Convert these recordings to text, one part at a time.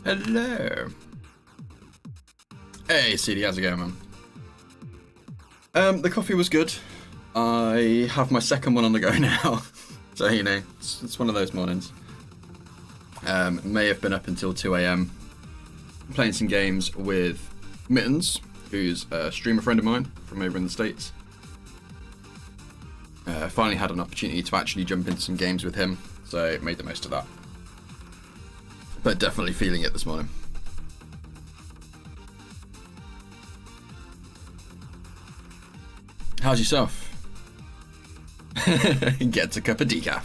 Hello. Hey, CD, how's it going, man? The coffee was good. I have my second one on the go now. So, you know, it's one of those mornings. May have been up until 2 a.m. playing some games with Mittens, who's a streamer friend of mine from over in the States. Finally had an opportunity to actually jump into some games with him, so made the most of that. But definitely feeling it this morning. How's yourself? Gets a cup of decaf.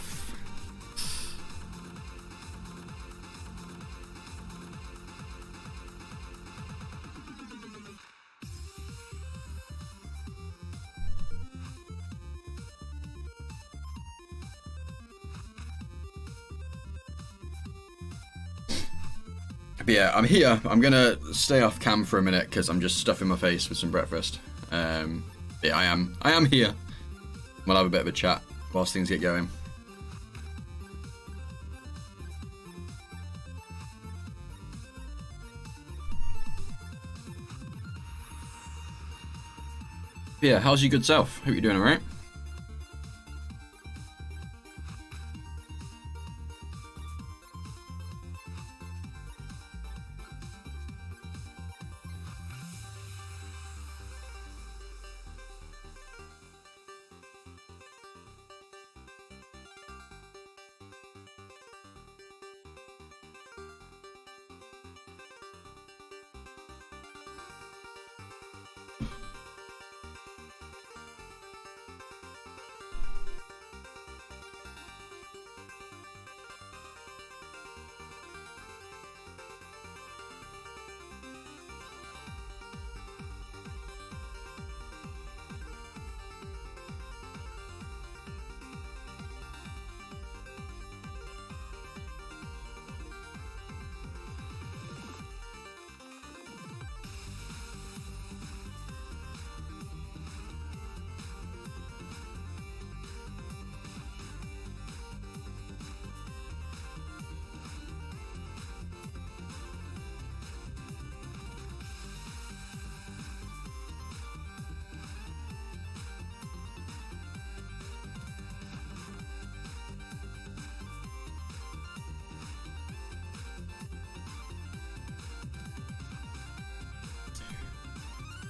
But yeah, I'm here. I'm gonna stay off cam for a minute because I'm just stuffing my face with some breakfast. Yeah, I am here. We'll have a bit of a chat whilst things get going. Yeah, how's your good self? Hope you're doing alright.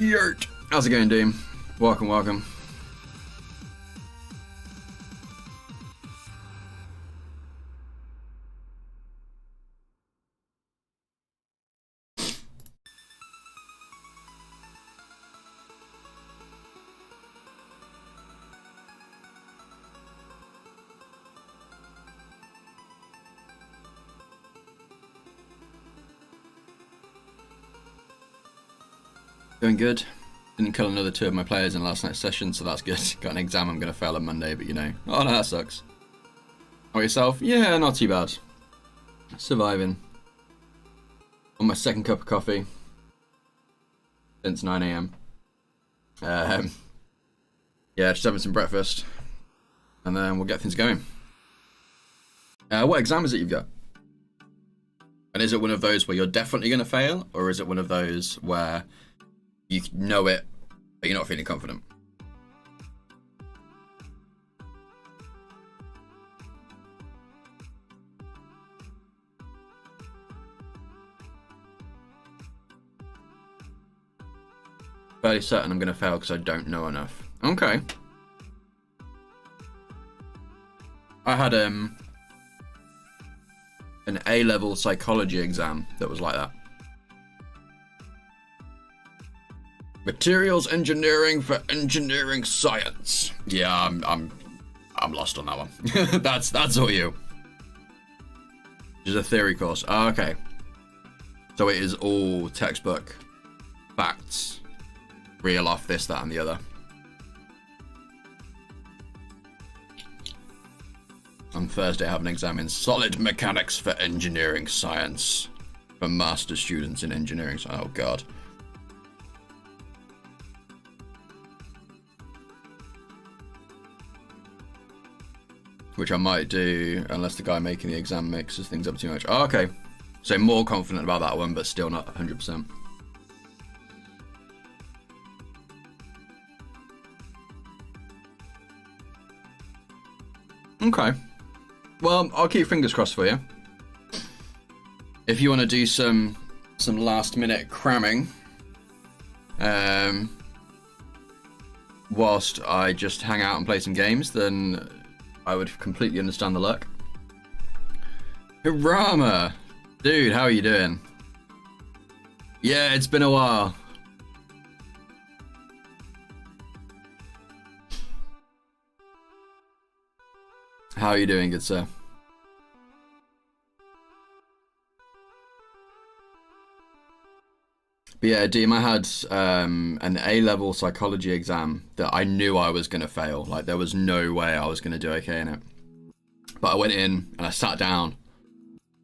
Yurt. How's it going, Dean? Welcome. Going good. Didn't kill another 2 of my players in last night's session, so that's good. Got an exam I'm going to fail on Monday, but you know. Oh no, that sucks. How about yourself? Yeah, not too bad. Surviving. On my second cup of coffee. Since 9 a.m. Yeah, just having some breakfast. And then we'll get things going. What exam is it you've got? And is it one of those where you're definitely going to fail? Or is it one of those where you know it, but you're not feeling confident? Fairly certain I'm going to fail because I don't know enough. Okay. I had an A-level psychology exam that was like that. Materials engineering for engineering science. Yeah, I'm lost on that one. that's all you. Which is a theory course. Oh, okay. So it is all textbook facts. Reel off this, that, and the other. On Thursday, I have an exam in solid mechanics for engineering science for master students in engineering. Oh god. Which I might do unless the guy making the exam mixes things up too much. Oh, okay. So more confident about that one, but still not 100%. Okay. Well, I'll keep fingers crossed for you. If you want to do some last minute cramming, whilst I just hang out and play some games, then I would completely understand the luck. Hirama! Dude, how are you doing? Yeah, it's been a while. How are you doing, good sir? But yeah, Deem, I had an A-level psychology exam that I knew I was going to fail. Like, there was no way I was going to do okay in it. But I went in and I sat down,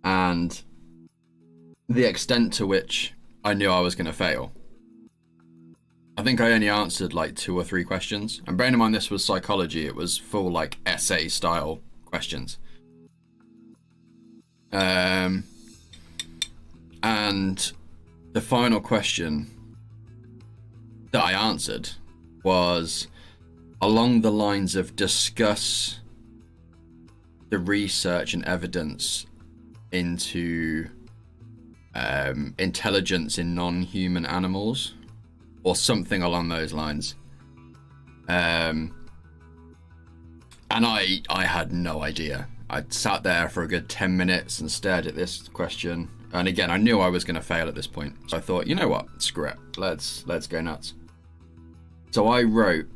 and the extent to which I knew I was going to fail, I think I only answered like 2 or 3 questions. And bearing in mind this was psychology, it was full like essay style questions. And the final question that I answered was along the lines of discuss the research and evidence into intelligence in non-human animals, or something along those lines. And I had no idea. I sat there for a good 10 minutes and stared at this question. And again, I knew I was going to fail at this point. So I thought, you know what? Screw it. Let's go nuts. So I wrote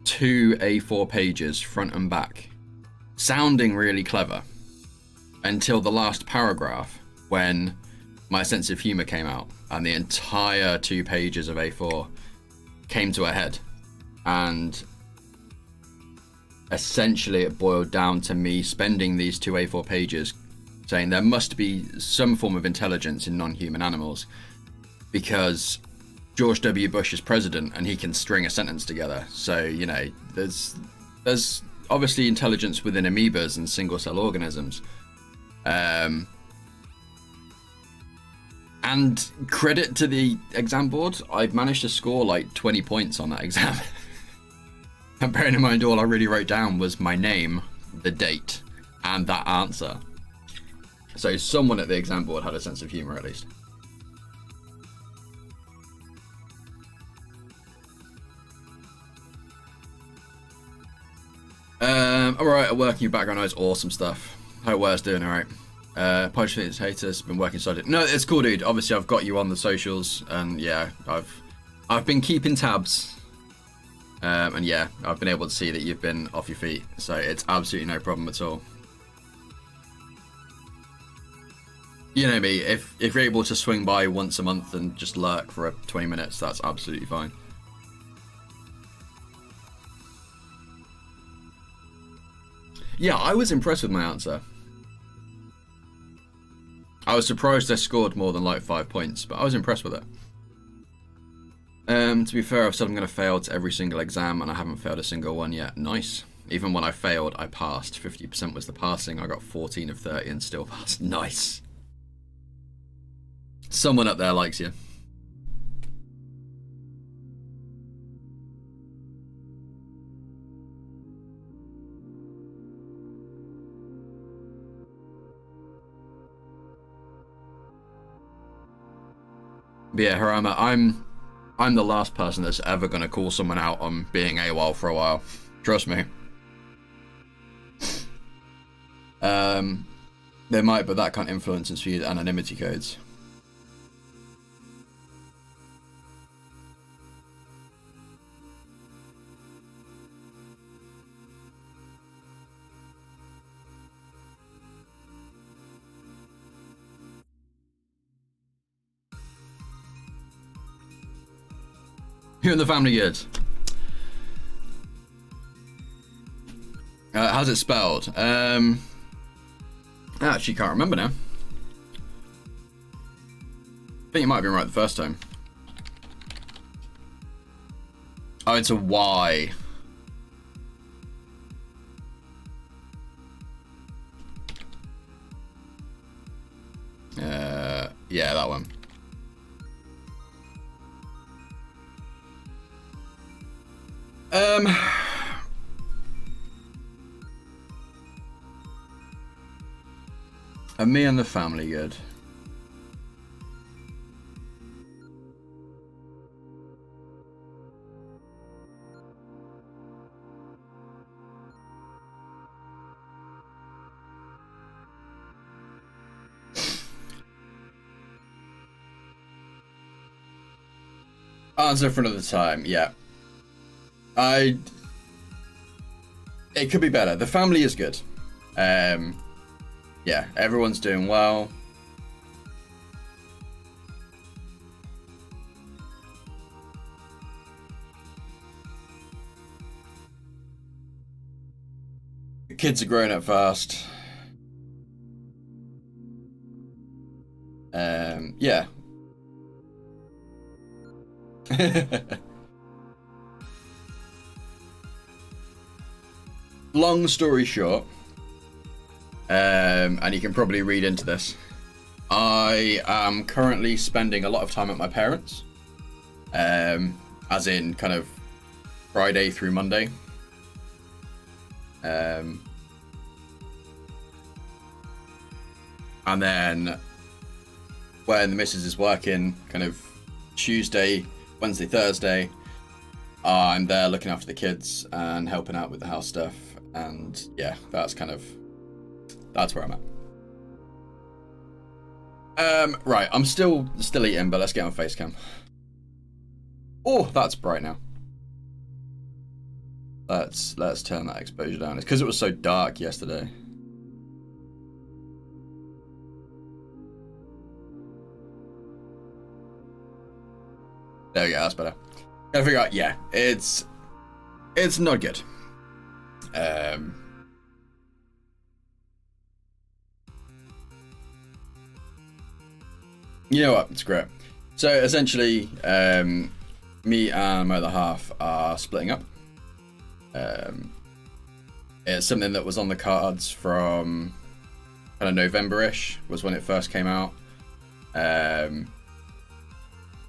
2 A4 pages front and back, sounding really clever, until the last paragraph, when my sense of humor came out and the entire 2 pages of A4 came to a head. And essentially it boiled down to me spending these 2 A4 pages saying there must be some form of intelligence in non-human animals because George W. Bush is president and he can string a sentence together. So, you know, there's obviously intelligence within amoebas and single-cell organisms. And credit to the exam board, I managed to score like 20 points on that exam. And bearing in mind, all I really wrote down was my name, the date, and that answer. So someone at the exam board had a sense of humor, at least. Alright, working your background noise, awesome stuff. Hope Ware's doing alright. Punch Phoenix haters, been working so. No, it's cool, dude. Obviously, I've got you on the socials, and yeah, I've been keeping tabs. And yeah, I've been able to see that you've been off your feet, so it's absolutely no problem at all. You know me, if you're able to swing by once a month and just lurk for 20 minutes, that's absolutely fine. Yeah, I was impressed with my answer. I was surprised I scored more than like 5 points, but I was impressed with it. To be fair, I've said I'm going to fail to every single exam, and I haven't failed a single one yet. Nice. Even when I failed, I passed. 50% was the passing. I got 14 of 30 and still passed. Nice. Someone up there likes you. But yeah, Harama, I'm the last person that's ever going to call someone out on being AWOL for a while. Trust me. They might, but that can't influence and speed anonymity codes. You and the family good. How's it spelled? I actually can't remember now. I think you might have been right the first time. Oh, it's a Y. Yeah, that one. Are me and the family good? Answer for another time. Yeah. It could be better. The family is good. Yeah, everyone's doing well. The kids are growing up fast. Yeah. Long story short, and you can probably read into this, I am currently spending a lot of time at my parents', as in kind of Friday through Monday. And then when the missus is working, kind of Tuesday, Wednesday, Thursday, I'm there looking after the kids and helping out with the house stuff. And yeah, that's where I'm at. Right, I'm still eating, but let's get on face cam. Oh, that's bright now. Let's turn that exposure down. It's because it was so dark yesterday. There we go, that's better. I figure out, yeah, it's not good. You know what? It's great. So essentially, me and my other half are splitting up. It's something that was on the cards from kind of November-ish was when it first came out.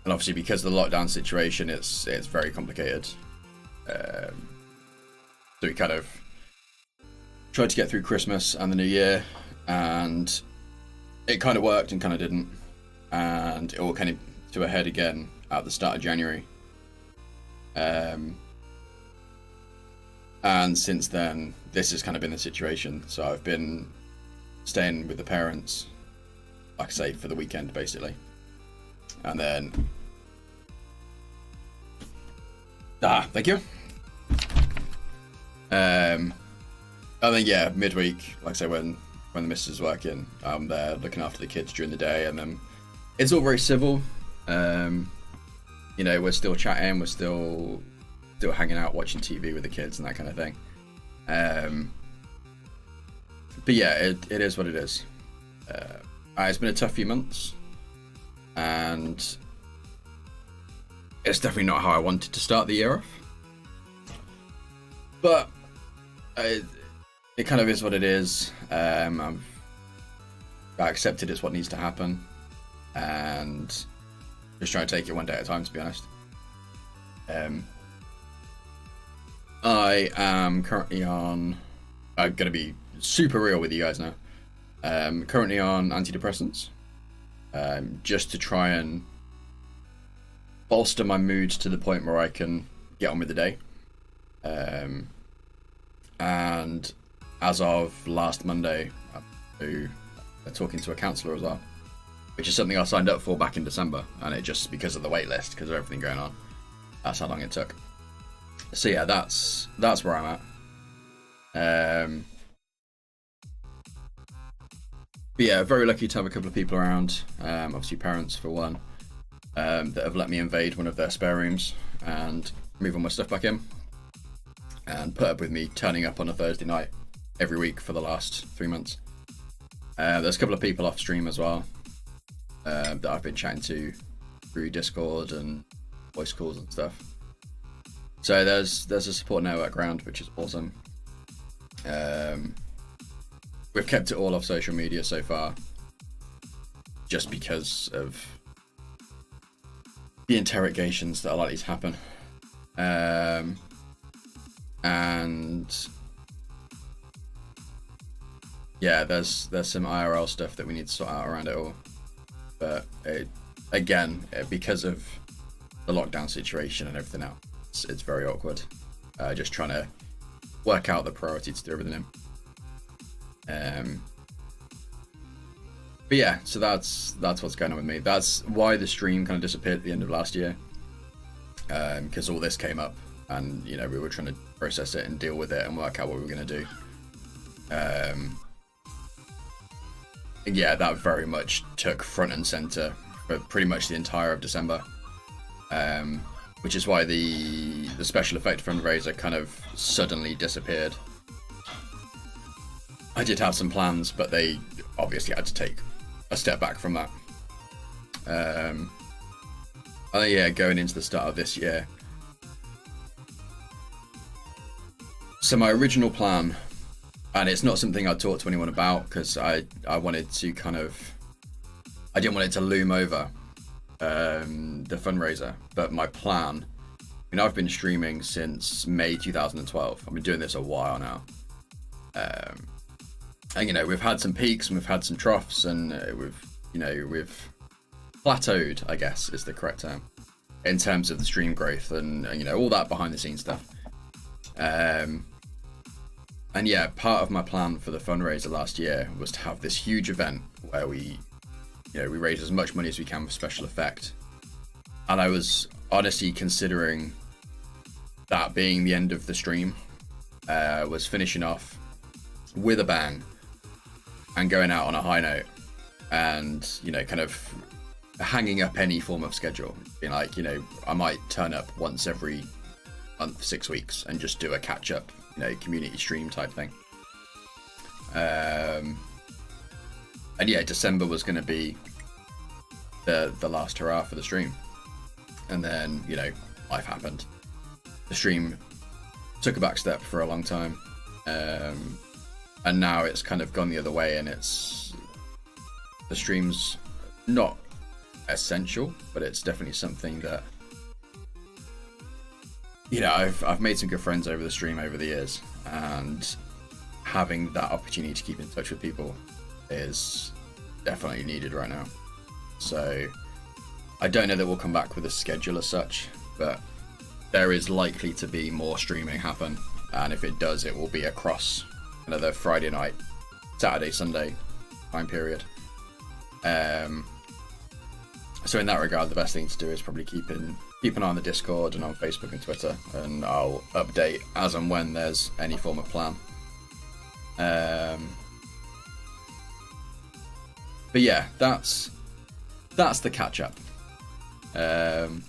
And obviously because of the lockdown situation, it's very complicated. So we kind of tried to get through Christmas and the New Year, and it kind of worked and kind of didn't. And it all came to a head again at the start of January. And since then, this has kind of been the situation. So I've been staying with the parents, like I say, for the weekend, basically. And then... thank you. And then, yeah, midweek, like I say, when the missus is working, I'm there looking after the kids during the day, and then it's all very civil. You know, we're still chatting, we're still hanging out, watching TV with the kids and that kind of thing. But yeah, it is what it is. It's been a tough few months, and it's definitely not how I wanted to start the year off. But it kind of is what it is. I accepted it's what needs to happen, and just trying to take it one day at a time, to be honest. I am currently on... I'm going to be super real with you guys now. Currently on antidepressants, just to try and bolster my mood to the point where I can get on with the day. And as of last Monday, I'm talking to a counsellor as well, which is something I signed up for back in December, and it just, because of the wait list, because of everything going on, that's how long it took. So yeah, that's where I'm at. But yeah, very lucky to have a couple of people around, obviously parents for one, that have let me invade one of their spare rooms and move all my stuff back in, and put up with me turning up on a Thursday night every week for the last 3 months. There's a couple of people off stream as well, that I've been chatting to through Discord and voice calls and stuff. So there's a support network around, which is awesome. We've kept it all off social media so far. just because of the interrogations that are likely to happen. And yeah, there's some IRL stuff that we need to sort out around it all. But because of the lockdown situation and everything else, it's very awkward. Just trying to work out the priority to do everything in. But yeah, so that's what's going on with me. That's why the stream kind of disappeared at the end of last year, because all this came up, and you know, we were trying to process it and deal with it and work out what we were going to do. Yeah, that very much took front and center for pretty much the entire of December, which is why the special effect fundraiser kind of suddenly disappeared. I did have some plans, but they obviously had to take a step back from that. Yeah, going into the start of this year. So my original plan, and it's not something I'd talk to anyone about because I wanted to I didn't want it to loom over the fundraiser, but my plan, I've been streaming since May 2012. I've been doing this a while now. And we've had some peaks and we've had some troughs, and we've plateaued, I guess is the correct term, in terms of the stream growth and all that behind the scenes stuff. And yeah, part of my plan for the fundraiser last year was to have this huge event where we raise as much money as we can for special effect. And I was honestly considering that being the end of the stream, was finishing off with a bang and going out on a high note, and kind of hanging up any form of schedule, being like, I might turn up once every month, 6 weeks, and just do a catch up, community stream type thing. And yeah, December was going to be the last hurrah for the stream, and then life happened. The stream took a back step for a long time, and now it's kind of gone the other way, and the stream's not essential, but it's definitely something that I've made some good friends over the stream over the years, and having that opportunity to keep in touch with people is definitely needed right now. So I don't know that we'll come back with a schedule as such, but there is likely to be more streaming happen, and if it does, it will be across another Friday night, Saturday, Sunday time period. So in that regard, the best thing to do is probably keep an eye on the Discord and on Facebook and Twitter, and I'll update as and when there's any form of plan. But yeah, that's the catch up. And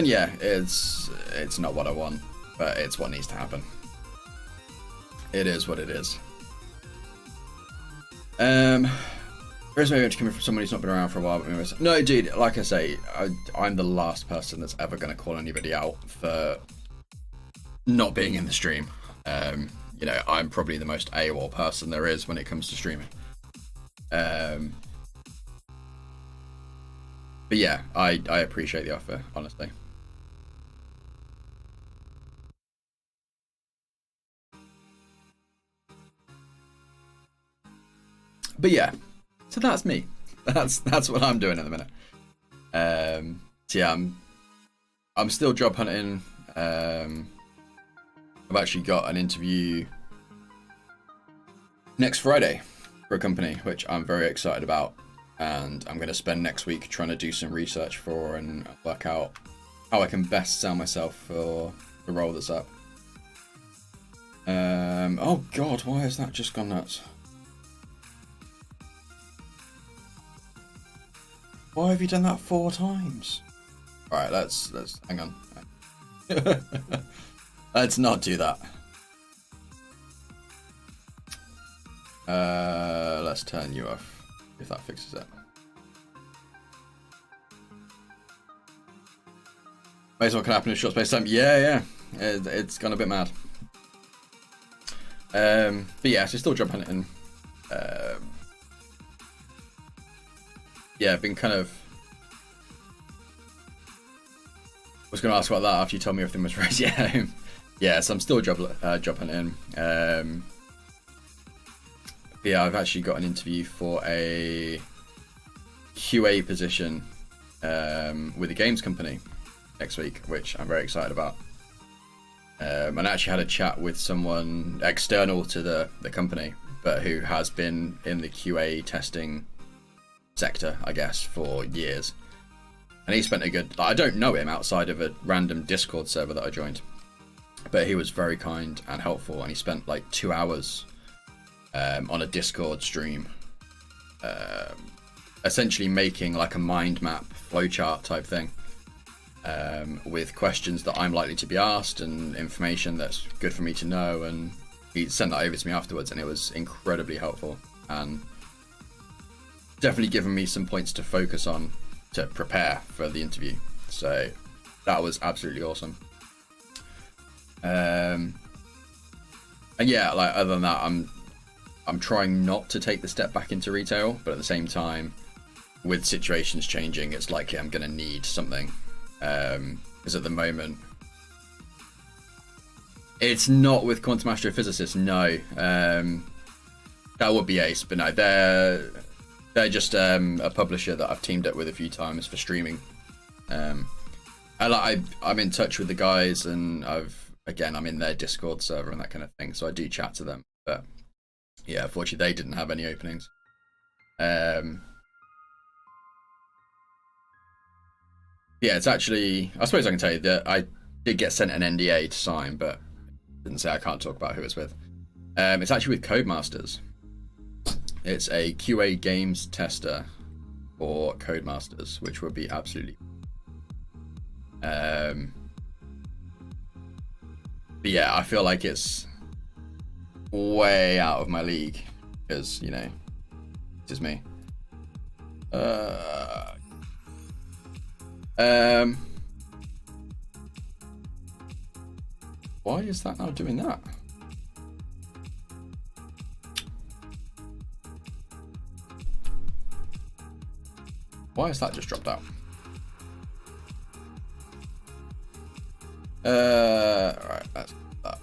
yeah, it's not what I want, but it's what needs to happen. It is what it is. Where's my image coming from someone who's not been around for a while? But no, dude, like I say, I'm the last person that's ever going to call anybody out for not being in the stream. I'm probably the most AWOL person there is when it comes to streaming. But yeah, I appreciate the offer, honestly. But yeah, so that's me. That's what I'm doing at the minute. So yeah, I'm still job hunting. I've actually got an interview next Friday for a company, which I'm very excited about, and I'm going to spend next week trying to do some research for and work out how I can best sell myself for the role that's up. Oh god, why has that just gone nuts? Why have you done that 4 times? Alright, let's hang on. Let's not do that. Let's turn you off, if that fixes it. Based on what can happen in a short space of time. Yeah. It's gone a bit mad. But yeah, so still job hunting. yeah, been kind of. I was going to ask about that after you told me everything was ready at home. Yeah, so I'm still job hunting. Yeah, I've actually got an interview for a QA position with a games company next week, which I'm very excited about. And I actually had a chat with someone external to the company, but who has been in the QA testing sector, I guess, for years. And he spent a good... I don't know him outside of a random Discord server that I joined, but he was very kind and helpful, and he spent like 2 hours on a Discord stream, essentially making like a mind map flowchart type thing, with questions that I'm likely to be asked and information that's good for me to know. And he sent that over to me afterwards, and it was incredibly helpful and definitely given me some points to focus on to prepare for the interview. So that was absolutely awesome. And yeah, like other than that, I'm trying not to take the step back into retail, but at the same time, with situations changing, it's likely I'm going to need something. Because at the moment, it's not with Quantum Astrophysicists, no. That would be Ace, but no, they're just a publisher that I've teamed up with a few times for streaming. I'm in touch with the guys, and I'm in their Discord server and that kind of thing, so I do chat to them. But yeah, unfortunately, they didn't have any openings. Yeah, it's actually... I suppose I can tell you that I did get sent an NDA to sign, but didn't say I can't talk about who it's with. It's actually with Codemasters. It's a QA games tester for Codemasters, which would be absolutely... But yeah, I feel like it's way out of my league, because, you know, this is me. Why is that now doing that? Why has that just dropped out? Alright, that's that.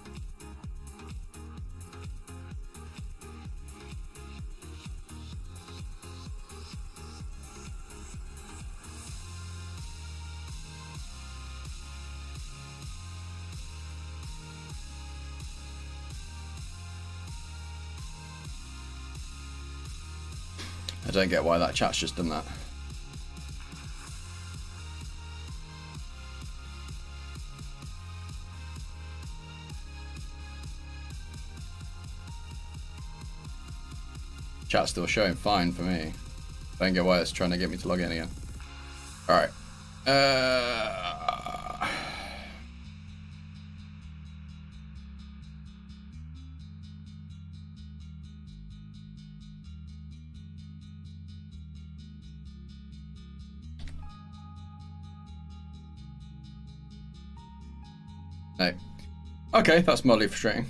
I don't get why that chat's just done that. Chat's still showing fine for me. Don't get why it's trying to get me to log in again. Alright. No. Okay, that's mildly frustrating.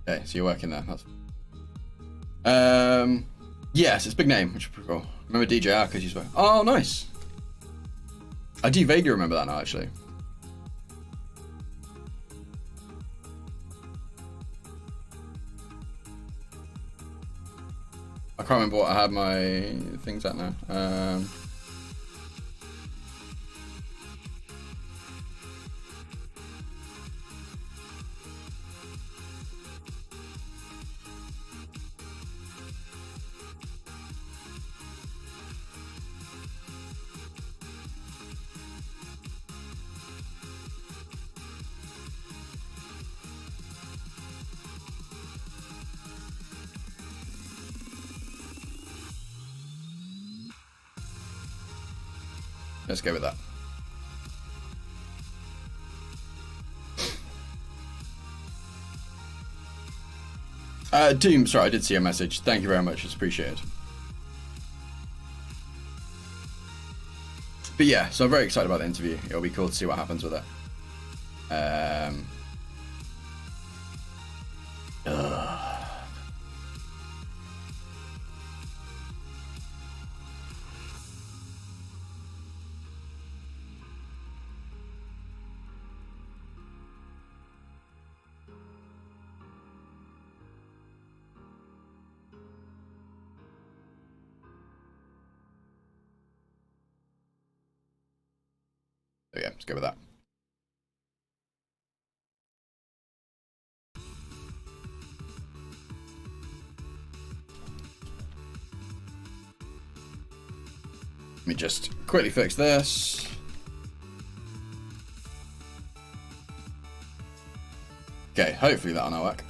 Okay, so you're working there. That's... yes, it's big name, which is pretty cool. Remember DJ Arcus used to... Oh, nice. I do vaguely remember that now, actually. I can't remember what I had my things at now. Let's go with that. Doom, sorry, I did see a message. Thank you very much, it's appreciated. But yeah, so I'm very excited about the interview. It'll be cool to see what happens with it. So yeah, let's go with that. Let me just quickly fix this. Okay, hopefully that'll now work.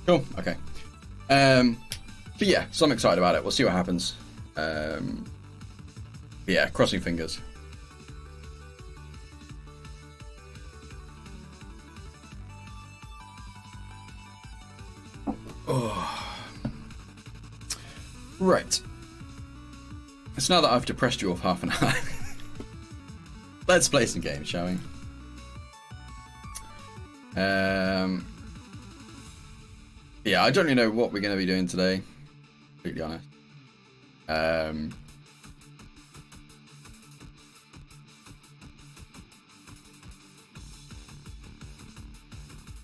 Cool, okay. But yeah, so I'm excited about it. We'll see what happens. Yeah, crossing fingers. Oh. Right. So now that I've depressed you off half an hour, let's play some games, shall we? Yeah, I don't really know what we're going to be doing today, completely honest.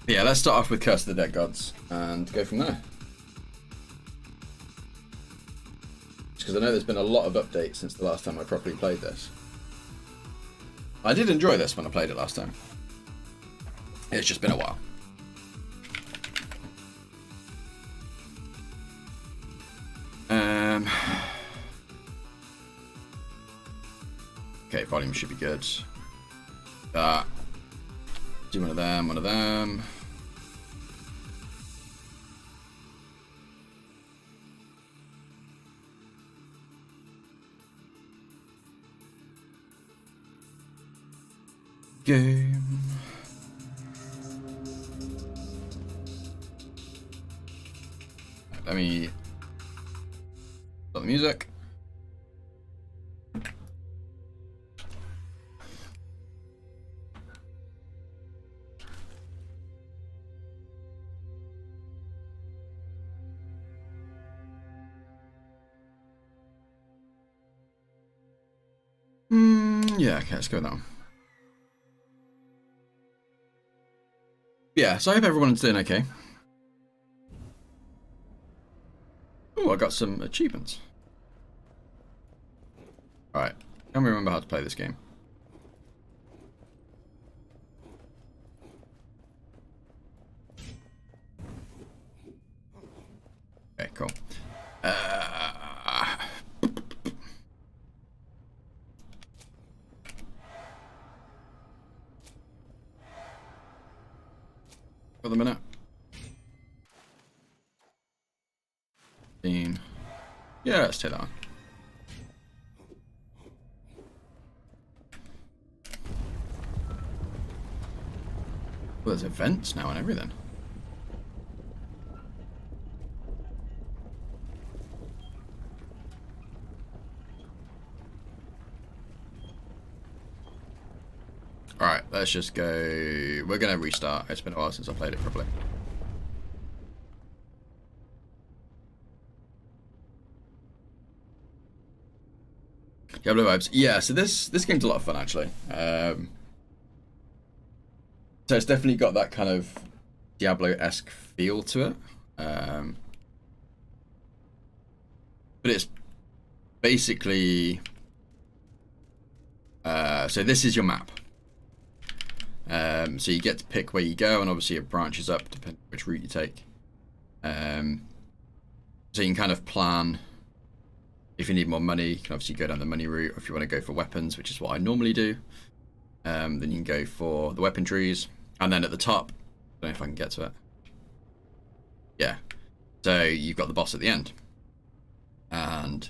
Yeah, let's start off with Curse of the Dead Gods and go from there. Because I know there's been a lot of updates since the last time I properly played this. I did enjoy this when I played it last time. It's just been a while. Okay, volume should be good. Do one of them, one of them. Game. Let me start the music. Yeah, okay, let's go with that one. Yeah, so I hope everyone's doing okay. Oh, I got some achievements. Alright, can't remember how to play this game. Okay, cool. For the minute. Yeah, let's take that on. Well, there's events now and everything. Alright, let's just go. We're going to restart. It's been a while since I played it properly. Diablo vibes. Yeah, so this game's a lot of fun, actually. So it's definitely got that kind of Diablo-esque feel to it. But it's basically... so this is your map. So you get to pick where you go, and obviously it branches up depending on which route you take. So you can kind of plan... If you need more money, you can obviously go down the money route. Or if you want to go for weapons, which is what I normally do, then you can go for the weapon trees. And then at the top, I don't know if I can get to it. Yeah. So you've got the boss at the end. And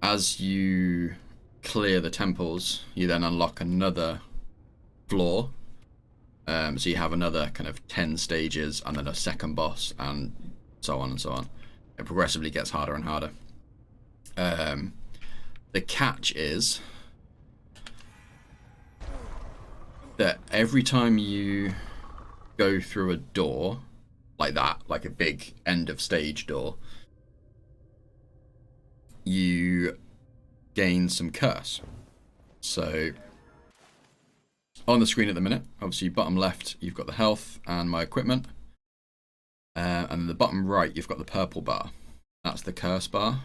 as you clear the temples, you then unlock another floor. So you have another kind of 10 stages and then a second boss and so on and so on. It progressively gets harder and harder. The catch is that every time you go through a door like that, like a big end of stage door, you gain some curse. So on the screen at the minute, obviously bottom left you've got the health and my equipment, and the bottom right you've got the purple bar. That's the curse bar.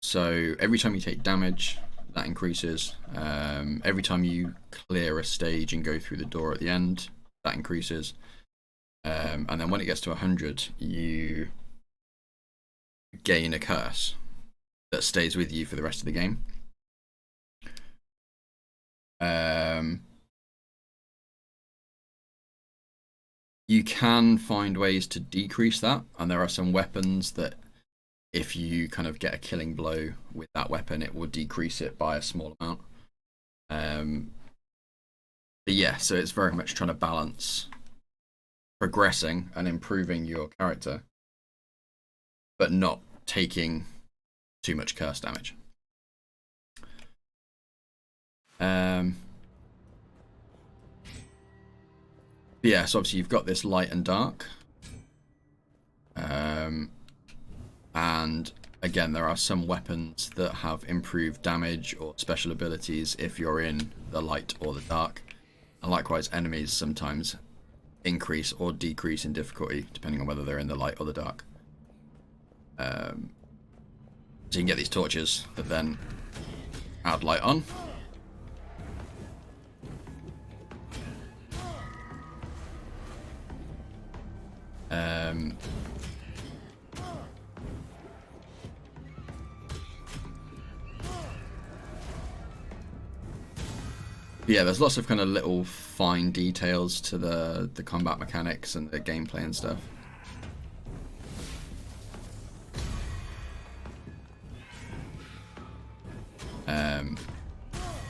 So every time you take damage, that increases. Every time you clear a stage and go through the door at the end, that increases. And then when it gets to 100, you gain a curse that stays with you for the rest of the game. You can find ways to decrease that, and there are some weapons that if you kind of get a killing blow with that weapon, it will decrease it by a small amount. But yeah, so it's very much trying to balance progressing and improving your character, but not taking too much curse damage. Yeah, so obviously you've got this light and dark. And again, there are some weapons that have improved damage or special abilities if you're in the light or the dark. And likewise, enemies sometimes increase or decrease in difficulty depending on whether they're in the light or the dark. So you can get these torches that then add light on. Yeah, there's lots of kind of little fine details to the combat mechanics and the gameplay and stuff.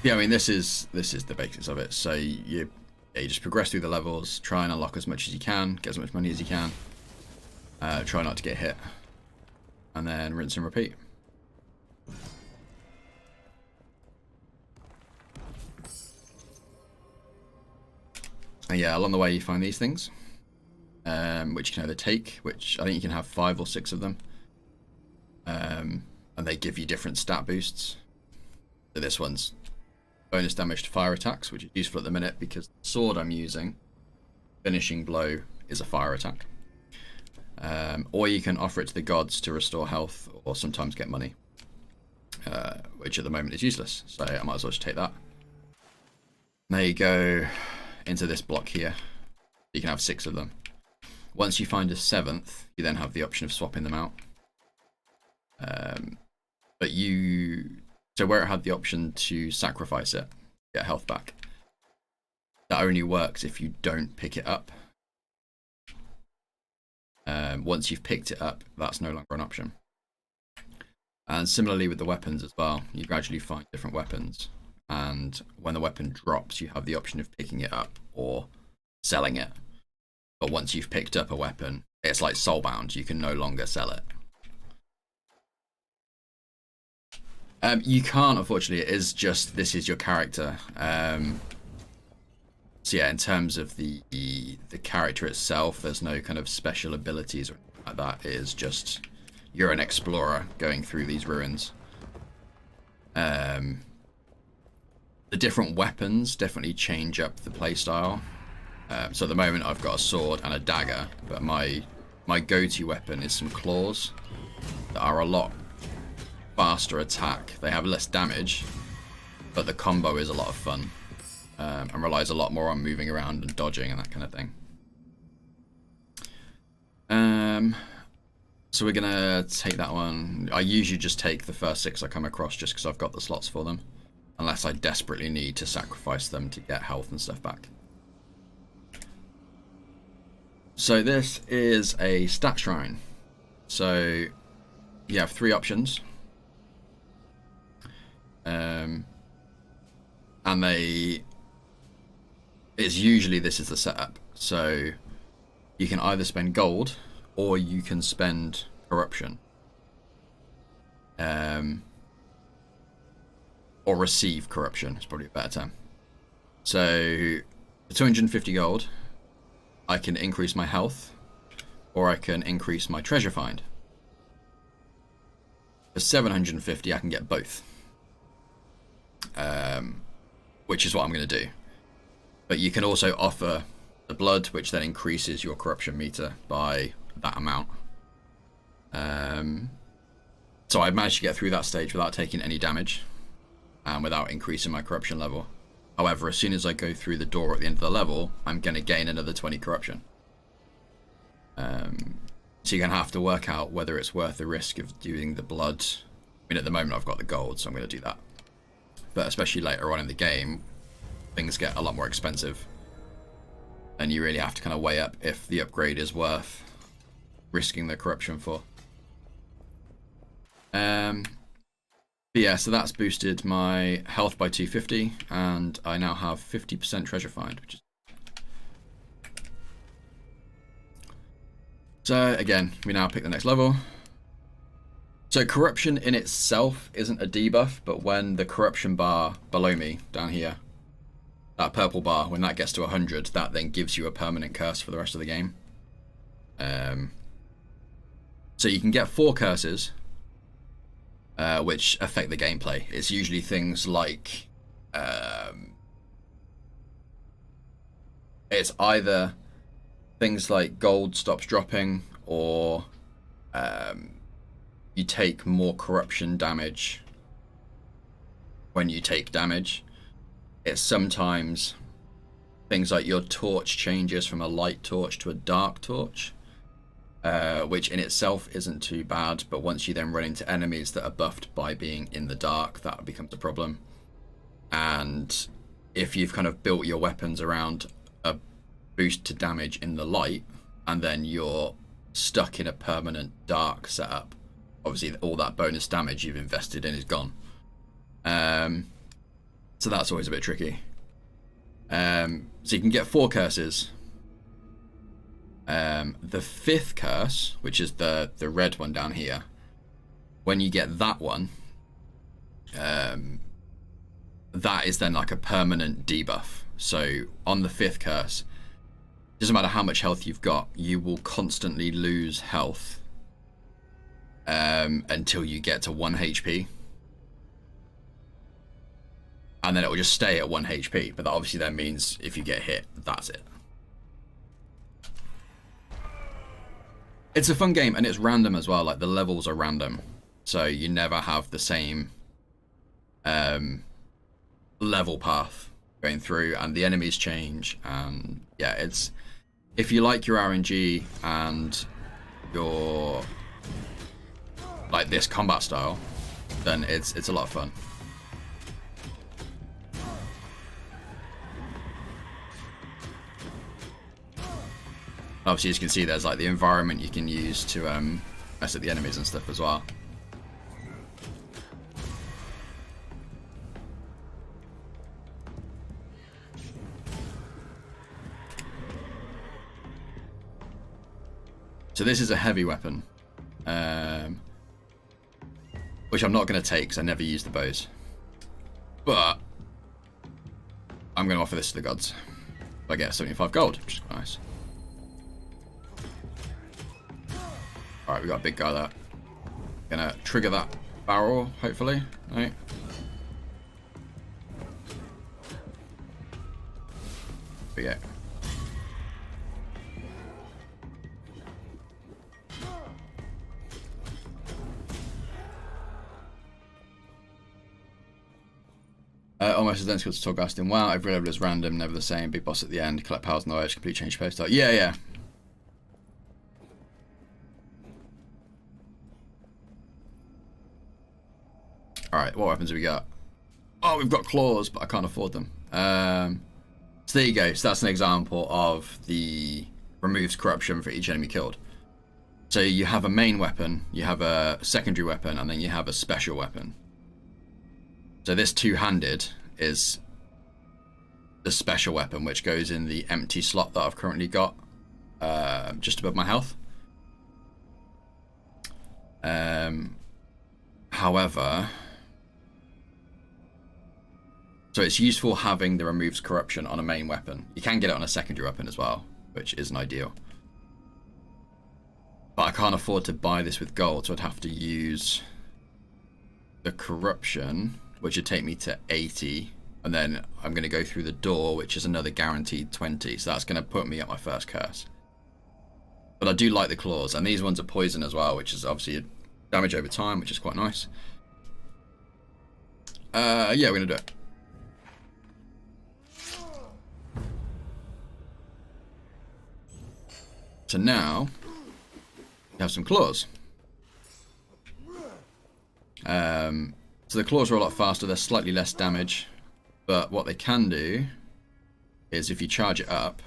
Yeah, I mean this is the basics of it. So you just progress through the levels, try and unlock as much as you can, get as much money as you can, try not to get hit, and then rinse and repeat. And yeah, along the way you find these things, which you can either take, which I think you can have 5 or 6 of them, and they give you different stat boosts. So this one's bonus damage to fire attacks, which is useful at the minute because the sword I'm using, finishing blow, is a fire attack. Or you can offer it to the gods to restore health or sometimes get money, which at the moment is useless, so I might as well just take that. There you go into this block here. You can have 6 of them. Once you find a 7th, you then have the option of swapping them out. So where it had the option to sacrifice it, get health back, that only works if you don't pick it up. Once you've picked it up, that's no longer an option. And similarly with the weapons as well, you gradually find different weapons, and when the weapon drops, you have the option of picking it up or selling it. But once you've picked up a weapon, it's like soulbound, you can no longer sell it. You can't, unfortunately. It is just, this is your character. So yeah, in terms of the character itself, there's no kind of special abilities or anything like that. It is just, you're an explorer going through these ruins. The different weapons definitely change up the playstyle. So at the moment I've got a sword and a dagger, but my go-to weapon is some claws that are a lot faster attack. They have less damage, but the combo is a lot of fun, and relies a lot more on moving around and dodging and that kind of thing. So we're gonna take that one. I usually just take the first 6 I come across just because I've got the slots for them, unless I desperately need to sacrifice them to get health and stuff back. So this is a stat shrine. So you have 3 options. And they it's usually this is the setup. So you can either spend gold or you can spend corruption. Or receive corruption is probably a better term. So for 250 gold, I can increase my health, or I can increase my treasure find. For 750, I can get both, which is what I'm going to do. But you can also offer the blood, which then increases your corruption meter by that amount. So I managed to get through that stage without taking any damage and without increasing my corruption level. However, as soon as I go through the door at the end of the level, I'm going to gain another 20 corruption. So you're going to have to work out whether it's worth the risk of doing the blood. I mean, at the moment I've got the gold, so I'm going to do that. But especially later on in the game, things get a lot more expensive. And you really have to kind of weigh up if the upgrade is worth risking the corruption for. But yeah, so that's boosted my health by 250, and I now have 50% treasure find, which is... So again, we now pick the next level. So corruption in itself isn't a debuff, but when the corruption bar below me, down here, that purple bar, when that gets to 100, that then gives you a permanent curse for the rest of the game. So you can get 4 curses, which affect the gameplay. It's usually things like... it's either things like gold stops dropping, or you take more corruption damage when you take damage. It's sometimes things like your torch changes from a light torch to a dark torch, which in itself isn't too bad, but once you then run into enemies that are buffed by being in the dark, that becomes a problem. And if you've kind of built your weapons around a boost to damage in the light, and then you're stuck in a permanent dark setup, obviously all that bonus damage you've invested in is gone. So that's always a bit tricky. So you can get 4 curses. The 5th curse, which is the red one down here, when you get that one, that is then like a permanent debuff. So on the 5th curse, doesn't matter how much health you've got, you will constantly lose health until you get to 1 HP. And then it will just stay at 1 HP, but that obviously then means if you get hit, that's it. It's a fun game, and it's random as well. Like, the levels are random, so you never have the same level path going through, and the enemies change. And yeah, it's, if you like your RNG and your like this combat style, then it's a lot of fun. Obviously, as you can see, there's like the environment you can use to mess with the enemies and stuff as well. So this is a heavy weapon, which I'm not going to take because I never use the bows. But I'm going to offer this to the gods. I get 75 gold, which is quite nice. Alright, we got a big guy there. Gonna trigger that barrel, hopefully. Right. Here we go. Almost identical to Torghast. Wow, every level is random, never the same. Big boss at the end, collect powers, no edge, complete change playstyle. Yeah, yeah. Alright, what weapons have we got? Oh, we've got claws, but I can't afford them. So there you go. So that's an example of the removes corruption for each enemy killed. So you have a main weapon, you have a secondary weapon, and then you have a special weapon. So this two-handed is the special weapon, which goes in the empty slot that I've currently got just above my health. However, so it's useful having the removes corruption on a main weapon. You can get it on a secondary weapon as well, which isn't ideal. But I can't afford to buy this with gold, so I'd have to use the corruption, which would take me to 80, and then I'm going to go through the door, which is another guaranteed 20, so that's going to put me at my first curse. But I do like the claws, and these ones are poison as well, which is obviously damage over time, which is quite nice. Yeah, we're going to do it. So now, we have some claws. So the claws are a lot faster, they're slightly less damage, but what they can do is if you charge it up,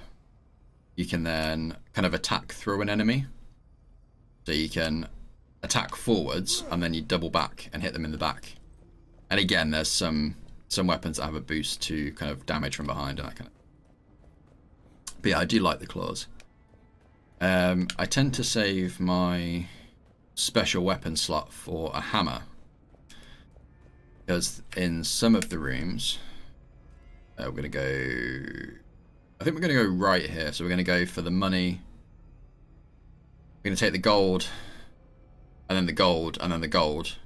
you can then kind of attack through an enemy. So you can attack forwards and then you double back and hit them in the back. And again, there's some weapons that have a boost to kind of damage from behind and that kind of. But yeah, I do like the claws. I tend to save my special weapon slot for a hammer, because in some of the rooms we're going to go, I think we're going to go right here, so we're going to go for the money, we're going to take the gold and then the gold and then the gold,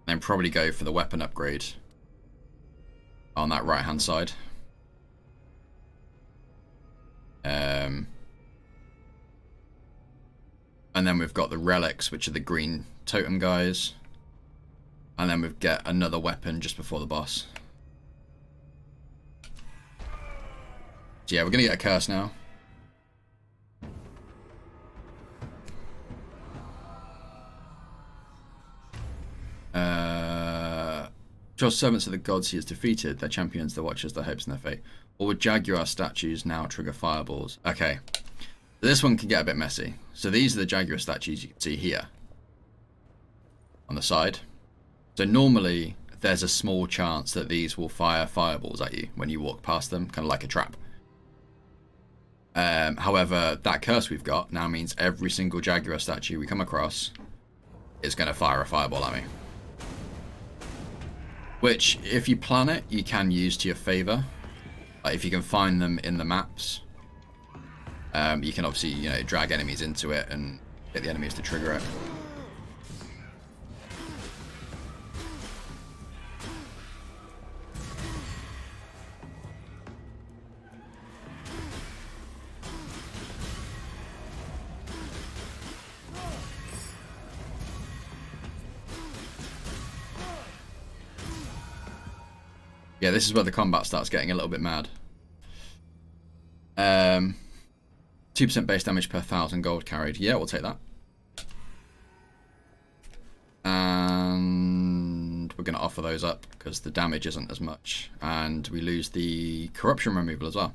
and then probably go for the weapon upgrade on that right hand side. And then we've got the relics, which are the green totem guys. And then we've got another weapon just before the boss. So yeah, we're going to get a curse now. Draw servants of the gods he has defeated, their champions, their watchers, their hopes, and their fate. Or would Jaguar statues now trigger fireballs? Okay. This one can get a bit messy. So these are the Jaguar statues you can see here on the side. So normally there's a small chance that these will fire fireballs at you when you walk past them, kind of like a trap. However, that curse we've got now means every single Jaguar statue we come across is going to fire a fireball at me. Which, if you plan it, you can use to your favor. Like if you can find them in the maps. You can obviously, you know, drag enemies into it and get the enemies to trigger it. Yeah, this is where the combat starts getting a little bit mad. 2% base damage per 1,000 gold carried. Yeah, we'll take that. And we're going to offer those up because the damage isn't as much. And we lose the corruption removal as well.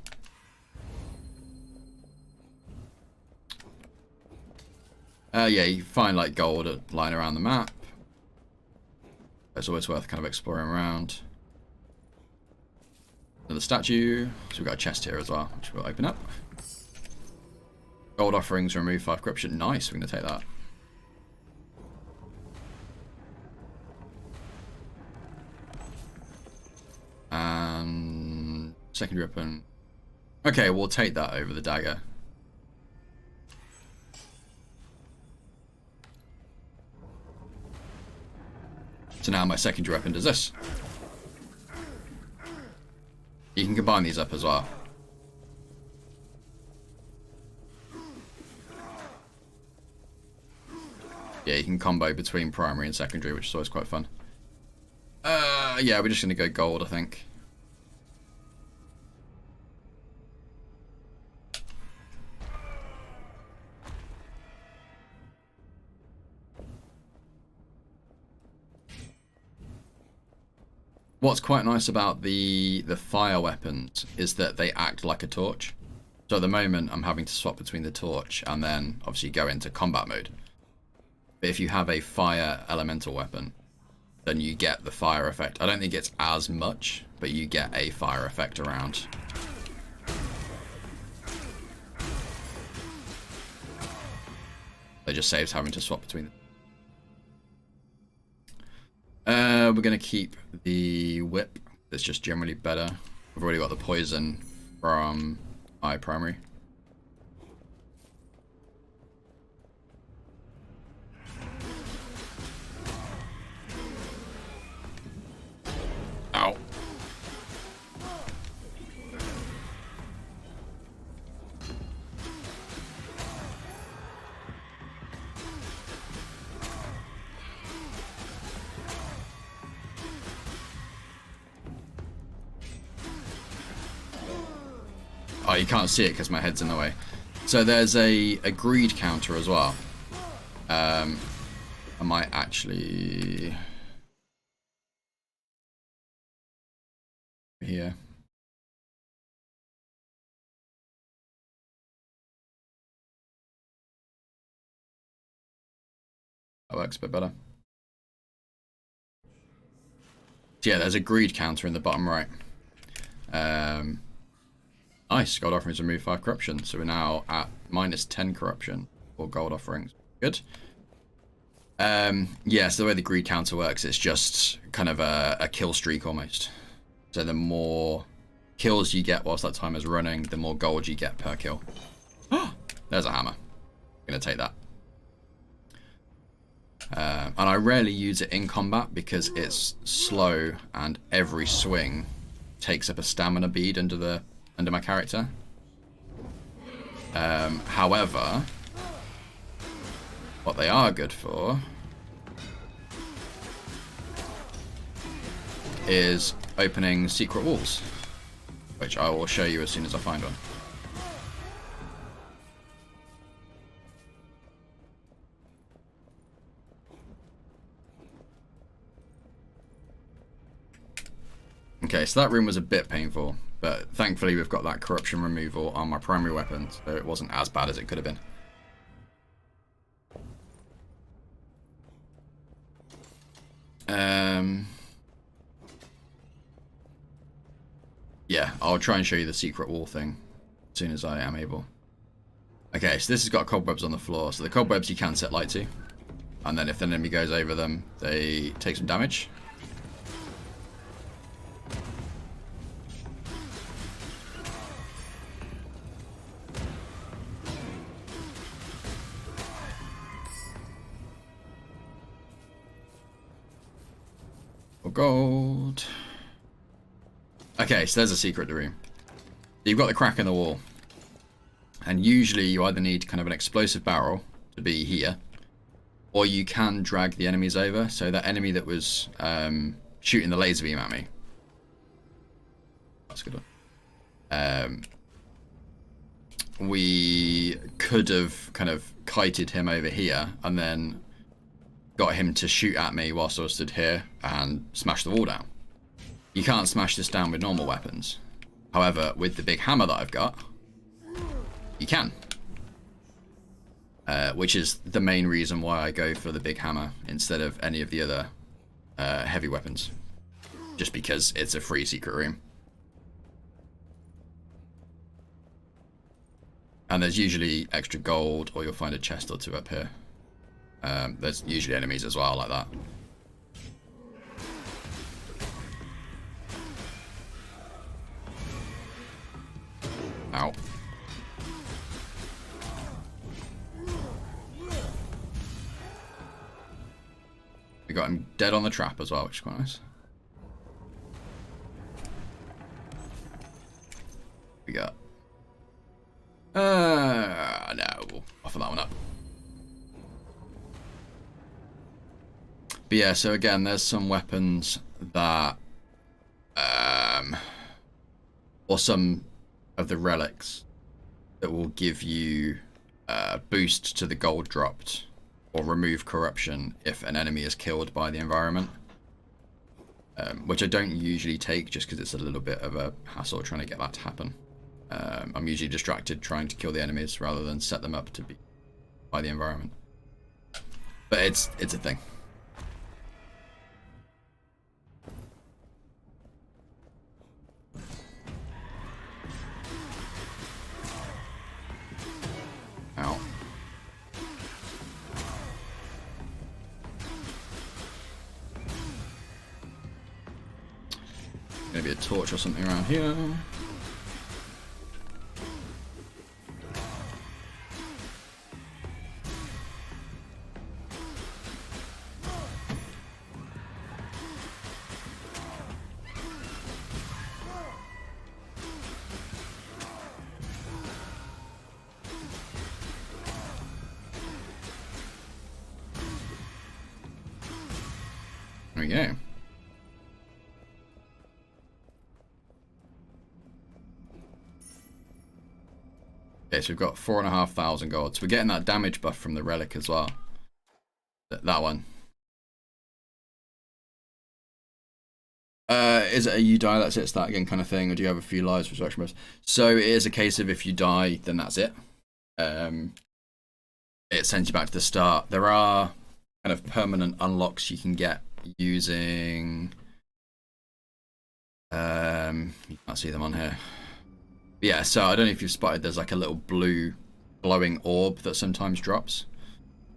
Yeah, you find like gold lying around the map. It's always worth kind of exploring around. Another statue. So we've got a chest here as well, which we'll open up. Gold offerings, remove 5 corruption. Nice, we're going to take that. And secondary weapon. Okay, we'll take that over the dagger. So now my secondary weapon does this. You can combine these up as well. Yeah, you can combo between primary and secondary, which is always quite fun. Yeah, we're just going to go gold, I think. What's quite nice about the fire weapons is that they act like a torch. So at the moment, I'm having to swap between the torch and then obviously go into combat mode. But if you have a fire elemental weapon, then you get the fire effect. I don't think it's as much, but you get a fire effect around. It just saves having to swap between them. We're going to keep the whip. It's just generally better. I've already got the poison from my primary. Ow. Oh, you can't see it because my head's in the way. So there's a greed counter as well. I might actually... Here. That works a bit better. So yeah, there's a greed counter in the bottom right. Nice, gold offerings remove 5 corruption. So we're now at minus 10 corruption for gold offerings. Good. Yeah, so the way the greed counter works, it's just kind of a kill streak almost. So the more kills you get whilst that time is running, the more gold you get per kill. There's a hammer. I'm going to take that. And I rarely use it in combat because it's slow and every swing takes up a stamina bead under my character. However, what they are good for is opening secret walls, which I will show you as soon as I find one. Okay, so that room was a bit painful, but thankfully we've got that corruption removal on my primary weapon, so it wasn't as bad as it could have been. Yeah, I'll try and show you the secret wall thing as soon as I am able. Okay, so this has got cobwebs on the floor, so the cobwebs you can set light to, and then if the enemy goes over them, they take some damage. Gold. Okay, so there's a secret to the room. You've got the crack in the wall, and usually you either need kind of an explosive barrel to be here, or you can drag the enemies over. So that enemy that was shooting the laser beam at me, that's a good one. We could have kind of kited him over here and then got him to shoot at me whilst I was stood here and smash the wall down. You can't smash this down with normal weapons. However, with the big hammer that I've got, you can. Which is the main reason why I go for the big hammer instead of any of the other heavy weapons. Just because it's a free secret room. And there's usually extra gold, or you'll find a chest or two up here. There's usually enemies as well, like that. Ow. We got him dead on the trap as well, which is quite nice. We got... no, we'll offer that one up. But yeah, so again, there's some weapons that, or some of the relics that will give you boost to the gold dropped or remove corruption if an enemy is killed by the environment. Which I don't usually take just because it's a little bit of a hassle trying to get that to happen. I'm usually distracted trying to kill the enemies rather than set them up to be by the environment. But it's a thing. Ow. maybe a torch or something around here. There we go. Okay, so we've got 4,500 gold. So we're getting that damage buff from the relic as well. That one. Is it a you die, that's it, start again kind of thing, or do you have a few lives resurrection buffs? So it is a case of if you die, then that's it. It sends you back to the start. There are kind of permanent unlocks you can get using. You can't see them on here. But yeah, so I don't know if you've spotted, there's like a little blue glowing orb that sometimes drops.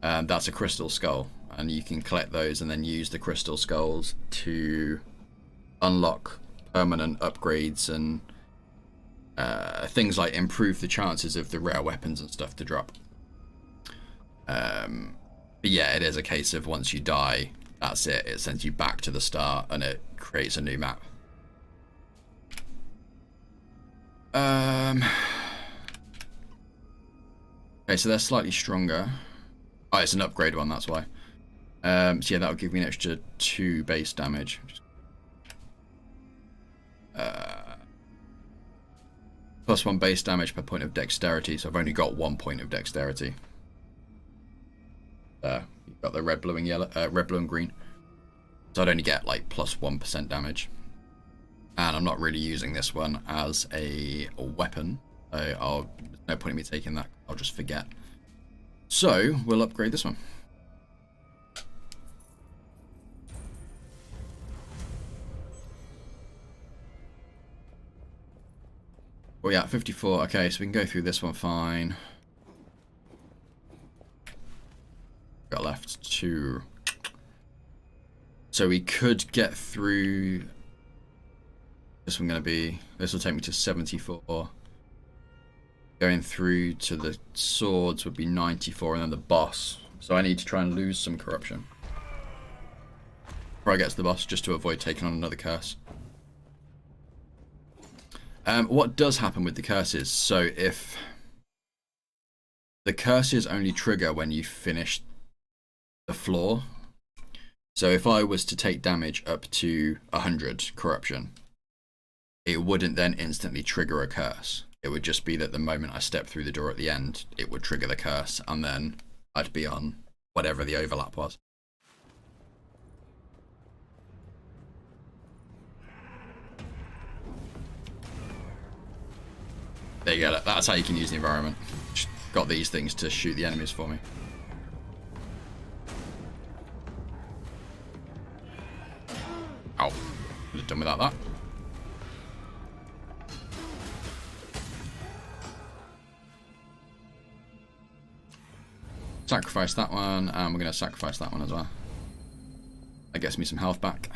That's a crystal skull, and you can collect those and then use the crystal skulls to unlock permanent upgrades and things like improve the chances of the rare weapons and stuff to drop. But yeah, it is a case of once you die, that's it. It sends you back to the start and it creates a new map. Okay, so they're slightly stronger. Oh, it's an upgrade one, that's why. So yeah, that'll give me an extra 2 base damage. Plus 1 base damage per point of dexterity, so I've only got 1 point of dexterity. You've got the red, blue, and yellow, red, blue, and green. So I'd only get like plus 1% damage. And I'm not really using this one as a weapon. So there's no point in me taking that. I'll just forget. So we'll upgrade this one. Oh yeah, 54. Okay, so we can go through this one fine. Got left 2. So we could get through. This one this will take me to 74. Going through to the swords would be 94, and then the boss. So I need to try and lose some corruption before I get to the boss, just to avoid taking on another curse. What does happen with the curses? So if the curses only trigger when you finish the floor. So if I was to take damage up to 100 corruption, it wouldn't then instantly trigger a curse. It would just be that the moment I step through the door at the end, it would trigger the curse, and then I'd be on whatever the overlap was. There you go, that's how you can use the environment. Just got these things to shoot the enemies for me. Oh, could have done without that. Sacrifice that one, and we're going to sacrifice that one as well. That gets me some health back.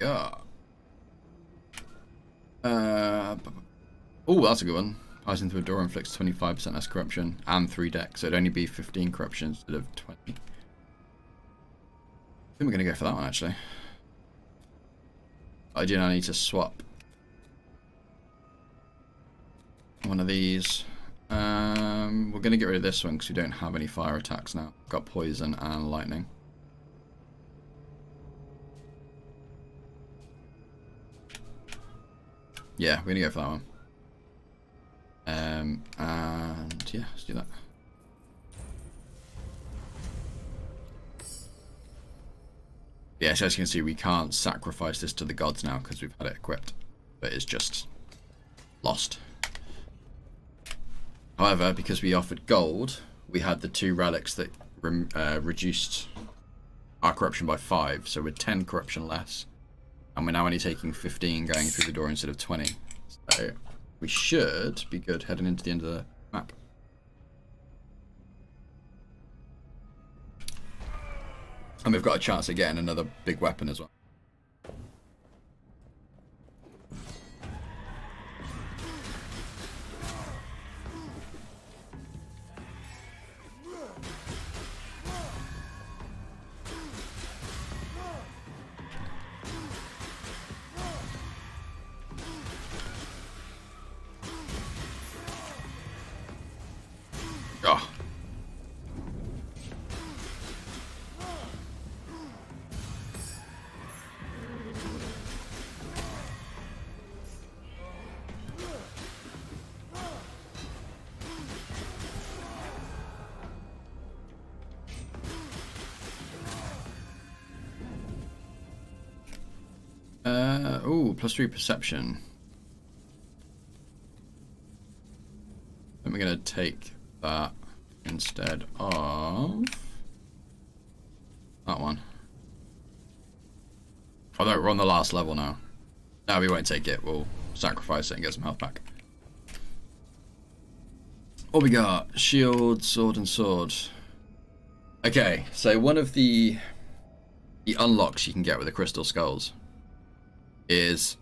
Yeah. Oh, that's a good one. Passing through a door inflicts 25% less corruption and 3 dex, so it'd only be 15 corruption instead of 20. I think we're going to go for that one, actually. I do now need to swap one of these. We're going to get rid of this one because we don't have any fire attacks now. We've got poison and lightning. Yeah, we're gonna go for that one. And yeah, let's do that. Yeah, so as you can see, we can't sacrifice this to the gods now because we've had it equipped, but it's just lost. However, because we offered gold, we had the 2 relics that reduced our corruption by 5, so we're 10 corruption less, and we're now only taking 15 going through the door instead of 20. So we should be good heading into the end of the map. And we've got a chance of getting another big weapon as well. Oh. Ooh, +3 perception. Then we're gonna take that instead of that one. Although we're on the last level now. No, we won't take it. We'll sacrifice it and get some health back. What we got? Shield, sword, and sword. Okay, so one of the unlocks you can get with the crystal skulls is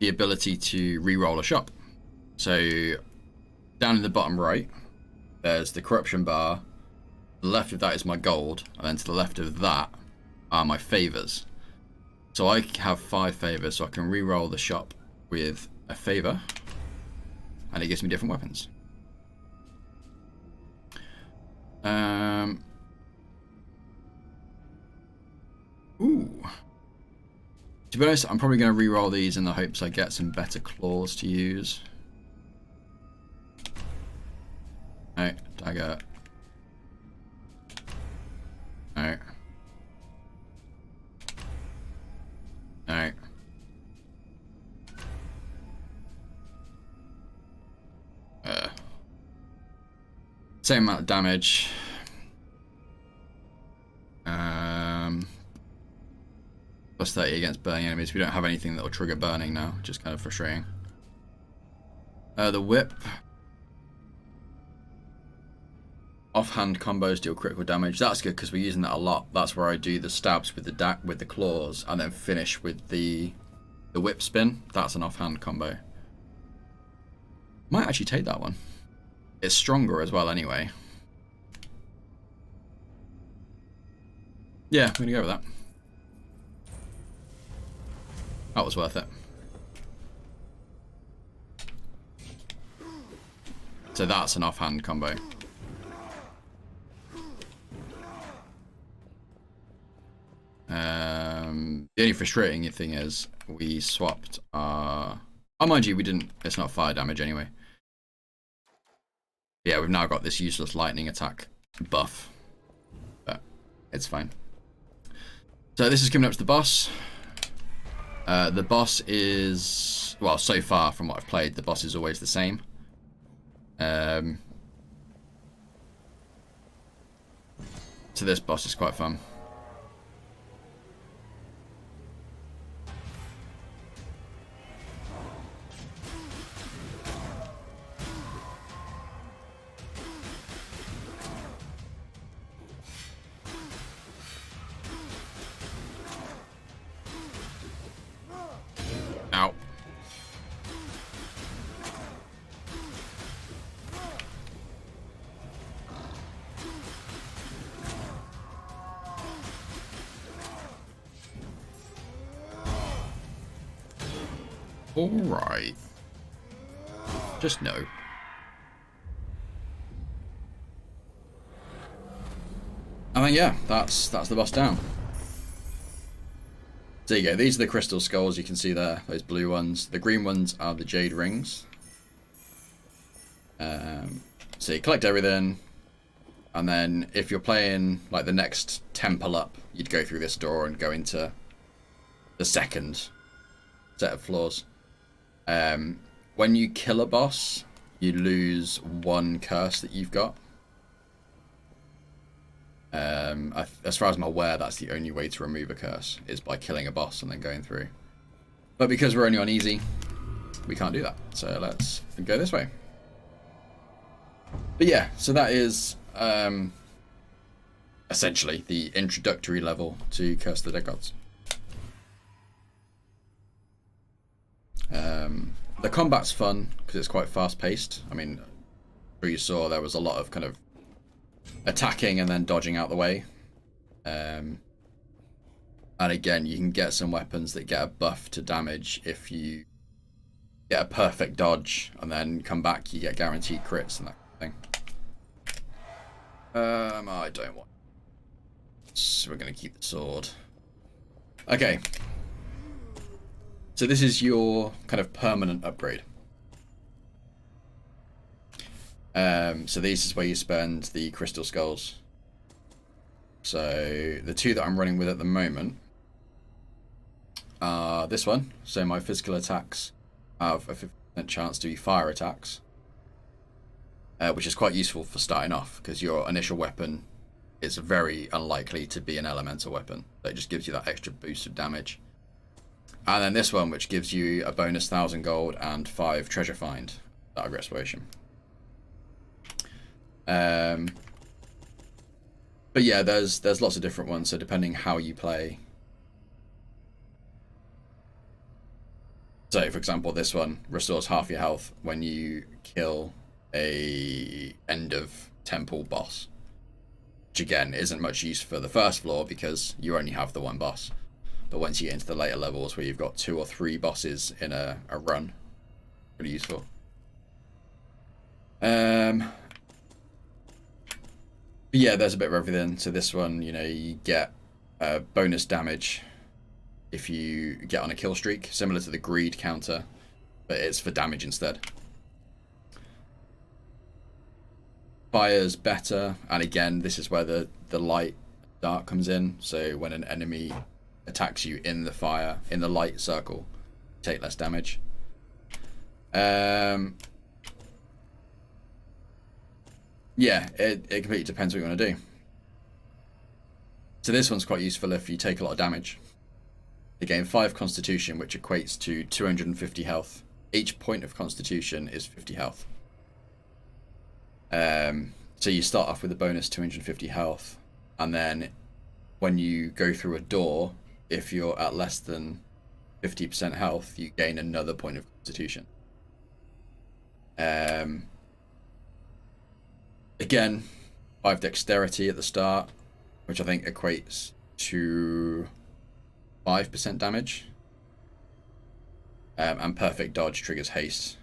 the ability to re-roll a shop. So down in the bottom right, there's the corruption bar. To the left of that is my gold, and then to the left of that are my favors. So I have 5 favors, so I can re-roll the shop with a favor, and it gives me different weapons. Ooh. To be honest, I'm probably going to re-roll these in the hopes I get some better claws to use. No, dagger. No. No. Same amount of damage. Plus 30 against burning enemies. We don't have anything that will trigger burning now, which is kind of frustrating. The whip. Offhand combos deal critical damage. That's good because we're using that a lot. That's where I do the stabs with the claws and then finish with the whip spin. That's an offhand combo. Might actually take that one. It's stronger as well anyway. Yeah, I'm gonna go with that. That was worth it. So that's an offhand combo. The only frustrating thing is we swapped our... Oh, mind you, we didn't... It's not fire damage anyway. Yeah, we've now got this useless lightning attack buff. But it's fine. So this is coming up to the boss. The boss is... Well, so far from what I've played, the boss is always the same. So this boss is quite fun. Ow. Alright. Just no. I mean, yeah, that's the boss down. So you go, these are the crystal skulls you can see there, those blue ones. The green ones are the jade rings. So you collect everything, and then if you're playing like the next temple up, you'd go through this door and go into the second set of floors. When you kill a boss, you lose one curse that you've got. As far as I'm aware, that's the only way to remove a curse, is by killing a boss and then going through. But because we're only on easy, we can't do that. So let's go this way. But yeah, so that is essentially the introductory level to Curse of the Dead Gods. The combat's fun because it's quite fast-paced. I mean, you saw there was a lot of kind of attacking and then dodging out the way. And again, you can get some weapons that get a buff to damage if you get a perfect dodge and then come back, you get guaranteed crits and that kind of thing. I don't want... So we're going to keep the sword. Okay. So this is your kind of permanent upgrade. So this is where you spend the crystal skulls. So the two that I'm running with at the moment are this one. So my physical attacks have a 50% chance to be fire attacks, which is quite useful for starting off because your initial weapon is very unlikely to be an elemental weapon. So it just gives you that extra boost of damage. And then this one, which gives you a bonus 1,000 gold and 5 treasure find, that of restoration. But yeah, there's lots of different ones. So depending how you play. So for example, this one restores half your health when you kill a end of temple boss, which again isn't much use for the first floor because you only have the one boss. But once you get into the later levels where you've got 2 or 3 bosses in a run, pretty useful. But yeah, there's a bit of everything. So this one, you know, you get bonus damage if you get on a kill streak, similar to the greed counter, but it's for damage instead. Fire's better, and again, this is where the light dark comes in. So when an enemy attacks you in the fire, in the light circle, you take less damage. Yeah, it completely depends what you want to do. So this one's quite useful if you take a lot of damage. You gain 5 constitution, which equates to 250 health. Each point of constitution is 50 health. So you start off with a bonus 250 health, and then when you go through a door, if you're at less than 50% health, you gain another point of constitution. Again, 5 dexterity at the start, which I think equates to 5% damage. And perfect dodge triggers haste.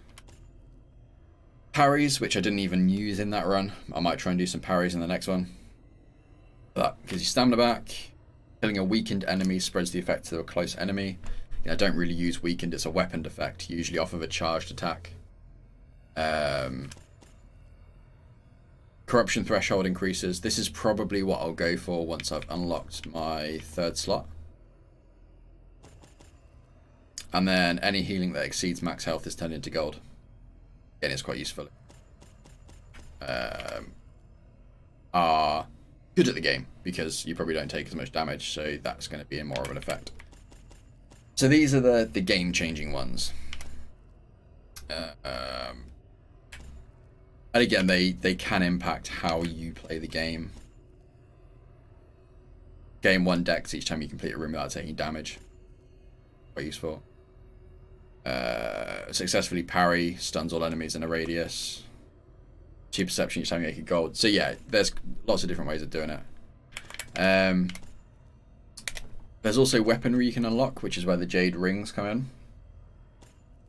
Parries, which I didn't even use in that run. I might try and do some parries in the next one. That gives you stamina back. Killing a weakened enemy spreads the effect to a close enemy. I don't really use weakened, it's a weaponed effect, usually off of a charged attack. Corruption threshold increases. This is probably what I'll go for once I've unlocked my 3rd slot. And then any healing that exceeds max health is turned into gold. Again, it's quite useful. Are good at the game because you probably don't take as much damage, so that's going to be more of an effect. So these are the game-changing ones. And again, they can impact how you play the game. Gain 1 dex each time you complete a room without taking damage. Quite useful. Successfully parry, stuns all enemies in a radius. 2 perception each time you make a gold. So yeah, there's lots of different ways of doing it. There's also weaponry you can unlock, which is where the jade rings come in.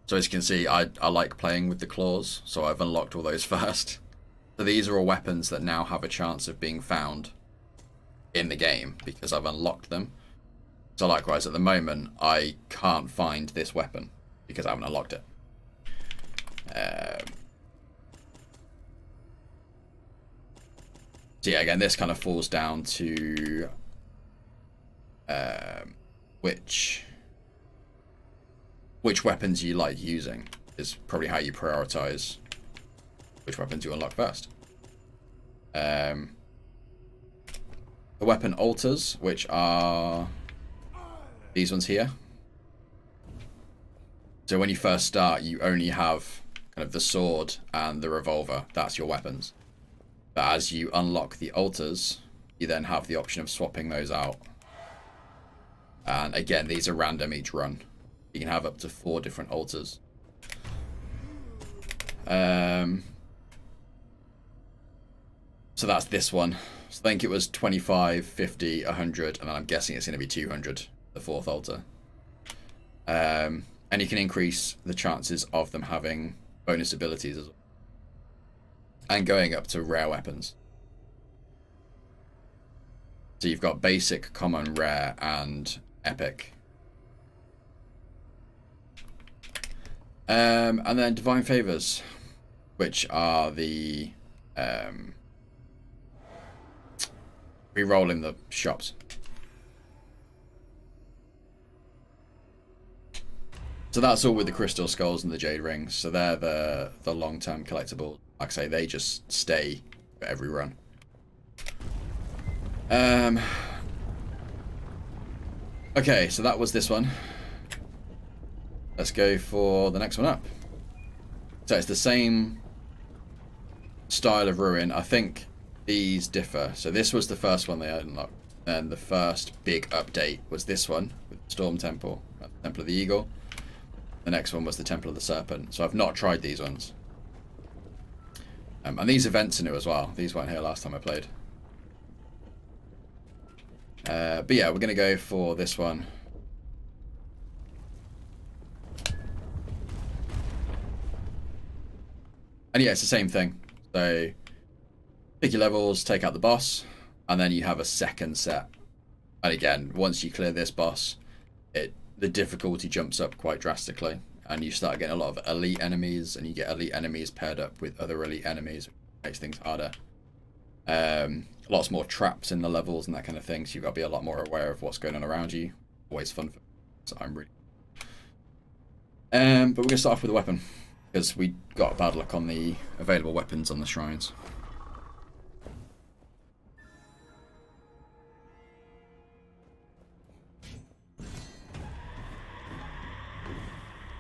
So as you can see, I like playing with the claws, so I've unlocked all those first. So these are all weapons that now have a chance of being found in the game because I've unlocked them. So likewise, at the moment, I can't find this weapon because I haven't unlocked it. So yeah, again, this kind of falls down to which weapons you like using is probably how you prioritize which weapons you unlock first. The weapon altars, which are these ones here. So when you first start, you only have kind of the sword and the revolver. That's your weapons. But as you unlock the altars, you then have the option of swapping those out. And again, these are random each run. You can have up to 4 different altars. So that's this one. So I think it was 25, 50, 100, and then I'm guessing it's going to be 200, the 4th altar. And you can increase the chances of them having bonus abilities as well. And going up to rare weapons. So you've got basic, common, rare, and epic. And then divine favors, which are the reroll in the shops. So that's all with the crystal skulls and the jade rings. So they're the long-term collectible. Like I say, they just stay for every run. Okay, so that was this one. Let's go for the next one up. So it's the same style of ruin. I think these differ. So this was the first one they unlocked. And the first big update was this one with the Storm Temple, Temple of the Eagle. The next one was the Temple of the Serpent. So I've not tried these ones. And these events are new as well. These weren't here last time I played. But yeah, we're going to go for this one. And yeah, it's the same thing. So pick your levels, take out the boss, and then you have a second set. And again, once you clear this boss, the difficulty jumps up quite drastically, and you start getting a lot of elite enemies, and you get elite enemies paired up with other elite enemies, which makes things harder. Lots more traps in the levels and that kind of thing, so you've got to be a lot more aware of what's going on around you. Always fun for me, so I'm really... but we're going to start off with a weapon, because we got bad luck on the available weapons on the shrines.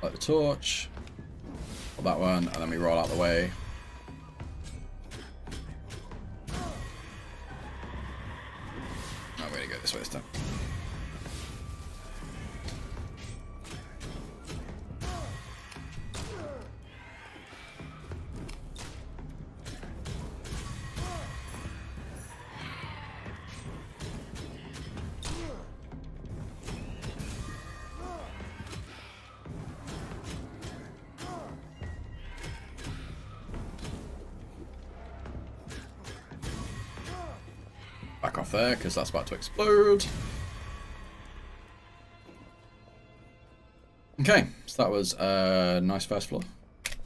Light the torch, pull that one, and then we roll out the way. I'm going to go this way this time. Back off there, because that's about to explode. Okay, so that was a nice first floor.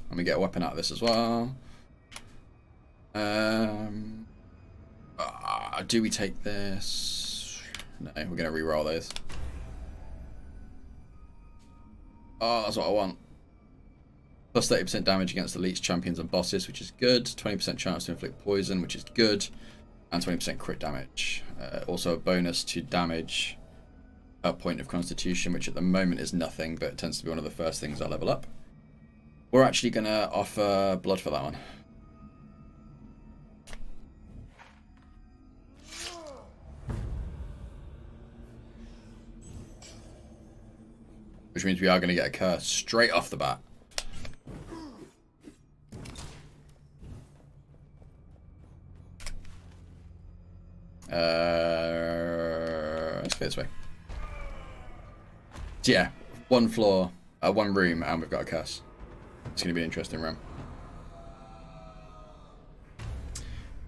Let me get a weapon out of this as well. Do we take this? No, we're going to re-roll those. Oh, that's what I want. Plus 30% damage against elites, champions, and bosses, which is good. 20% chance to inflict poison, which is good. And 20% crit damage. Also a bonus to damage a point of constitution, which at the moment is nothing, but it tends to be one of the first things I level up. We're actually going to offer blood for that one. Which means we are going to get a curse straight off the bat. Let's go this way. So yeah, one floor, one room, and we've got a curse. It's going to be an interesting room.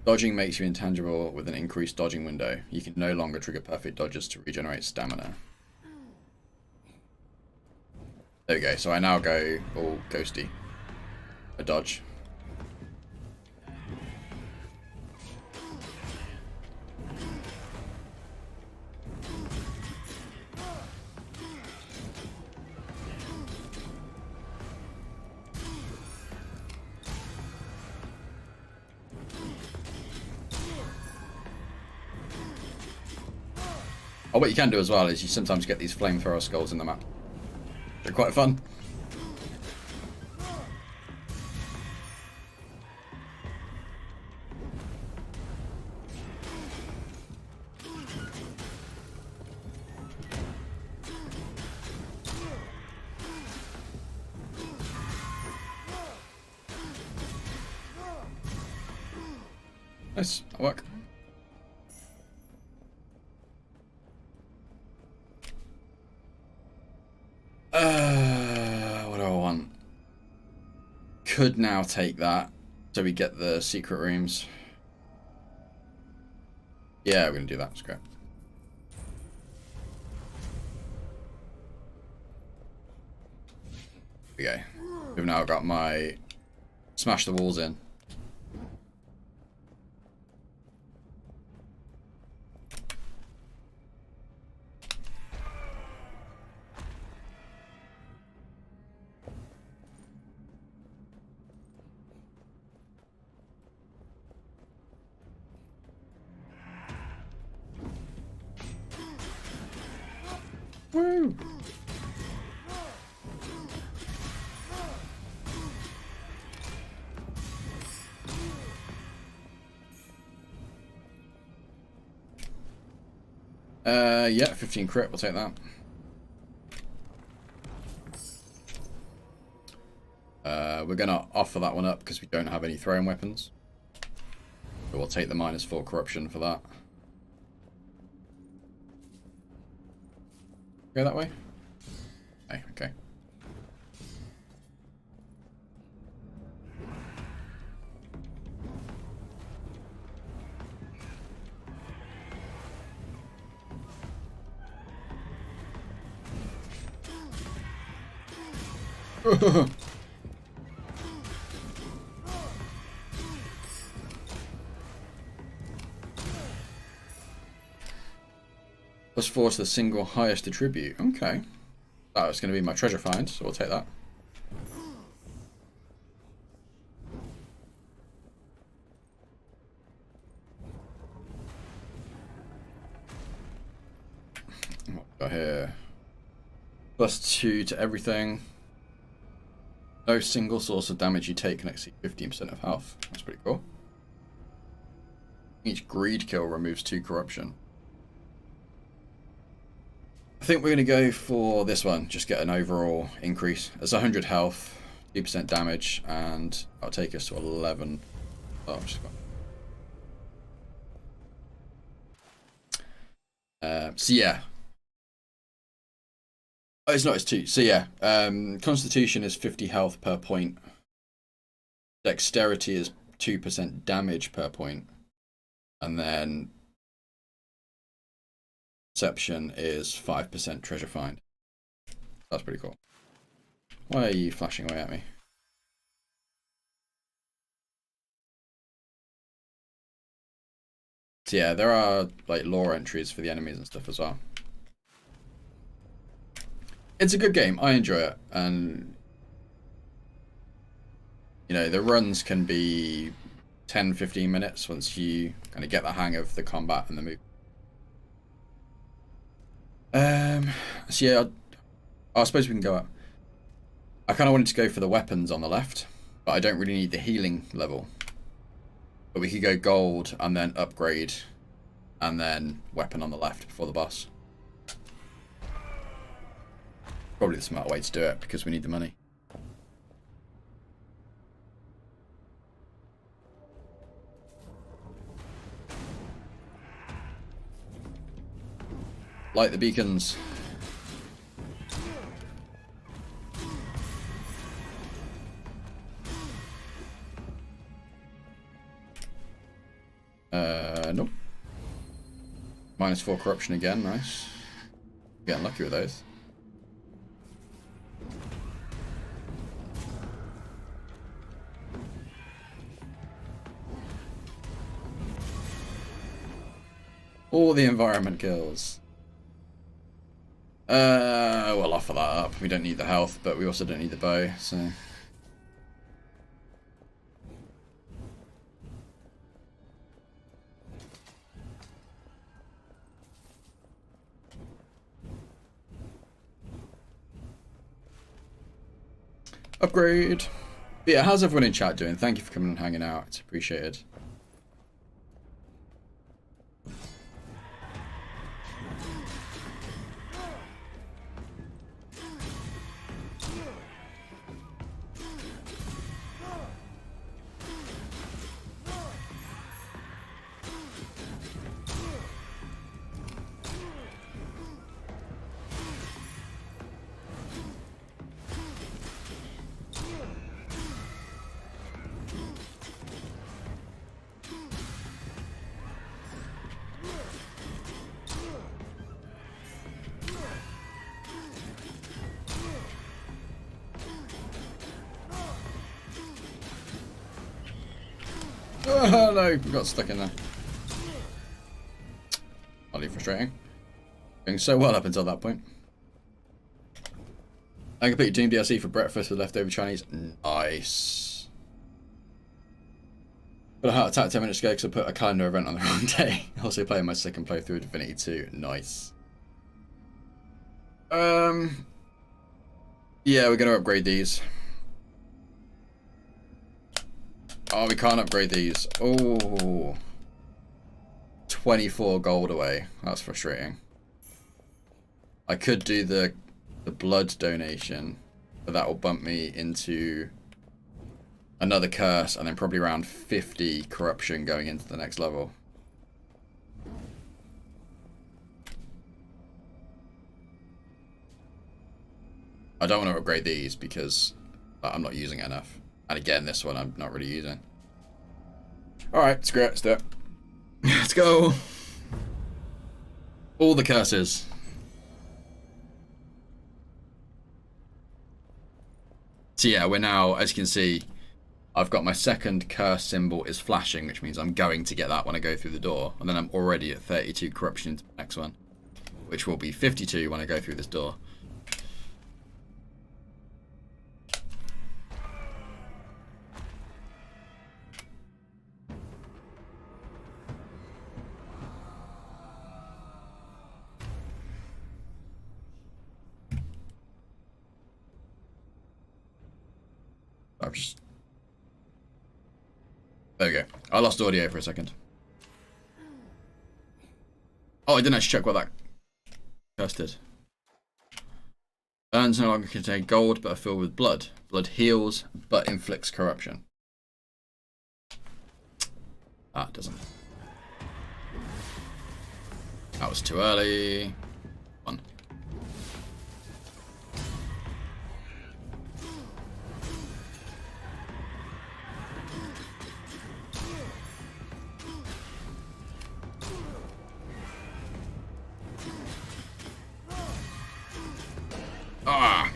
Dodging makes you intangible with an increased dodging window. You can no longer trigger perfect dodges to regenerate stamina. There we go. So I now go all ghosty. A dodge. Oh, what you can do as well is you sometimes get these flamethrower skulls in the map. They're quite fun. Nice, that'll work. What do I want? Could now take that so we get the secret rooms. Yeah, we're gonna do that. It's great. Okay, we've now got my smash the walls in. Woo! Yeah, 15 crit, we'll take that. We're gonna offer that one up because we don't have any throwing weapons. But we'll take the -4 corruption for that. Go that way? Hey, okay. +4 to the single highest attribute. Okay. That was going to be my treasure find, so we'll take that. What we got here? +2 to everything. No single source of damage you take can exceed 15% of health. That's pretty cool. Each greed kill removes 2 corruption. I think we're going to go for this one. Just get an overall increase. It's 100 health, 2% damage, and that'll take us to 11. Oh, I've just got... so yeah. Oh, it's not, it's 2. So yeah, Constitution is 50 health per point. Dexterity is 2% damage per point. And then Perception is 5% treasure find. That's pretty cool. Why are you flashing away at me? So yeah, there are like lore entries for the enemies and stuff as well. It's a good game. I enjoy it, and you know the runs can be 10-15 minutes once you kind of get the hang of the combat and the move. So yeah, I suppose we can go up. I kind of wanted to go for the weapons on the left, but I don't really need the healing level. But we could go gold and then upgrade, and then weapon on the left before the boss. Probably the smart way to do it because we need the money. Light the beacons. Nope. -4 corruption again, nice. Getting lucky with those. All the environment kills. We'll offer that up. We don't need the health, but we also don't need the bow, so... Upgrade! But yeah, how's everyone in chat doing? Thank you for coming and hanging out. It's appreciated. Oh no, we got stuck in there. Oddly frustrating. Going so well up until that point. I completed Team DLC for breakfast with leftover Chinese. Nice. But a heart attack 10 minutes ago because I put a calendar event on the wrong day. Also playing my second playthrough of Divinity 2. Nice. Yeah, we're going to upgrade these. Oh, we can't upgrade these. Oh. 24 gold away. That's frustrating. I could do the blood donation, but that will bump me into another curse and then probably around 50 corruption going into the next level. I don't want to upgrade these because I'm not using it enough. And again, this one I'm not really using. Alright, screw it, let's do it. Let's go. All the curses. So yeah, we're now, as you can see, I've got my second curse symbol is flashing, which means I'm going to get that when I go through the door. And then I'm already at 32 corruption into the next one, which will be 52 when I go through this door. I've just... There we go. I lost audio for a second. Oh, I didn't actually check what that curse did. Urns no longer contain gold, but are filled with blood. Blood heals, but inflicts corruption. Ah, it doesn't. That was too early. One. Ah!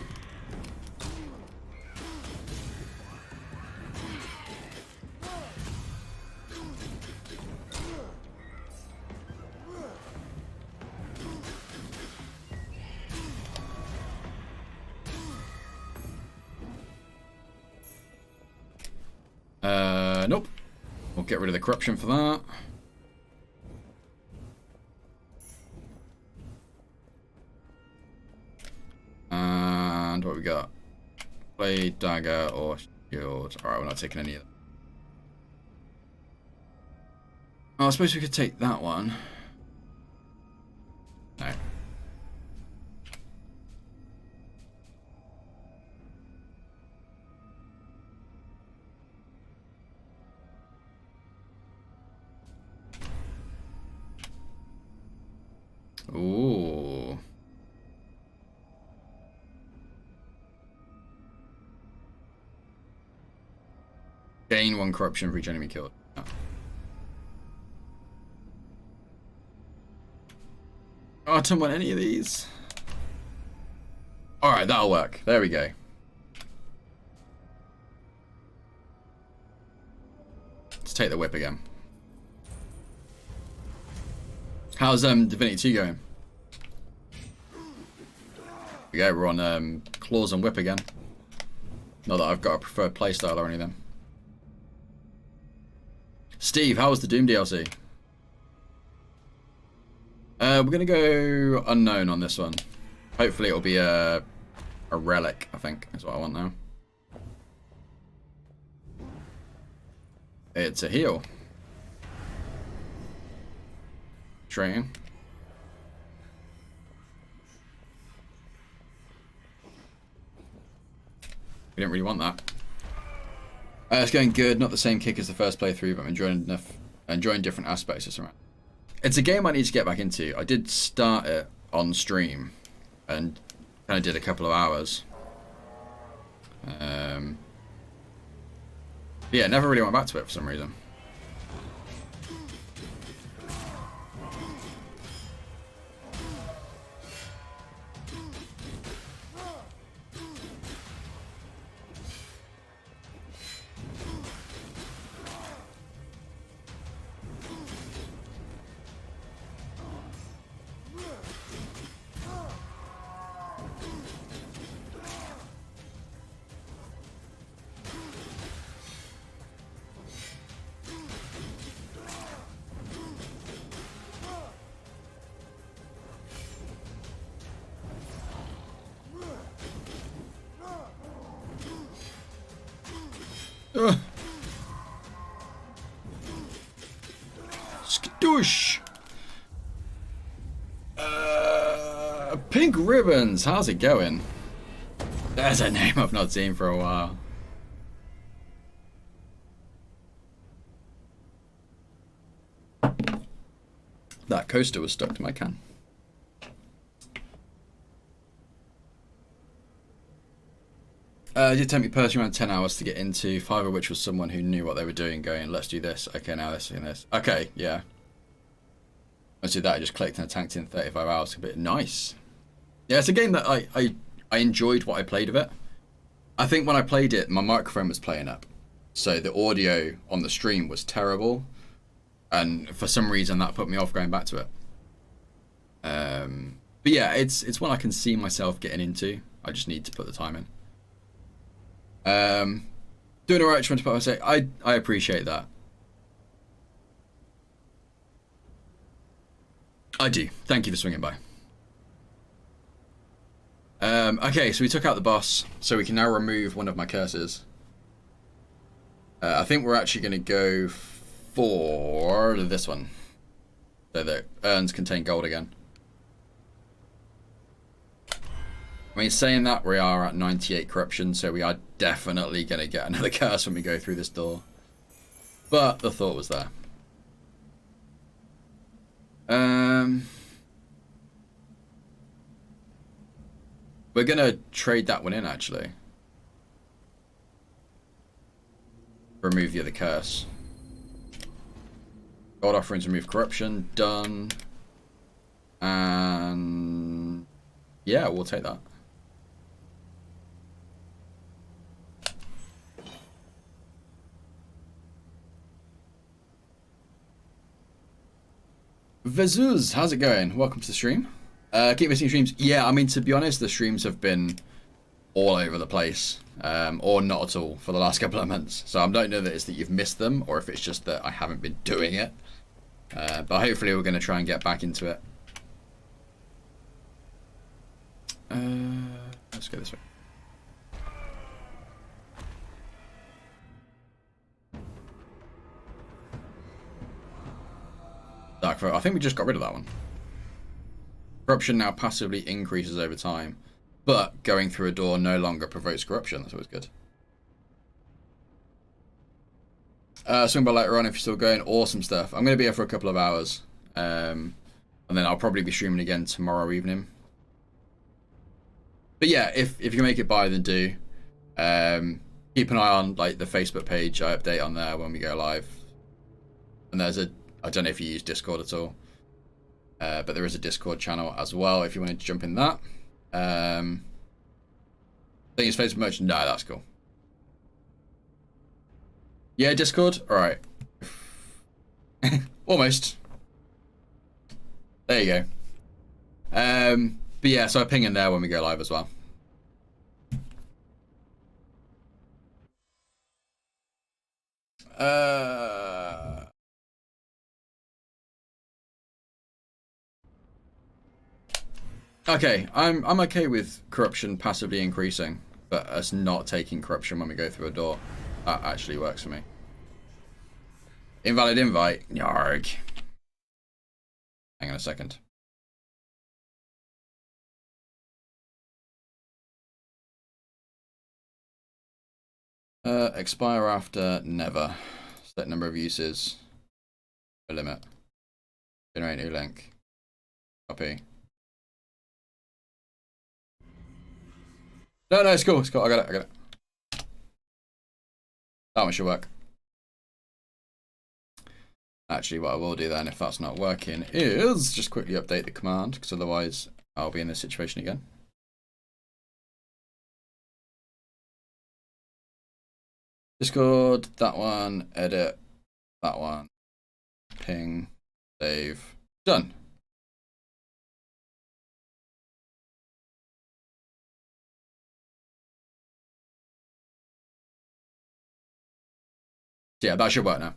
Nope. We'll get rid of the corruption for that. And what we got? Blade, dagger, or shield. Alright, we're not taking any of them. Oh, I suppose we could take that one. No. Ooh. Gain 1 corruption for each enemy killed. Oh. Oh, I don't want any of these. Alright, that'll work. There we go. Let's take the whip again. How's Divinity 2 going? Yeah, we're on Claws and Whip again. Not that I've got a preferred playstyle or anything. Steve, how was the Doom DLC? We're gonna go unknown on this one. Hopefully it'll be a relic, I think, is what I want now. It's a heal. Train. We didn't really want that. It's going good. Not the same kick as the first playthrough, but I'm enjoying different aspects of it. It's a game I need to get back into. I did start it on stream and kind of did a couple of hours. Yeah, never really went back to it for some reason. Skadoosh! Pink Ribbons, how's it going? There's a name I've not seen for a while. That coaster was stuck to my can. It did take me personally around 10 hours to get into, 5 of which was someone who knew what they were doing, going, let's do this, okay, now this and this. Okay, yeah. Let's do that, I just clicked and I tanked in 35 hours, a bit nice. Yeah, it's a game that I enjoyed what I played of it. I think when I played it, my microphone was playing up. So the audio on the stream was terrible. And for some reason that put me off going back to it. But yeah, it's one I can see myself getting into. I just need to put the time in. Doing alright, trying to put, I say I appreciate that. I do. Thank you for swinging by. Okay, so we took out the boss, so we can now remove one of my curses. I think we're actually going to go for this one. So that urns contain gold again. I mean, saying that, we are at 98 corruption, so we are definitely going to get another curse when we go through this door. But the thought was there. We're going to trade that one in, actually. Remove the other curse. God offerings, remove corruption. Done. And yeah, we'll take that. Vezuz, how's it going? Welcome to the stream. Keep missing streams. Yeah, I mean, to be honest, the streams have been all over the place, or not at all for the last couple of months. So I don't know that it's that you've missed them, or if it's just that I haven't been doing it. But hopefully we're going to try and get back into it. Let's go this way. Dark Vote. I think we just got rid of that one. Corruption now passively increases over time, but going through a door no longer provokes corruption. That's always good. Swing by later on if you're still going. Awesome stuff. I'm going to be here for a couple of hours, and then I'll probably be streaming again tomorrow evening. But yeah, if you can make it by, then do. Keep an eye on like the Facebook page. I update on there when we go live. And there's I don't know if you use Discord at all, but there is a Discord channel as well if you wanted to jump in that. I think it's Facebook merch. No, that's cool. Yeah, Discord. All right. Almost. There you go. But yeah, so I ping in there when we go live as well. Okay, I'm okay with corruption passively increasing, but us not taking corruption when we go through a door. That actually works for me. Invalid invite. Yarg. Hang on a second. Expire after never. Set number of uses. A limit. Generate new link. Copy. No, it's cool. It's cool. I got it. That one should work. Actually, what I will do then, if that's not working, is just quickly update the command, because otherwise I'll be in this situation again. Discord, that one, edit, that one, ping, save, done. So yeah, that should work now.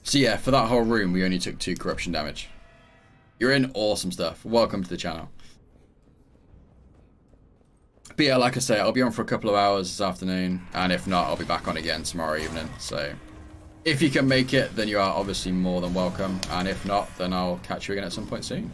So yeah, for that whole room, we only took 2 corruption damage. You're in awesome stuff. Welcome to the channel. But yeah, like I say, I'll be on for a couple of hours this afternoon, and if not, I'll be back on again tomorrow evening. So if you can make it, then you are obviously more than welcome, and if not, then I'll catch you again at some point soon.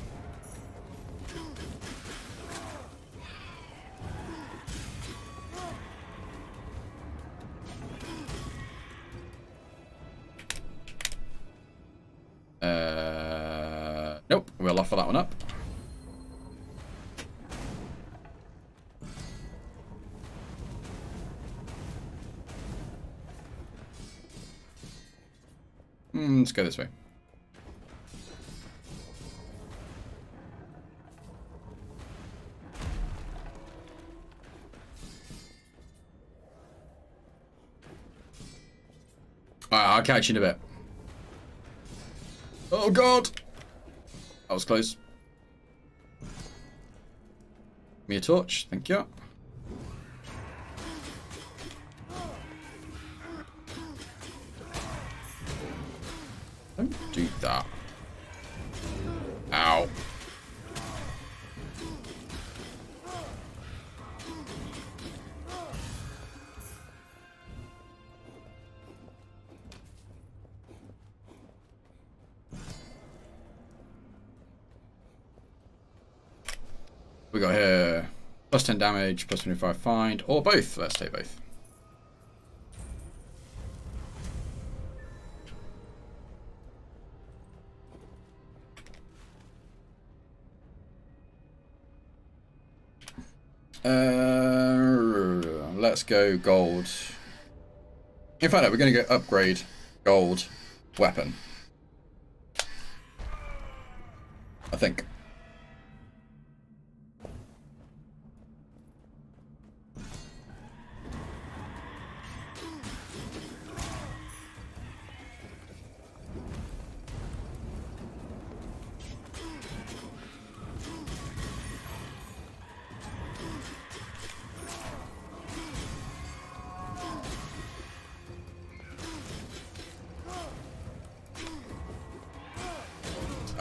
Nope, we'll offer that one up. Let's go this way. Alright, I'll catch you in a bit. Oh god! That was close. Give me a torch, thank you. Don't do that. Ow. We got here plus 10 damage, plus 25 find, or both. Let's take both. Let's go gold. In fact, no, we're going to go upgrade gold weapon. I think.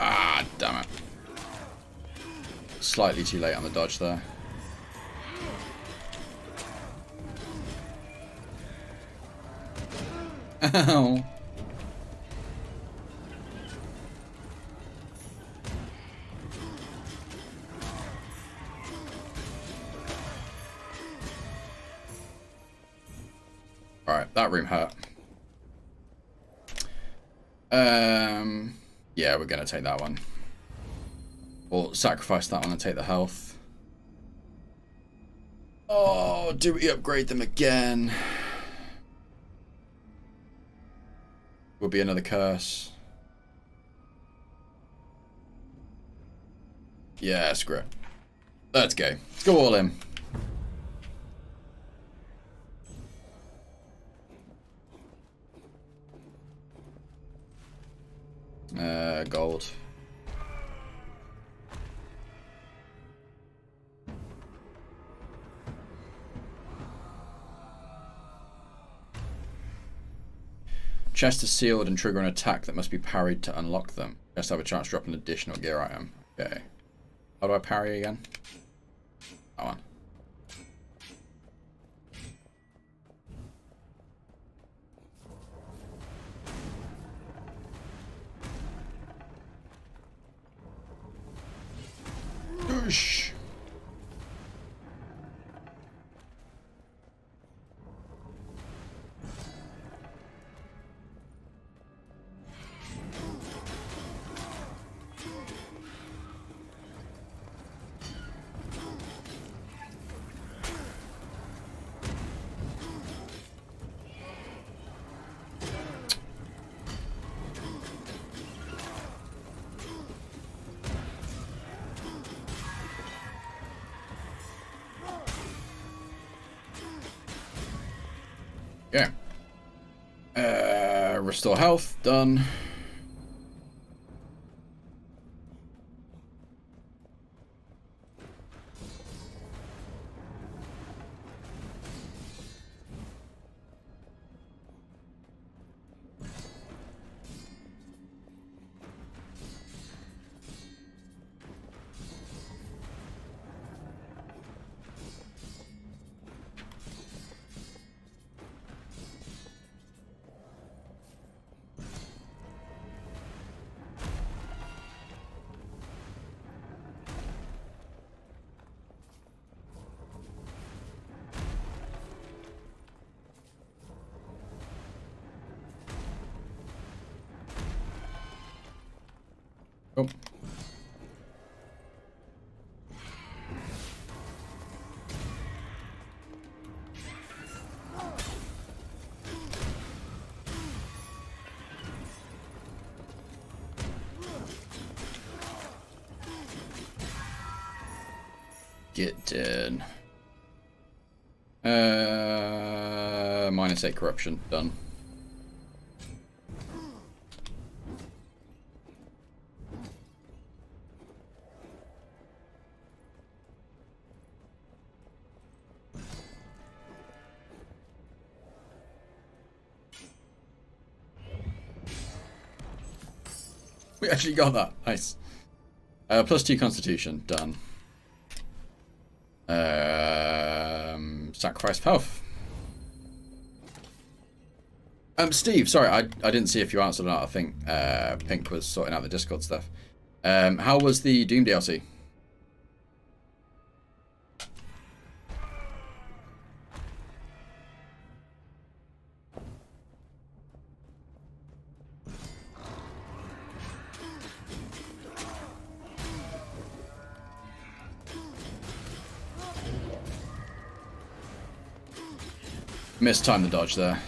Ah, damn it. Slightly too late on the dodge there. Ow. Alright, that room hurt. Yeah, we're gonna take that one. Or sacrifice that one and take the health. Oh, do we upgrade them again? Will be another curse. Yeah, screw it. Let's go. Let's go all in. Gold. Chest is sealed and trigger an attack that must be parried to unlock them. Just have a chance to drop an additional gear item. Okay. How do I parry again? That one. Whoosh. Yeah. Restore health, done. Oh. Get in. -8 corruption, done. We actually got that. Nice. +2 constitution. Done. Sacrifice health. Steve, sorry, I didn't see if you answered or not. I think Pink was sorting out the Discord stuff. How was the Doom DLC? Missed time the dodge there.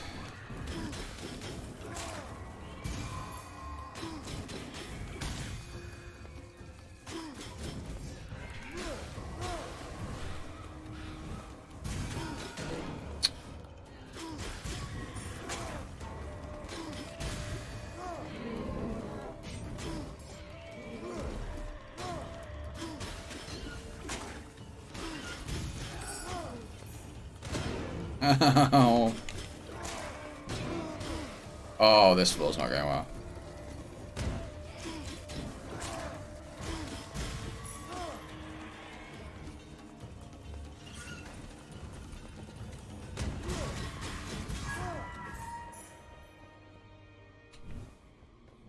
Oh. Oh, this floor's not going well.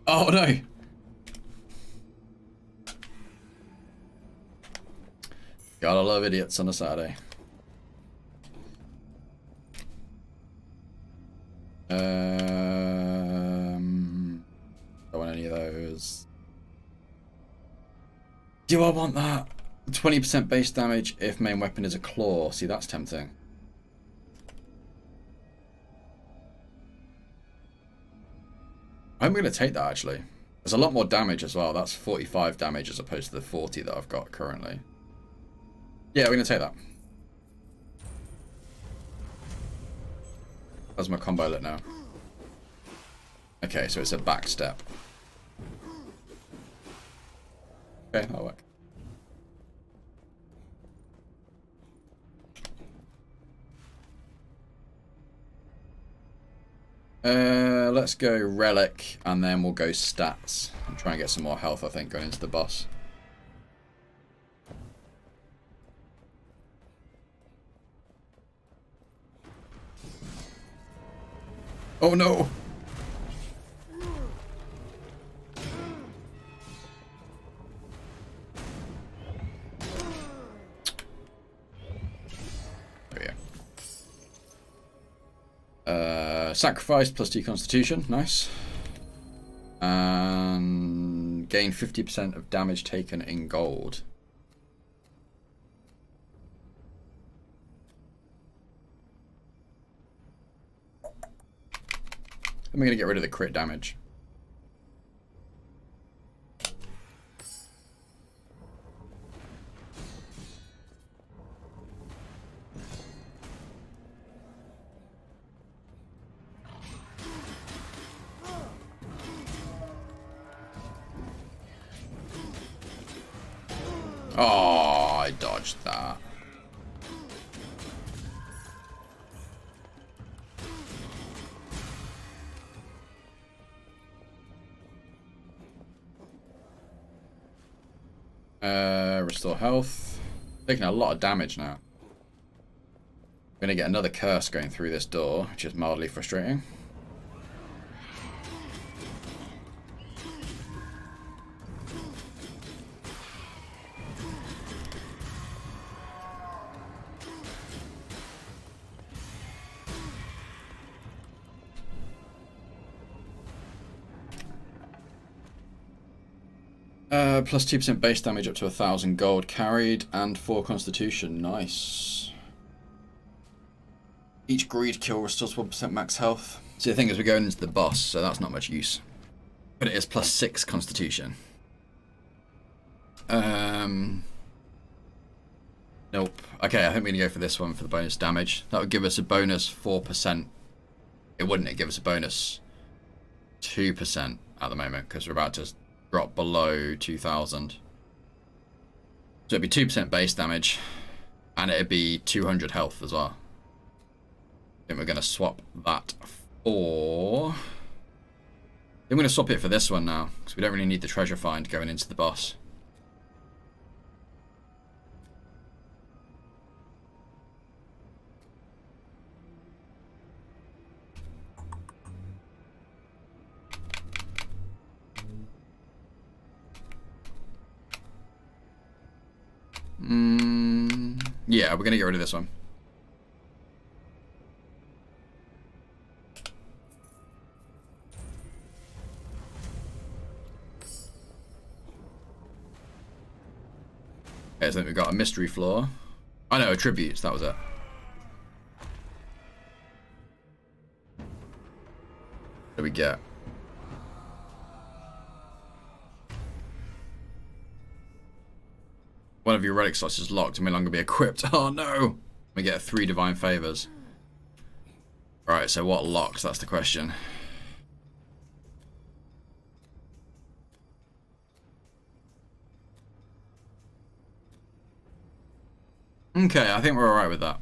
Oh no. Gotta love idiots on a Saturday. Don't want any of those. Do I want that? 20% base damage if main weapon is a claw. See, that's tempting. I'm going to take that, actually. There's a lot more damage as well. That's 45 damage as opposed to the 40 that I've got currently. Yeah, we're going to take that. How's my combo look now? Okay, so it's a back step. Okay, that'll work. Let's go relic, and then we'll go stats. And try and get some more health, I think, going into the boss. Oh no! Sacrifice plus 2 constitution, nice. And gain 50% of damage taken in gold. I'm going to get rid of the crit damage. Oh, I dodged that. Restore health. Taking a lot of damage now. I'm going to get another curse going through this door, which is mildly frustrating. Plus 2% base damage up to 1,000 gold carried, and 4 constitution. Nice. Each greed kill restores 1% max health. So the thing is, we're going into the boss, so that's not much use. But it is plus 6 constitution. Nope. Okay, I think we're going to go for this one for the bonus damage. That would give us a bonus 4%. It wouldn't. It'd give us a bonus 2% at the moment, because we're about to drop below 2,000. So it'd be 2% base damage, and it'd be 200 health as well. I think we're going to swap that for... I'm going to swap it for this one now, because we don't really need the treasure find going into the boss. Yeah, we're going to get rid of this one. Okay, so then we've got a mystery floor. I know, attributes, that was it. What do we get? One of your relic slots is locked and may longer be equipped. Oh no! We get 3 divine favors. Alright, so what locks? That's the question. Okay, I think we're alright with that.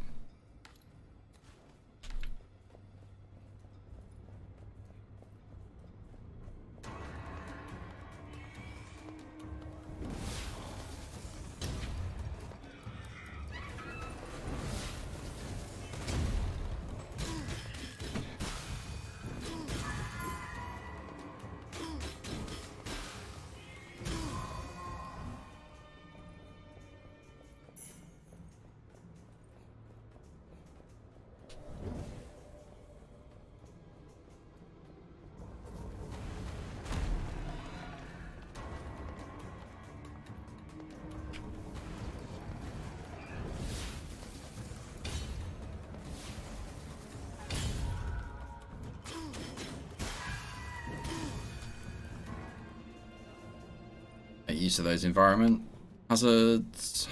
Use of those environment hazards.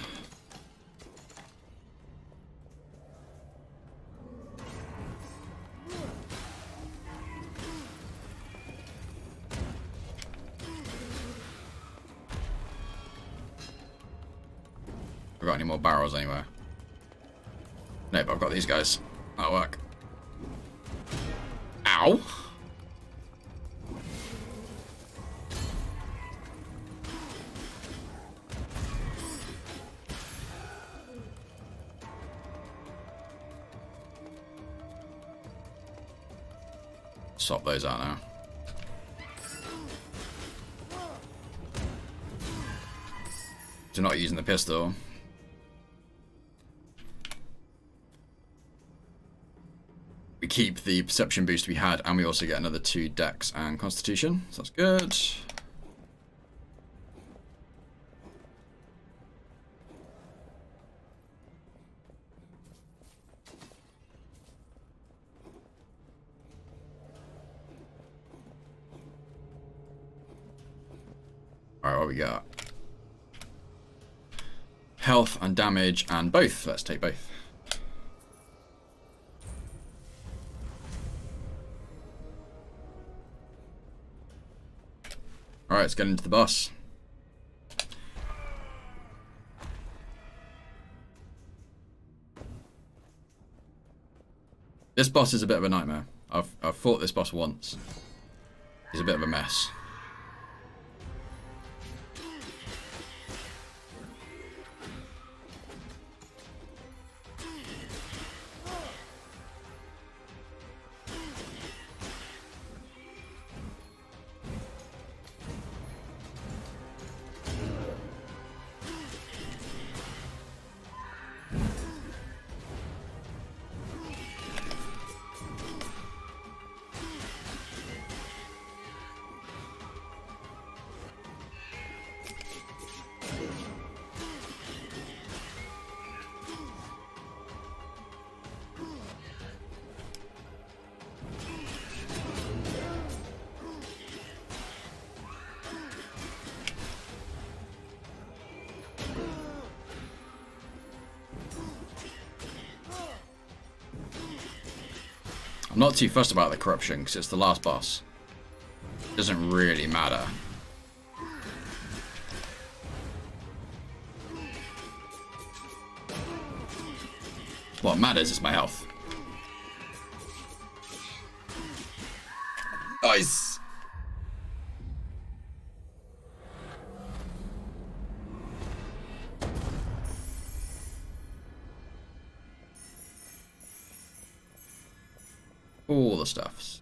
got any more barrels anywhere. No, but I've got these guys. That'll work. Ow! Swap those out now. So not using the pistol. We keep the perception boost we had, and we also get another 2 dex and constitution. So that's good. Alright, what we got? Health and damage and both. Let's take both. Alright, let's get into the boss. This boss is a bit of a nightmare. I've fought this boss once. He's a bit of a mess. I'm not too fussed about the corruption because it's the last boss. It doesn't really matter. What matters is my health. Nice! All the stuffs.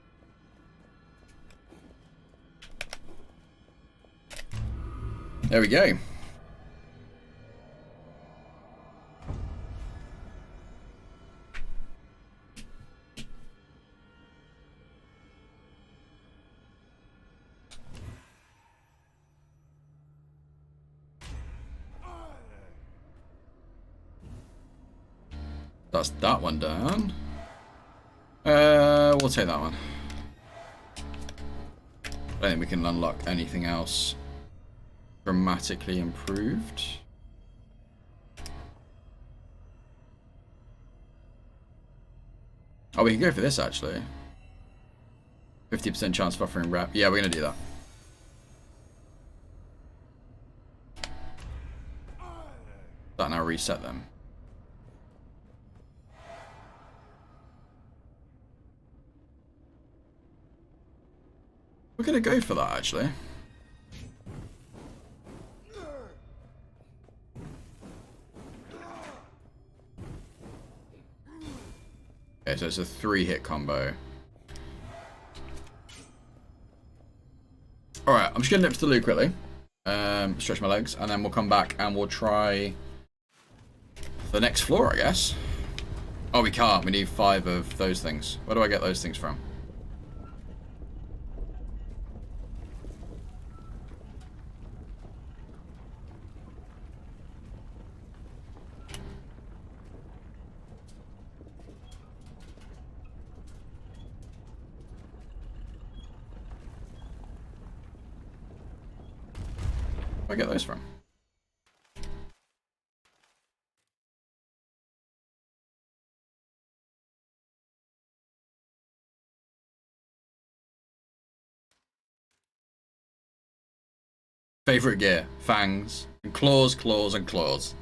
There we go. That's that one done. We'll take that one. I don't think we can unlock anything else dramatically improved. Oh, we can go for this actually. 50% chance of offering rep. Yeah, we're gonna do that. That now reset them. We're gonna go for that actually. Okay, so it's a 3-hit combo. Alright, I'm just gonna nip to the loo quickly. Stretch my legs, and then we'll come back and we'll try the next floor, I guess. Oh, we can't. We need 5 of those things. Where do I get those things from? Where do I get those from? Favorite gear, fangs, and claws, claws, and claws.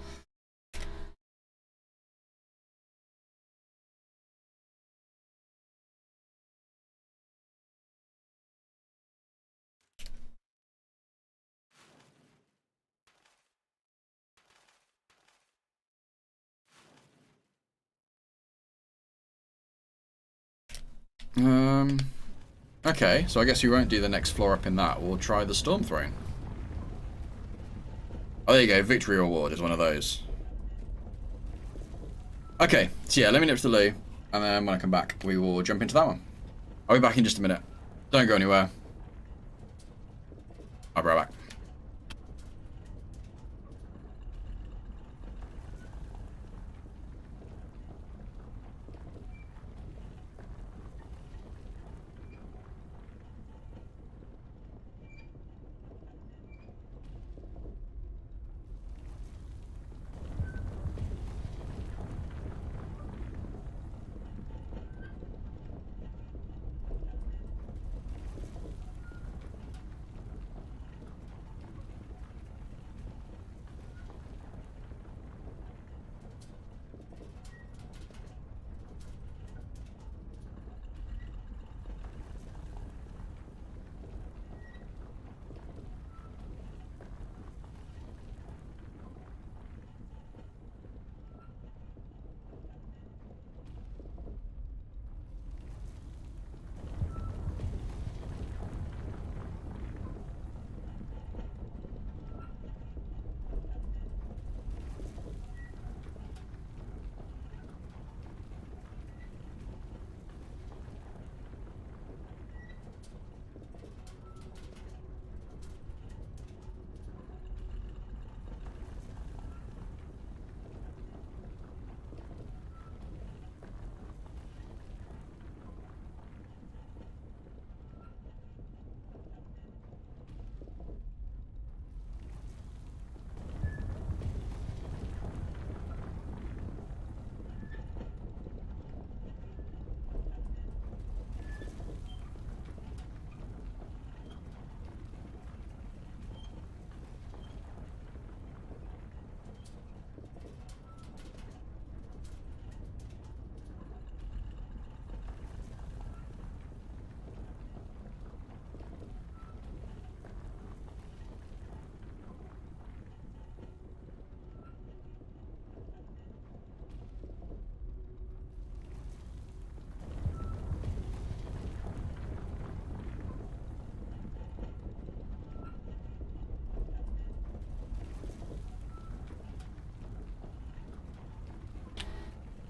Um. Okay, so I guess we won't do the next floor up in that. We'll try the Storm Throne. Oh, there you go. Victory Reward is one of those. Okay, so yeah, let me nip to the loo, and then when I come back, we will jump into that one. I'll be back in just a minute. Don't go anywhere. I'll be right back.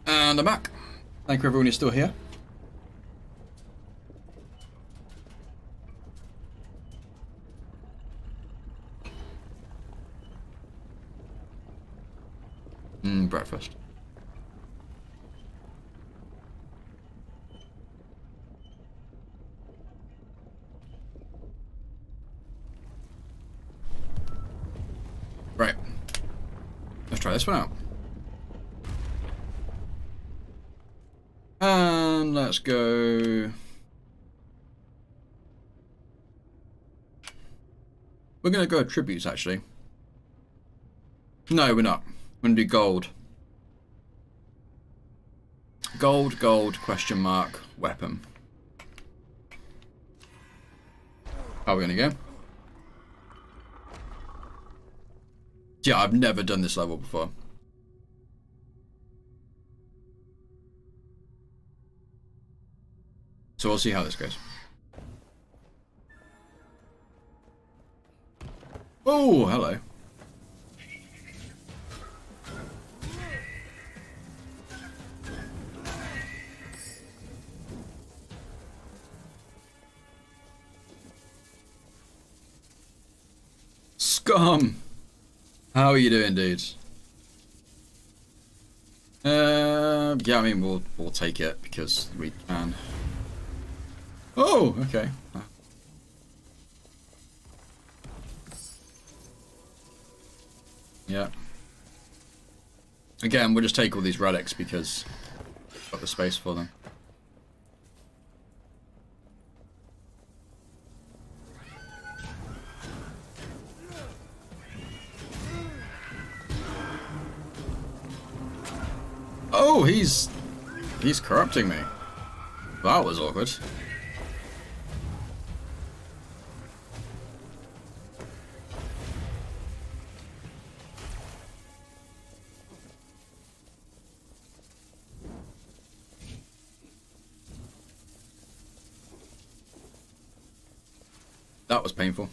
And I'm back. Thank you everyone who's still here. Breakfast. Right. Let's try this one out. And let's go. We're going to go tributes, actually. No, we're not. We're going to do gold. Gold, gold, question mark, weapon. How are we going to go? Yeah, I've never done this level before. So we'll see how this goes. Oh, hello. Scum! How are you doing, dudes? Yeah, I mean, we'll take it because we can. Oh, okay. Yeah. Again, we'll just take all these relics because we've got the space for them. Oh, he's corrupting me. That was awkward. That was painful.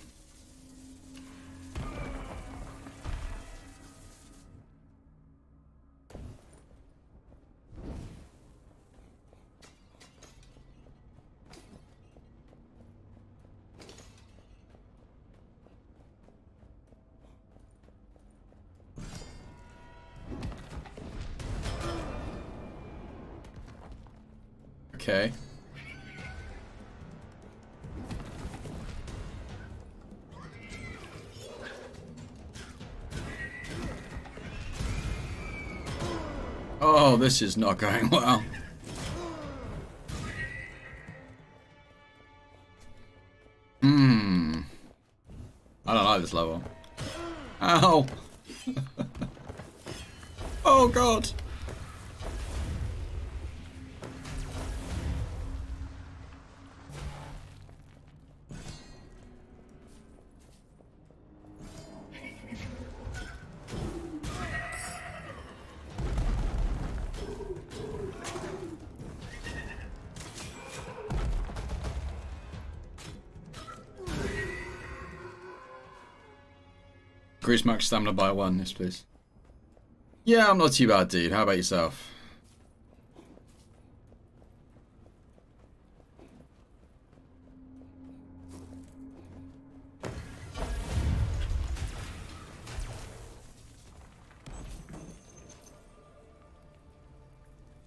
Okay. Oh, this is not going well. I don't like this level. Ow! Oh god! Increase max stamina by 1, yes please. Yeah, I'm not too bad, dude. How about yourself?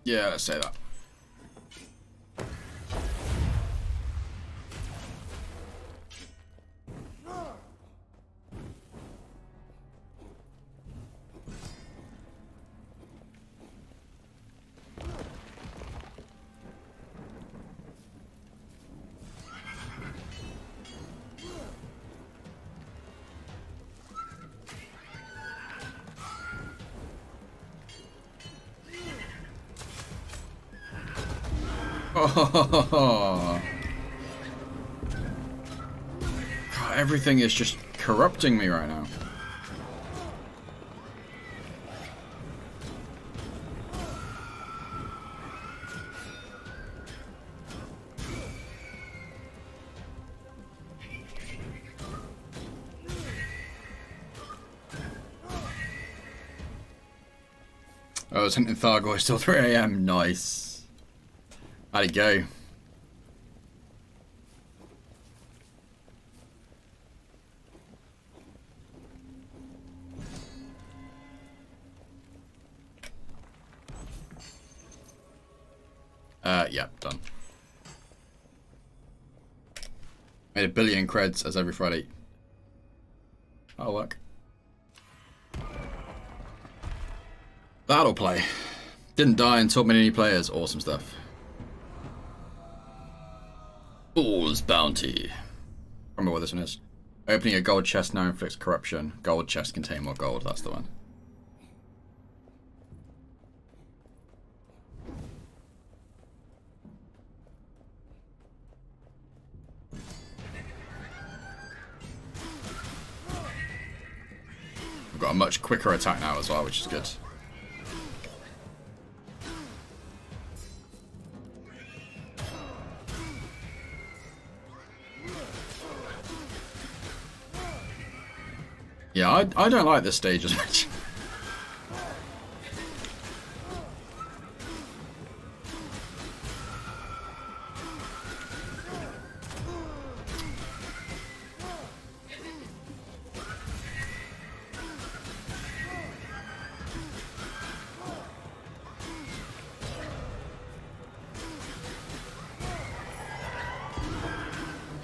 Yeah, let's say that. Oh, God, everything is just corrupting me right now. I was hunting Thargoids till 3 AM. Nice. How'd it go? Yeah, done. Made 1 billion creds as every Friday. That'll work. That'll play. Didn't die and taught me any players. Awesome stuff. Fool's Bounty. I remember what this one is. Opening a gold chest now inflicts corruption. Gold chest contain more gold. That's the one. We've got a much quicker attack now as well, which is good. Yeah, I don't like this stage as much.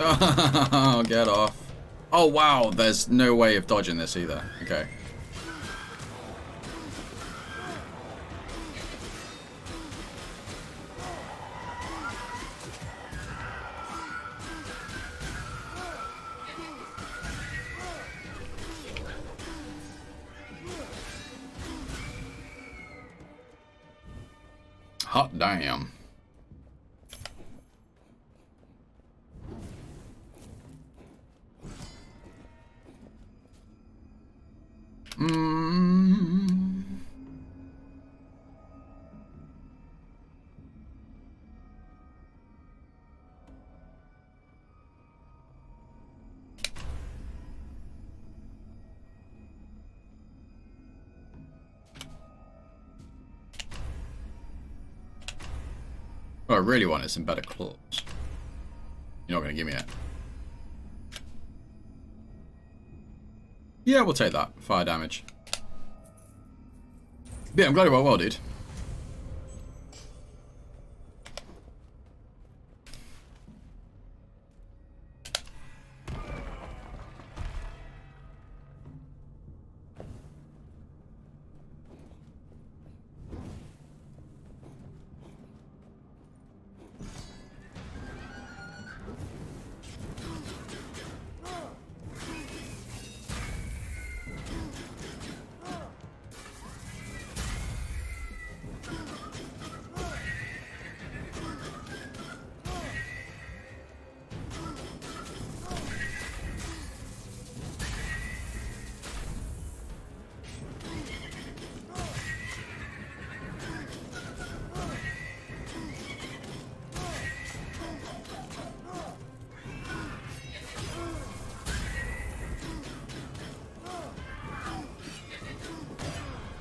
Oh, get off. Oh, wow, there's no way of dodging this either. Okay. Hot damn. What I really want is some better claws. You're not going to give me it. Yeah, we'll take that. Fire damage. Yeah, I'm glad it went well, dude.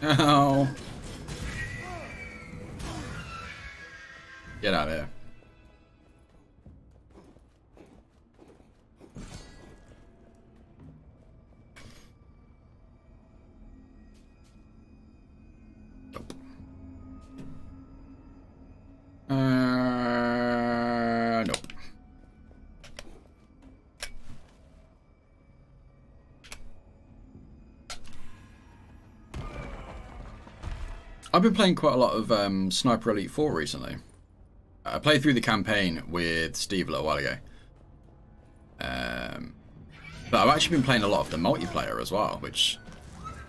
Oh. Get out of here. Nope. Nope. I've been playing quite a lot of Sniper Elite 4 recently. I played through the campaign with Steve a little while ago. But I've actually been playing a lot of the multiplayer as well, which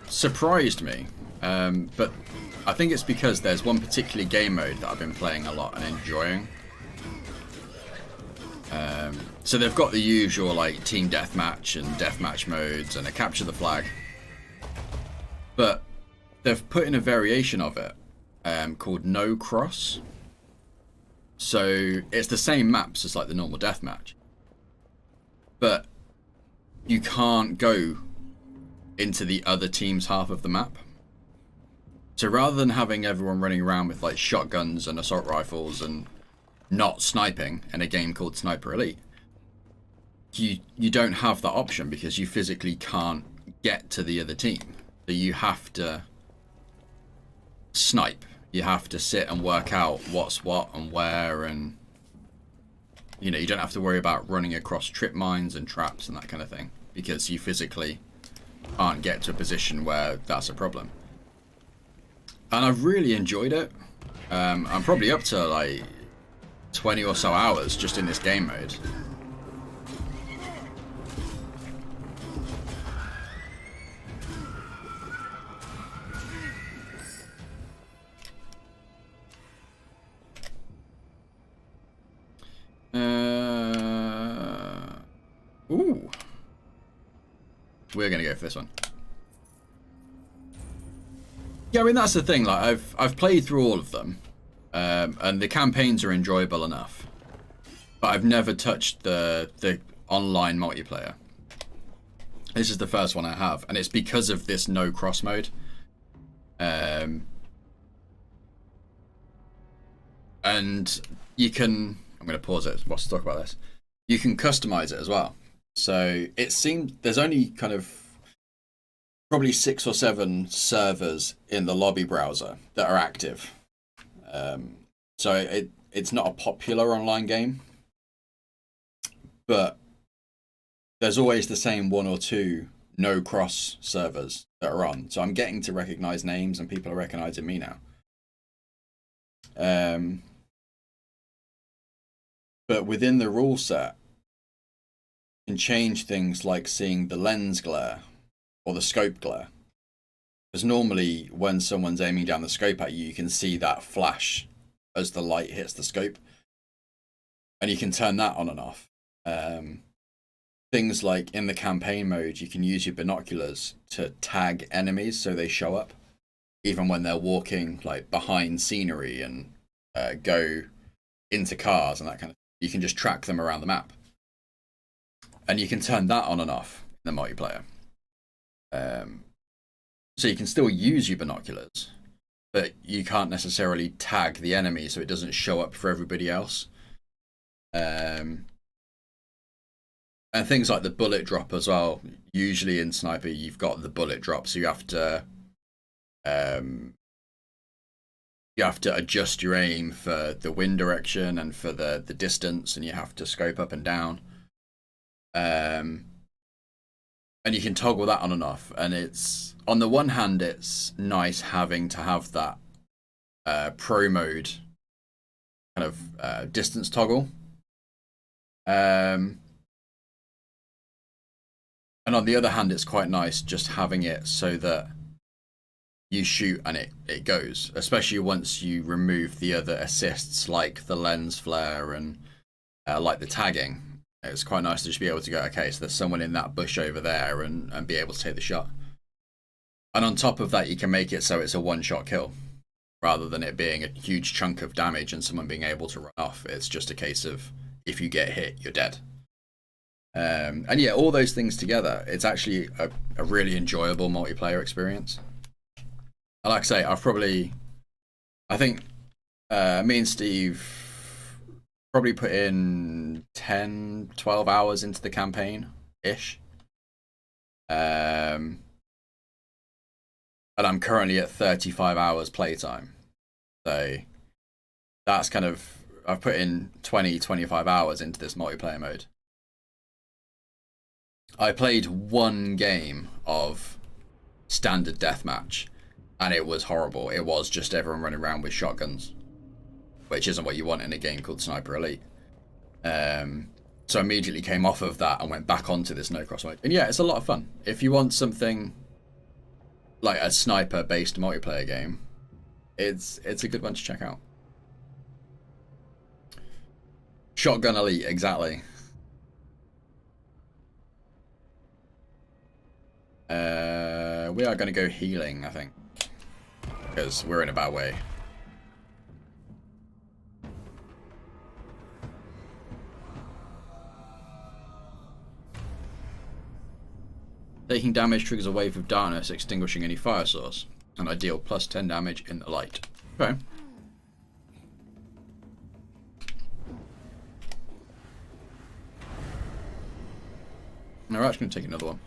surprised me. But I think it's because there's one particular game mode that I've been playing a lot and enjoying. So they've got the usual like team deathmatch and deathmatch modes and a capture the flag. But they've put in a variation of it called No Cross. So it's the same maps as like the normal deathmatch, but you can't go into the other team's half of the map. So rather than having everyone running around with like shotguns and assault rifles and not sniping in a game called Sniper Elite, you don't have that option because you physically can't get to the other team. So you have to snipe. You have to sit and work out what's what and where, and you know, you don't have to worry about running across trip mines and traps and that kind of thing because you physically can't get to a position where that's a problem. And I've really enjoyed it. I'm probably up to like 20 or so hours just in this game mode. Ooh. We're gonna go for this one. Yeah, I mean that's the thing. Like I've played through all of them, and the campaigns are enjoyable enough, but I've never touched the online multiplayer. This is the first one I have, and it's because of this no cross mode. And you can. I'm gonna pause it whilst I talk about this. You can customize it as well. So it seems there's only kind of probably 6 or 7 servers in the lobby browser that are active. So it's not a popular online game, but there's always the same 1 or 2 no cross servers that are on. So I'm getting to recognize names and people are recognizing me now. But within the rule set, you can change things like seeing the lens glare or the scope glare. Because normally when someone's aiming down the scope at you, you can see that flash as the light hits the scope. And you can turn that on and off. Things like in the campaign mode, you can use your binoculars to tag enemies so they show up. Even when they're walking like behind scenery and go into cars and that kind of thing. You can just track them around the map. And you can turn that on and off in the multiplayer. So you can still use your binoculars, but you can't necessarily tag the enemy, so it doesn't show up for everybody else. And things like the bullet drop as well. Usually in Sniper, you've got the bullet drop, so you have to adjust your aim for the wind direction and for the distance, and you have to scope up and down. And you can toggle that on and off. And it's, on the one hand, it's nice having to have that pro mode kind of distance toggle. And on the other hand, it's quite nice just having it so that you shoot and it goes, especially once you remove the other assists like the lens flare and like the tagging. It's quite nice to just be able to go, okay, so there's someone in that bush over there, and be able to take the shot. And on top of that, you can make it so it's a one-shot kill rather than it being a huge chunk of damage and someone being able to run off. It's just a case of, if you get hit, you're dead. And yeah, all those things together, it's actually a really enjoyable multiplayer experience. And like I say, I think me and Steve probably put in 10, 12 hours into the campaign-ish. And I'm currently at 35 hours playtime. So that's kind of, I've put in 20, 25 hours into this multiplayer mode. I played one game of standard deathmatch, and it was horrible. It was just everyone running around with shotguns, which isn't what you want in a game called Sniper Elite. So I immediately came off of that and went back onto this no cross mode. And yeah, it's a lot of fun. If you want something like a sniper-based multiplayer game, it's a good one to check out. Shotgun Elite, exactly. We are going to go healing, I think, because we're in a bad way. Taking damage triggers a wave of darkness, extinguishing any fire source, and I deal plus 10 damage in the light. Okay. Now we're actually going to take another one.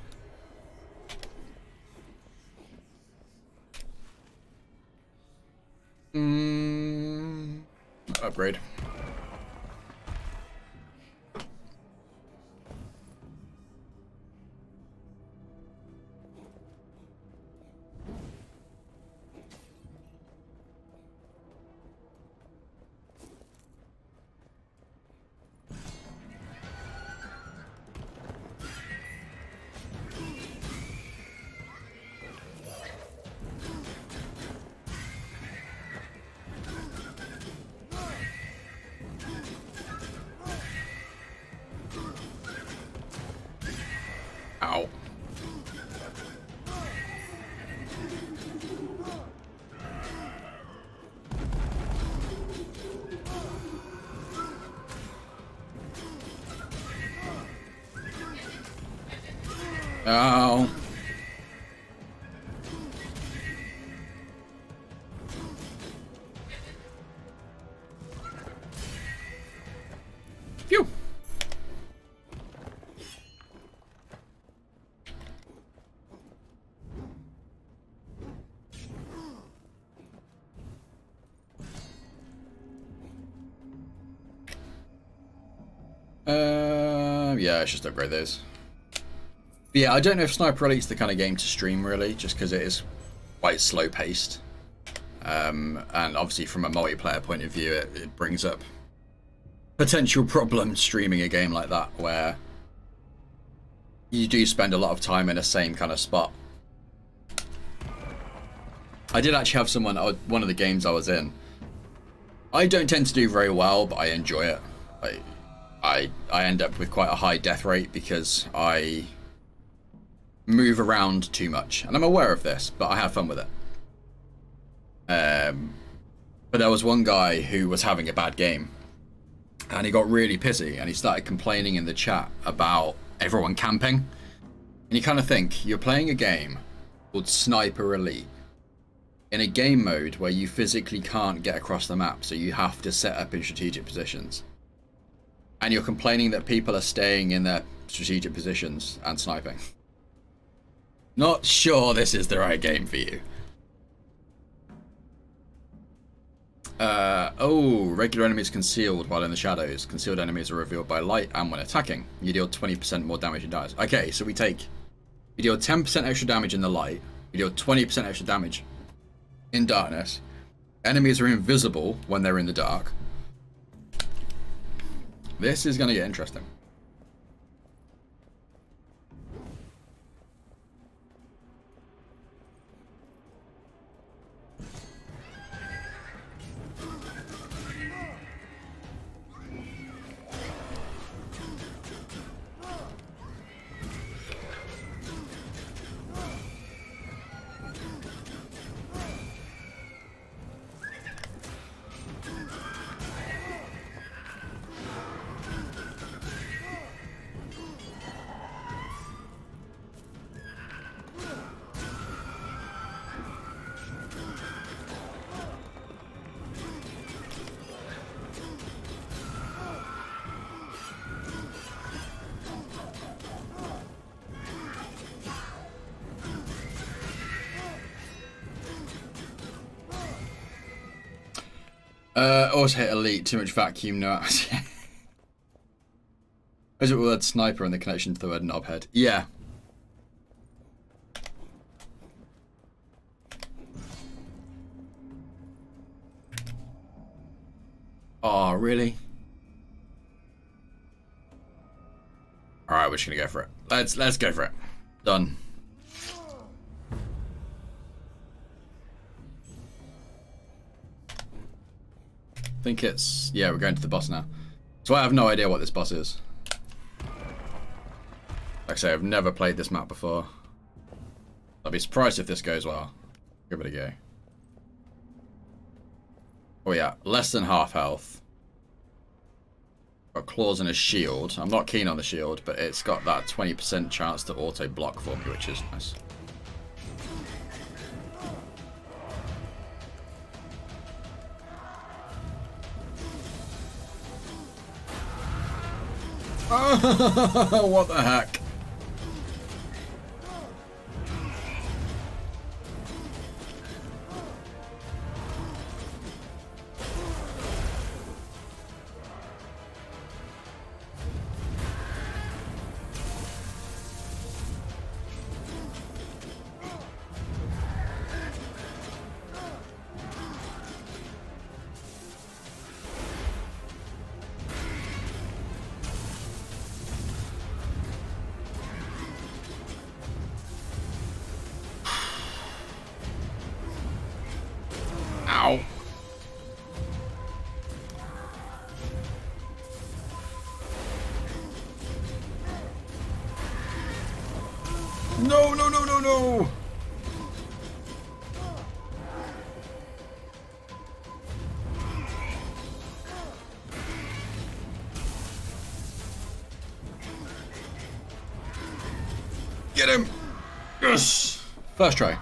Upgrade. Ow. Ow. Phew. Yeah, it's just upgrade those. But yeah, I don't know if Sniper Elite's the kind of game to stream, really, just because it is quite slow paced. And obviously from a multiplayer point of view, it brings up potential problems streaming a game like that, where you do spend a lot of time in the same kind of spot. I did actually have someone, one of the games I was in, I don't tend to do very well, but I enjoy it. I end up with quite a high death rate because I move around too much, and I'm aware of this, but I have fun with it. But there was one guy who was having a bad game, and he got really pissy, and he started complaining in the chat about everyone camping. And you kind of think, you're playing a game called Sniper Elite. in a game mode where you physically can't get across the map, so you have to set up in strategic positions. And you're complaining that people are staying in their strategic positions and sniping. Not sure this is the right game for you. Regular enemies concealed while in the shadows. Concealed enemies are revealed by light and when attacking. You deal 20% more damage in darkness. Okay, so you deal 10% extra damage in the light. You deal 20% extra damage in darkness. Enemies are invisible when they're in the dark. This is going to get interesting. Also hit elite, too much vacuum, no. Is it the word sniper and the connection to the word knobhead? Yeah. Oh, really? Alright, we're just gonna go for it. Let's go for it. Done. I think it's... Yeah, we're going to the boss now. So I have no idea what this boss is. Like I say, I've never played this map before. I'll be surprised if this goes well. Give it a go. Oh yeah, less than half health. Got claws and a shield. I'm not keen on the shield, but it's got that 20% chance to auto block for me, which is nice. What the heck? Ow. No, no, no, no, no! Get him! Yes! First try.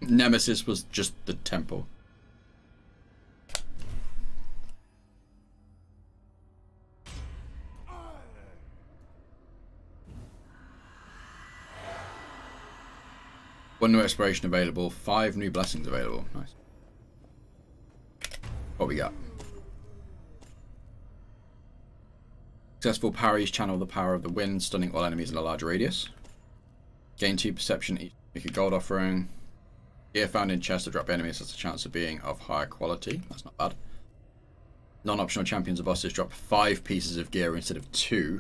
Nemesis was just the temple. One new exploration available, 5 new blessings available. Nice. What we got? Successful parries channel the power of the wind, stunning all enemies in a larger radius. Gain 2 perception each. Make a gold offering. Gear found in chests to drop enemies has a chance of being of higher quality. That's not bad. Non-optional champions or bosses drop 5 pieces of gear instead of 2.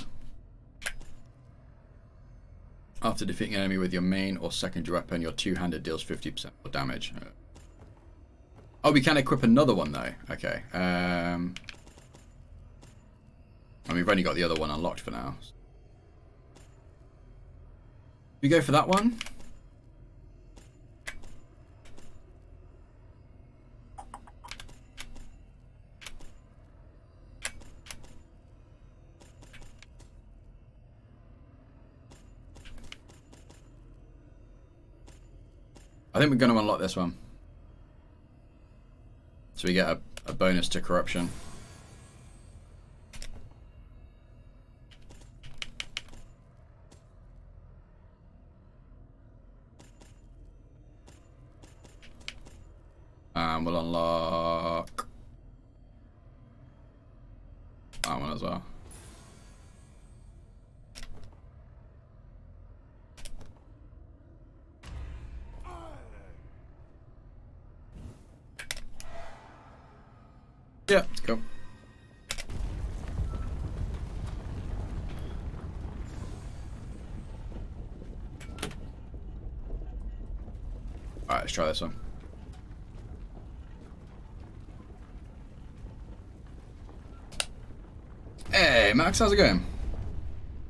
After defeating an enemy with your main or secondary weapon, your two-handed deals 50% more damage. Oh, we can equip another one though. Okay. And we've only got the other one unlocked for now. We go for that one. I think we're going to unlock this one. So we get a bonus to corruption. And we'll unlock that one as well. Yeah, let's go. Alright, let's try this one. Hey, Max, how's it going?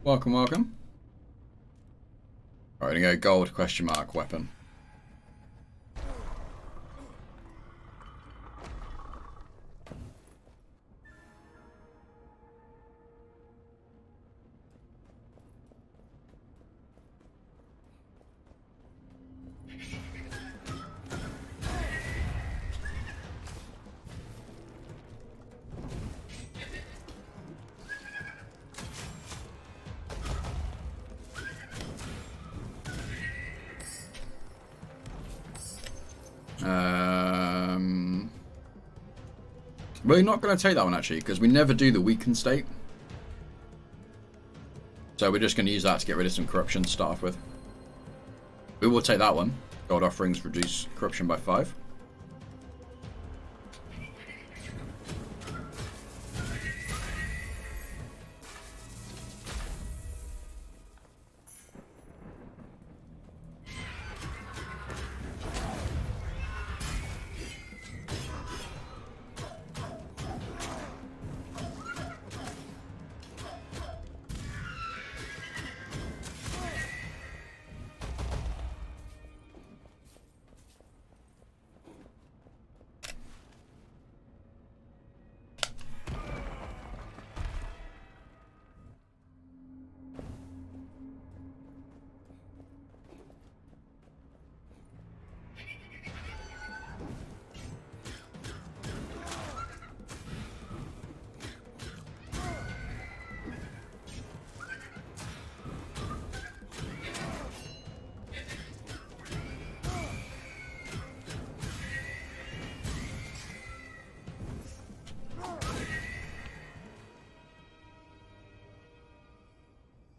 Welcome, welcome. Alright, we're gonna go gold question mark weapon. We're not going to take that one actually, because we never do the weakened state. So we're just going to use that to get rid of some corruption to start off with. We will take that one. Gold offerings reduce corruption by 5.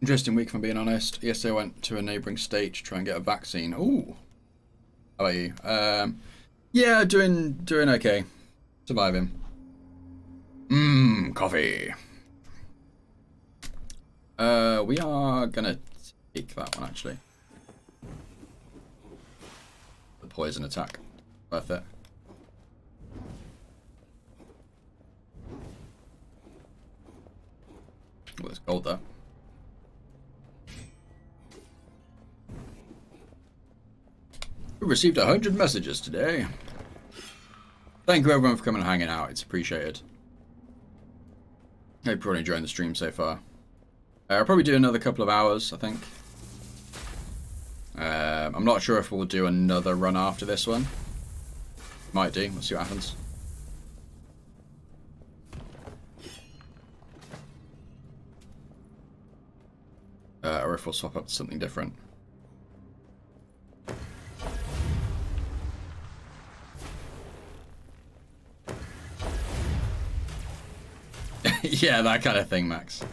Interesting week, if I'm being honest. Yesterday I went to a neighbouring state to try and get a vaccine. Ooh. How about you? Yeah, doing okay. Surviving. Coffee. We are gonna take that one actually. The poison attack. Worth it. Oh, there's gold there. We received 100 messages today. Thank you everyone for coming and hanging out. It's appreciated. Hope you're all enjoying the stream so far. I'll probably do another couple of hours, I think. I'm not sure if we'll do another run after this one. Might do. We'll see what happens. Or if we'll swap up to something different. Yeah, that kind of thing, Max.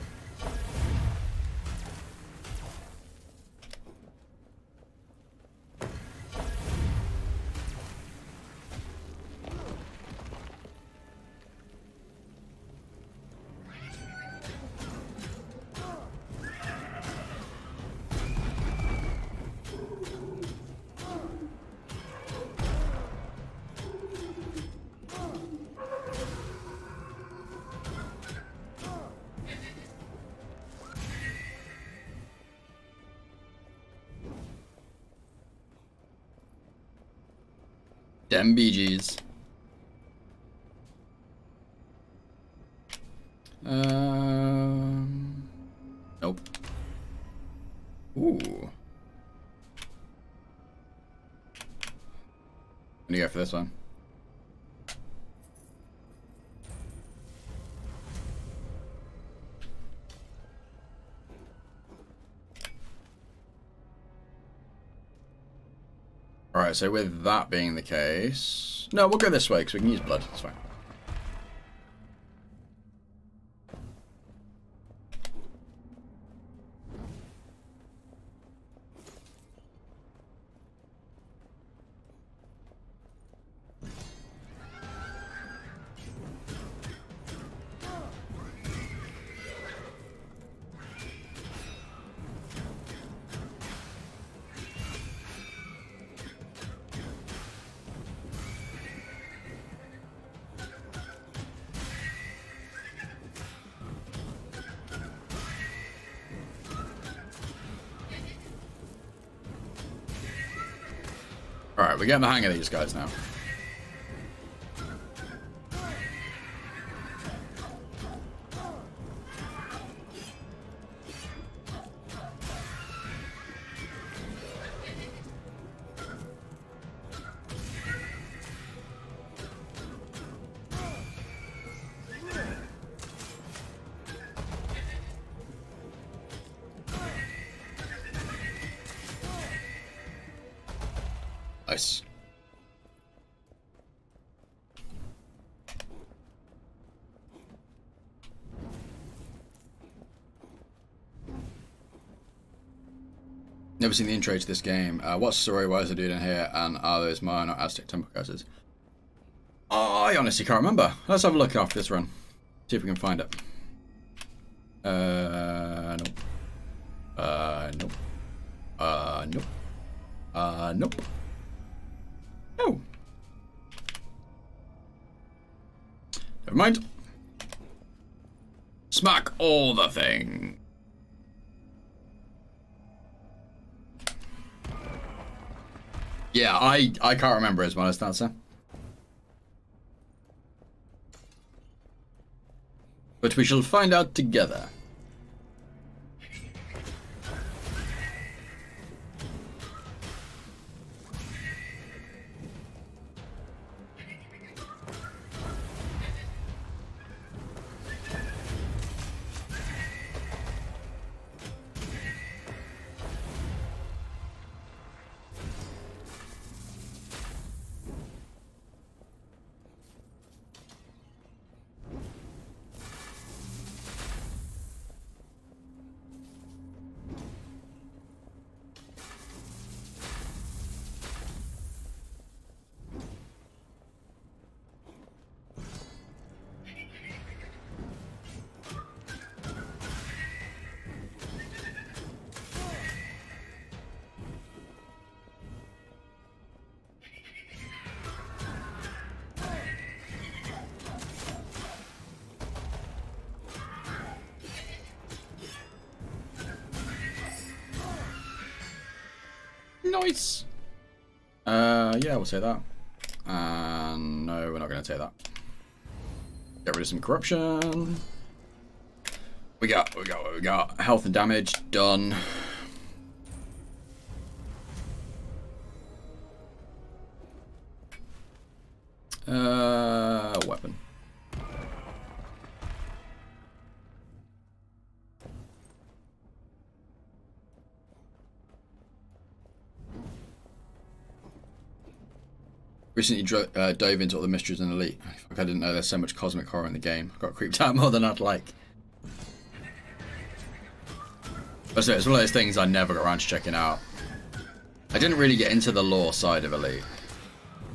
Dem BGs. Nope. Ooh. I'm gonna go for this one. Alright, so with that being the case... No, we'll go this way, because we can use blood. That's fine. Alright, we're getting the hang of these guys now. Nice. Never seen the intro to this game. What's the story? Why is the dude in here? And are those Mayan or Aztec temple curses? I honestly can't remember. Let's have a look after this run. See if we can find it. Nope. Nope. Nope. Nope. Oh. Never mind. Smack all the thing. Yeah, I can't remember as well as that, sir. But we shall find out together. Nice. Yeah, we'll say that. No, we're not going to say that. Get rid of some corruption. We got what we got. Health and damage done. Weapon. Recently dove into all the mysteries in Elite. I didn't know there's so much cosmic horror in the game. I got creeped out more than I'd like. But so it's one of those things I never got around to checking out. I didn't really get into the lore side of Elite.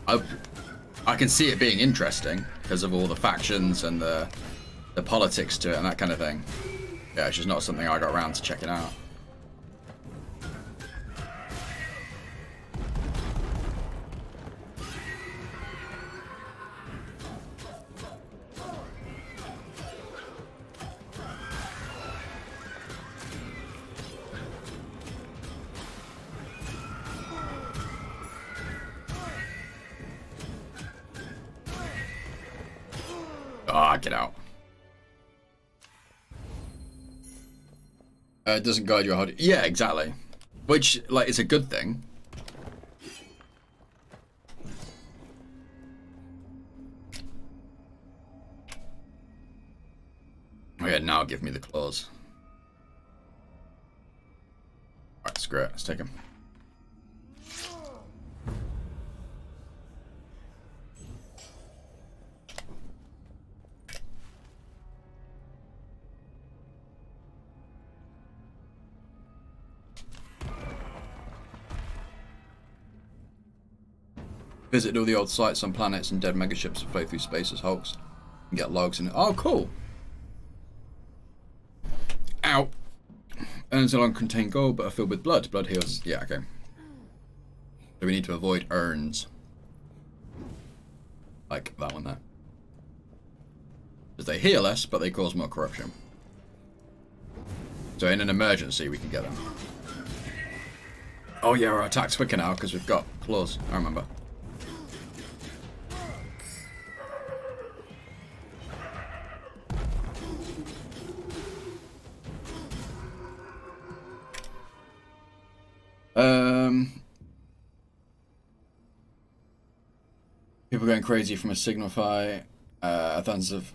I can see it being interesting because of all the factions and the politics to it and that kind of thing. Yeah, it's just not something I got around to checking out. Ah, get out. It doesn't guide you how to... Yeah, exactly. Which, like, is a good thing. Oh yeah, now give me the claws. Alright, screw it. Let's take him. Visit all the old sites on planets and dead megaships to flow through space as hulks. And get logs and... Oh, cool! Ow! Urns alone contain gold but are filled with blood. Blood heals... Yeah, okay. So we need to avoid urns. Like that one there. Because they heal us, but they cause more corruption. So in an emergency, we can get them. Oh yeah, our attack's quicker now because we've got claws. I remember. People going crazy from a signify. Tons of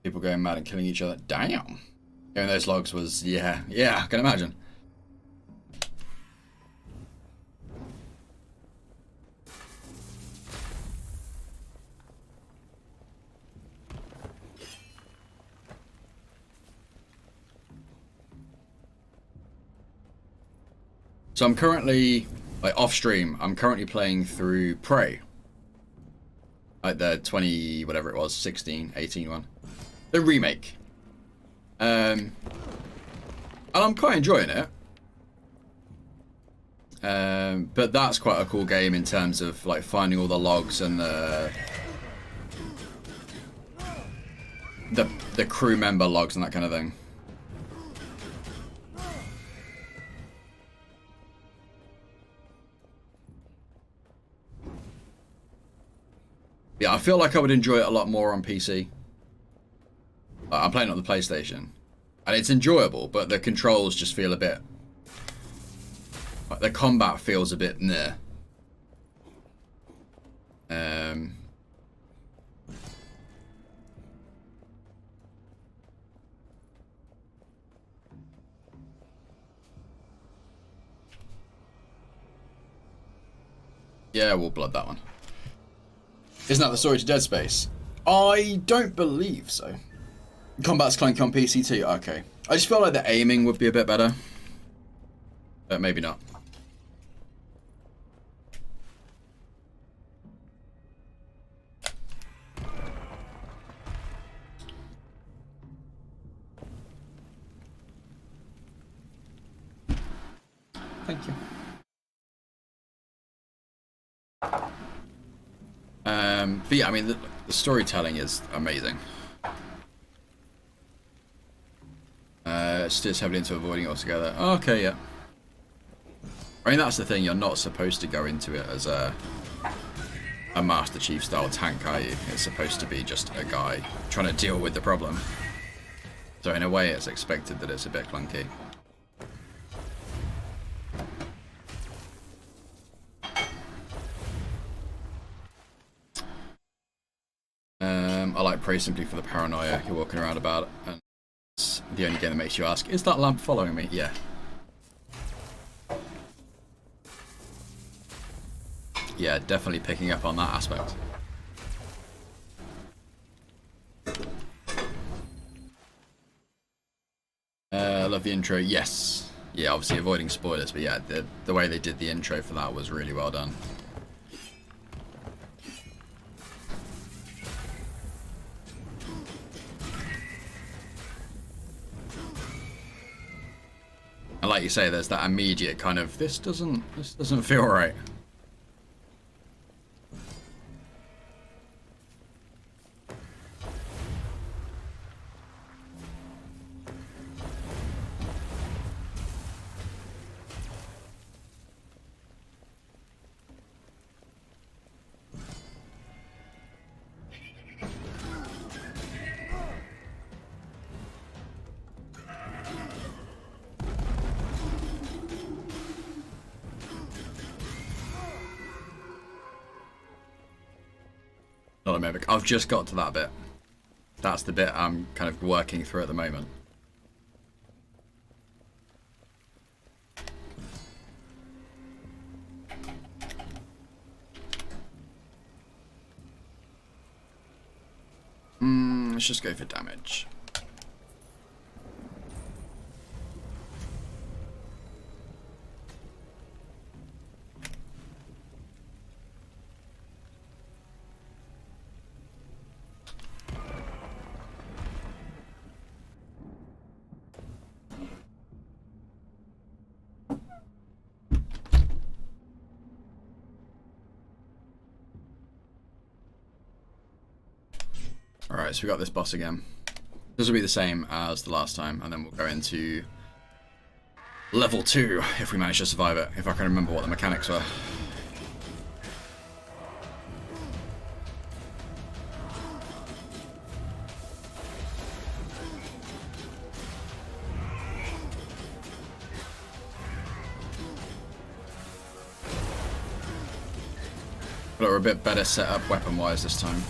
people going mad and killing each other. Damn. Hearing those logs was, yeah, I can imagine. So I'm currently, like off stream, I'm currently playing through Prey. Like the 20, whatever it was, 16, 18 one. The remake. And I'm quite enjoying it. But that's quite a cool game in terms of like finding all the logs and the crew member logs and that kind of thing. Yeah, I feel like I would enjoy it a lot more on PC. I'm playing on the PlayStation. And it's enjoyable, but the controls just feel a bit... Like the combat feels a bit meh. Yeah, we'll blood that one. Isn't that the story to Dead Space? I don't believe so. Combat's clunky on PC too? Okay. I just feel like the aiming would be a bit better. But maybe not. Thank you. But yeah, I mean, the storytelling is amazing. Steers heavily into avoiding it altogether. Okay, yeah. I mean, that's the thing. You're not supposed to go into it as a Master Chief style tank, are you? It's supposed to be just a guy trying to deal with the problem. So in a way, it's expected that it's a bit clunky. I like Prey simply for the paranoia you're walking around about, and it's the only game that makes you ask, is that lamp following me? Yeah. Yeah, definitely picking up on that aspect. I love the intro. Yes. Yeah, obviously avoiding spoilers, but yeah, the way they did the intro for that was really well done. And like you say, there's that immediate kind of, this doesn't feel right. Not a mimic. I've just got to that bit. That's the bit I'm kind of working through at the moment. Let's just go for damage. Alright, so we got this boss again. This will be the same as the last time, and then we'll go into level 2 if we manage to survive it, if I can remember what the mechanics were. But we're a bit better set up weapon-wise this time.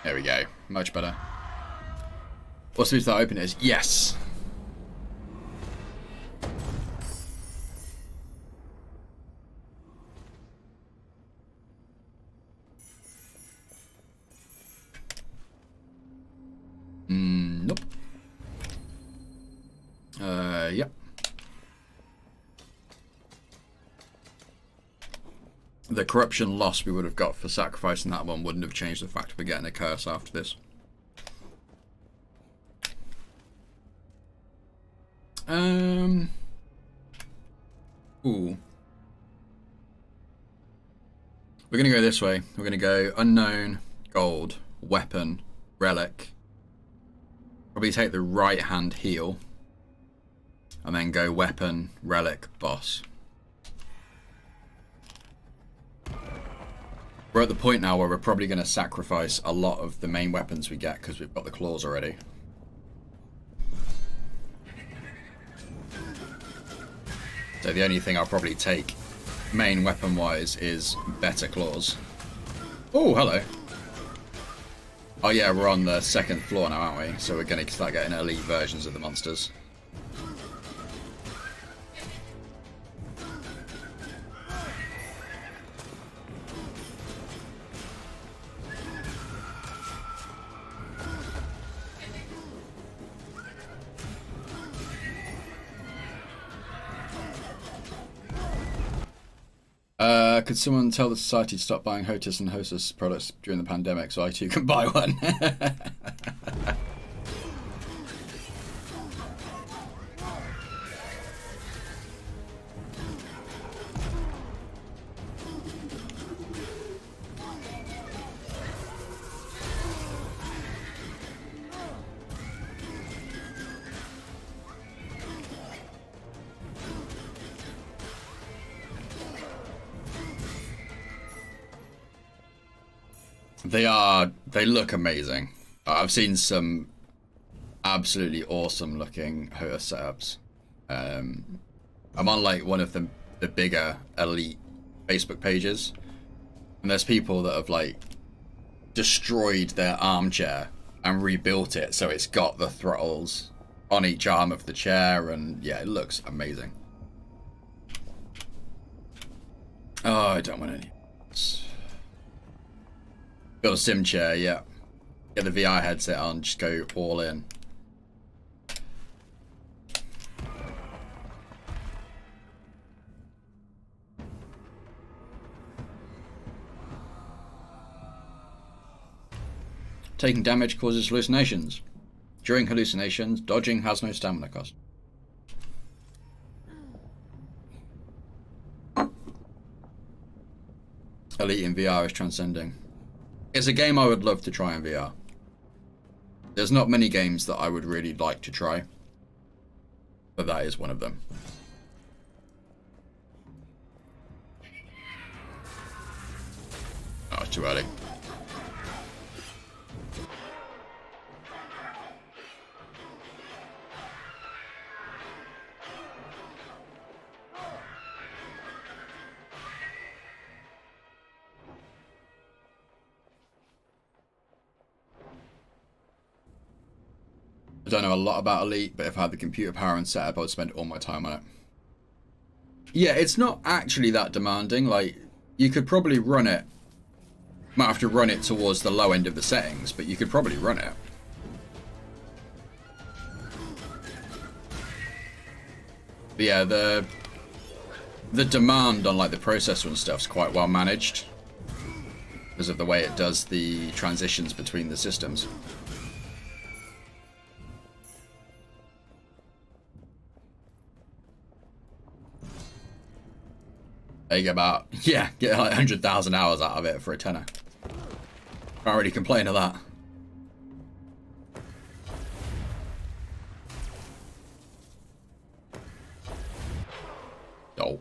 There we go. Much better. What's the that open is? Yes! Nope. Yep. The corruption loss we would have got for sacrificing that one wouldn't have changed the fact we're getting a curse after this. Ooh. We're gonna go this way. We're gonna go unknown, gold, weapon, relic. Probably take the right hand heal. And then go weapon, relic, boss. We're at the point now where we're probably going to sacrifice a lot of the main weapons we get because we've got the claws already. So the only thing I'll probably take main weapon wise is better claws. Oh, hello. Oh yeah, we're on the second floor now, aren't we? So we're going to start getting elite versions of the monsters. Could someone tell the society to stop buying HOTUS and HOSUS products during the pandemic so I too can buy one? They look amazing. I've seen some absolutely awesome looking HOTUS setups. I'm on like one of the bigger elite Facebook pages, and there's people that have like destroyed their armchair and rebuilt it so it's got the throttles on each arm of the chair, and yeah, it looks amazing. Oh, I don't want any. Got a sim chair, yeah. Get the VR headset on, just go all in. Taking damage causes hallucinations. During hallucinations, dodging has no stamina cost. Elite in VR is transcending. It's a game I would love to try in VR. There's not many games that I would really like to try, but that is one of them. too early. I don't know a lot about Elite, but if I had the computer power and setup, I would spend all my time on it. Yeah, it's not actually that demanding. Like, you could probably run it. Might have to run it towards the low end of the settings, but you could probably run it. But yeah, the demand on like the processor and stuff's quite well managed because of the way it does the transitions between the systems. They get about, yeah, get like 100,000 hours out of it for a tenner. Can't really complain of that. Oh.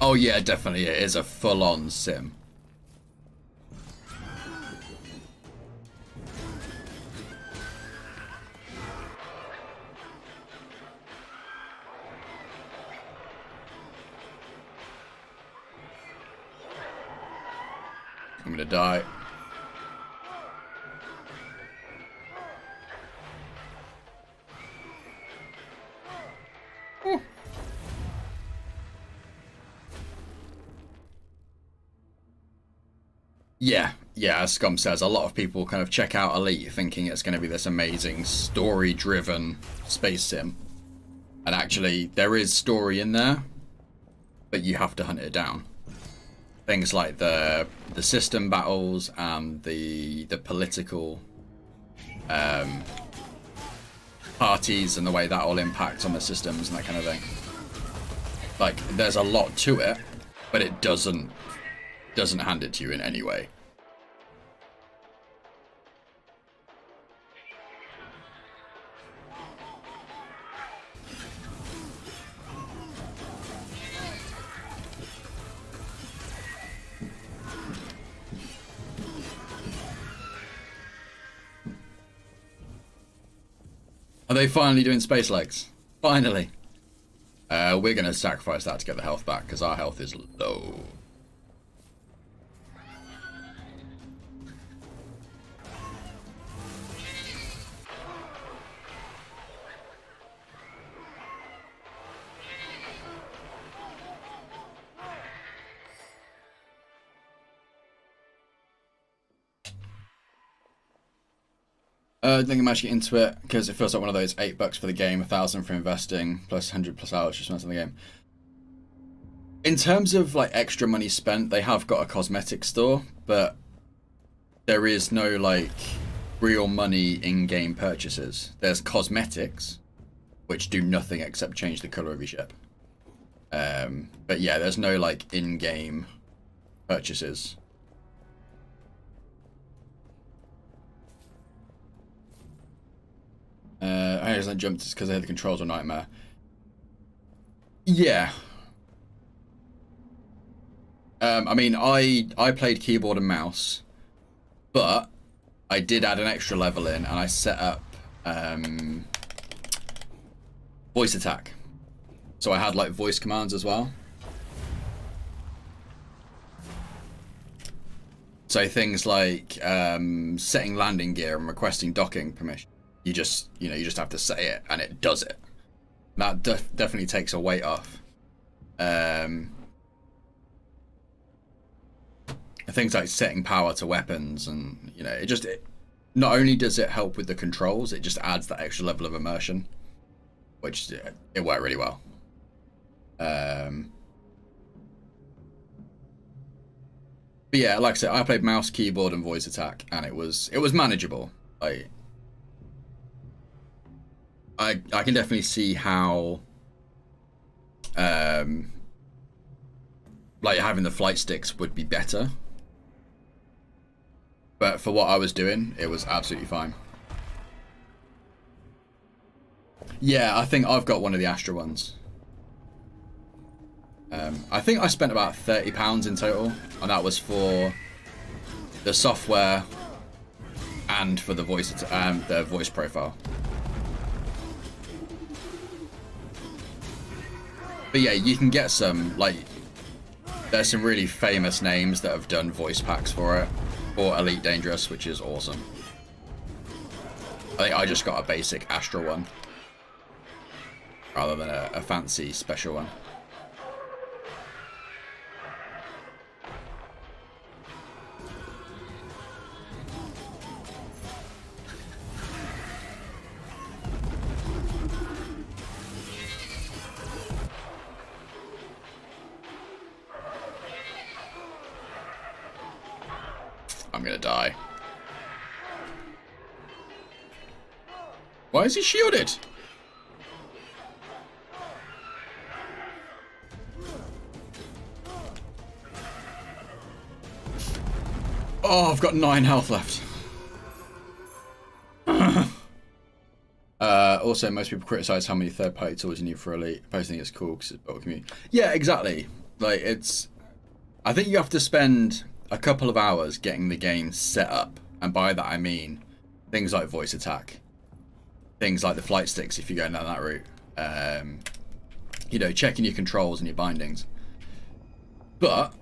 Oh yeah, definitely it is a full-on sim. I'm gonna die. Ooh. Yeah, as Scum says, a lot of people kind of check out Elite thinking it's going to be this amazing story-driven space sim. And actually, there is story in there, but you have to hunt it down. Things like the system battles and the political parties and the way that all impacts on the systems and that kind of thing. Like, there's a lot to it, but it doesn't hand it to you in any way. Are they finally doing space legs? Finally. We're going to sacrifice that to get the health back, because our health is low. I think I'm actually into it because it feels like one of those $8 for the game, 1,000 for investing, plus 100+ hours just spent on the game. In terms of like extra money spent, they have got a cosmetic store, but there is no like real money in-game purchases. There's cosmetics, which do nothing except change the color of your ship. But yeah, there's no like in-game purchases. I just jumped just because the controls were a nightmare. Yeah. I mean, I played keyboard and mouse, but I did add an extra level in, and I set up voice attack. So I had like voice commands as well. So things like setting landing gear and requesting docking permission. You just have to say it and it does it. That definitely takes a weight off. Things like setting power to weapons, and it not only does it help with the controls, it just adds that extra level of immersion, which it worked really well. But yeah, like I said, I played mouse, keyboard, and voice attack, and it was manageable. I can definitely see how like having the flight sticks would be better. But for what I was doing, it was absolutely fine. Yeah, I think I've got one of the Astra ones. I think I spent about £30 in total, and that was for the software and for the voice profile. But yeah, you can get some, like, there's some really famous names that have done voice packs for it, or Elite Dangerous, which is awesome. I think I just got a basic Astra one, rather than a fancy special one. I'm gonna die. Why is he shielded? Oh, I've got 9 health left. Also, most people criticize how many third-party tools you need for Elite. I think it's cool because it's built a community. Yeah, exactly. Like, it's... I think you have to spend a couple of hours getting the game set up. And by that, I mean things like voice attack. Things like the flight sticks, if you're going down that route. You know, checking your controls and your bindings. But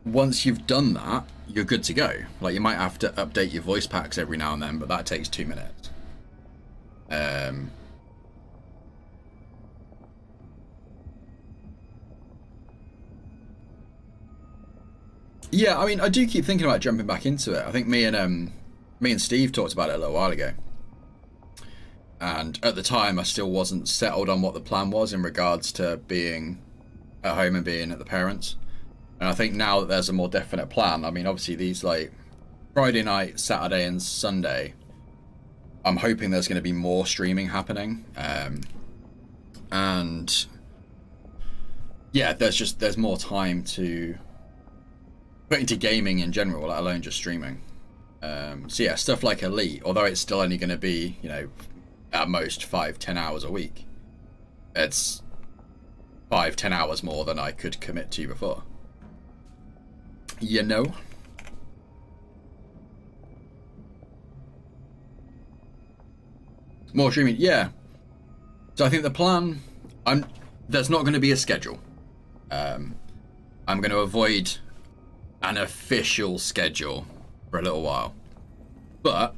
once you've done that, you're good to go. Like, you might have to update your voice packs every now and then, but that takes 2 minutes. Yeah, I mean, I do keep thinking about jumping back into it. I think me and Steve talked about it a little while ago. And at the time, I still wasn't settled on what the plan was in regards to being at home and being at the parents'. And I think now that there's a more definite plan, I mean, obviously these, like, Friday night, Saturday and Sunday, I'm hoping there's going to be more streaming happening. And yeah, there's more time to put into gaming in general, let alone just streaming. So yeah, stuff like Elite, although it's still only going to be, you know, at most 5-10 hours a week. It's 5-10 hours more than I could commit to before. You know? More streaming, yeah. So I think the plan, there's not going to be a schedule. I'm going to avoid an official schedule for a little while. But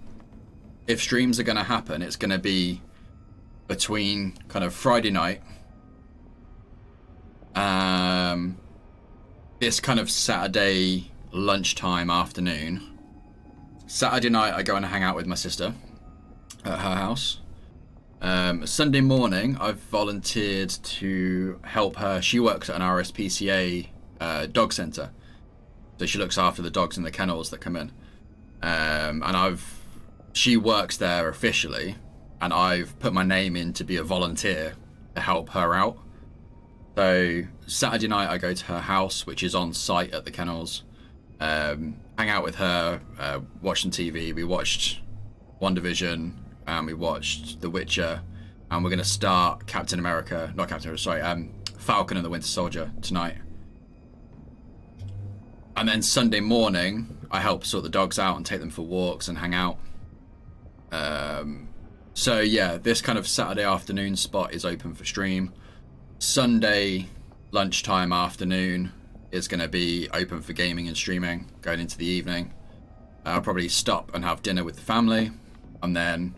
if streams are going to happen, it's going to be between kind of Friday night, this kind of Saturday lunchtime afternoon. Saturday night, I go and hang out with my sister at her house. Sunday morning, I've volunteered to help her. She works at an RSPCA dog centre, so she looks after the dogs in the kennels that come in. And she works there officially, and I've put my name in to be a volunteer to help her out. So Saturday night, I go to her house, which is on site at the kennels. Hang out with her, watch some TV. We watched WandaVision, and we watched The Witcher, and we're going to start Falcon and the Winter Soldier tonight. And then Sunday morning, I help sort the dogs out and take them for walks and hang out. So yeah, this kind of Saturday afternoon spot is open for stream. Sunday lunchtime afternoon is going to be open for gaming and streaming going into the evening. I'll probably stop and have dinner with the family, and then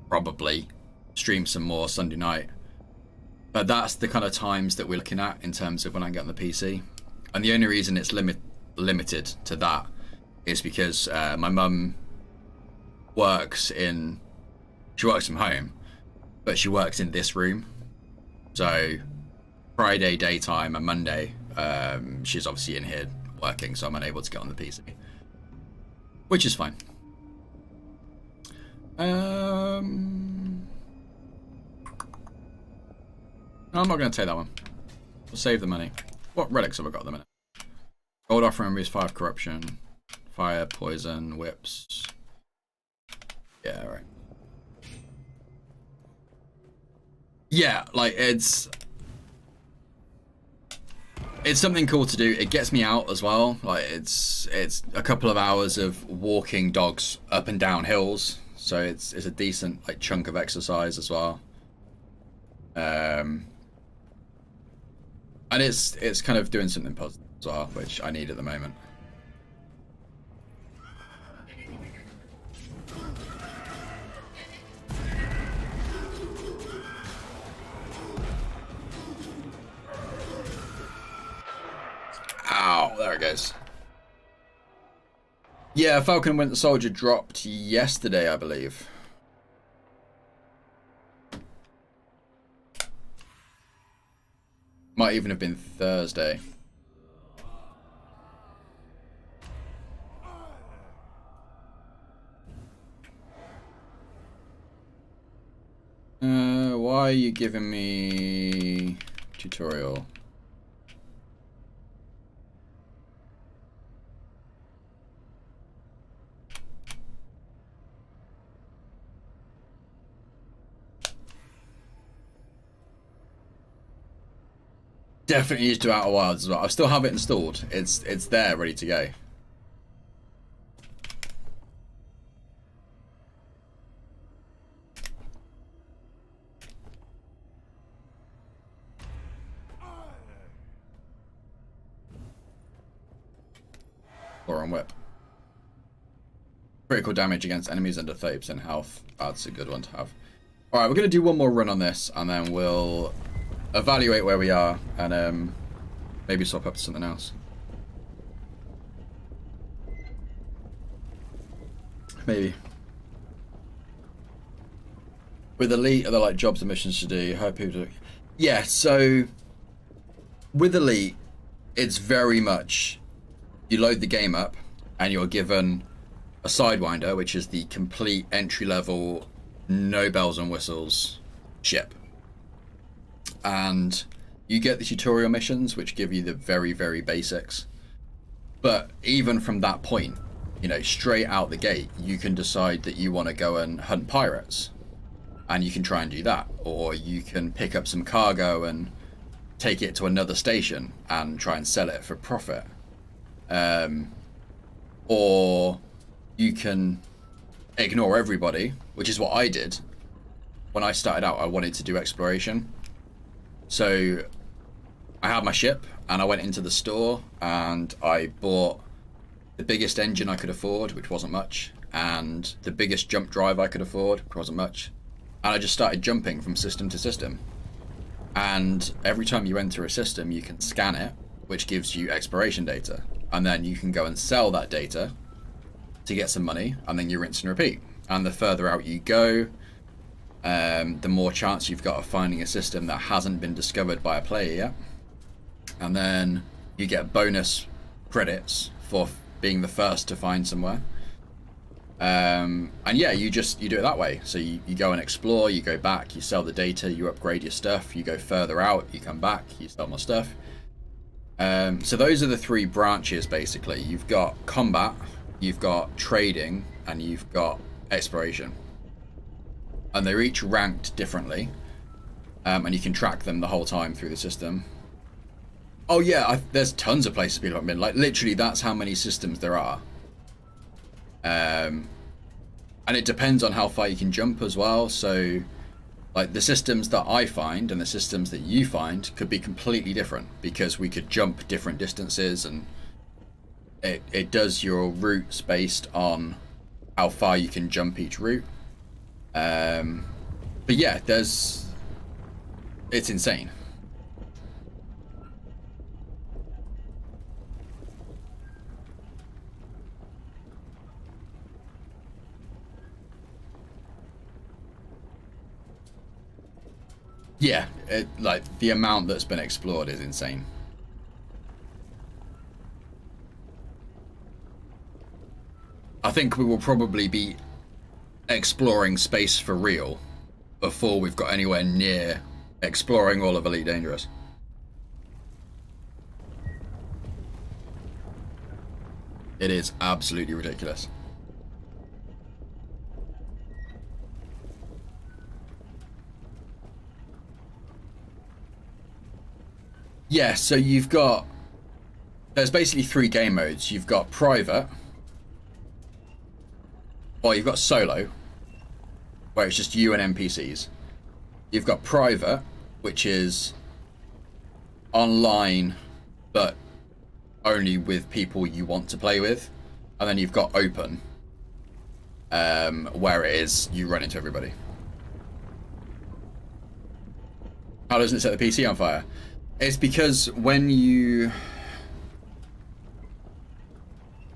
probably stream some more Sunday night. But that's the kind of times that we're looking at in terms of when I get on the PC. And the only reason it's limited to that is because my mum works from home, but she works in this room. So Friday daytime and Monday, she's obviously in here working, so I'm unable to get on the PC, which is fine. I'm not going to take that one. We'll save the money. What relics have I got at the minute? Gold offering removes 5 corruption, fire, poison, whips. Yeah, right. Yeah, like it's something cool to do. It gets me out as well. Like it's a couple of hours of walking dogs up and down hills, so it's a decent like chunk of exercise as well. And it's kind of doing something positive as well, which I need at the moment. Ow, there it goes. Yeah, Falcon and Winter Soldier dropped yesterday, I believe. Might even have been Thursday. Why are you giving me tutorial? Definitely used to Outer Wilds as well. I still have it installed. It's there, ready to go. Or on whip. Critical damage against enemies under 30% health. That's a good one to have. Alright, we're going to do one more run on this, and then we'll evaluate where we are, and maybe swap up to something else. Maybe. With Elite, are there like jobs and missions to do? How people do? Yeah, so with Elite, it's very much you load the game up and you're given a Sidewinder, which is the complete entry-level, no bells and whistles ship. And you get the tutorial missions, which give you the very, very basics. But even from that point, you know, straight out the gate, you can decide that you want to go and hunt pirates. And you can try and do that. Or you can pick up some cargo and take it to another station and try and sell it for profit. Or you can ignore everybody, which is what I did. When I started out, I wanted to do exploration. So I had my ship and I went into the store and I bought the biggest engine I could afford, which wasn't much, and the biggest jump drive I could afford, which wasn't much. And I just started jumping from system to system. And every time you enter a system, you can scan it, which gives you exploration data. And then you can go and sell that data to get some money, and then you rinse and repeat. And the further out you go, the more chance you've got of finding a system that hasn't been discovered by a player yet. And then you get bonus credits for being the first to find somewhere. And yeah, you do it that way. So you go and explore, you go back, you sell the data, you upgrade your stuff, you go further out, you come back, you sell more stuff. So those are the three branches, basically. You've got combat, you've got trading, and you've got exploration. And they're each ranked differently. And you can track them the whole time through the system. Oh yeah, there's tons of places people haven't been. Like, literally, that's how many systems there are. And it depends on how far you can jump as well. So, like, the systems that I find and the systems that you find could be completely different, because we could jump different distances, and it does your routes based on how far you can jump each route. But yeah, it's insane. Yeah, like, the amount that's been explored is insane. I think we will probably be exploring space for real before we've got anywhere near exploring all of Elite Dangerous. It is absolutely ridiculous. Yeah, so there's basically 3 game modes. You've got private, or you've got solo, where it's just you and NPCs. You've got private, which is online, but only with people you want to play with. And then you've got open, where it is you run into everybody. How doesn't it set the PC on fire? It's because when you...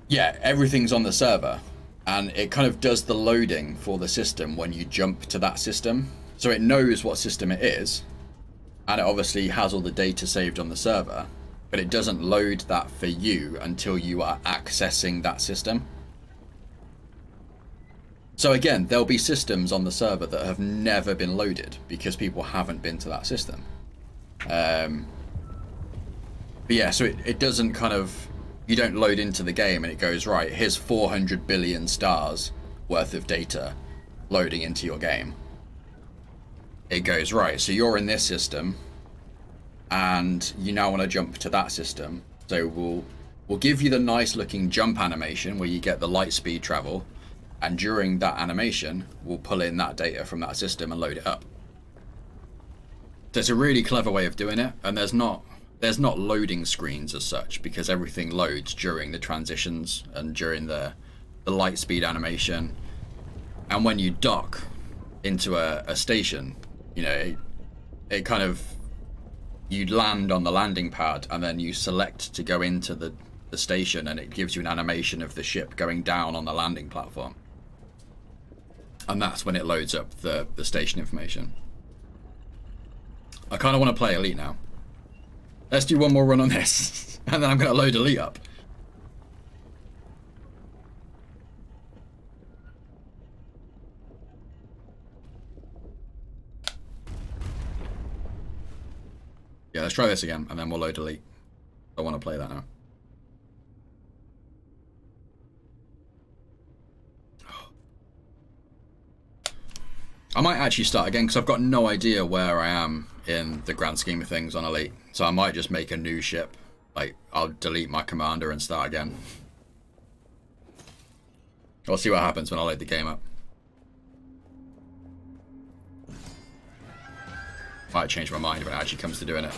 Yeah, everything's on the server, and it kind of does the loading for the system when you jump to that system. So it knows what system it is, and it obviously has all the data saved on the server, but it doesn't load that for you until you are accessing that system. So again, there'll be systems on the server that have never been loaded because people haven't been to that system. But yeah, so it doesn't kind of... You don't load into the game and it goes, right, here's 400 billion stars worth of data loading into your game. It goes, right, so you're in this system and you now want to jump to that system. So we'll give you the nice looking jump animation where you get the light speed travel, and during that animation we'll pull in that data from that system and load it up. So it's a really clever way of doing it, and there's not loading screens as such, because everything loads during the transitions and during the light speed animation. And when you dock into a station, you know, it kind of, you land on the landing pad and then you select to go into the station, and it gives you an animation of the ship going down on the landing platform. And that's when it loads up the station information. I kind of want to play Elite now. Let's do one more run on this, and then I'm going to load Elite up. Yeah, let's try this again, and then we'll load Elite. I want to play that now. I might actually start again, because I've got no idea where I am in the grand scheme of things on Elite. So I might just make a new ship. Like, I'll delete my commander and start again. I'll see what happens when I load the game up. Might change my mind when it actually comes to doing it.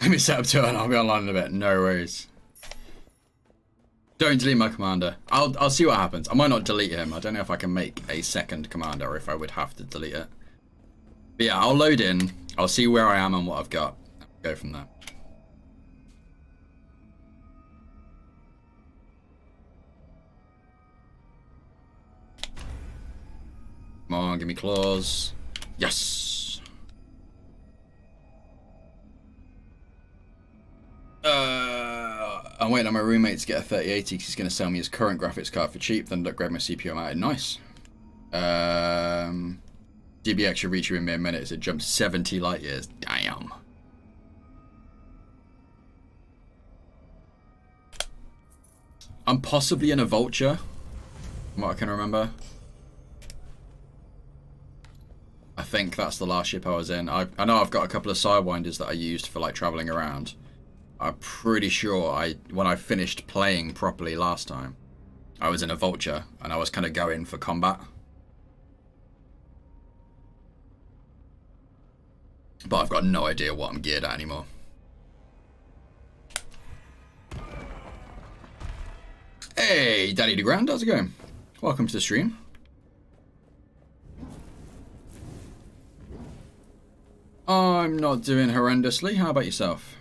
Let me set up to it and I'll be online in a bit. No worries. Don't delete my commander. I'll see what happens. I might not delete him. I don't know if I can make a second commander or if I would have to delete it. But yeah, I'll load in. I'll see where I am and what I've got. Go from there. Come on, give me claws. Yes. I'm waiting on my roommate to get a 3080 because he's going to sell me his current graphics card for cheap, then upgrade my CPU mounted. Nice. DBX should reach you in mere minutes. It jumped 70 light years. Damn. I'm possibly in a Vulture, from what I can remember. I think that's the last ship I was in. I know I've got a couple of Sidewinders that I used for like traveling around. I'm pretty sure when I finished playing properly last time, I was in a Vulture and I was kind of going for combat. But I've got no idea what I'm geared at anymore. Hey, Daddy DeGrand, how's it going? Welcome to the stream. I'm not doing horrendously. How about yourself?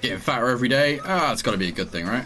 Getting fatter every day. Ah, it's got to be a good thing, right?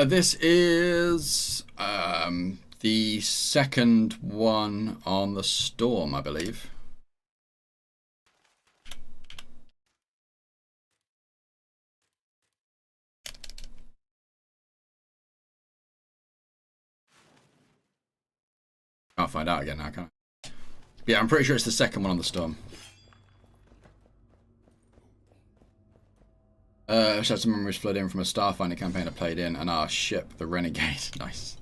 This is the second one on the Storm, I believe. Can't find out again now, can I? Yeah, I'm pretty sure it's the second one on the Storm. Shout out to memories flood in from a Starfinder campaign I played in, and our ship, the Renegade. Nice.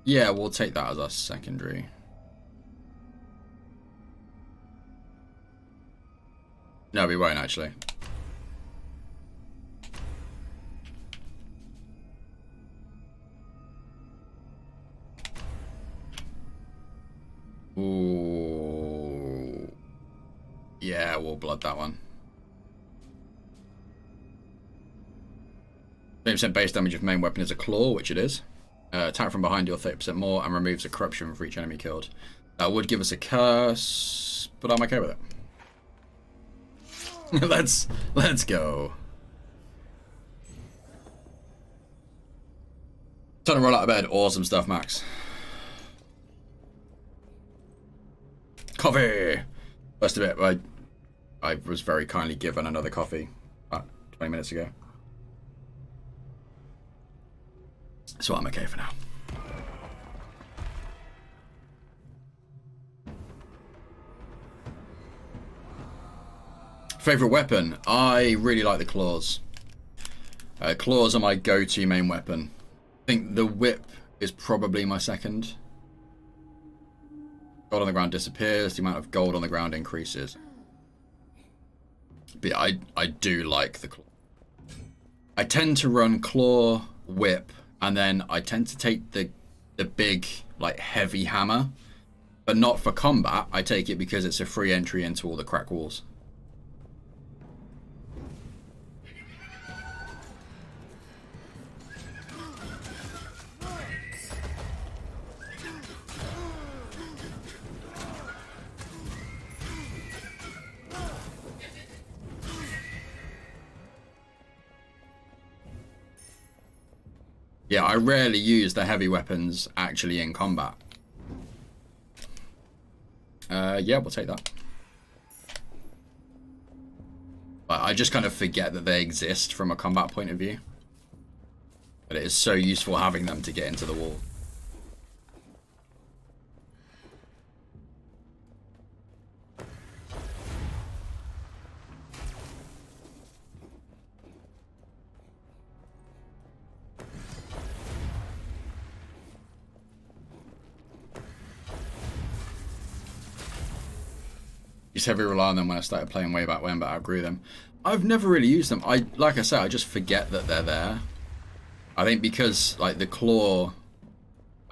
Yeah, we'll take that as our secondary. No, we won't actually. Ooh. Yeah, we'll blood that one. 30% base damage if main weapon is a claw, which it is. Attack from behind deal 30% more and removes a corruption for each enemy killed. That would give us a curse, but I'm okay with it. let's go. Time to roll out of bed. Awesome stuff, Max. Coffee! First of it, I was very kindly given another coffee about 20 minutes ago. So I'm okay for now. Favorite weapon? I really like the claws. Claws are my go-to main weapon. I think the whip is probably my second. Gold on the ground disappears, the amount of gold on the ground increases. But yeah, I do like the claw. I tend to run claw, whip, and then I tend to take the big, like, heavy hammer. But not for combat, I take it because it's a free entry into all the crack walls. Yeah, I rarely use the heavy weapons actually in combat. Yeah, we'll take that. But I just kind of forget that they exist from a combat point of view. But it is so useful having them to get into the wall. Used to heavily rely on them when I started playing way back when, but I outgrew them. I've never really used them. Like I said, I just forget that they're there. I think because like the claw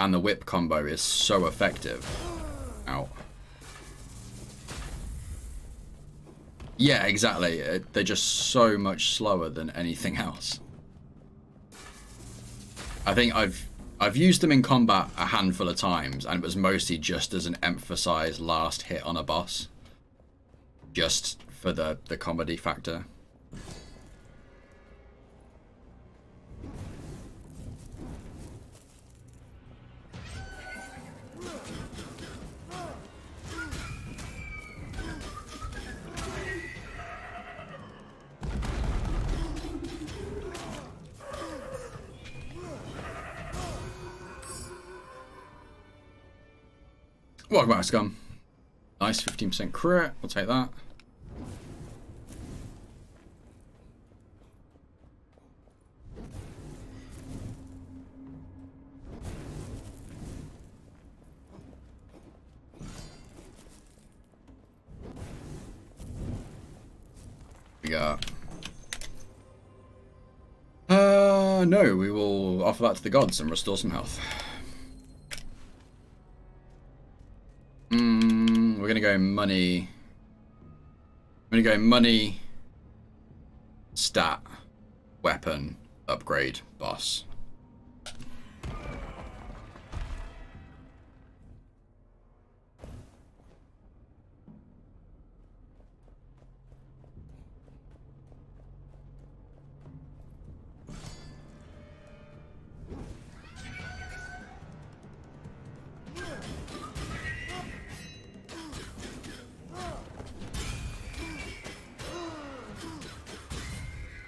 and the whip combo is so effective. Ow. Yeah, exactly. They're just so much slower than anything else. I think I've used them in combat a handful of times, and it was mostly just as an emphasized last hit on a boss. Just for the comedy factor. Welcome back, Scum. Nice, 15% crit. We'll take that. We got... no, we will offer that to the gods and restore some health. We're gonna go money. I'm gonna go money, stat, weapon, upgrade, boss.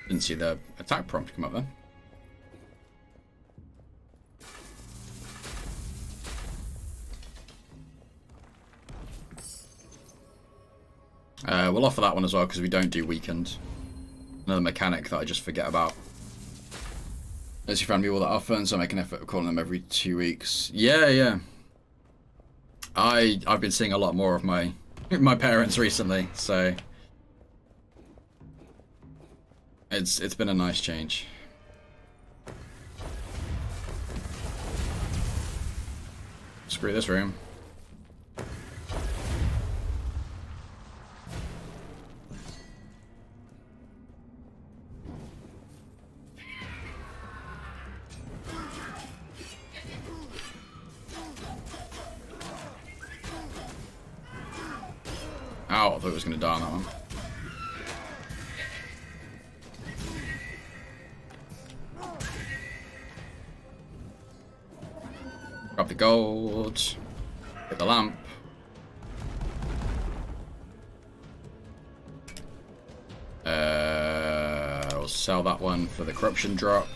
Didn't see the attack prompt come up then. We'll offer that one as well because we don't do weekend. Another mechanic that I just forget about. As you found people that often, so I make an effort of calling them every 2 weeks. Yeah. I've been seeing a lot more of my parents recently, so it's been a nice change. Screw this room. Ow, I thought it was going to die on that one. Grab the gold. Get the lamp. I'll sell that one for the corruption drop.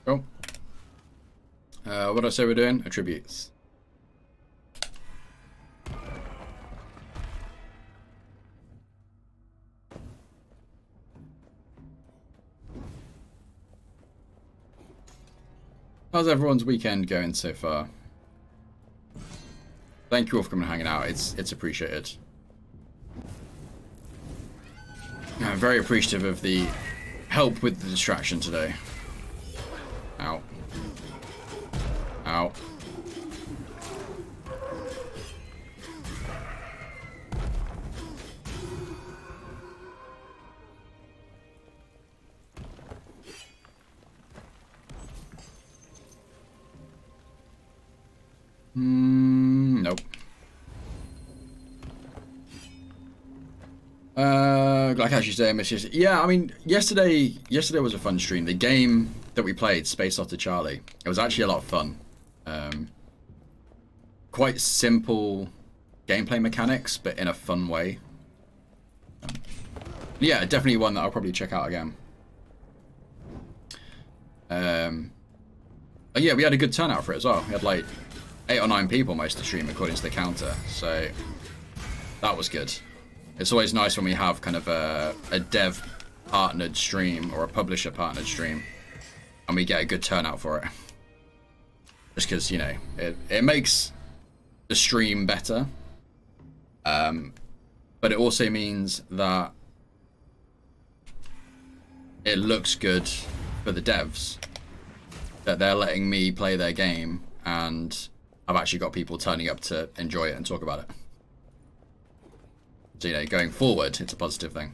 Cool. What did I say we're doing? Attributes. How's everyone's weekend going so far? Thank you all for coming and hanging out. It's appreciated. I'm very appreciative of the help with the distraction today. Ow. Ow. Nope. Like as you say, Mrs. Yeah, I mean, yesterday was a fun stream. The game that we played, Space Otter Charlie, it was actually a lot of fun. Quite simple gameplay mechanics, but in a fun way. Yeah, definitely one that I'll probably check out again. Yeah, we had a good turnout for it as well. We had like 8 or 9 people most of the stream according to the counter, so that was good. It's always nice when we have kind of a dev partnered stream or a publisher partnered stream and we get a good turnout for it. Just because, you know, it makes the stream better, but it also means that it looks good for the devs, that they're letting me play their game and I've actually got people turning up to enjoy it and talk about it. So, you know, going forward, it's a positive thing.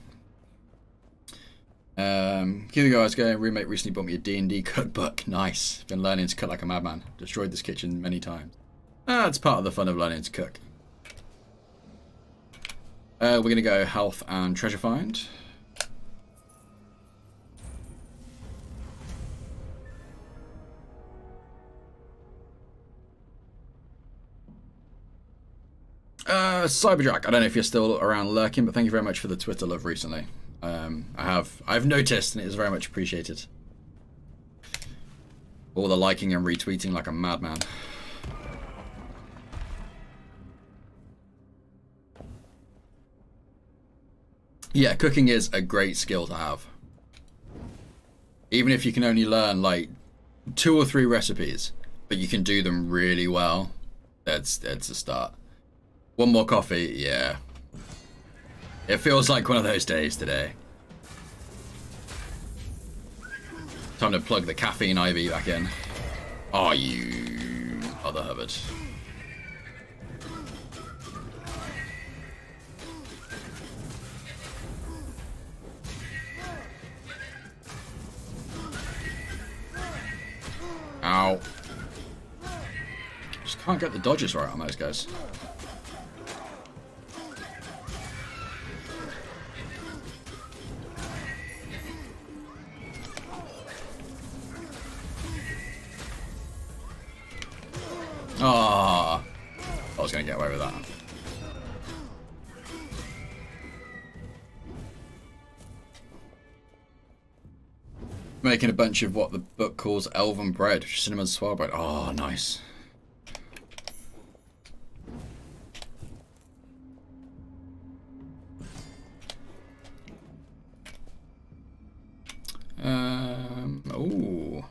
Here we go, guys. Roommate recently bought me a D&D cookbook. Nice. Been learning to cook like a madman. Destroyed this kitchen many times. It's part of the fun of learning to cook. We're going to go health and treasure find. Cyberjack, I don't know if you're still around lurking, but thank you very much for the Twitter love recently. I've noticed, and it is very much appreciated. All the liking and retweeting like a madman. Yeah, cooking is a great skill to have. Even if you can only learn like 2 or 3 recipes, but you can do them really well, that's a start. One more coffee, yeah. It feels like one of those days today. Time to plug the caffeine IV back in. Oh, you other Hubbard. Ow. Just can't get the dodges right on those guys. Ah, I was going to get away with that. Making a bunch of what the book calls elven bread, cinnamon swirl bread. Oh, nice. Ooh.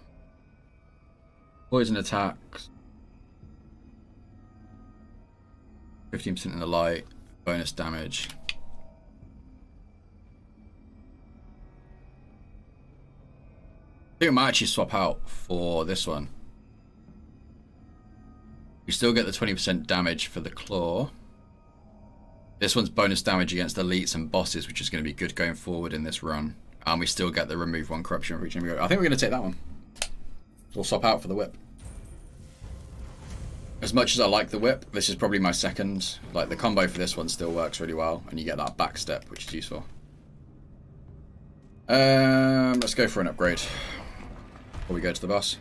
Poison attacks. 15% in the light. Bonus damage. I think I might actually swap out for this one. You still get the 20% damage for the claw. This one's bonus damage against elites and bosses, which is going to be good going forward in this run. And we still get the remove 1 corruption every time we go. I think we're going to take that one. We'll swap out for the whip. As much as I like the whip, this is probably my second. Like, the combo for this one still works really well, and you get that back step, which is useful. Let's go for an upgrade before we go to the boss.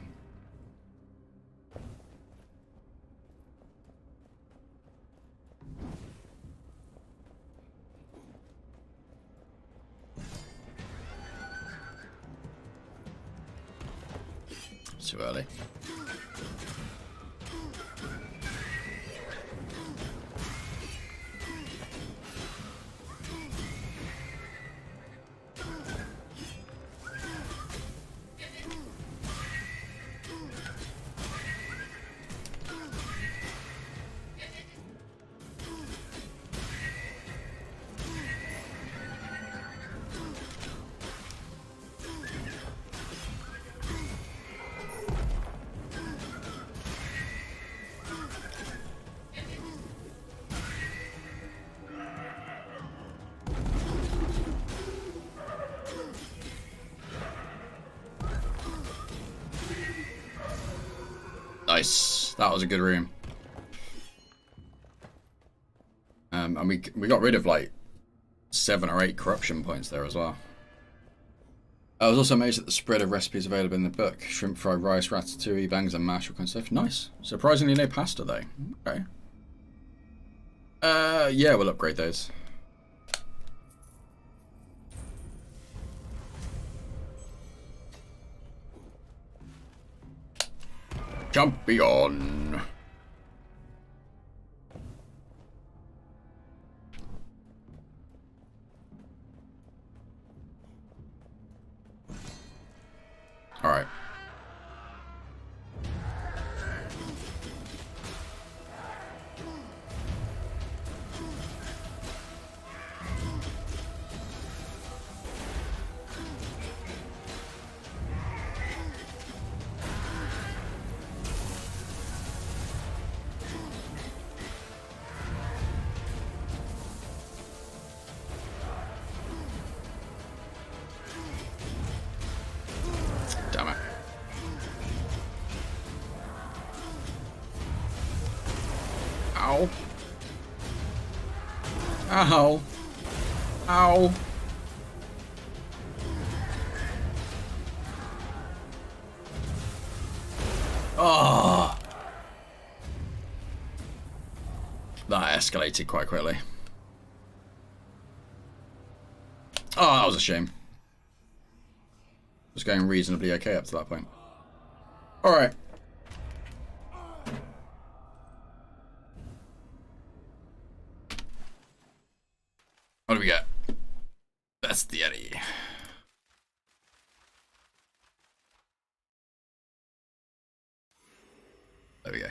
Too early. Nice. That was a good room. And we got rid of like 7 or 8 corruption points there as well. I was also amazed at the spread of recipes available in the book. Shrimp fried rice, ratatouille, bangs and mash, all kinds of stuff. Nice. Surprisingly no pasta though. Okay. Yeah, we'll upgrade those. Champion. All right. Damn it. Ow. Ow. Ow. Oh. That escalated quite quickly. Oh, that was a shame. It was going reasonably okay up to that point. Alright. What do we get? That's the Eddie. There we go.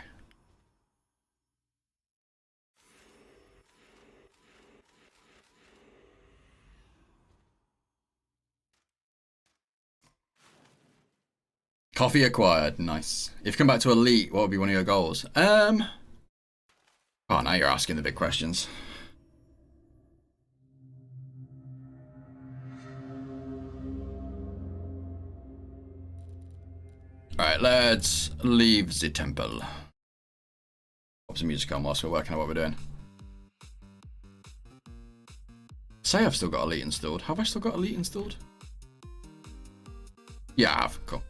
Coffee acquired. Nice. If you come back to Elite, what would be one of your goals? Oh, now you're asking the big questions. Alright, let's leave the temple. Pop some music on whilst we're working out what we're doing. Say I've still got Elite installed. Have I still got Elite installed? Yeah, I have. Cool.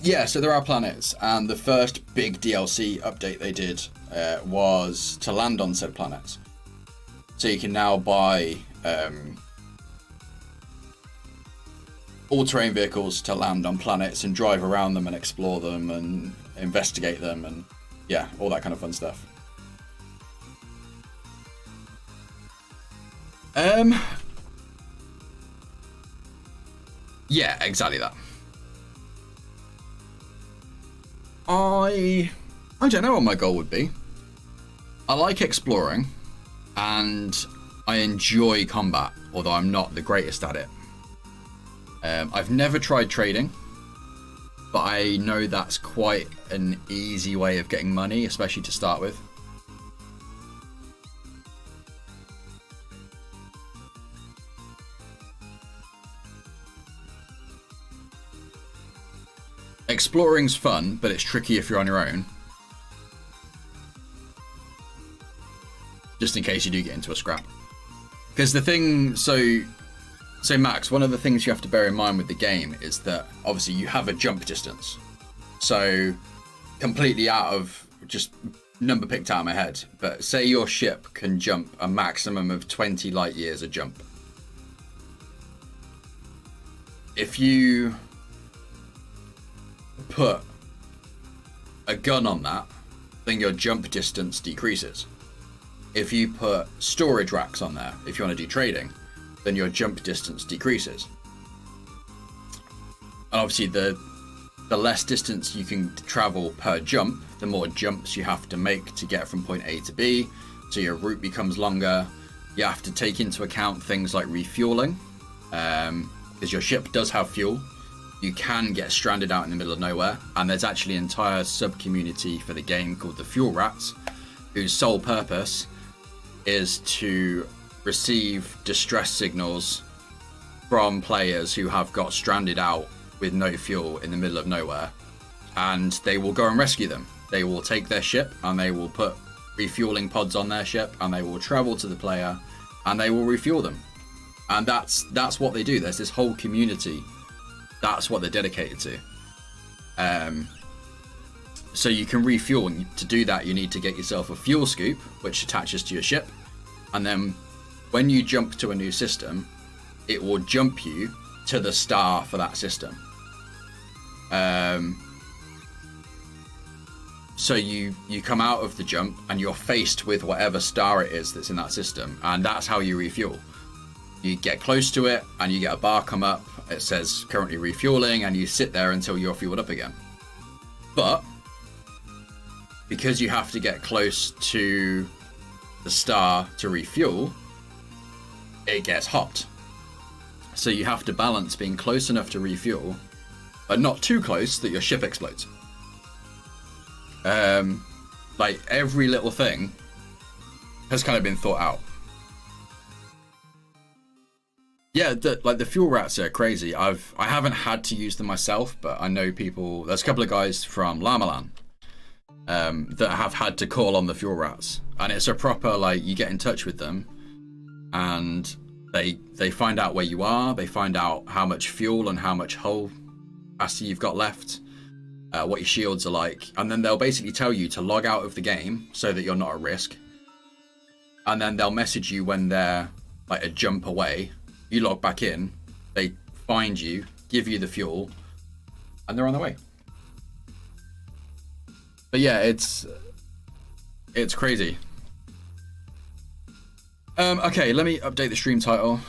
Yeah, so there are planets, and the first big DLC update they did was to land on said planets. So you can now buy all-terrain vehicles to land on planets and drive around them and explore them and investigate them and yeah, all that kind of fun stuff. Yeah, exactly that. I don't know what my goal would be. I like exploring, and I enjoy combat, although I'm not the greatest at it. I've never tried trading, but I know that's quite an easy way of getting money, especially to start with. Exploring's fun, but it's tricky if you're on your own. Just in case you do get into a scrap. Because the thing, so Max, one of the things you have to bear in mind with the game is that obviously you have a jump distance. So completely out of just number picked out of my head, but say your ship can jump a maximum of 20 light years a jump. If you put a gun on that, then your jump distance decreases. If you put storage racks on there, if you want to do trading, then your jump distance decreases. And obviously the less distance you can travel per jump, the more jumps you have to make to get from point A to B, so your route becomes longer. You have to take into account things like refueling, because your ship does have fuel. You can get stranded out in the middle of nowhere, and there's actually an entire sub-community for the game called the Fuel Rats, whose sole purpose is to receive distress signals from players who have got stranded out with no fuel in the middle of nowhere, and they will go and rescue them. They will take their ship and they will put refueling pods on their ship, and they will travel to the player and they will refuel them. And that's what they do. There's this whole community. That's what they're dedicated to. So you can refuel, and to do that you need to get yourself a fuel scoop which attaches to your ship, and then when you jump to a new system, it will jump you to the star for that system. So you come out of the jump and you're faced with whatever star it is that's in that system, and that's how you refuel. You get close to it and you get a bar come up, it says currently refueling, and you sit there until you're fueled up again. But because you have to get close to the star to refuel, it gets hot. So you have to balance being close enough to refuel, but not too close that your ship explodes. Like every little thing has kind of been thought out. Yeah, like the fuel rats are crazy. I haven't had to use them myself, but I know people. There's a couple of guys from Lamalan that have had to call on the fuel rats, and it's a proper like you get in touch with them, and they find out where you are. They find out how much fuel and how much hull capacity you've got left, what your shields are like, and then they'll basically tell you to log out of the game so that you're not at risk. And then they'll message you when they're like a jump away. You log back in, they find you, give you the fuel, and they're on their way. But yeah, it's crazy. Okay, let me update the stream title.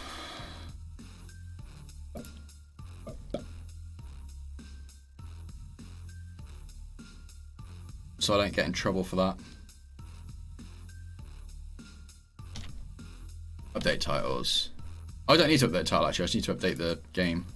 So I don't get in trouble for that. Update titles. I don't need to update the title actually, I just need to update the game.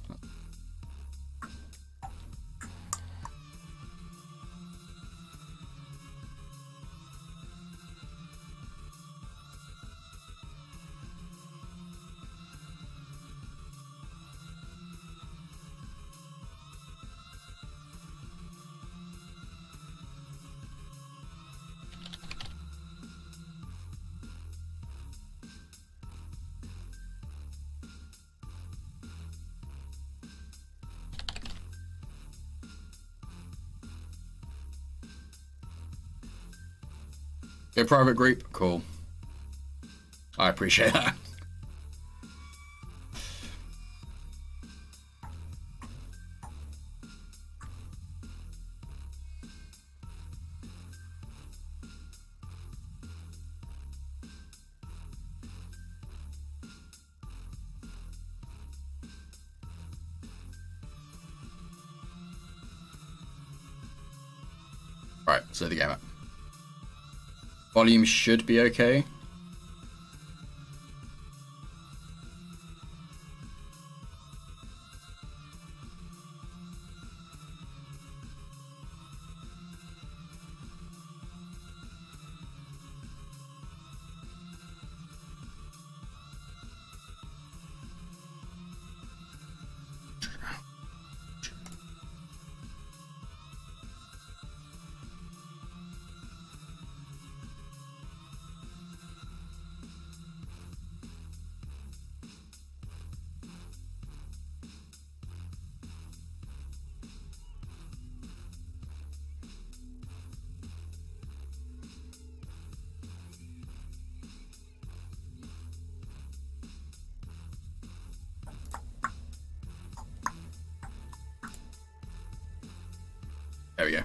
Okay, private group, cool. I appreciate that. Right, so the game up. Volume should be okay. There we go.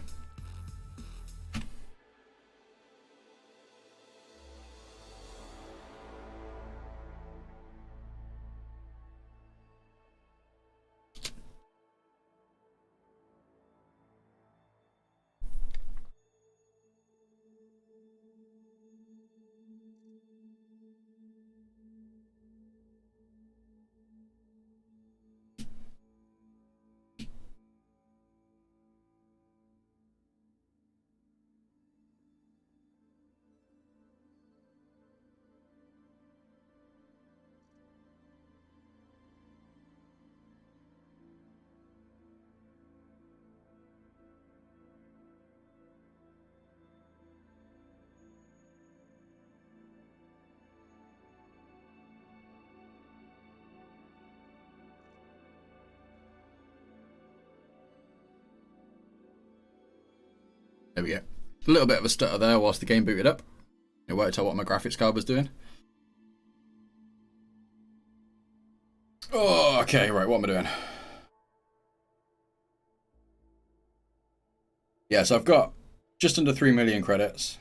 There we go. A little bit of a stutter there whilst the game booted up. It worked out what my graphics card was doing. Oh, okay, right, what am I doing? Yeah, so I've got just under 3 million credits.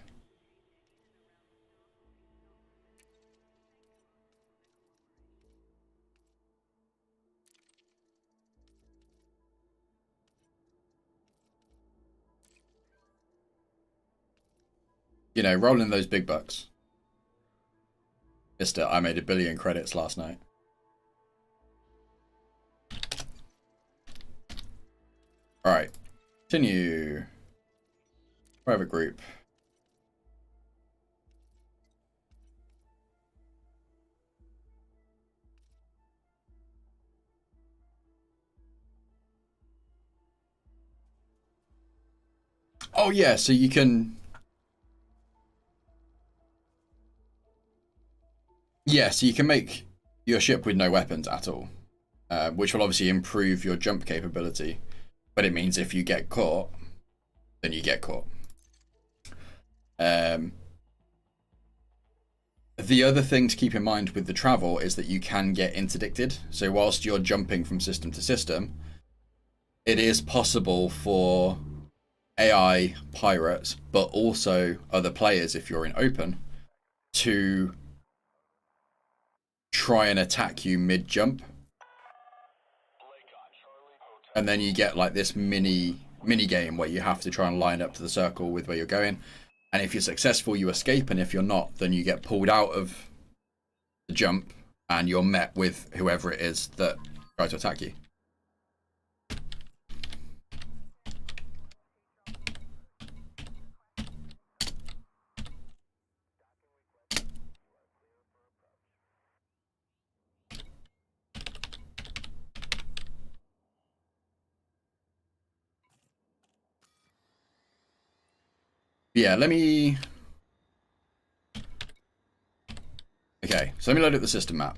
You know, rolling those big bucks. Just I made 1 billion credits last night. Alright. Continue. Private group. Oh yeah, so you can. Yeah, so you can make your ship with no weapons at all, which will obviously improve your jump capability. But it means if you get caught, then you get caught. The other thing to keep in mind with the travel is that you can get interdicted. So whilst you're jumping from system to system, it is possible for AI pirates, but also other players, if you're in open, to try and attack you mid jump. And then you get like this mini game where you have to try and line up to the circle with where you're going. And if you're successful, you escape, and if you're not, then you get pulled out of the jump and you're met with whoever it is that tried to attack you. Yeah, let me... Okay, so let me load up the system map.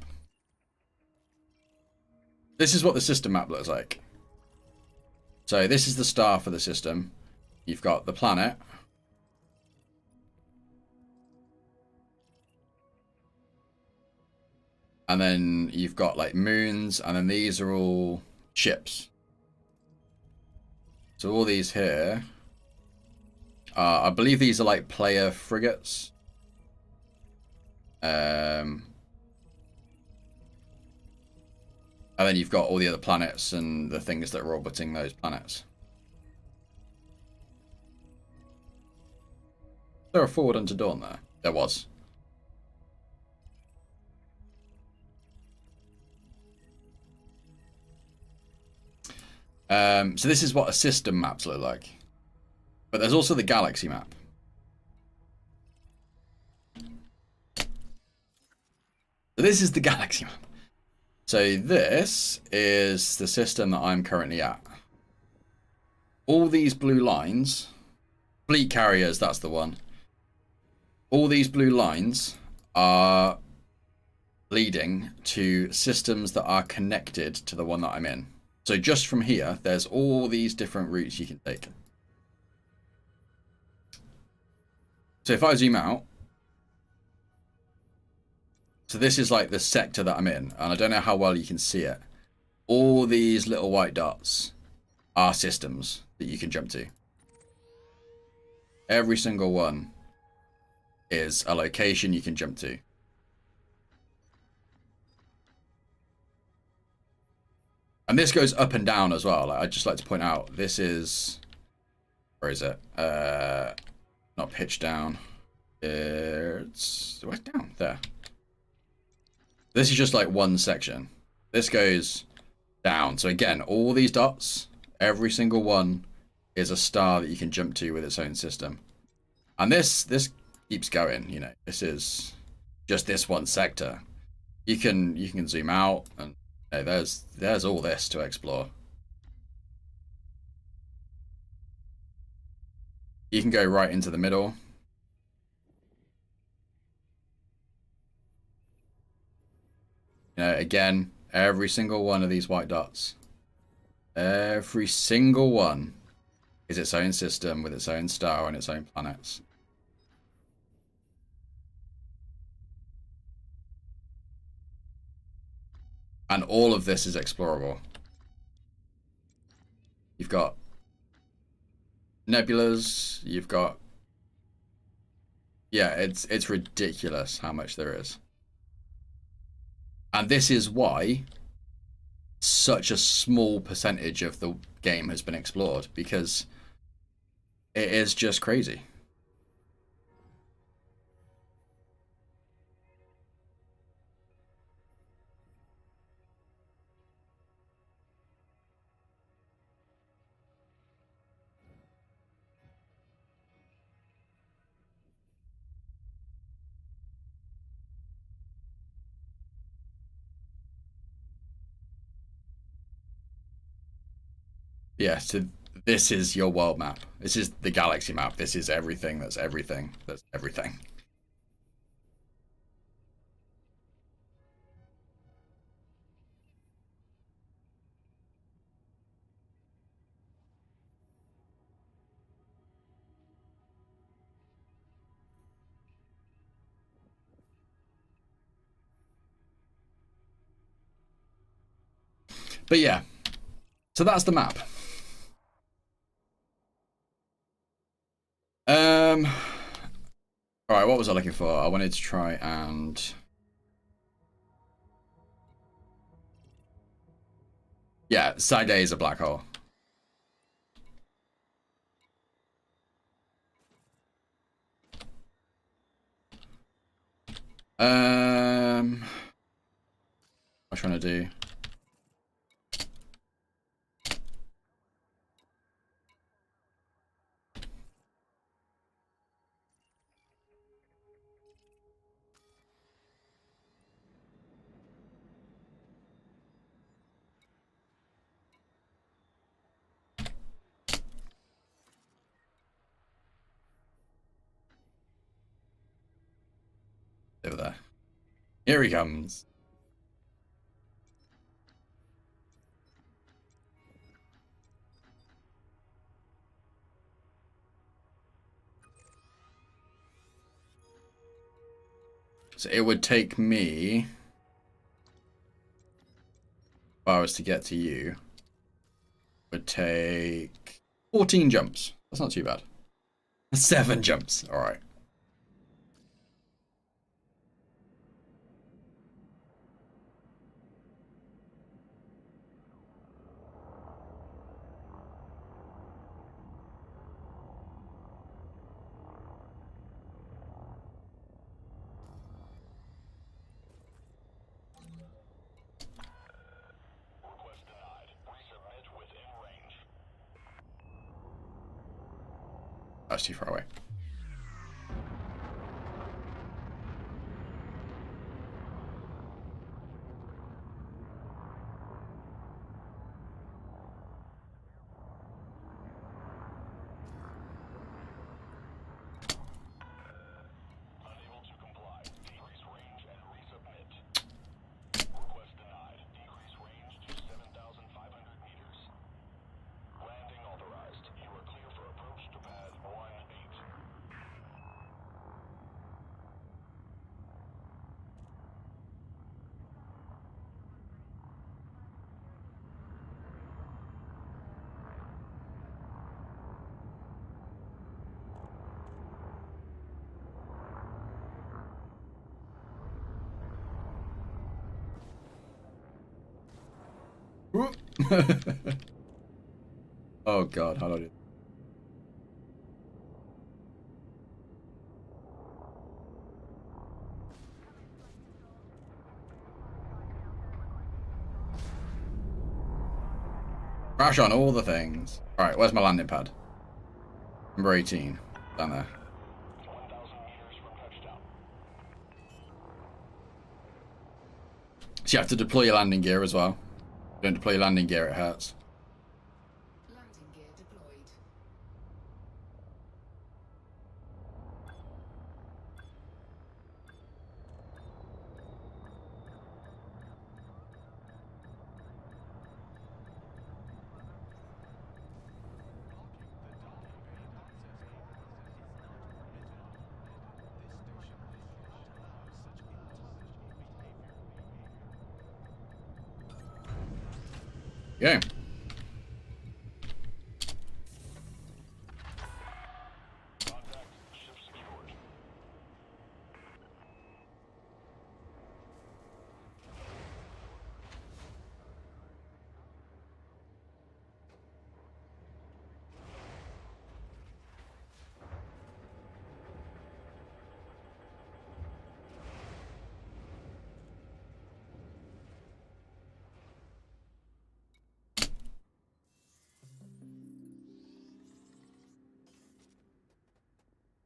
This is what the system map looks like. So this is the star for the system. You've got the planet. And then you've got like moons, and then these are all ships. So all these here, I believe these are like player frigates. And then you've got all the other planets and the things that are orbiting those planets. Is there a forward unto dawn there? There was. So this is what a system maps look like. But there's also the galaxy map. So this is the galaxy map. So this is the system that I'm currently at. All these blue lines, fleet carriers, that's the one. All these blue lines are leading to systems that are connected to the one that I'm in. So just from here, there's all these different routes you can take. So if I zoom out, so this is like the sector that I'm in, and I don't know how well you can see it. All these little white dots are systems that you can jump to. Every single one is a location you can jump to. And this goes up and down as well. I'd just like to point out, this is... Where is it? Not pitch down. It's... Where's down? There. This is just like one section. This goes down. So again, all these dots, every single one is a star that you can jump to with its own system. And this keeps going, you know. This is just this one sector. You can zoom out, and you know, there's all this to explore. You can go right into the middle. You know, again, every single one of these white dots, every single one is its own system with its own star and its own planets. And all of this is explorable. You've got nebulas, you've got... Yeah, it's ridiculous how much there is. And this is why such a small percentage of the game has been explored, because it is just crazy. Yeah, so this is your world map. This is the galaxy map. This is everything that's everything that's everything. But yeah, so that's the map. All right, what was I looking for? I wanted to try and... Yeah, Side A is a black hole. What am I trying to do? Over there. Here he comes. So it would take me, if I was to get to you, would take 14 jumps. That's not too bad. 7 jumps. All right. That's too far away. Oh god, how do I do? Crash on all the things. Alright, where's my landing pad? Number 18. Down there. So you have to deploy your landing gear as well. If you don't deploy your landing gear, it hurts. Landing gear deployed. Yeah.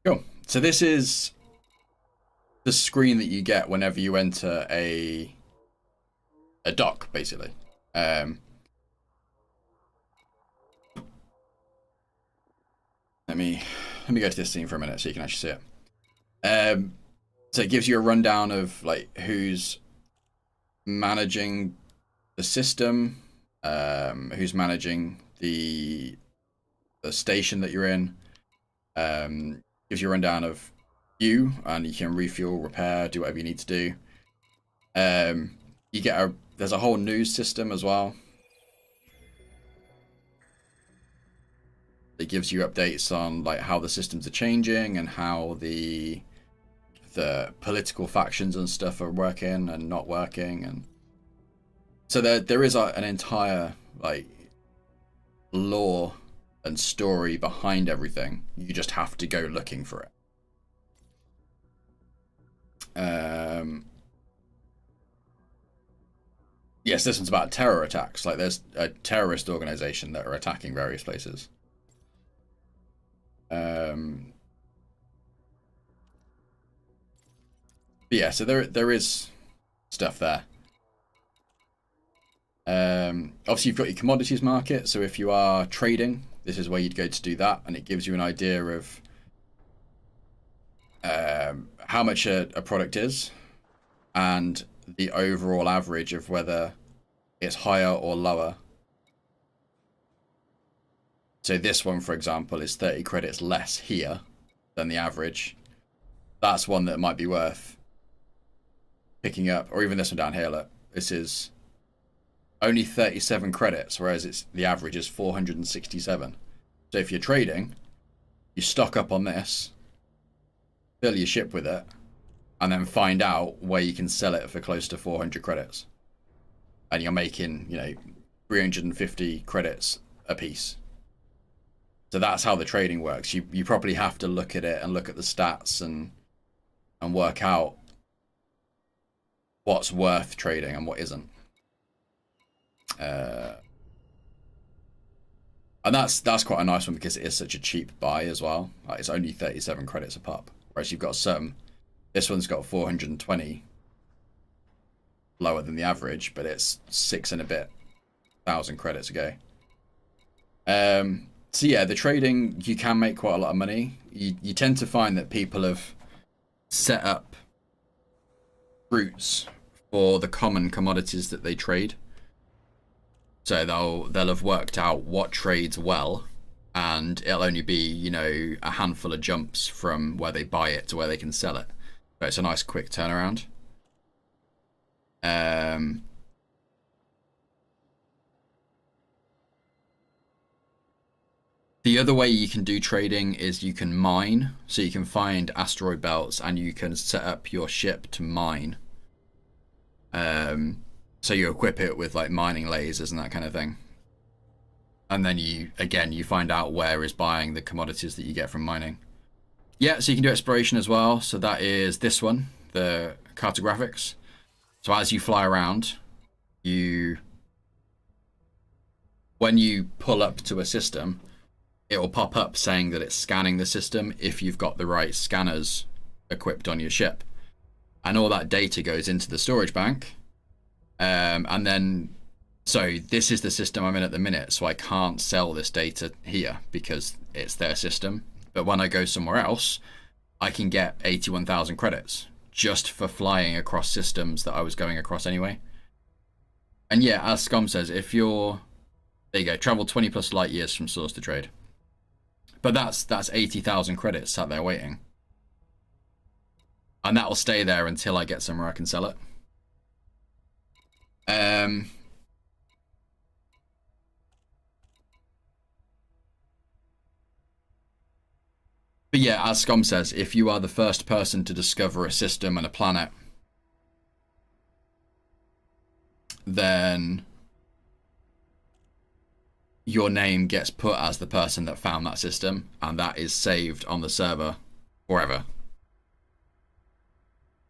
Cool. So this is the screen that you get whenever you enter a dock, basically. let me go to this scene for a minute so you can actually see it. So it gives you a rundown of like who's managing the system, who's managing the station that you're in. Gives you a rundown of you, and you can refuel, repair, do whatever you need to do. You get there's a whole news system as well. It gives you updates on like how the systems are changing and how the political factions and stuff are working and not working, and so there is an entire like lore and story behind everything. You just have to go looking for it. Yes, this one's about terror attacks. Like there's a terrorist organization that are attacking various places. But yeah, so there is stuff there. Obviously you've got your commodities market, so if you are trading, this is where you'd go to do that, and it gives you an idea of how much a product is and the overall average of whether it's higher or lower. So this one, for example, is 30 credits less here than the average. That's one that might be worth picking up. Or even this one down here, look. This is only 37 credits, whereas the average is 467. So if you're trading, you stock up on this, fill your ship with it, and then find out where you can sell it for close to 400 credits. And you're making, 350 credits a piece. So that's how the trading works. You probably have to look at it and look at the stats and work out what's worth trading and what isn't. And that's quite a nice one because it is such a cheap buy as well. Like it's only 37 credits a pop. Whereas you've got this one's got 420 lower than the average, but it's 6 and a bit thousand credits a go. So yeah, the trading, you can make quite a lot of money. You tend to find that people have set up routes for the common commodities that they trade. So they'll have worked out what trades well, and it'll only be, a handful of jumps from where they buy it to where they can sell it. So it's a nice quick turnaround. The other way you can do trading is you can mine. So you can find asteroid belts and you can set up your ship to mine. So you equip it with like mining lasers and that kind of thing. And then you find out where is buying the commodities that you get from mining. Yeah, so you can do exploration as well. So that is this one, the cartographics. So as you fly around, when you pull up to a system, it will pop up saying that it's scanning the system if you've got the right scanners equipped on your ship. And all that data goes into the storage bank. And then, so this is the system I'm in at the minute, so I can't sell this data here because it's their system. But when I go somewhere else, I can get 81,000 credits just for flying across systems that I was going across anyway. And yeah, as Scum says, there you go, travel 20 plus light years from source to trade. But that's 80,000 credits sat there waiting. And that will stay there until I get somewhere I can sell it. But yeah, as Scum says, if you are the first person to discover a system and a planet, then your name gets put as the person that found that system, and that is saved on the server forever.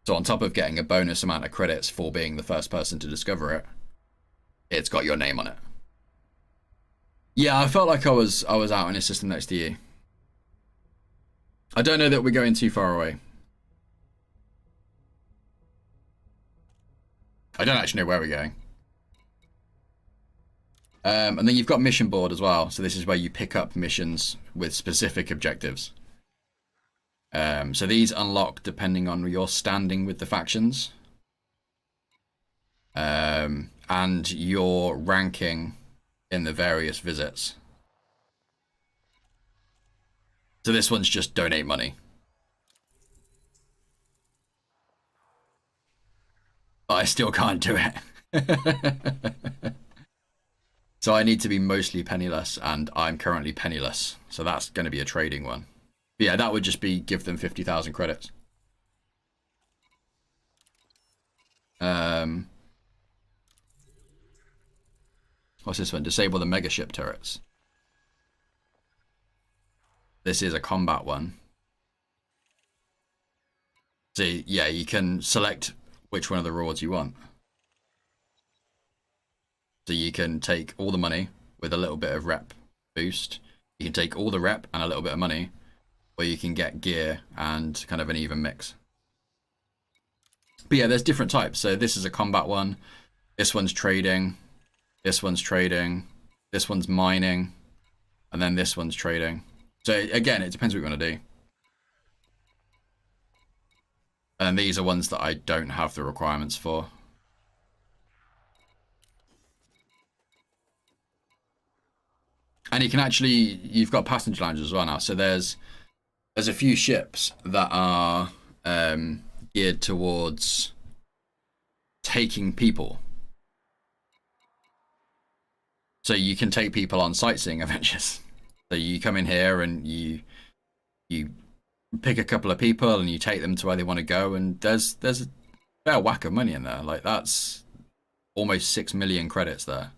So on top of getting a bonus amount of credits for being the first person to discover it, it's got your name on it. Yeah, I felt like I was out in a system next to you. I don't know that we're going too far away. I don't actually know where we're going. And then you've got mission board as well. So this is where you pick up missions with specific objectives. So these unlock depending on your standing with the factions. And your ranking in the various visits. So this one's just donate money. But I still can't do it. So I need to be mostly penniless, and I'm currently penniless. So that's going to be a trading one. But yeah, that would just be give them 50,000 credits. What's this one? Disable the mega ship turrets. This is a combat one. So yeah, you can select which one of the rewards you want. So you can take all the money with a little bit of rep boost. You can take all the rep and a little bit of money, or you can get gear and kind of an even mix. But yeah, there's different types. So this is a combat one. This one's trading. This one's trading. This one's mining. And then this one's trading. So again, it depends what you want to do. And these are ones that I don't have the requirements for. And you can actually, you've got passenger lounges as well now. So there's a few ships that are geared towards taking people. So you can take people on sightseeing adventures. So you come in here and you pick a couple of people and you take them to where they want to go, and there's a fair whack of money in there. Like that's almost 6 million credits there.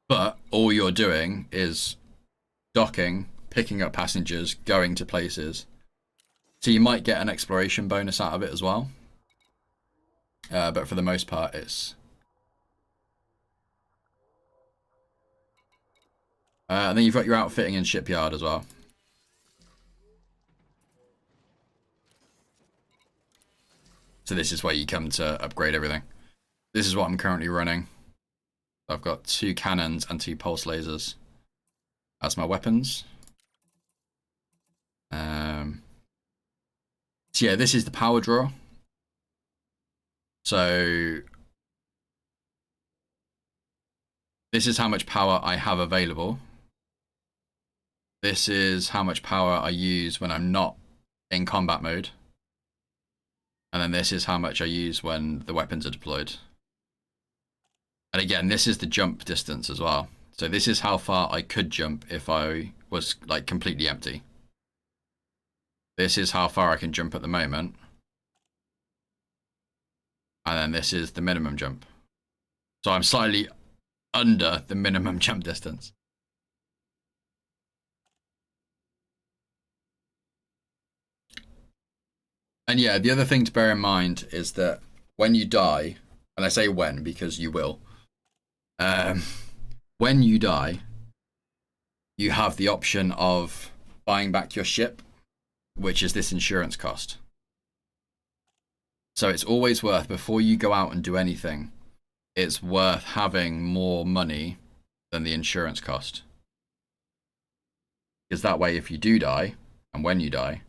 But all you're doing is docking, picking up passengers, going to places. So you might get an exploration bonus out of it as well. But for the most part, it's... and then you've got your outfitting and shipyard as well. So this is where you come to upgrade everything. This is what I'm currently running. I've got 2 cannons and 2 pulse lasers as my weapons. So yeah, this is the power draw. So this is how much power I have available. This is how much power I use when I'm not in combat mode. And then this is how much I use when the weapons are deployed. And again, this is the jump distance as well. So this is how far I could jump if I was like completely empty. This is how far I can jump at the moment. And then this is the minimum jump. So I'm slightly under the minimum jump distance. And yeah, the other thing to bear in mind is that when you die, and I say when because you will, when you die, you have the option of buying back your ship, which is this insurance cost. So it's always worth, before you go out and do anything, it's worth having more money than the insurance cost. Because that way, if you do die, and when you die,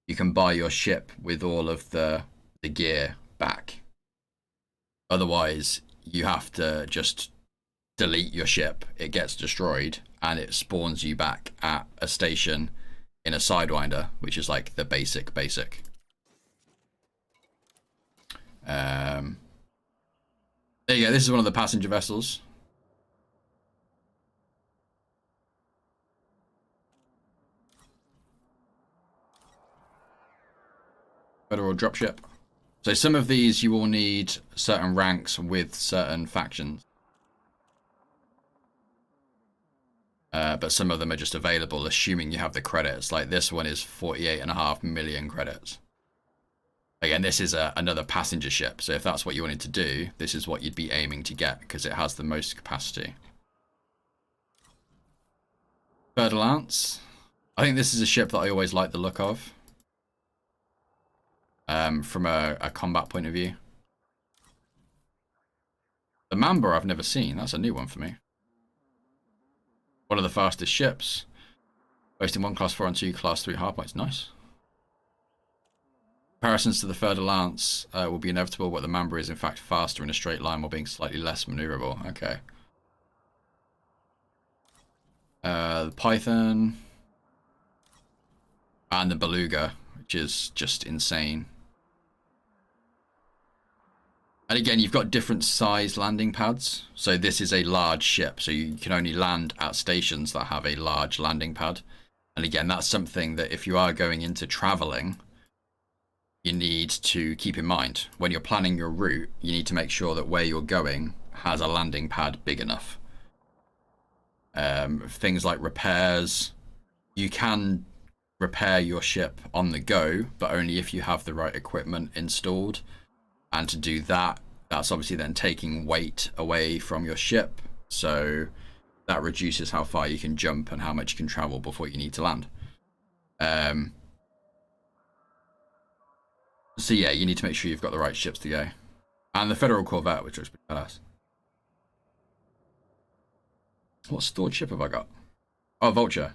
you can buy your ship with all of the gear back. Otherwise, you have to just delete your ship. It gets destroyed, and it spawns you back at a station in a Sidewinder, which is like the basic. There you go. This is one of the passenger vessels. Federal dropship. So some of these you will need certain ranks with certain factions. But some of them are just available assuming you have the credits. Like this one is 48.5 million credits. Again, this is another passenger ship. So if that's what you wanted to do, this is what you'd be aiming to get because it has the most capacity. Third Lance. I think this is a ship that I always like the look of. From a combat point of view. The Mamba I've never seen. That's a new one for me. One of the fastest ships. Boasting 1 Class 4 and 2 Class 3 hardpoints. Nice. Comparisons to the Third Lance will be inevitable, but the Mamba is in fact faster in a straight line while being slightly less maneuverable. Okay. The Python. And the Beluga, which is just insane. And again, you've got different size landing pads. So this is a large ship, so you can only land at stations that have a large landing pad. And again, that's something that if you are going into traveling, you need to keep in mind. When you're planning your route, you need to make sure that where you're going has a landing pad big enough. Things like repairs, you can repair your ship on the go, but only if you have the right equipment installed. And to do that, that's obviously then taking weight away from your ship. So that reduces how far you can jump and how much you can travel before you need to land. So yeah, you need to make sure you've got the right ships to go. And the Federal Corvette, which looks pretty badass. What stored ship have I got? Oh, Vulture.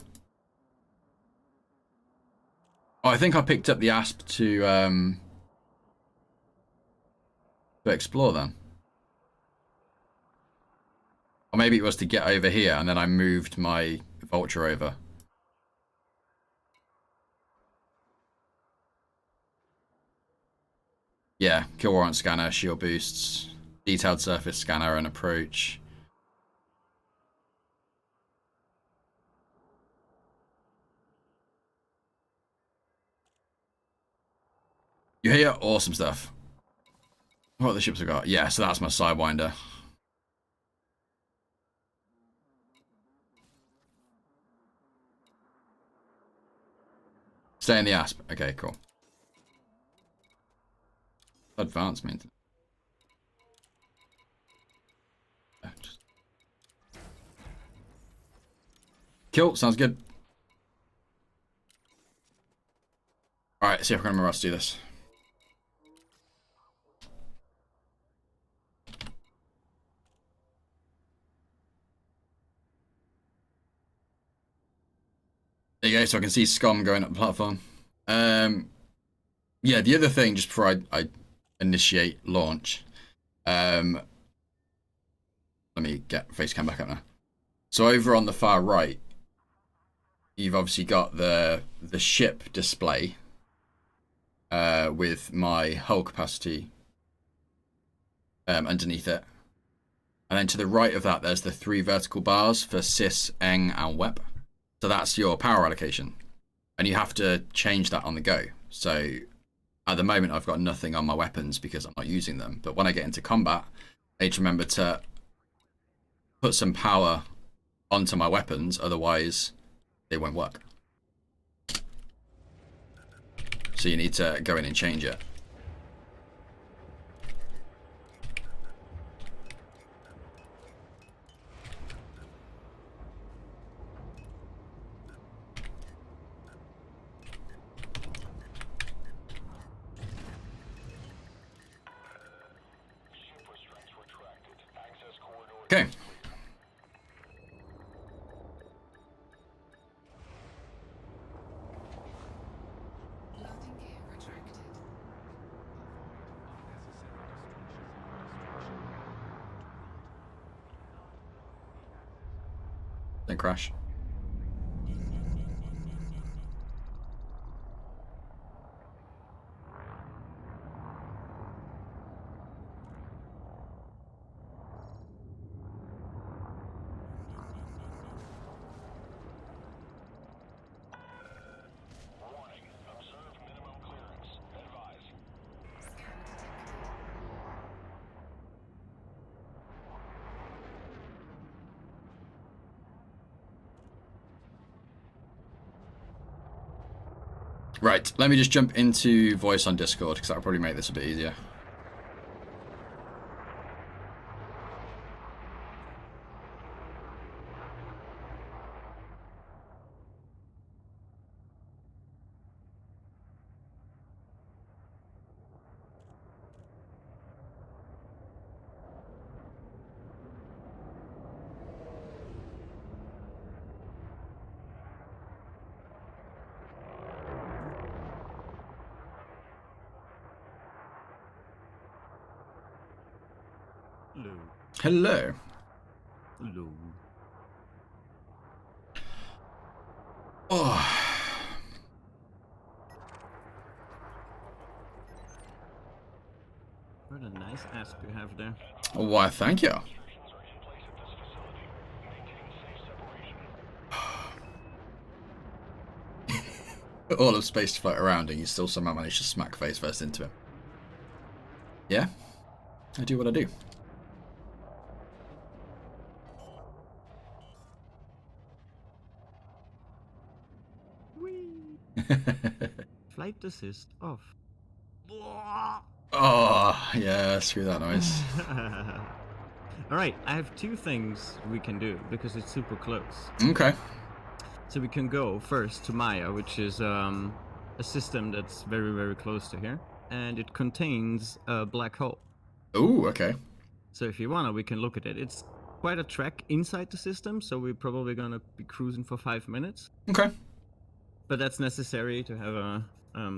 Oh, I think I picked up the Asp to explore then. Or maybe it was to get over here and then I moved my Vulture over. Yeah, kill warrant scanner, shield boosts, detailed surface scanner and approach. You hear awesome stuff. What other ships have got? Yeah, so that's my Sidewinder. Stay in the Asp. Okay, cool. Advanced maintenance. Cool, sounds good. Alright, see if I can remember how to do this. There you go, so I can see SCOM going up the platform. Yeah, the other thing, just before I initiate launch, let me get Facecam back up now. So over on the far right, you've obviously got the ship display with my hull capacity underneath it. And then to the right of that, there's the 3 vertical bars for Sys, Eng, and Wep. So that's your power allocation. And you have to change that on the go. So at the moment, I've got nothing on my weapons because I'm not using them. But when I get into combat, I need to remember to put some power onto my weapons. Otherwise, they won't work. So you need to go in and change it. Okay. Landing gear retracted. Then crash. Scan detected. Right, let me just jump into voice on Discord because that'll probably make this a bit easier. Hello. Hello. Hello. Oh. What a nice asp you have there. Why, thank you. All of space to float around and you still somehow manage to smack face first into him. Yeah? I do what I do. Whee! Flight assist off. Oh, yeah, screw that noise. Alright, I have two things we can do because it's super close. Okay. So we can go first to Maya, which is a system that's very, very close to here. And it contains a black hole. Ooh, okay. So if you wanna, we can look at it. It's quite a trek inside the system, so we're probably gonna be cruising for 5 minutes. Okay. But that's necessary to have a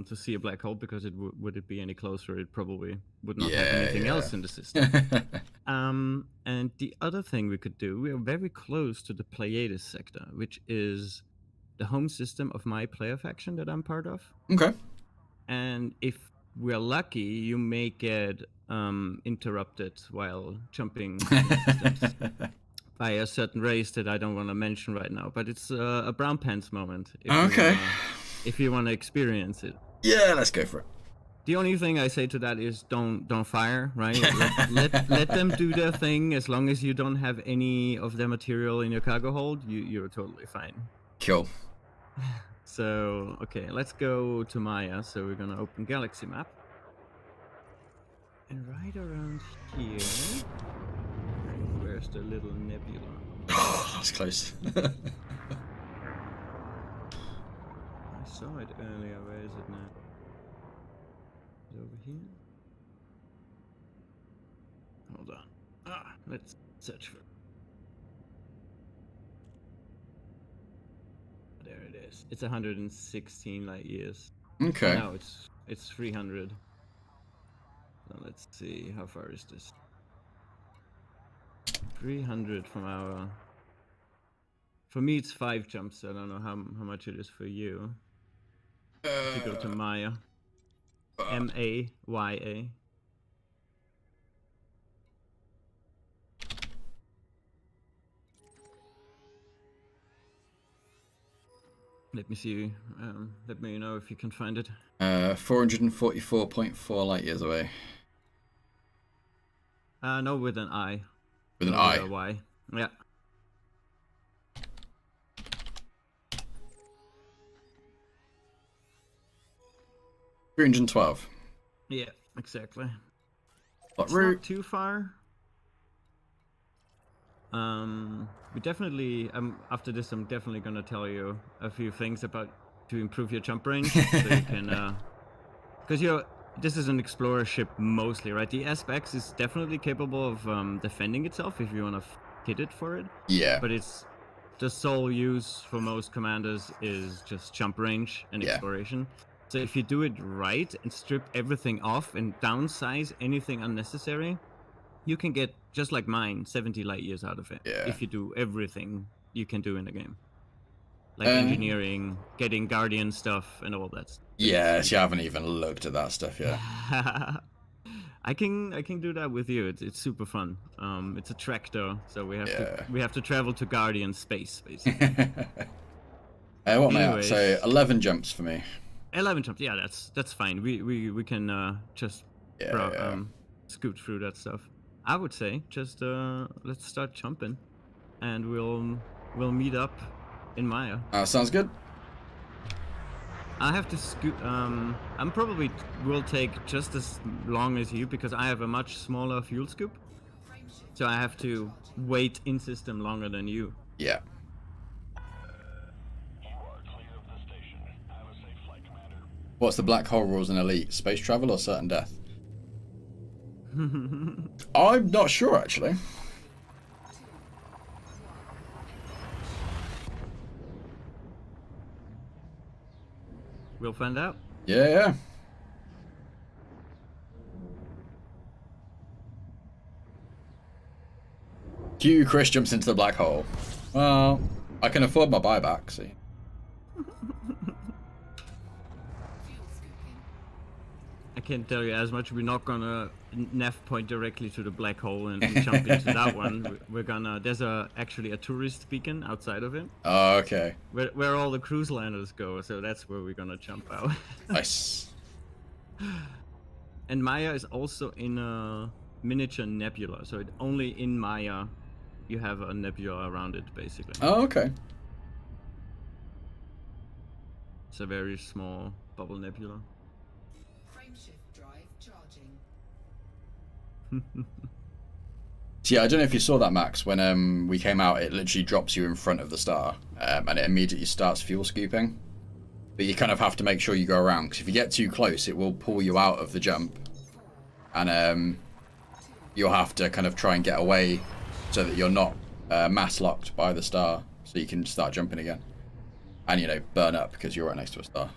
to see a black hole because would it be any closer, it probably would not have anything else in the system. And the other thing we could do, we are very close to the Pleiades sector, which is the home system of my player faction that I'm part of. Okay. And if we're lucky, you may get interrupted while jumping systems by a certain race that I don't want to mention right now. But it's a brown pants moment. If you want to experience it. Yeah, let's go for it. The only thing I say to that is don't fire, right? let them do their thing. As long as you don't have any of their material in your cargo hold, you're totally fine. Cool. So, okay, let's go to Maya. So we're gonna open Galaxy Map. And right around here, where's the little nebula? Oh, that's close. I saw it earlier. Where is it now? Is it over here? Hold on. Let's search for it. There it is. It's 116 light years. Okay. No, it's 300. So let's see, how far is this? 300 from our. For me, it's 5 jumps. I don't know how much it is for you. If you go to Maya. Maya. Let me see. Let me know if you can find it. 444.4 light years away. No, with an I. With an Not I. with a Y. Yeah. $312. Yeah, exactly. What It's route? not too far. We definitely. After this, I'm definitely gonna tell you a few things about to improve your jump range, so you can. Because this is an explorer ship mostly, right? The SPX is definitely capable of defending itself if you wanna hit it for it. Yeah. But it's the sole use for most commanders is just jump range and Yeah. exploration. So if you do it right and strip everything off and downsize anything unnecessary, you can get, just like mine, 70 light years out of it. Yeah. If you do everything you can do in the game. Like engineering, getting Guardian stuff, and all that stuff. Yes, you haven't even looked at that stuff yet. I can do that with you. It's super fun. It's a trek though, so we have to travel to Guardian space basically. What am I at? Anyways. So 11 jumps for me. 11 jumps. Yeah, that's fine. We can just scoot through that stuff. I would say just let's start jumping, and we'll meet up in Maya. Sounds good. I have to scoot. I'm probably will take just as long as you because I have a much smaller fuel scoop, so I have to wait in system longer than you. Yeah. What's the black hole rules in Elite? Space travel or certain death? I'm not sure, actually. We'll find out. Yeah. Q Chris jumps into the black hole. Well, I can afford my buyback, see. Fuel scooping. I can't tell you as much. We're not gonna nav point directly to the black hole and jump into that one. We're gonna. There's actually a tourist beacon outside of it, Oh, okay. where all the cruise liners go. So that's where we're gonna jump out. Nice. And Maya is also in a miniature nebula. So only in Maya, you have a nebula around it, basically. Oh, okay. It's a very small bubble nebula. Frameshift drive charging. So yeah, I don't know if you saw that, Max. When we came out, it literally drops you in front of the star, and it immediately starts fuel scooping. But you kind of have to make sure you go around, because if you get too close, it will pull you out of the jump, and you'll have to kind of try and get away so that you're not mass locked by the star, so you can start jumping again, and burn up because you're right next to a star.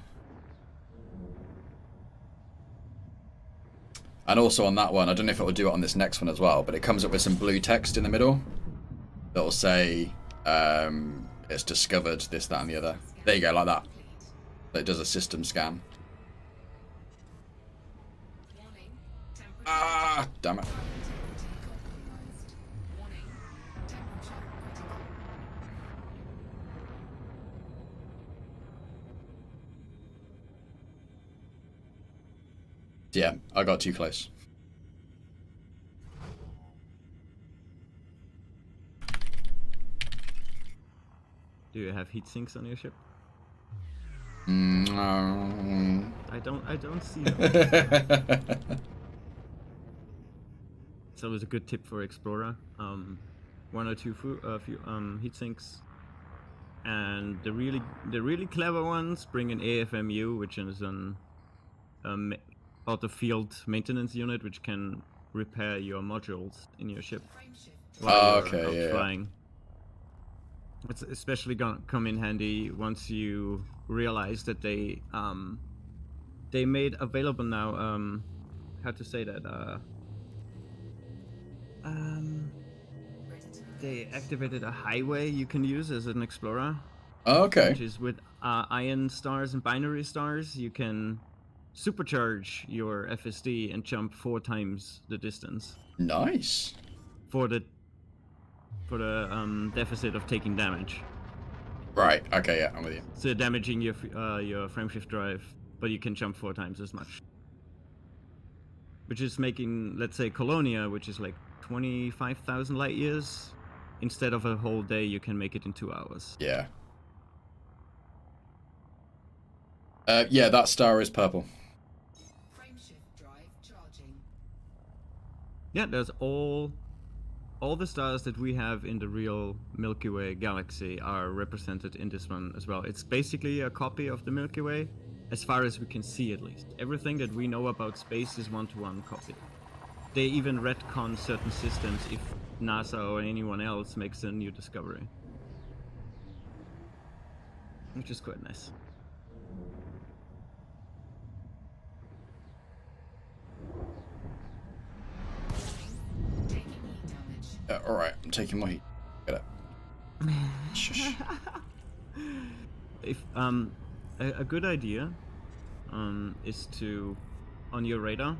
And also on that one, I don't know if it will do it on this next one as well, but it comes up with some blue text in the middle that will say it's discovered this, that, and the other. There you go, like that. It does a system scan. Warning. Temperature. Ah, damn it. Integrity compromised. Warning. Temperature critical. Yeah, I got too close. Do you have heat sinks on your ship? No. I don't see them. It's always a good tip for explorer. One or two heat sinks, and the really clever ones bring an AFMU, which is an out of field maintenance unit, which can repair your modules in your ship Frameshift. while you're Okay, out yeah. flying. It's especially gonna come in handy once you realize that they made available now how to say that Ready to they activated a highway you can use as an explorer, Okay. which is with ion stars and binary stars. You can supercharge your FSD and jump 4 times the distance Nice. for the deficit of taking damage. Right. Okay. Yeah, I'm with you. So damaging your frameshift drive, but you can jump 4 times as much. Which is making, let's say, Colonia, which is like 25,000 light years. Instead of a whole day, you can make it in 2 hours. Yeah. Yeah, that star is purple. Frameshift drive charging. Yeah, there's all the stars that we have in the real Milky Way galaxy are represented in this one as well. It's basically a copy of the Milky Way, as far as we can see at least. Everything that we know about space is one-to-one copy. They even retcon certain systems if NASA or anyone else makes a new discovery. Which is quite nice. Warning. Taking heat damage. Alright, I'm taking my heat. Get it. Shush. If a good idea is to, on your radar,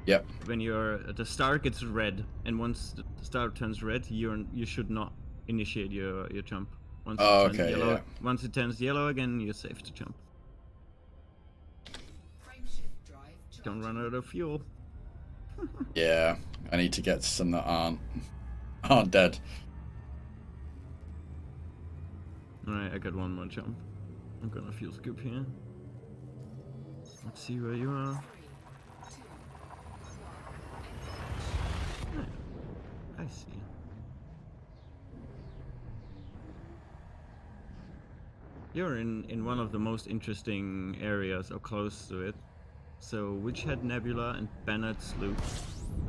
Yep. when the star gets red, and once the star turns red, you should not initiate your jump. Once Oh, it turns okay, yellow, yeah. Once it turns yellow again, you're safe to jump. Frameshift drive charging. Don't run out of fuel. Yeah, I need to get to some that aren't dead. Alright, I got one more jump. I'm gonna fuel scoop here. Let's see where you are. 3, 2, 1. Yeah, I see. You're in one of the most interesting areas, or close to it. So Witchhead Nebula and Bennett's Loop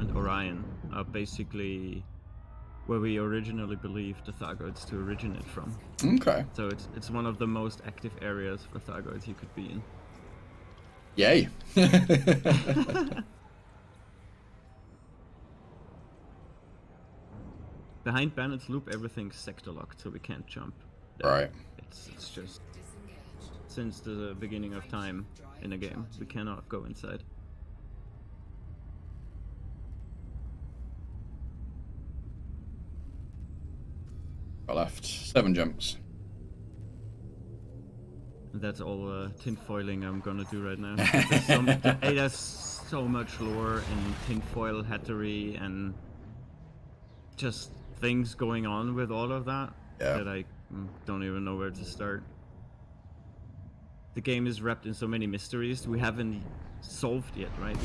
and Orion are basically where we originally believed the Thargoids to originate from. Okay. So it's one of the most active areas for Thargoids you could be in. Yay. behind Bandit's Loop, everything's sector locked, so we can't jump. Right. It's just Disengaged. since the beginning of time in the game, we cannot go inside. I left 7 jumps. And that's all tinfoiling I'm gonna do right now. There's so much lore and tinfoil hattery and just things going on with all of that Yeah. that I don't even know where to start. The game is wrapped in so many mysteries we haven't solved yet, right?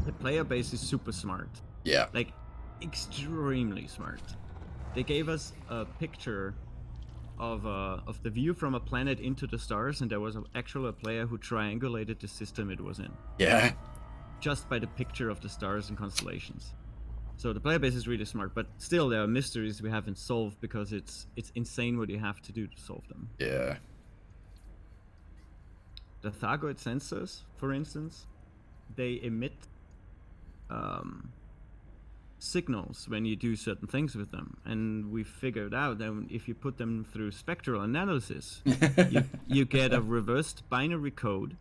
The player base is super smart, Yeah. like extremely smart. They gave us a picture of the view from a planet into the stars, and there was actually a player who triangulated the system it was in Yeah. just by the picture of the stars and constellations. So the player base is really smart, but still there are mysteries we haven't solved because it's insane what you have to do to solve them. Yeah. The Thargoid sensors, for instance, they emit signals when you do certain things with them, and we figured out that if you put them through spectral analysis, you get a reversed binary code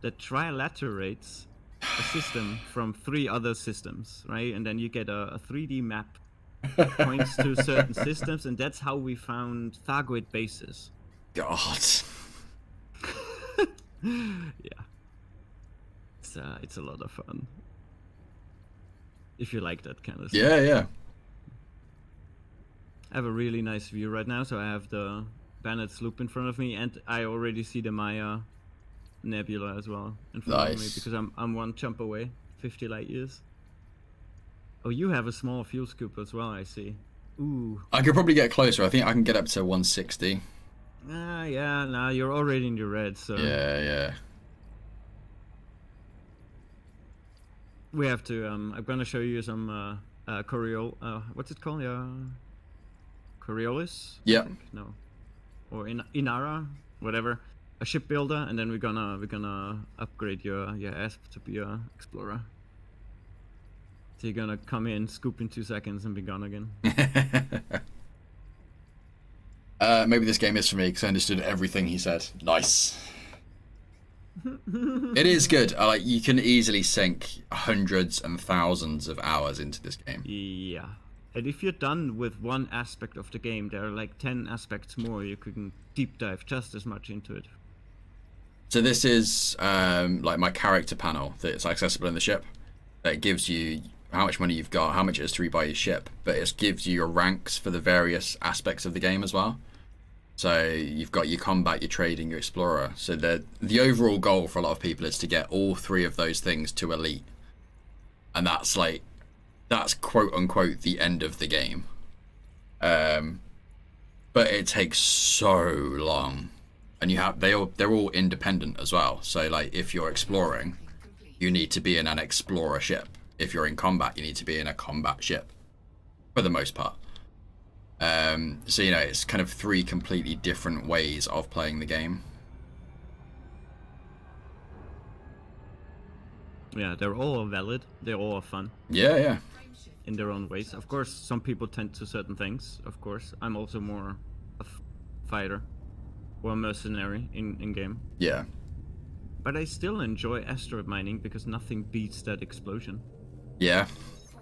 that trilaterates a system from 3 other systems, right? And then you get a 3D map points to certain systems, and that's how we found Thargoid bases. God. Yeah, it's a lot of fun if you like that kind of stuff. Yeah, yeah. I have a really nice view right now, so I have the Bandit's Loop in front of me, and I already see the Maya Nebula as well in front of me Nice. because I'm 1 jump away, 50 light years. Oh, you have a small fuel scoop as well, I see. Ooh. I could probably get closer. I think I can get up to 160. Yeah, nah, you're already in the red, so Yeah, yeah. we have to. I'm gonna show you some what's it called? Coriolis? I Yep. think? No. Or Inara, whatever. A shipbuilder, and then we're gonna upgrade your Asp to be a explorer. So you're gonna come in, scoop in 2 seconds, and be gone again. Maybe this game is for me because I understood everything he said. Nice. It is good. You can easily sink hundreds and thousands of hours into this game. Yeah. And if you're done with one aspect of the game, there are like 10 aspects more. You can deep dive just as much into it. So this is like my character panel that's accessible in the ship. It gives you how much money you've got, how much it is to rebuy your ship, but it gives you your ranks for the various aspects of the game as well. So you've got your combat, your trading, your explorer. So the overall goal for a lot of people is to get all 3 of those things to elite. And that's quote unquote the end of the game. But it takes so long. And they're all independent as well. So like if you're exploring, you need to be in an explorer ship. If you're in combat, you need to be in a combat ship for the most part. So it's kind of 3 completely different ways of playing the game. Yeah, they're all valid. They're all fun Yeah, yeah. in their own ways. Of course, some people tend to certain things. Of course, I'm also more a fighter or a mercenary in game. Yeah. But I still enjoy asteroid mining because nothing beats that explosion. Yeah. 4,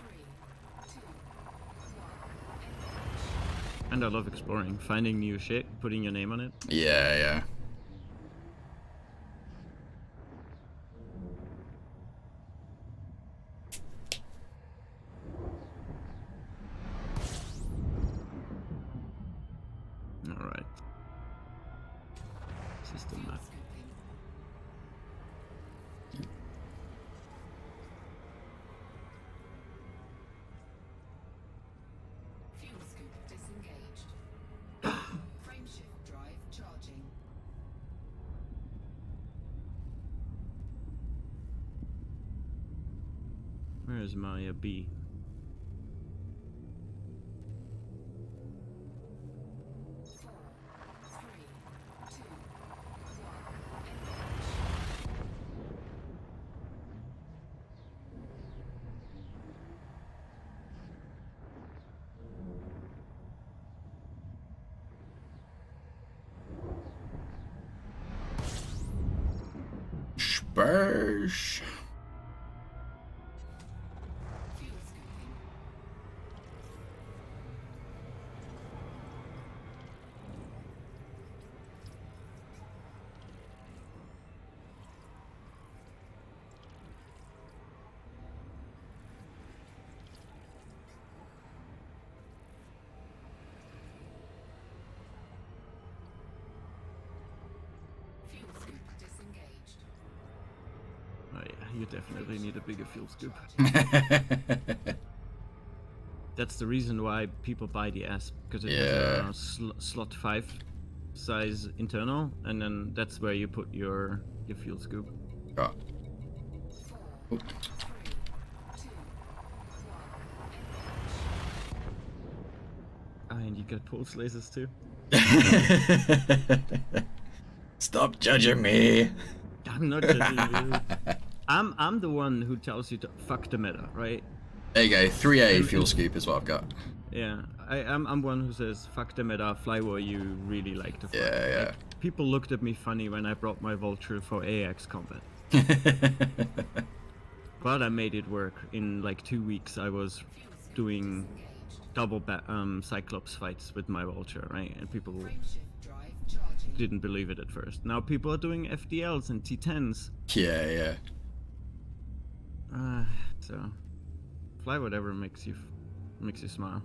3, 2, 1. And I love exploring, finding new shit, putting your name on it. Yeah, yeah. All right. System map. Fuel scoop disengaged. Frameshift drive charging. Where is my B? Four, three, two, one. Burge. Fuel scooping. Fuel scoop disengaged. Oh yeah, you definitely need a bigger fuel scoop. That's the reason why people buy the ASP, because it Yeah. has a slot 5 size internal, and then that's where you put your fuel scoop. Oh. 4, Oop. 3, 2, 1. Ah, and you get pulse lasers too. Stop judging me. I'm not judging you. I'm the one who tells you to fuck the meta, right? There you go. 3A And- fuel and- scoop is what I've got. Yeah, I'm one who says fuck the meta, fly where you really like to fly. Yeah, yeah. Like, people looked at me funny when I brought my Vulture for AX combat, but I made it work. In like 2 weeks, I was doing double Cyclops fights with my Vulture, right? And people Frameshift drive charging. didn't believe it at first. Now people are doing FDLs and T10s. Yeah, yeah. So fly whatever makes you smile,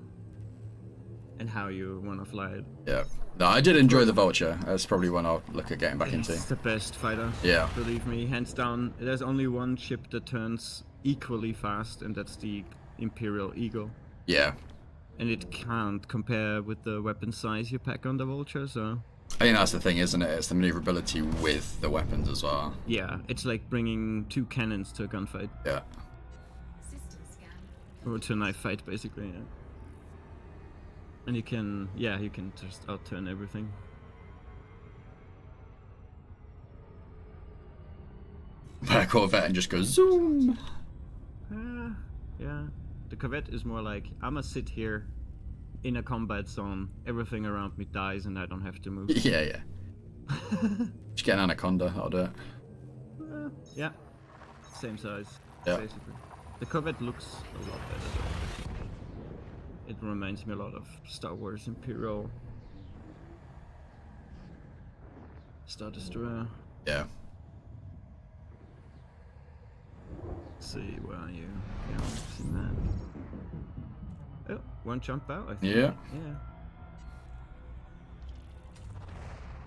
and how you want to fly it. Yeah. No, I did enjoy the Vulture. That's probably one I'll look at getting back into. It's the best fighter. Yeah. Believe me, hands down. There's only one ship that turns equally fast, and that's the Imperial Eagle. Yeah. And it can't compare with the weapon size you pack on the Vulture, so I think that's the thing, isn't it? It's the maneuverability with the weapons as well. yeah, it's like bringing 2 cannons to a gunfight. Yeah. System scan. Or to a knife fight, basically, yeah. And you can just outturn everything. Buy a Corvette and just go zoom. Yeah. The Corvette is more like, I'ma sit here in a combat zone, everything around me dies and I don't have to move. Yeah, yeah. Just get an Anaconda, I'll do it. Yeah. Same size, Yeah. basically. The Corvette looks a lot better though. It reminds me a lot of Star Wars Imperial Star Destroyer. Yeah. Let's see, where are you? Galaxy map. Oh, one jump out, I think. Yeah. Yeah.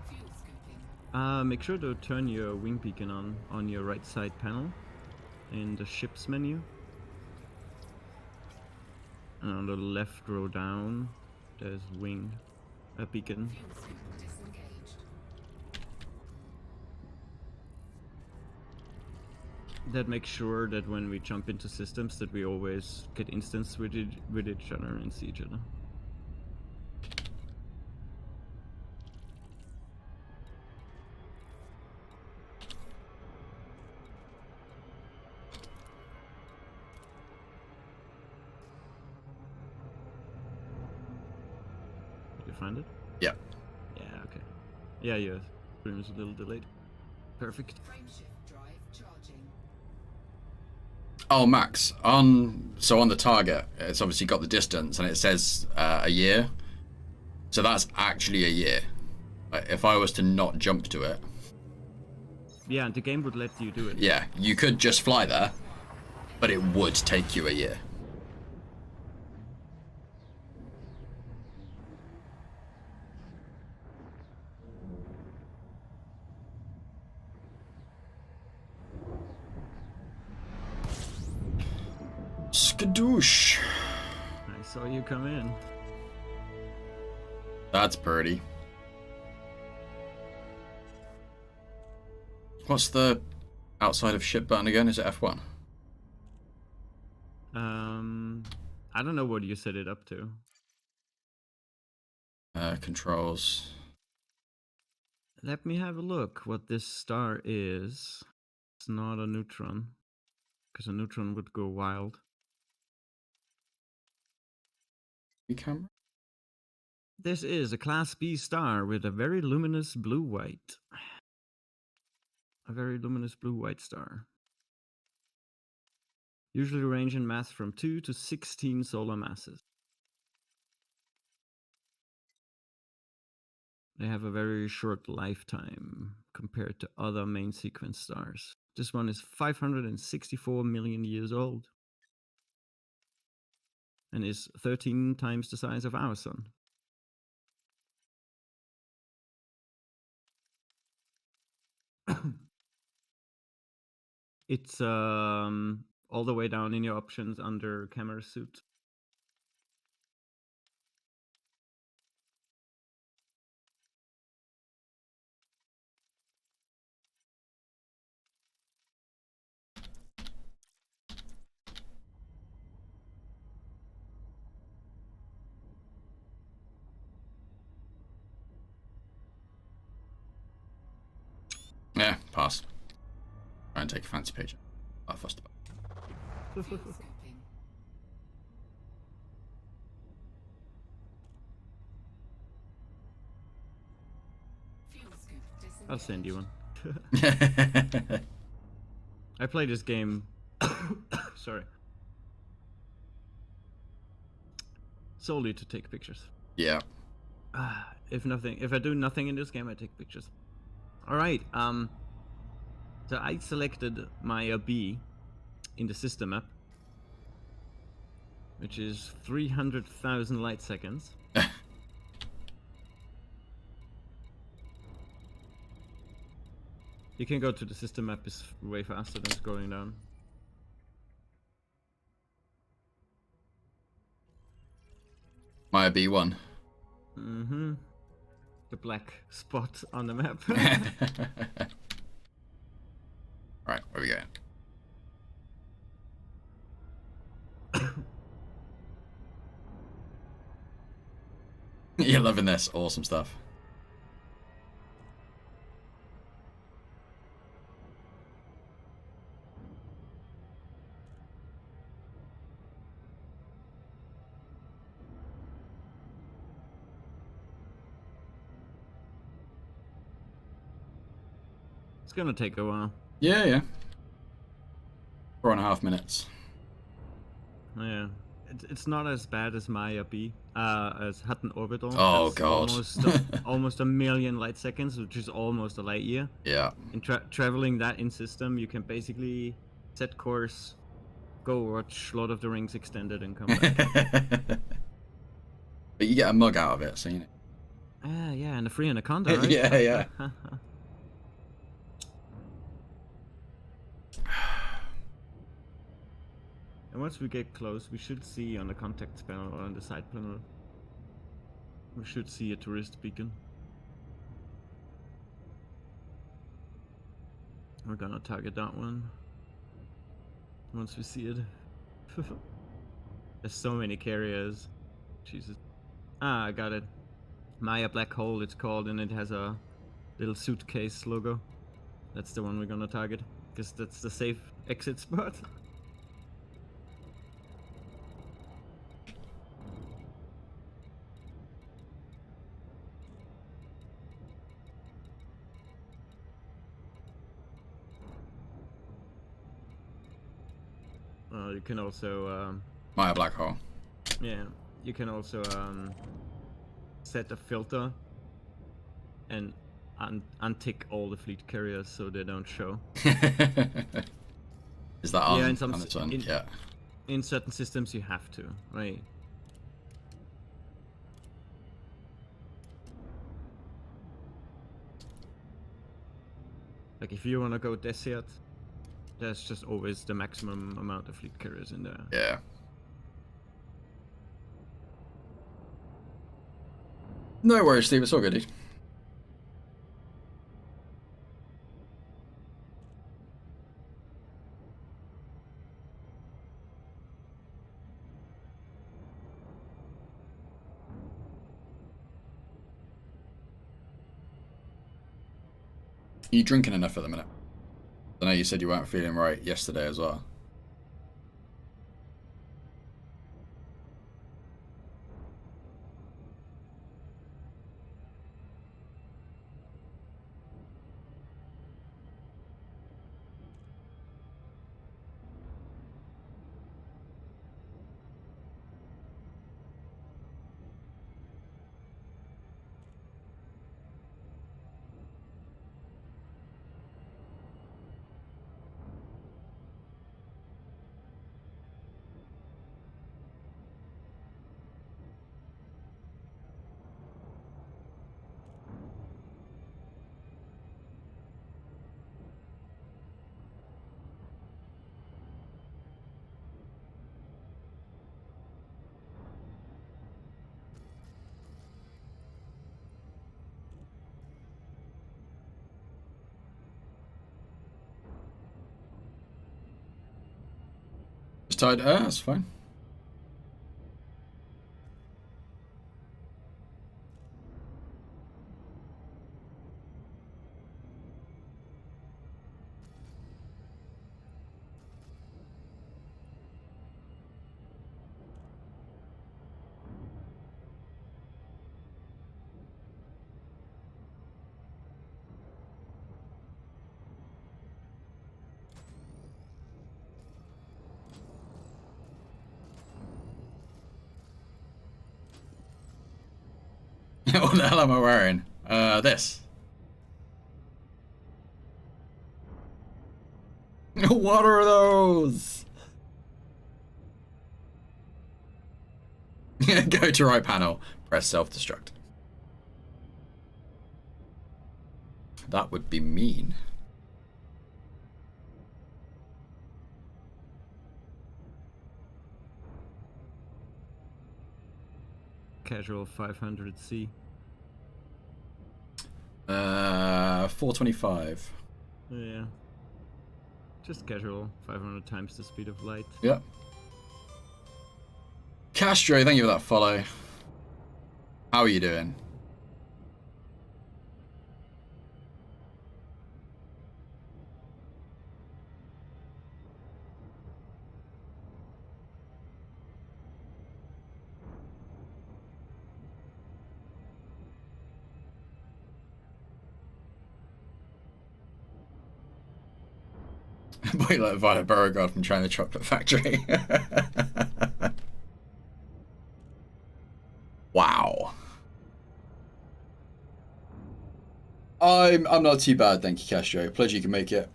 Fuel scooping. Make sure to turn your wing beacon on your right side panel in the ship's menu. And on the left row down, there's a beacon. Fuel scoop disengaged. That makes sure that when we jump into systems that we always get instance with each other and see each other. Did you find it? Yeah. Yeah, okay. Yeah, your stream is a little delayed. Perfect. Frameshift drive charging. Oh, Max, on the target, it's obviously got the distance and it says a year. So that's actually a year. Like, if I was to not jump to it, Yeah, and the game would let you do it. yeah, you could just fly there, but it would take you a year. Skadoosh. I saw you come in. That's pretty. What's the outside of ship button again? Is it F1? I don't know what you set it up to. Controls. Let me have a look what this star is. It's not a neutron, because a neutron would go wild. Camera? This is a Class B star with a very luminous blue-white. A very luminous blue-white star. Usually range in mass from 2 to 16 solar masses. They have a very short lifetime compared to other main sequence stars. This one is 564 million years old and is 13 times the size of our sun. It's all the way down in your options under camera suit. Yeah, pass. Try and take a fancy page. First of all. Fuel scoping. Fuel scoop disengaged. I'll send you one. I play this game. Sorry. Solely to take pictures. Yeah. If I do nothing in this game, I take pictures. All right. So I selected Maya B in the system map, which is 300,000 light seconds. You can go to the system map, is way faster than scrolling down. Maya B1. Mm-hmm. The black spot on the map. Right, where we going? You're loving this. Awesome stuff. It's gonna take a while. Yeah, yeah. 4.5 minutes. Yeah. It's not as bad as Maya B, as Hutton Orbital. Oh, That's God. almost a million light seconds, which is almost a light year. Yeah. In traveling that in system, you can basically set course, go watch Lord of the Rings Extended, and come back. But you get a mug out of it, so you know. Yeah, and a free anaconda, right? Yeah, yeah. And once we get close, we should see on the contacts panel or on the side panel, we should see a tourist beacon. We're gonna target that one once we see it. There's so many carriers. Jesus. I got it. Maya Black Hole it's called, and it has a little suitcase logo. That's the one we're gonna target, because that's the safe exit spot. You can also, Maya Black Hole. yeah, you can also set a filter and untick all the fleet carriers so they don't show. Is that on, Yeah, in some on this one? Yeah. In certain systems you have to, right? Like if you wanna go Desert, there's just always the maximum amount of fleet carriers in there. Yeah. No worries, Steve. It's all good, dude. Are you drinking enough at the minute? I know you said you weren't feeling right yesterday as well. Tide, that's fine. What the hell am I wearing? This. What are those? Go to right panel, press self-destruct. That would be mean. Casual 500C. 425. Yeah. Just casual, 500 times the speed of light. Yep. Castro, thank you for that follow. How are you doing? Boy, like Violet Beauregard from China Chocolate Factory. Wow. I'm not too bad, thank you, Castro. Pleasure you can make it.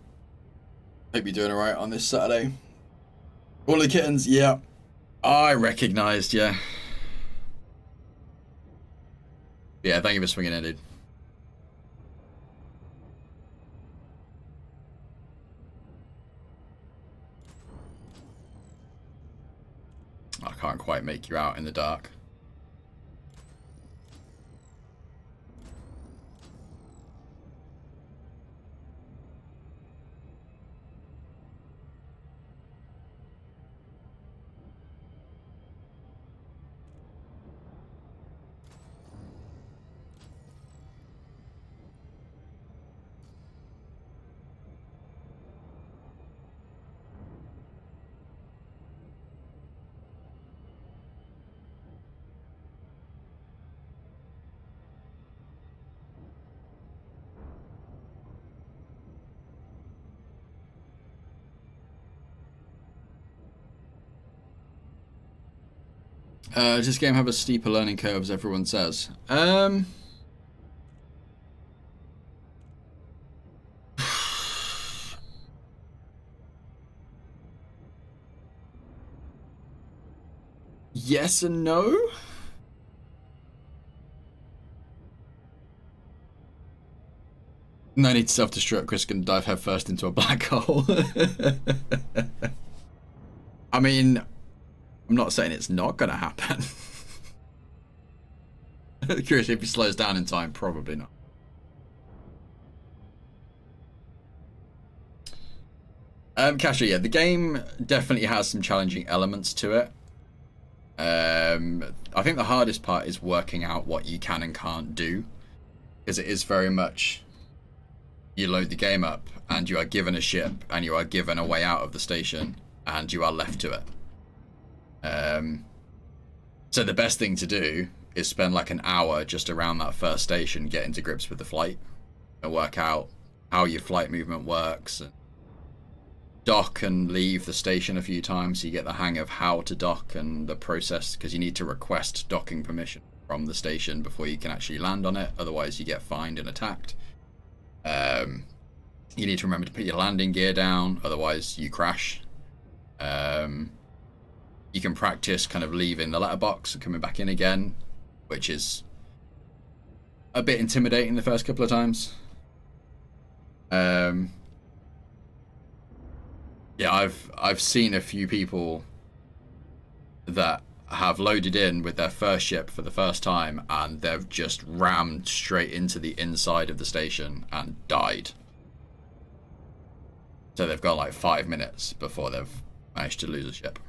Hope you're doing alright on this Saturday. All the kittens, yeah. I recognised, yeah. Yeah, thank you for swinging in, dude. I can't quite make you out in the dark. Does this game have a steeper learning curve, as everyone says? Yes and no? No need to self-destruct. Chris can dive headfirst into a black hole. I mean, I'm not saying it's not going to happen. Curious if he slows down in time. Probably not. Castro, yeah, the game definitely has some challenging elements to it. I think the hardest part is working out what you can and can't do, because it is very much you load the game up and you are given a ship and you are given a way out of the station and you are left to it. So the best thing to do is spend like an hour just around that first station, getting to grips with the flight and work out how your flight movement works, and dock and leave the station a few times so you get the hang of how to dock and the process, because you need to request docking permission from the station before you can actually land on it, otherwise you get fined and attacked. You need to remember to put your landing gear down, otherwise you crash. You can practice kind of leaving the letterbox and coming back in again, which is a bit intimidating the first couple of times. Yeah, I've seen a few people that have loaded in with their first ship for the first time and they've just rammed straight into the inside of the station and died. So they've got like 5 minutes before they've managed to lose a ship.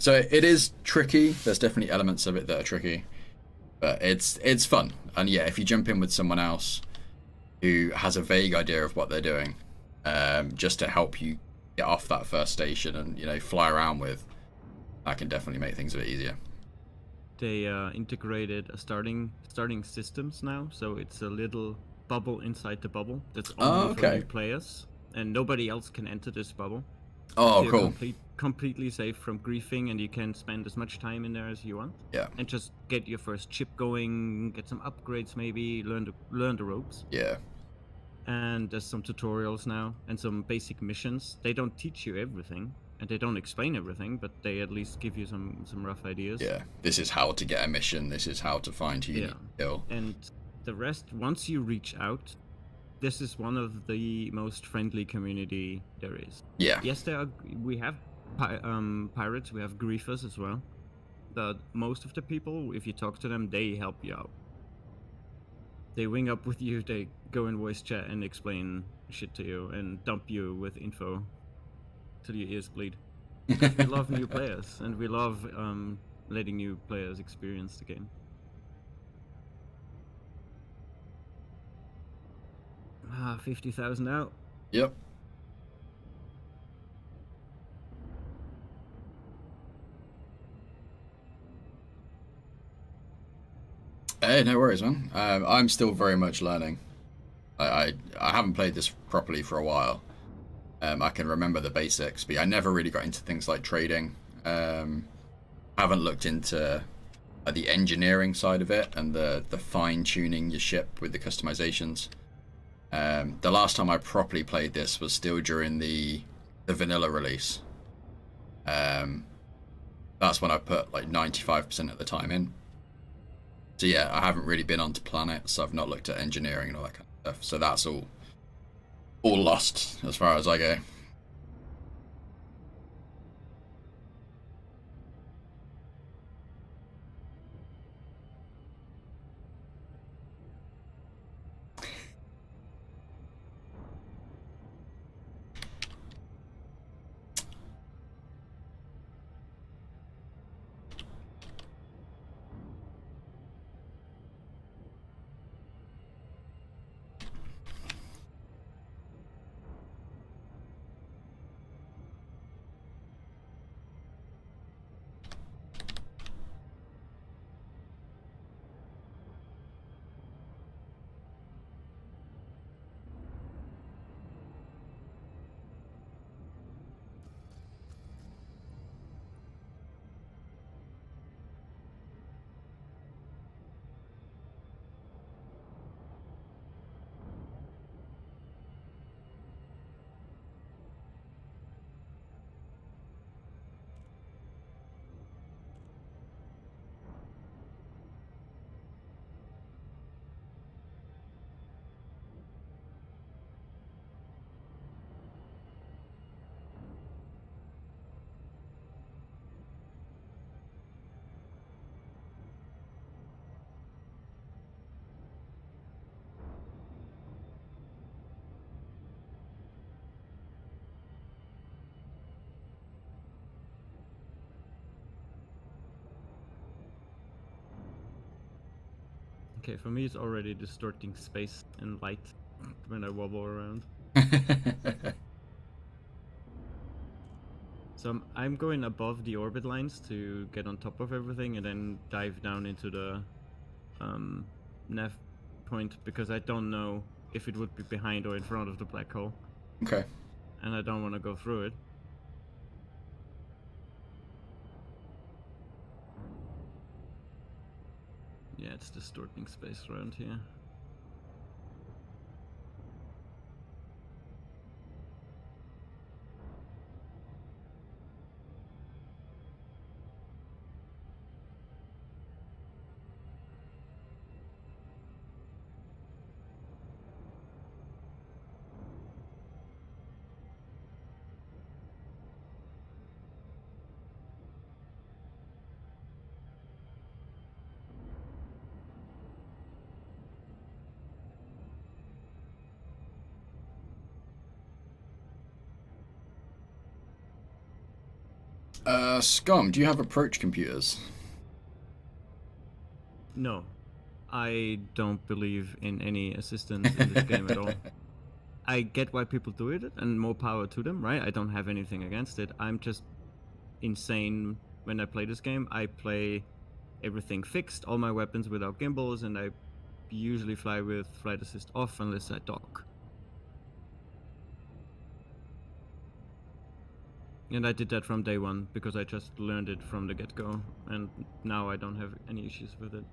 So it is tricky. There's definitely elements of it that are tricky, but it's fun. And yeah, if you jump in with someone else who has a vague idea of what they're doing, just to help you get off that first station and fly around with, that can definitely make things a bit easier. They integrated a starting systems now, so it's a little bubble inside the bubble that's Oh, only for okay. new players, and nobody else can enter this bubble. Oh, So you're cool. completely safe from griefing, and you can spend as much time in there as you want. Yeah. And just get your first chip going, get some upgrades, maybe learn the ropes. Yeah. And there's some tutorials now and some basic missions. They don't teach you everything, and they don't explain everything, but they at least give you some rough ideas. Yeah. This is how to get a mission. This is how to find who you need to kill. And the rest, once you reach out, this is one of the most friendly community there is. Yeah. Yes, we have pirates, we have griefers as well. But most of the people, if you talk to them, they help you out. They wing up with you, they go in voice chat and explain shit to you and dump you with info till your ears bleed. We love new players, and we love letting new players experience the game. 50,000 out. Yep. Hey, no worries, man. I'm still very much learning. I haven't played this properly for a while. I can remember the basics, but I never really got into things like trading. Haven't looked into the engineering side of it and the fine tuning your ship with the customizations. The last time I properly played this was still during the vanilla release. That's when I put like 95% of the time in. So yeah, I haven't really been onto planets. I've not looked at engineering and all that kind of stuff. So that's all lost as far as I go. Okay, for me it's already distorting space and light when I wobble around. So I'm going above the orbit lines to get on top of everything and then dive down into the nav point, because I don't know if it would be behind or in front of the black hole. Okay. And I don't want to go through it. Yeah, it's distorting space around here. Scum, do you have approach computers? No, I don't believe in any assistance in this game at all. I get why people do it, and more power to them, right? I don't have anything against it. I'm just insane when I play this game. I play everything fixed, all my weapons without gimbals, and I usually fly with flight assist off unless I dock. And I did that from day one because I just learned it from the get-go, and now I don't have any issues with it.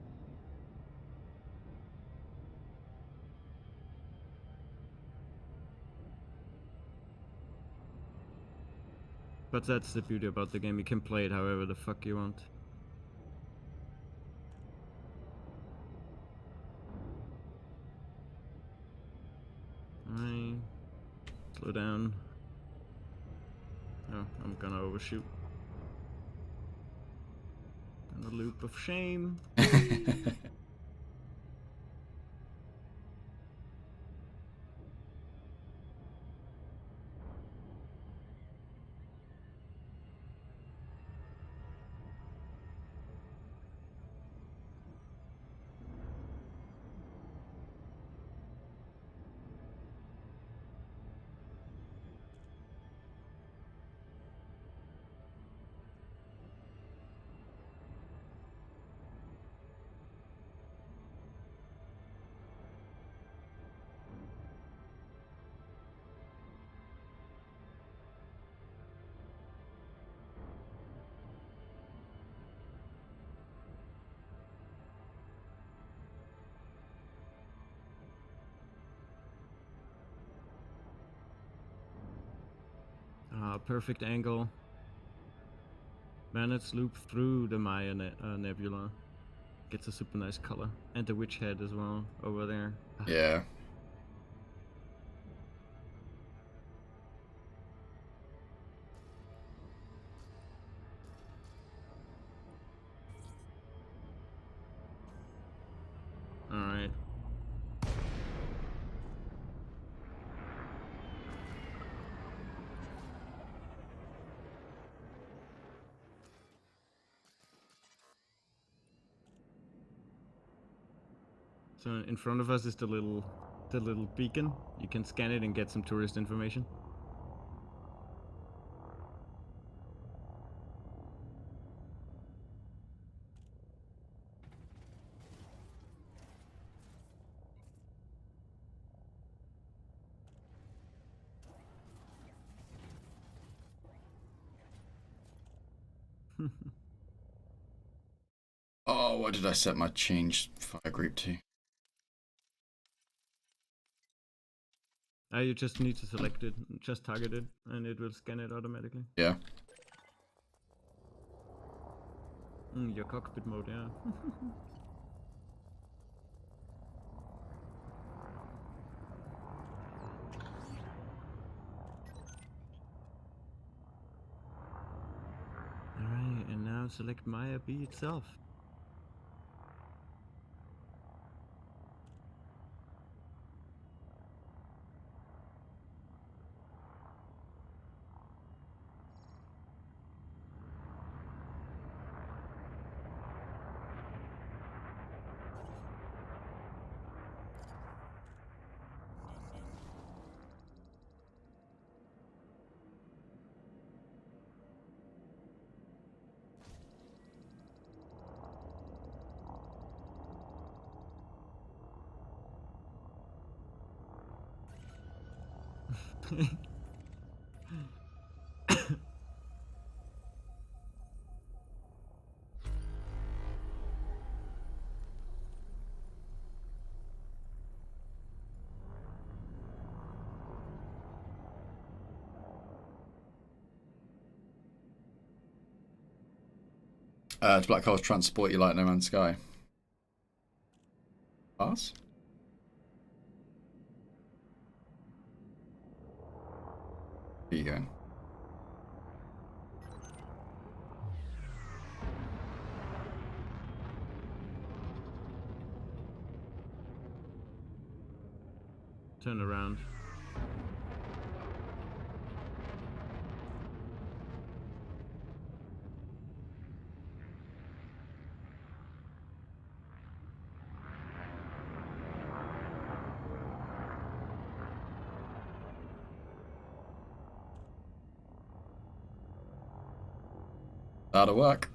But that's the beauty about the game. You can play it however the fuck you want. Alright. Slow down. Oh, I'm gonna overshoot. And a loop of shame. Perfect angle. Man, let's loop through the Maya Nebula. Gets a super nice color. And the witch head as well, over there. Yeah. Alright. So in front of us is the little beacon. You can scan it and get some tourist information. Oh, what did I set my change fire group to? You just need to select it, just target it, and it will scan it automatically. Yeah. Your cockpit mode, yeah. Alright, and now select Maya B itself. Does Black Holes transport you like No Man's Sky? Pass? There you go. Turn around. That'll work.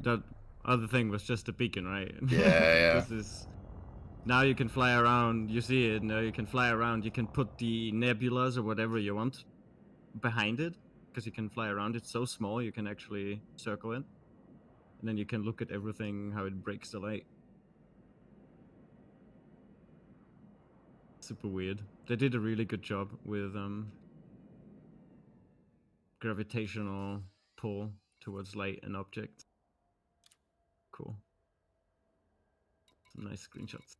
That other thing was just a beacon, right? Yeah. This is now you can fly around. You see it now. You can fly around. You can put the nebulas or whatever you want behind it because you can fly around. It's so small you can actually circle it, and then you can look at everything how it breaks the light. Super weird. They did a really good job with gravitational pull towards light and objects. Cool. Some nice screenshots.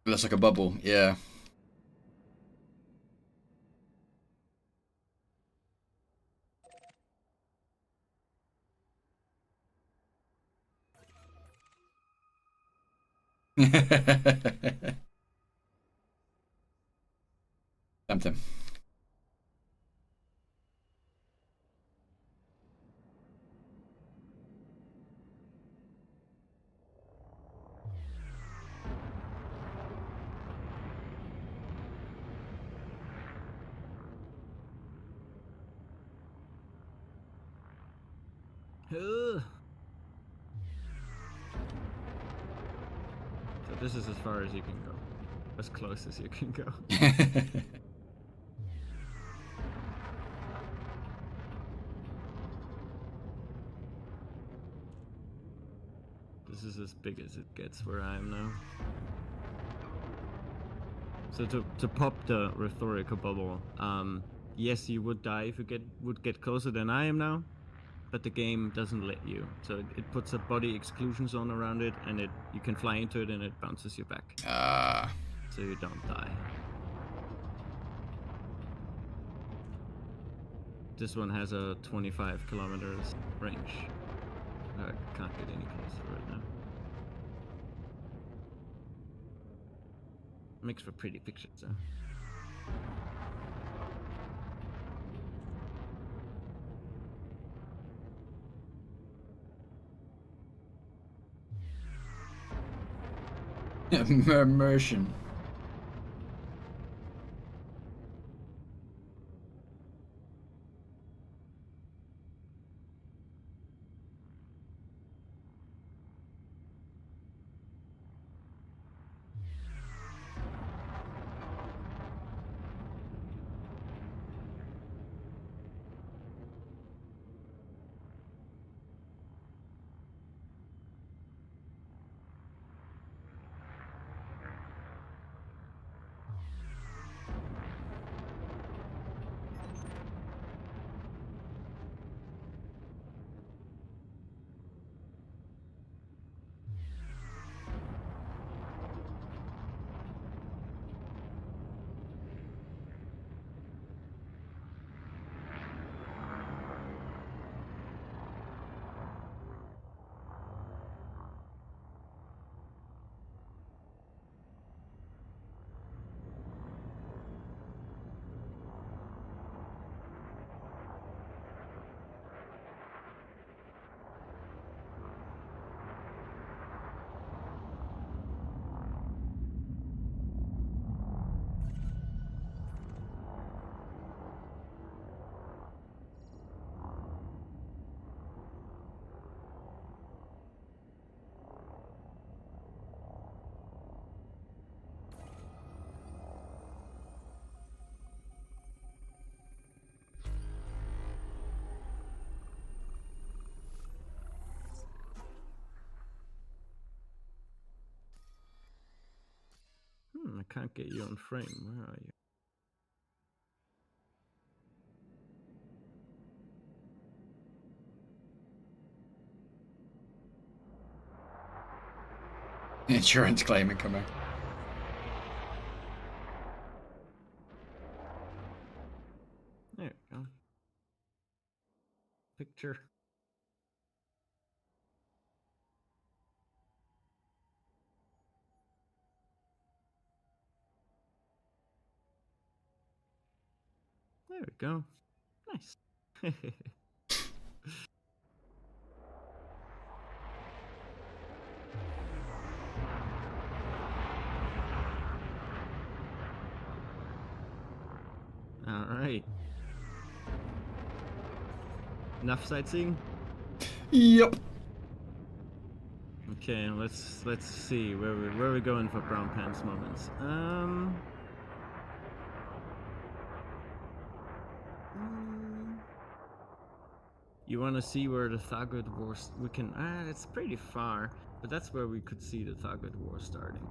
Looks like a bubble, yeah. Tempting. Ugh. So this is as far as you can go. As close as you can go. This is as big as it gets where I am now. So to pop the rhetorical bubble, yes, you would die if you would get closer than I am now, but the game doesn't let you. So it puts a body exclusion zone around it, and you can fly into it, and it bounces you back, so you don't die. This one has a 25 kilometers range. I can't get any closer right now. Makes for pretty pictures, though. Immersion. can't get you on frame. Where are you? Insurance claim incoming. There we go. Picture. There we go. Nice. All right. Enough sightseeing. Yep. Okay, let's see where we're going for brown pants moments. You want to see where the Thagod War? We can. It's pretty far, but that's where we could see the Thagod War starting.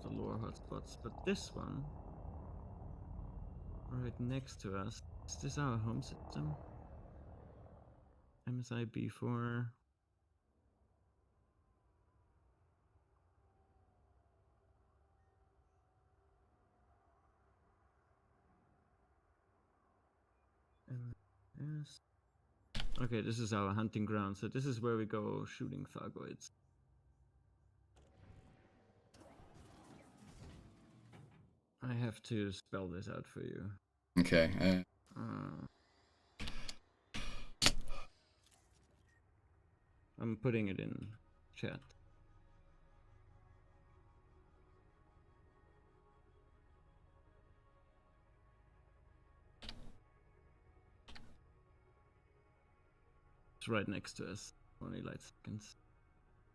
The lore hotspots, but this one, right next to us, is this our home system? MSI B4. MS. Okay, this is our hunting ground, so this is where we go shooting Thagoids. I have to spell this out for you. Okay. I'm putting it in chat. It's right next to us. Only light seconds.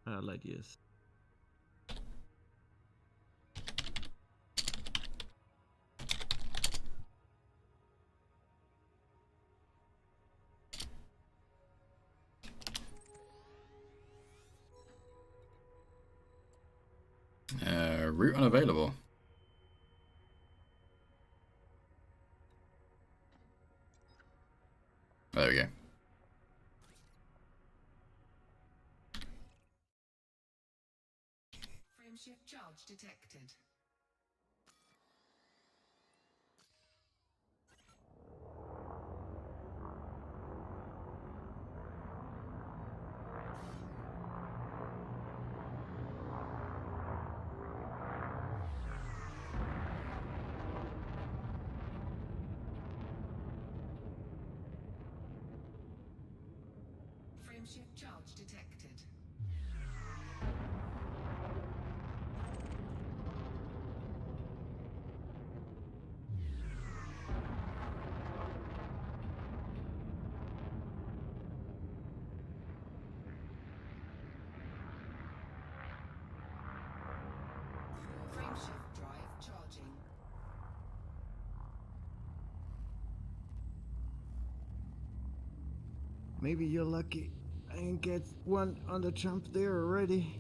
Light years. Route unavailable. There we go. Frameshift charge detected. Frameshift charge detected. Frameshift drive charging. Maybe you're lucky. I can get one on the jump there already.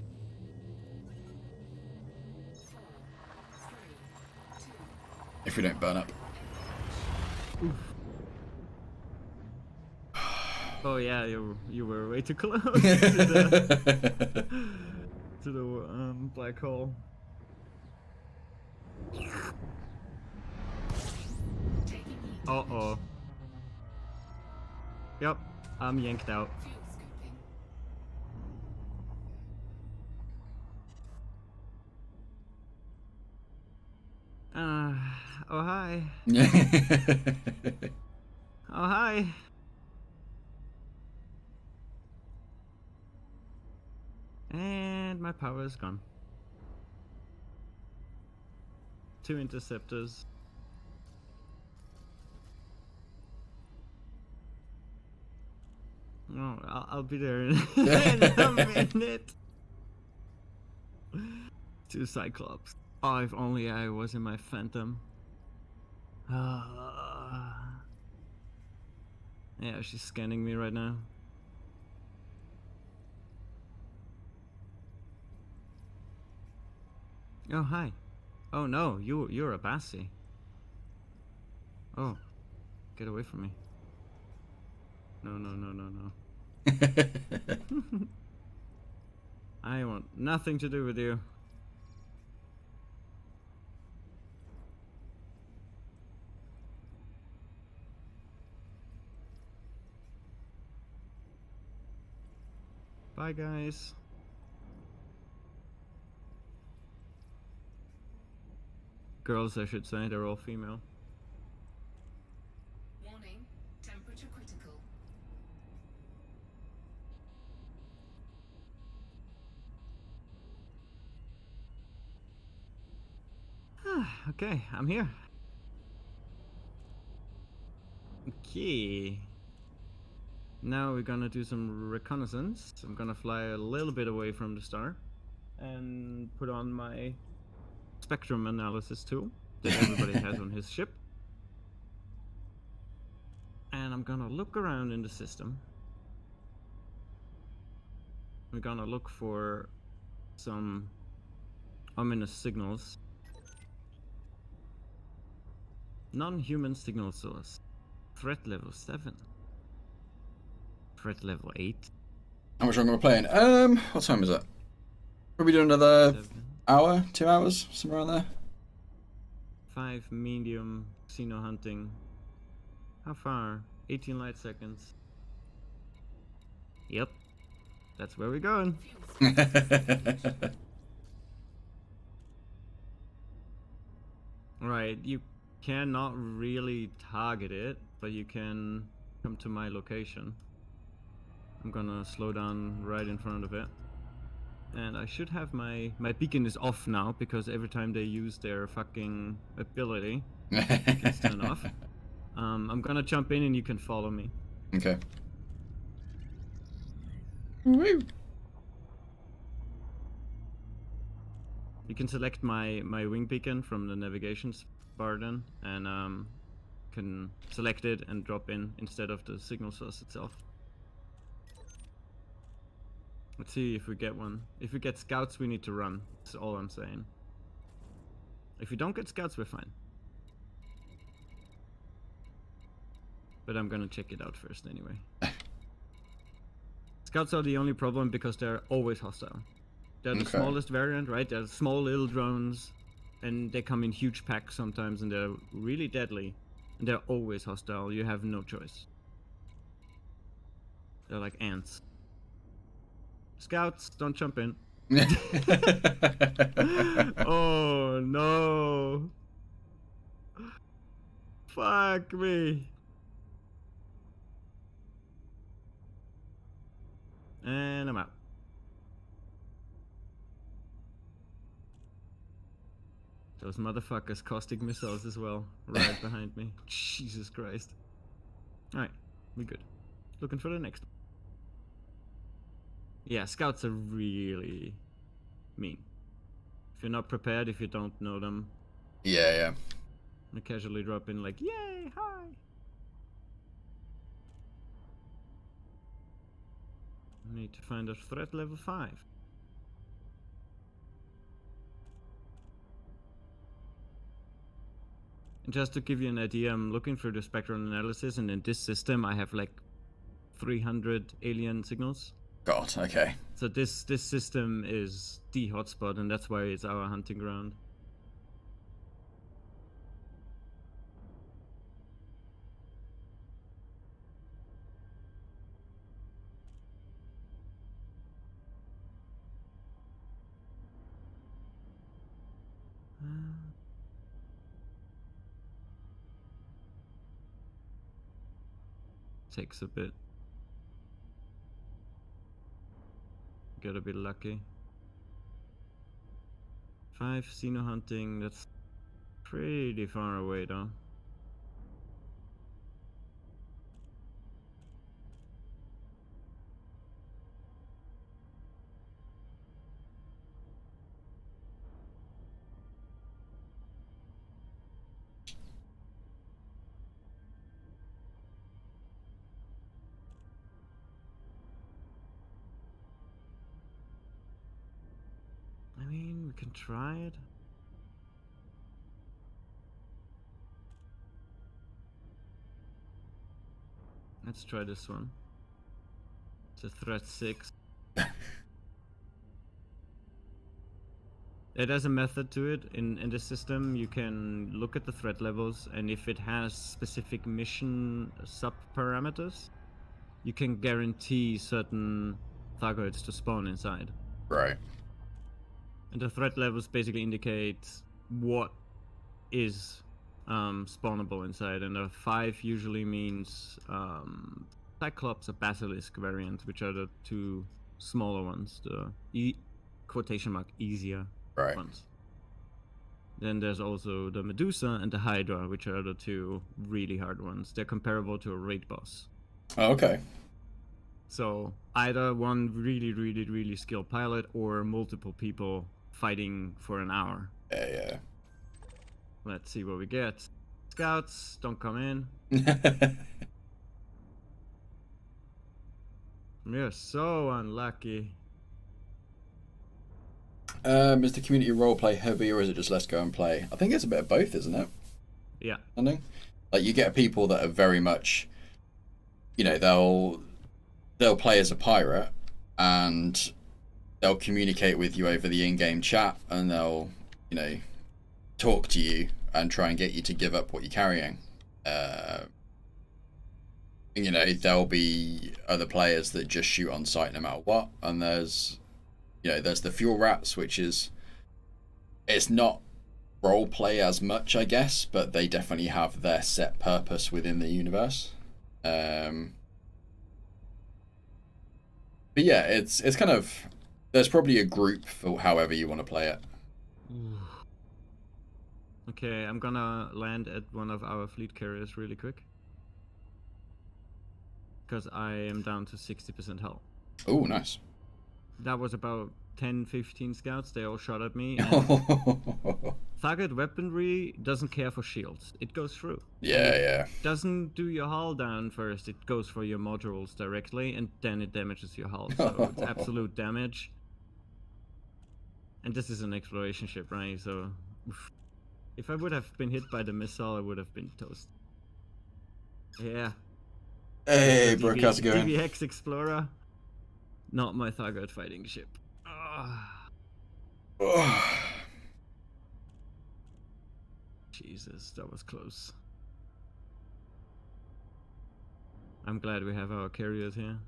4, 3, 2. If we don't burn up. Oh yeah, you were way too close to the, to the black hole. Taking heat. Uh-oh. Yep, I'm yanked out. Fuel scooping. Oh hi. Oh hi. And my power is gone. 2 interceptors. No, I'll be there in a minute. 2 Cyclops. Oh, if only I was in my Phantom. Yeah, she's scanning me right now. Oh, hi. Oh no, you're a Bassi. Oh, get away from me. No, no, no, no, no. I want nothing to do with you. Bye, guys. Girls, I should say, they're all female. Warning, temperature critical. Okay, I'm here. Okay. Now we're gonna do some reconnaissance. I'm gonna fly a little bit away from the star and put on my spectrum analysis tool that everybody has on his ship. And I'm gonna look around in the system. We're gonna look for some ominous signals. Non-human signal source. Threat level 7. Threat level 8. How much longer we're playing? What time is it? Probably do another 7. hour, 2 hours, somewhere around there. 5 medium xeno hunting. How far? 18 light seconds. Yep. That's where we're going. Right, you cannot really target it, but you can come to my location. I'm gonna slow down right in front of it. And I should have my beacon is off now, because every time they use their fucking ability, it gets turned off. I'm gonna jump in and you can follow me. Okay. Woo. You can select my wing beacon from the navigation bar then, and can select it and drop in instead of the signal source itself. Let's see if we get one. If we get scouts, we need to run. That's all I'm saying. If we don't get scouts, we're fine. But I'm gonna check it out first anyway. Scouts are the only problem because they're always hostile. They're the Okay. smallest variant, right? They're small little drones, and they come in huge packs sometimes, and they're really deadly. And they're always hostile. You have no choice. They're like ants. Scouts, don't jump in. Oh no. Fuck me. And I'm out. Those motherfuckers, caustic missiles as well, right behind me. Jesus Christ. Alright, we good. Looking for the next one. Yeah, scouts are really mean. If you're not prepared, if you don't know them, Yeah. they casually drop in like, yay, hi. Need to find a threat level 5. And just to give you an idea, I'm looking through the spectral analysis, and in this system I have like 300 alien signals. God, okay. So this system is the hotspot, and that's why it's our hunting ground. Takes a bit. Gotta be lucky. 5 xeno hunting, that's pretty far away though. I mean, we can try it. Let's try this one. It's a threat 6. It has a method to it. In the system, you can look at the threat levels, and if it has specific mission sub-parameters, you can guarantee certain Thargoids to spawn inside. Right. And the threat levels basically indicate what is spawnable inside, and a 5 usually means Cyclops or Basilisk variant, which are the two smaller ones, the quotation mark easier Right. ones. Then there's also the Medusa and the Hydra, which are the two really hard ones. They're comparable to a raid boss. Oh, okay. So either one really, really, really skilled pilot or multiple people fighting for an hour. Yeah, Let's see what we get. Scouts, don't come in. yeah. We're so unlucky. Is the community roleplay heavy, or is it just let's go and play? I think it's a bit of both, isn't it? Yeah. I think. Like, you get people that are very much, you know, they'll play as a pirate, and they'll communicate with you over the in-game chat, and they'll, you know, talk to you and try and get you to give up what you're carrying. You know, there'll be other players that just shoot on sight no matter what, and there's the fuel rats, which is, it's not role play as much, I guess, but they definitely have their set purpose within the universe. But yeah, it's kind of, there's probably a group for however you want to play it. Okay, I'm gonna land at one of our fleet carriers really quick. Because I am down to 60% health. Oh, nice. That was about 10-15 scouts. They all shot at me. And Thargoid weaponry doesn't care for shields. It goes through. Yeah. Doesn't do your hull down first. It goes for your modules directly, and then it damages your hull. So it's absolute damage. And this is an exploration ship, right? So if I would have been hit by the missile, I would have been toast. Yeah. Hey, Brooke, how's it going? DBX Explorer. Not my Thargoid fighting ship. Jesus, that was close. I'm glad we have our carriers here.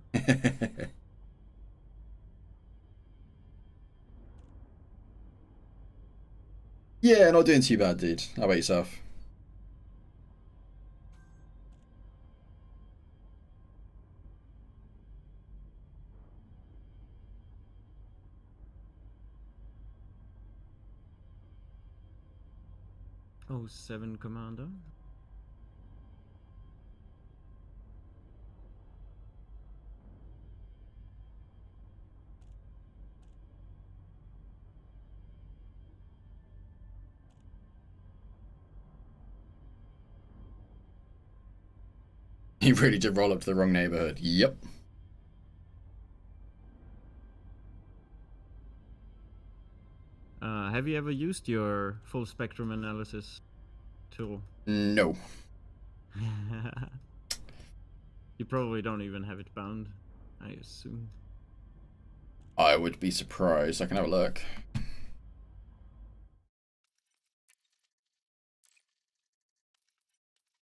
Yeah, not doing too bad, dude. How about yourself? Oh, 7 Commander. You really did roll up to the wrong neighborhood. Yep. Have you ever used your full spectrum analysis tool? No. You probably don't even have it bound, I assume. I would be surprised. I can have a look.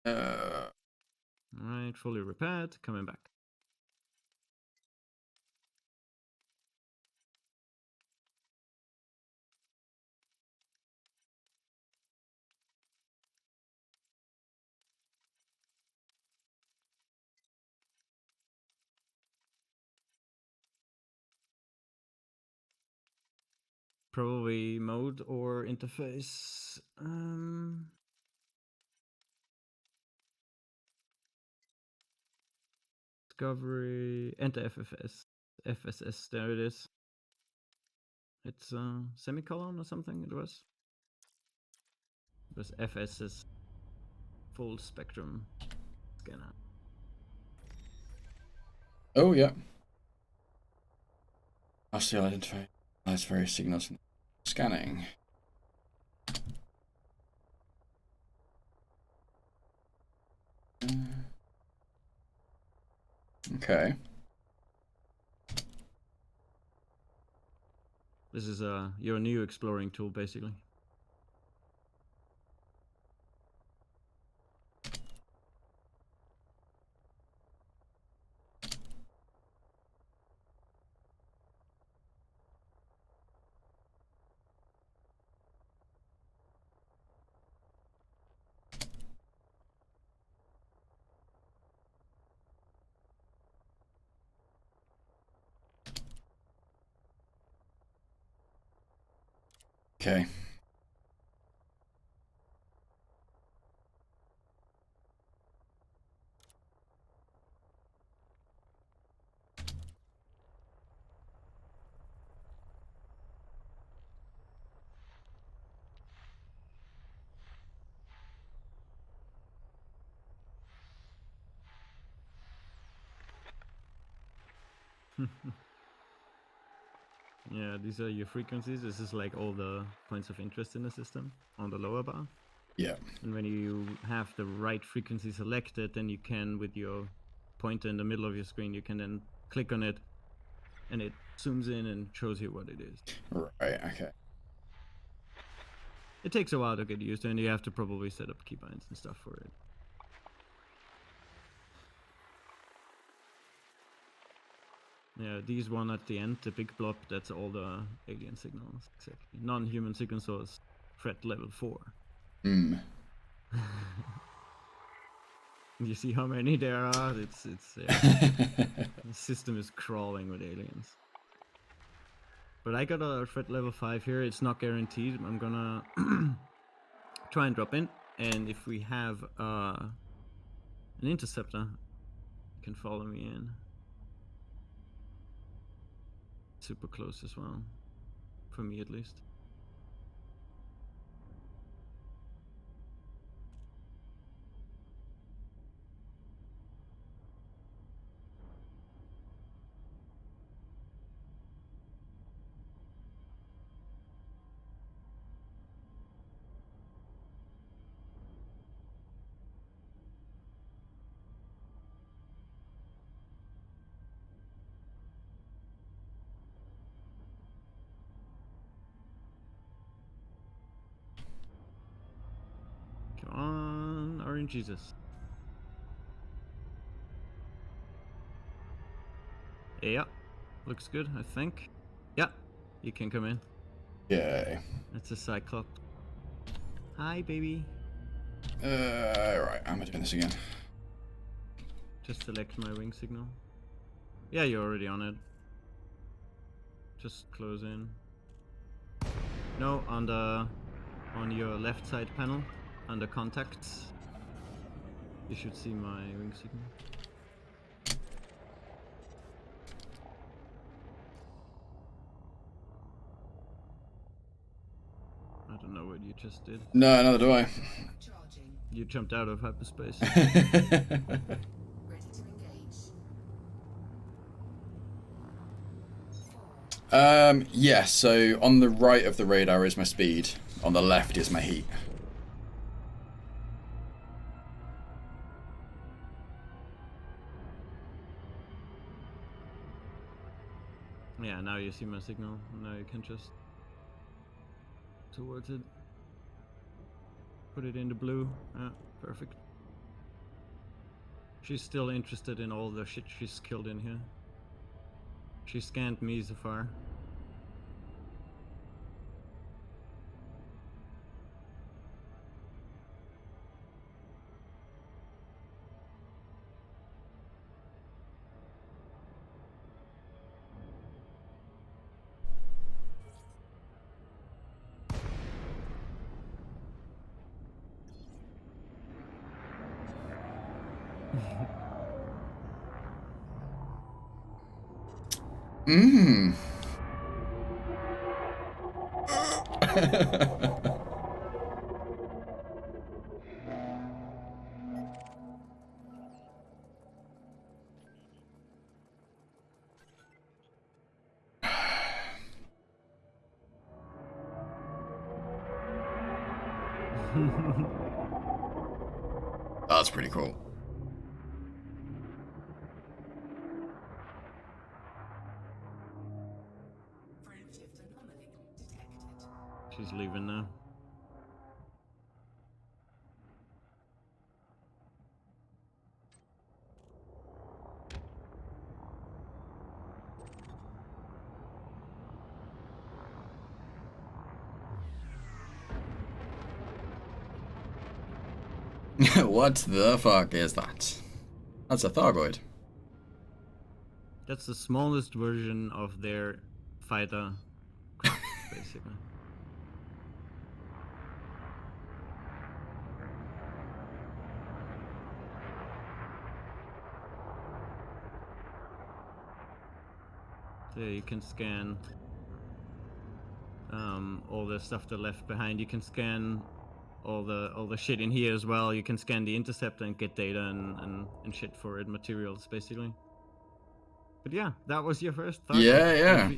Alright, fully repaired, coming back. Probably mode or interface. Discovery, enter FFS. FSS, there it is. It's a semicolon or something, it was. It was FSS, full spectrum scanner. Oh, yeah. I'll still identify as various signals from scanning. Okay. This is your new exploring tool, basically. Okay. Yeah, these are your frequencies. This is like all the points of interest in the system on the lower bar. Yeah. And when you have the right frequency selected, then you can, with your pointer in the middle of your screen, you can then click on it and it zooms in and shows you what it is. Right, okay. It takes a while to get used to, and you have to probably set up keybinds and stuff for it. Yeah, these one at the end, the big blob, that's all the alien signals. Exactly. Non-human signal source, threat level 4. Hmm. You see how many there are? It's the system is crawling with aliens. But I got a threat level 5 here. It's not guaranteed. I'm gonna try and drop in, and if we have an interceptor, you can follow me in. Super close as well, for me at least. Come on, Orange Jesus. Yeah, looks good, I think. Yeah, you can come in. Yay. That's a Cyclops. Hi, baby. Right, how am I doing this again? Just select my wing signal. Yeah, you're already on it. Just close in. No, on your left side panel, under contacts, you should see my wing signal. I don't know what you just did. No, neither do I. Charging. You jumped out of hyperspace. Ready to engage. 4. Yeah, so on the right of the radar is my speed. On the left is my heat. Yeah, now you see my signal. Now you can just towards it. Put it in the blue. Perfect. She's still interested in all the shit she's killed in here. She scanned me so far. Mmm. That's pretty cool. just leaving now. What the fuck is that? That's a Thargoid. That's the smallest version of their fighter craft, basically. So you can scan all the stuff they left behind. You can scan all the shit in here as well. You can scan the interceptor and get data and shit for it, materials basically. But yeah, that was your first thought. Yeah.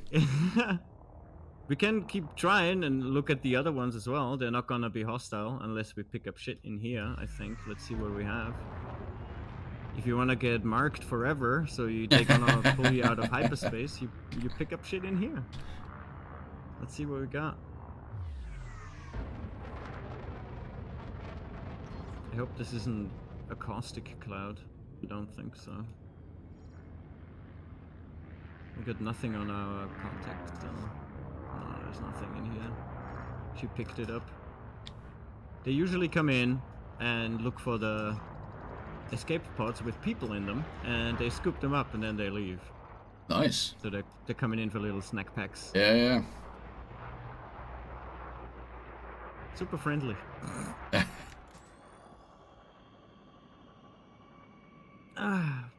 We can keep trying and look at the other ones as well. They're not gonna be hostile unless we pick up shit in here, I think. Let's see what we have. If you wanna get marked forever, so they're gonna pull you out of hyperspace, you pick up shit in here. Let's see what we got. I hope this isn't a caustic cloud. I don't think so. We got nothing on our contact still. No, there's nothing in here. She picked it up. They usually come in and look for the escape pods with people in them, and they scoop them up and then they leave. Nice. So they're coming in for little snack packs. Yeah. Super friendly.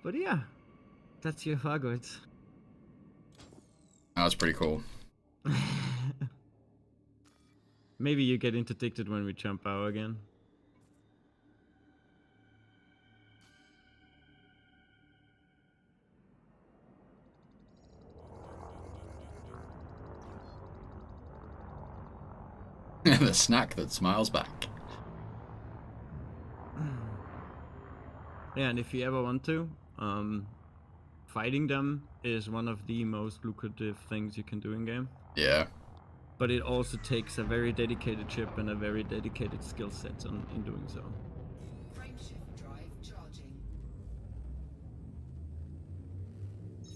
But yeah, that's your Thargoids. That was pretty cool. Maybe you get interdicted when we jump out again. The snack that smiles back. Yeah, and if you ever want to, fighting them is one of the most lucrative things you can do in game. Yeah. But it also takes a very dedicated ship and a very dedicated skill set in doing so. Frameshift drive charging.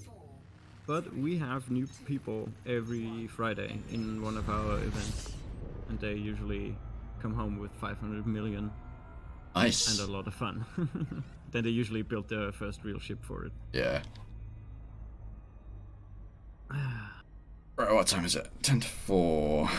4. But we have new people every Friday in one of our events, and they usually come home with 500 million Nice. and a lot of fun. Then they usually build their first real ship for it. Yeah. Right, what time is it? 10 to 4.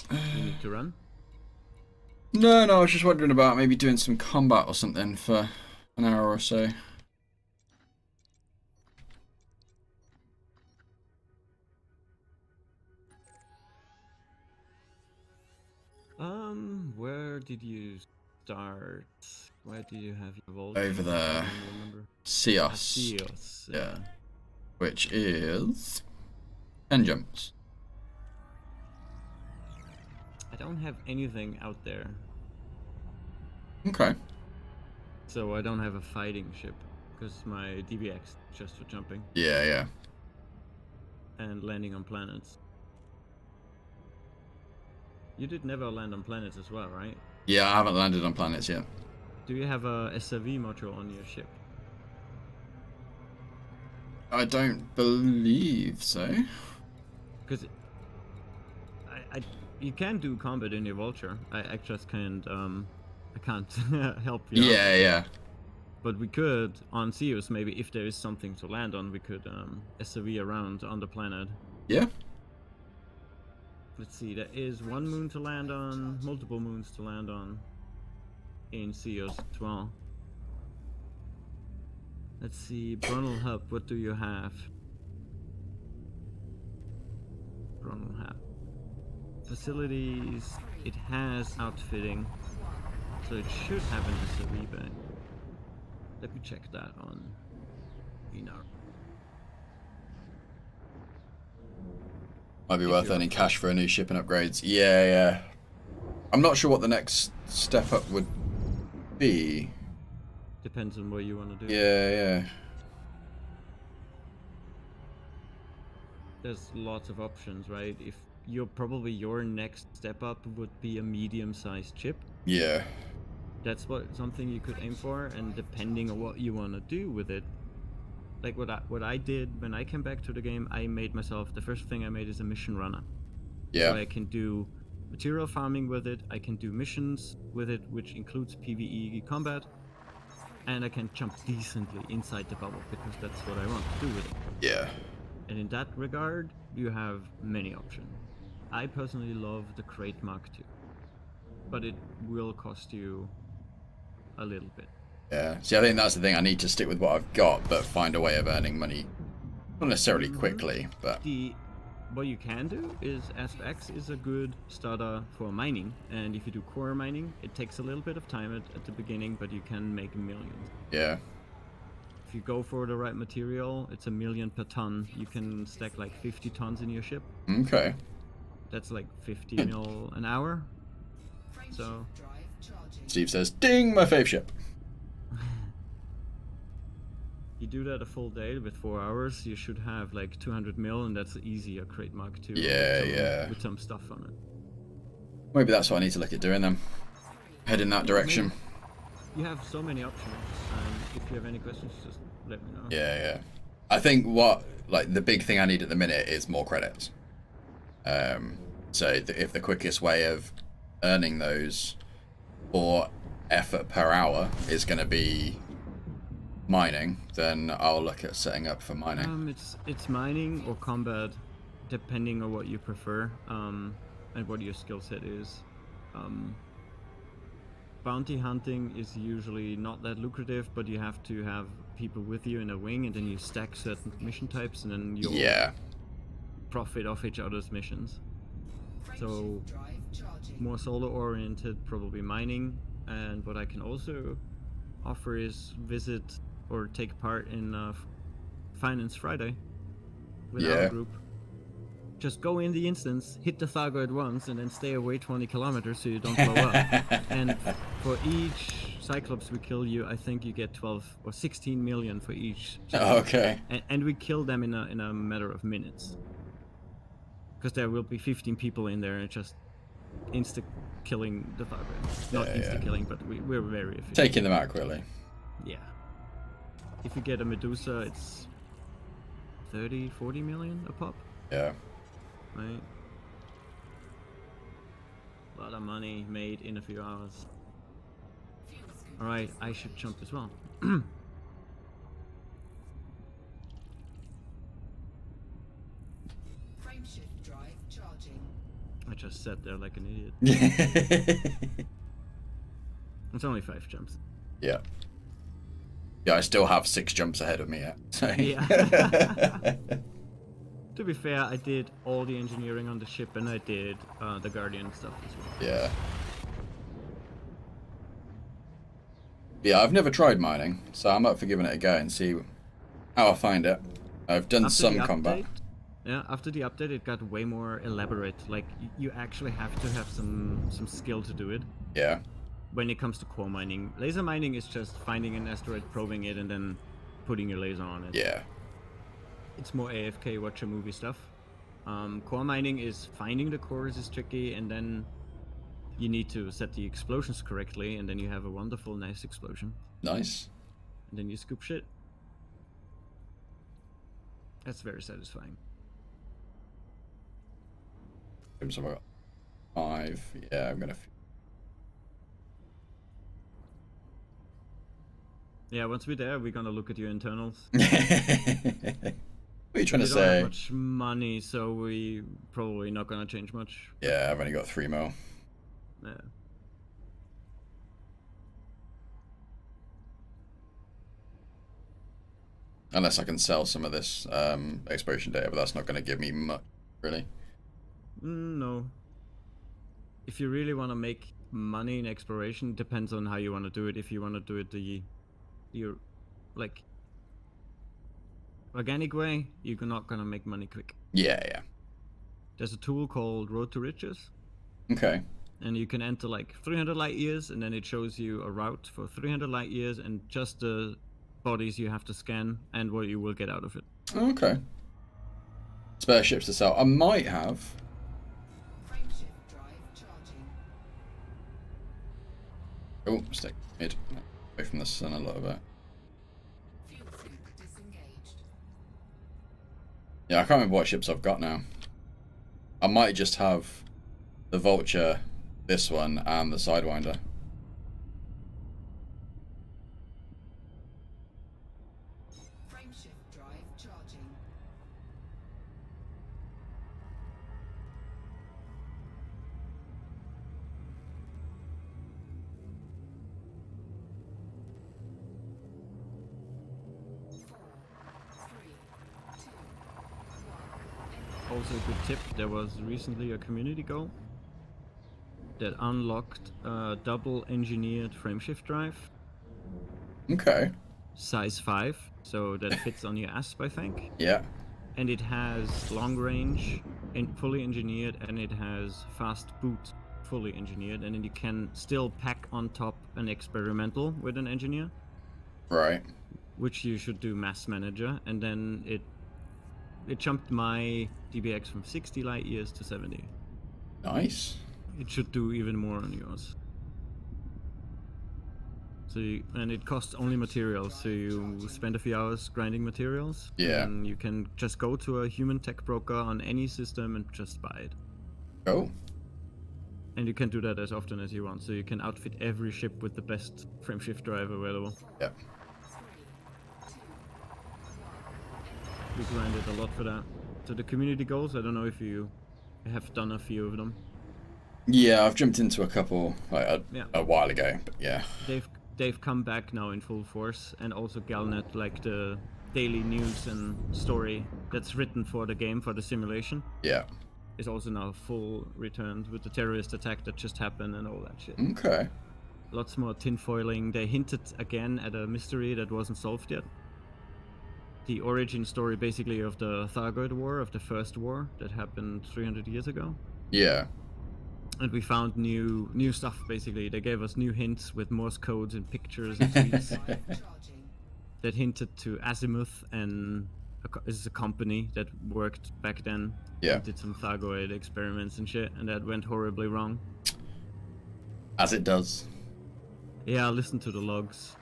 You need to run? No, I was just wondering about maybe doing some combat or something for an hour or so. Where did you start? Where did you have your vault? Over there. I don't remember. Seos. Seos. Yeah. Which is 10 jumps. I don't have anything out there, Okay. so I don't have a fighting ship because my DBX is just for jumping Yeah. and landing on planets. You did never land on planets as well, right? Yeah, I haven't landed on planets yet. Do you have a SRV module on your ship? I don't believe so. Because you can do combat in your Vulture. I just can't I can't help you. out. Yeah. But we could on Zeus maybe if there is something to land on, we could SRV around on the planet. Yeah. Let's see, there is one moon to land on, multiple moons to land on in Zeus as well. Let's see, Brunel Hub, what do you have? Brunel Hub. Facilities, it has outfitting, so it should have an SRV bank. Let me check that on Enar. Might be worth earning cash for a new ship and upgrades. Yeah. I'm not sure what the next step up would be. Depends on what you want to do. Yeah. There's lots of options, right? If your next step up would be a medium-sized chip. Yeah. That's something you could aim for, and depending on what you want to do with it. Like what I did when I came back to the game, I made myself, the first thing I made is a mission runner. Yeah. So I can do material farming with it, I can do missions with it, which includes PvE combat, and I can jump decently inside the bubble, because that's what I want to do with it. Yeah. And in that regard, you have many options. I personally love the Crate Mark II, but it will cost you a little bit. Yeah. See, I think that's the thing. I need to stick with what I've got, but find a way of earning money. Not necessarily quickly, but... What you can do is AspX is a good starter for mining, and if you do core mining, it takes a little bit of time at the beginning, but you can make millions. Yeah. If you go for the right material, it's $1 million per ton. You can stack like 50 tons in your ship. Okay. That's like 50 mil an hour. So Drive charging. Steve says, ding, my fave ship. you do that a full day with 4 hours, you should have like 200 mil, and that's easy, a Crate Mark II. Yeah. With some stuff on it. Maybe that's what I need to look at doing then. Head in that direction. You have so many options, and if you have any questions, just let me know. Yeah. I think the big thing I need at the minute is more credits. So if the quickest way of earning those for effort per hour is going to be mining, then I'll look at setting up for mining. It's mining or combat, depending on what you prefer, and what your skill set is. Bounty hunting is usually not that lucrative, but you have to have people with you in a wing, and then you stack certain mission types, and then you'll profit off each other's missions. So Drive charging. more solo oriented, probably mining. And what I can also offer is visit or take part in Finance Friday with our group. Just go in the instance, hit the Thargoid once, and then stay away 20 kilometers so you don't blow up. And for each Cyclops we kill you, I think you get 12 or 16 million for each. Okay. And we kill them in a matter of minutes. Because there will be 15 people in there, and just insta killing the Thargoid. Not insta killing, but we're very efficient. Taking them out quickly. Yeah. If you get a Medusa, it's 30, 40 million a pop. Yeah. Right? A lot of money made in a few hours. Alright, I should jump as well. Frameshift drive charging. I just sat there like an idiot. It's only 5 jumps. Yeah, I still have 6 jumps ahead of me yet. So. Yeah. To be fair, I did all the engineering on the ship, and I did the Guardian stuff as well. Yeah, I've never tried mining, so I'm up for giving it a go and see how I find it. I've done some combat. Yeah, after the update, it got way more elaborate. Like, you actually have to have some skill to do it. Yeah. When it comes to core mining. Laser mining is just finding an asteroid, probing it, and then putting your laser on it. Yeah. It's more AFK, watch a movie stuff. Core mining is finding the cores is tricky, and then you need to set the explosions correctly, and then you have a wonderful, nice explosion. Nice. And then you scoop shit. That's very satisfying. So I got 5. Yeah, I'm gonna. Yeah, once we're there, we're gonna look at your internals. What are you trying to We don't have say? much money, so we probably not gonna change much. Yeah, I've only got 3 mil. Yeah. Unless I can sell some of this exploration data, but that's not going to give me much, really. No. If you really want to make money in exploration, depends on how you want to do it. If you want to do it the like organic way, you're not gonna make money quick. Yeah. There's a tool called Road to Riches. Okay. and you can enter like 300 light years, and then it shows you a route for 300 light years and just the bodies you have to scan and what you will get out of it. Okay. Spare ships to sell. I might have. Frameshift drive charging. Oh, stick mid. Away from the sun a little bit. Fuel sync disengaged. Yeah, I can't remember what ships I've got now. I might just have the Vulture, this one, and the Sidewinder. Frameshift drive charging. Also a good tip, there was recently a community goal that unlocked a double engineered frameshift drive, Okay. size 5, so that fits on your asp, I think. Yeah. And it has long range, fully engineered, and it has fast boot, fully engineered, and then you can still pack on top an experimental with an engineer, Right. which you should do mass manager, and then it jumped my DBX from 60 light years to 70. Nice. It should do even more on yours. So and it costs only materials, so you spend a few hours grinding materials. Yeah. And you can just go to a human tech broker on any system and just buy it. Oh. And you can do that as often as you want, so you can outfit every ship with the best frameshift drive available. Yeah. We grinded a lot for that. So the community goals, I don't know if you have done a few of them. Yeah, I've jumped into a couple like Yeah. a while ago, but yeah. They've come back now in full force, and also Galnet, like the daily news and story that's written for the game, for the simulation, Yeah. is also now full returned with the terrorist attack that just happened and all that shit. Okay. Lots more tinfoiling. They hinted again at a mystery that wasn't solved yet. The origin story basically of the Thargoid War, of the first war that happened 300 years ago. Yeah. And we found new stuff basically. They gave us new hints with Morse codes and pictures and tweets Drive charging. that hinted to Azimuth, and this is a company that worked back then. Yeah. And did some Thargoid experiments and shit, and that went horribly wrong. As it does. Yeah, I listened to the logs,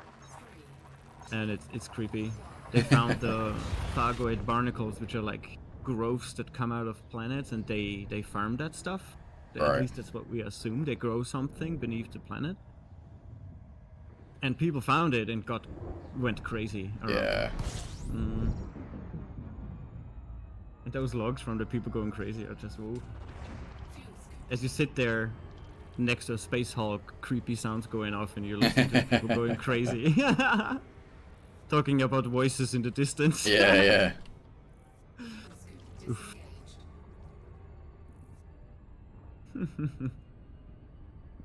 and it's creepy. They found the Thargoid barnacles, which are like growths that come out of planets, and they farm that stuff. Right. At least that's what we assume. They grow something beneath the planet. And people found it and went crazy around. Yeah. Mm. And those logs from the people going crazy are just whoa. As you sit there next to a space hulk, creepy sounds going off, and you're listening to people going crazy. Talking about voices in the distance. Yeah, yeah. Disengaged.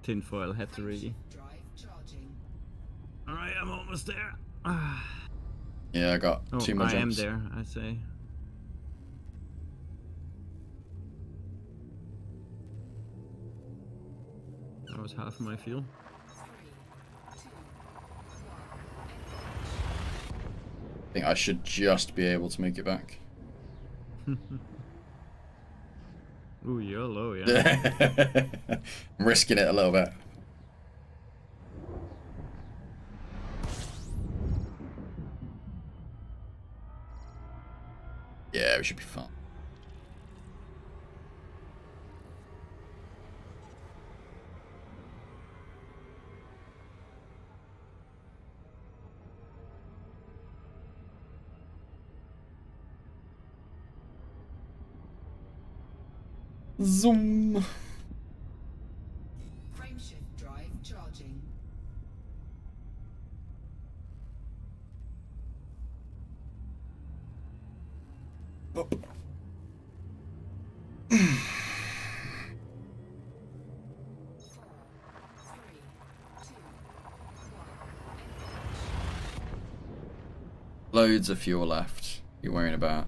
Tinfoil had to really. Drive charging. Alright, I'm almost there. Yeah, I got Oh, 2 more I am jumps. there, I say. That was half my fuel. I think I should just be able to make it back. Ooh, you're low, yeah. I'm risking it a little bit. Yeah, we should be fine. Zoom. Frameshift drive charging. Up. Loads of fuel left. You're worrying about.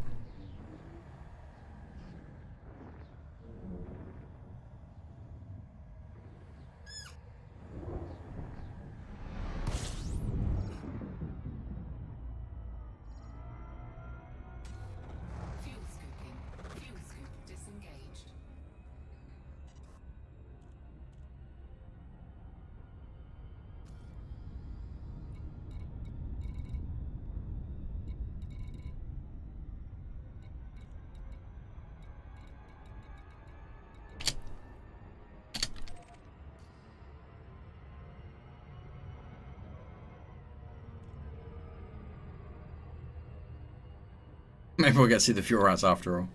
Maybe we'll get to see the fuel rats after all.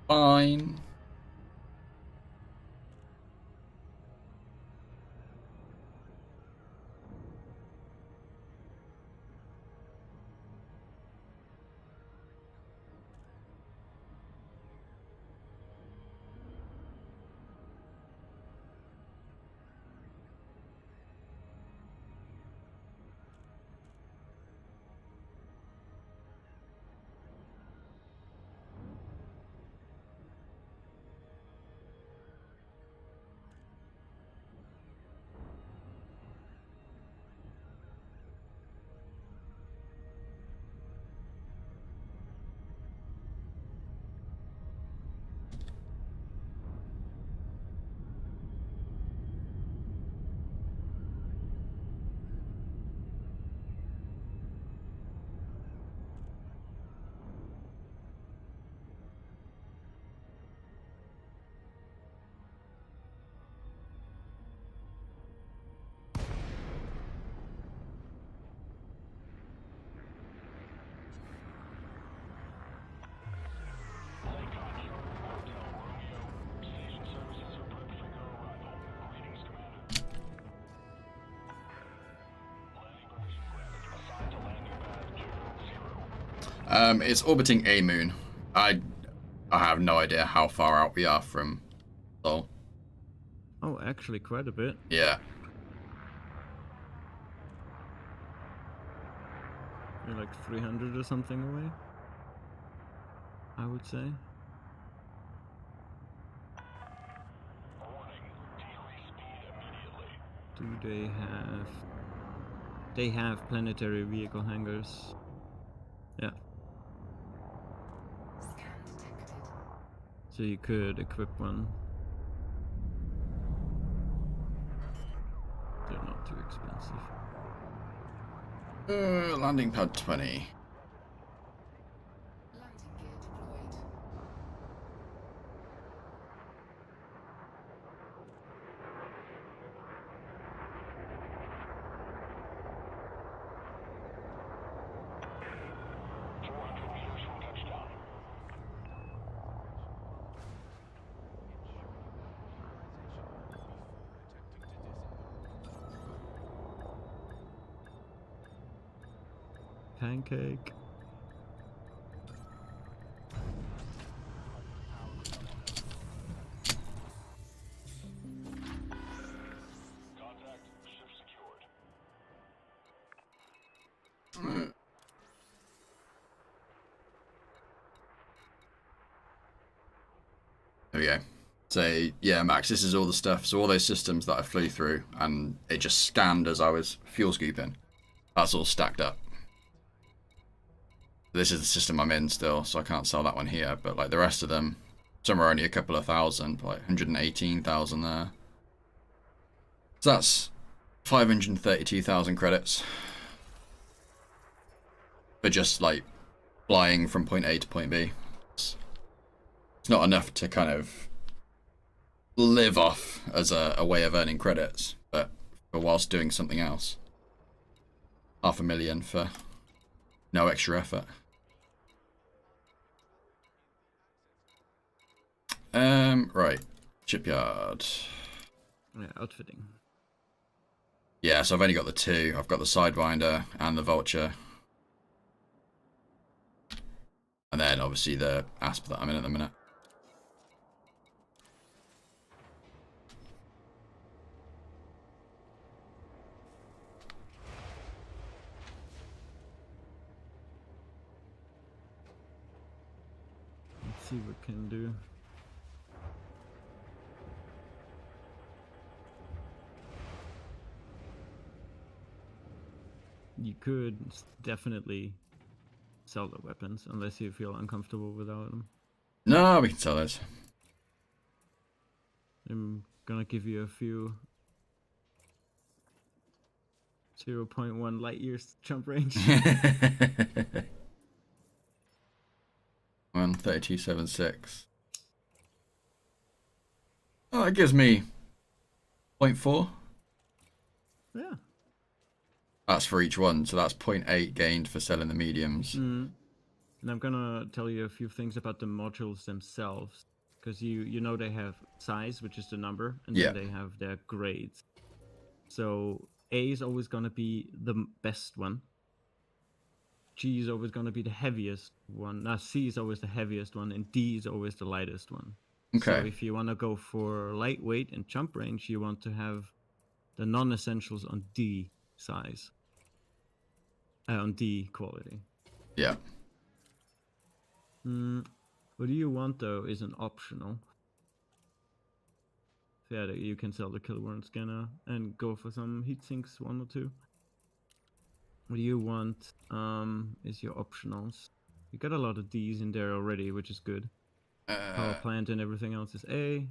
Fine. It's orbiting a moon. I have no idea how far out we are from Sol. Oh, actually, quite a bit. Yeah. You're like 300 or something away, I would say. Do they have... They have planetary vehicle hangars. Yeah. Scan detected. So you could equip one. They're not too expensive. Landing pad 20. Landing gear deployed. Pancake. There we go. So, yeah, Max, this is all the stuff. So all those systems that I flew through, and it just scanned as I was fuel scooping. That's all stacked up. This is the system I'm in still, so I can't sell that one here. But, like, the rest of them, some are only a couple of thousand, like 118,000 there. So that's 532,000 credits. For just, like, flying from point A to point B. It's not enough to kind of live off as a way of earning credits, but for whilst doing something else. 500,000 for no extra effort. Right. Shipyard. Yeah, outfitting. Yeah, so I've only got the two. I've got the Sidewinder and the Vulture. And then obviously the Asp that I'm in at the minute. Let's see what we can do. You could definitely sell the weapons unless you feel uncomfortable without them. No, we can sell those. I'm gonna give you a few 0.1 light years jump range. 132.76. Oh, that gives me 0.4. Yeah. That's for each one, so that's 0.8 gained for selling the mediums. Mm. And I'm gonna tell you a few things about the modules themselves, because you know they have size, which is the number, and Yeah. then they have their grades. So A is always gonna be the best one. G is always gonna be the heaviest one. Now C is always the heaviest one, and D is always the lightest one. So Okay. if you want to go for lightweight and jump range, you want to have the non-essentials on D size, on D quality. Yeah. What do you want though is an optional. So yeah, you can sell the Killworm scanner and go for some heat sinks, 1 or 2. What do you want is your optionals. You got a lot of D's in there already, which is good. Power plant and everything else is A.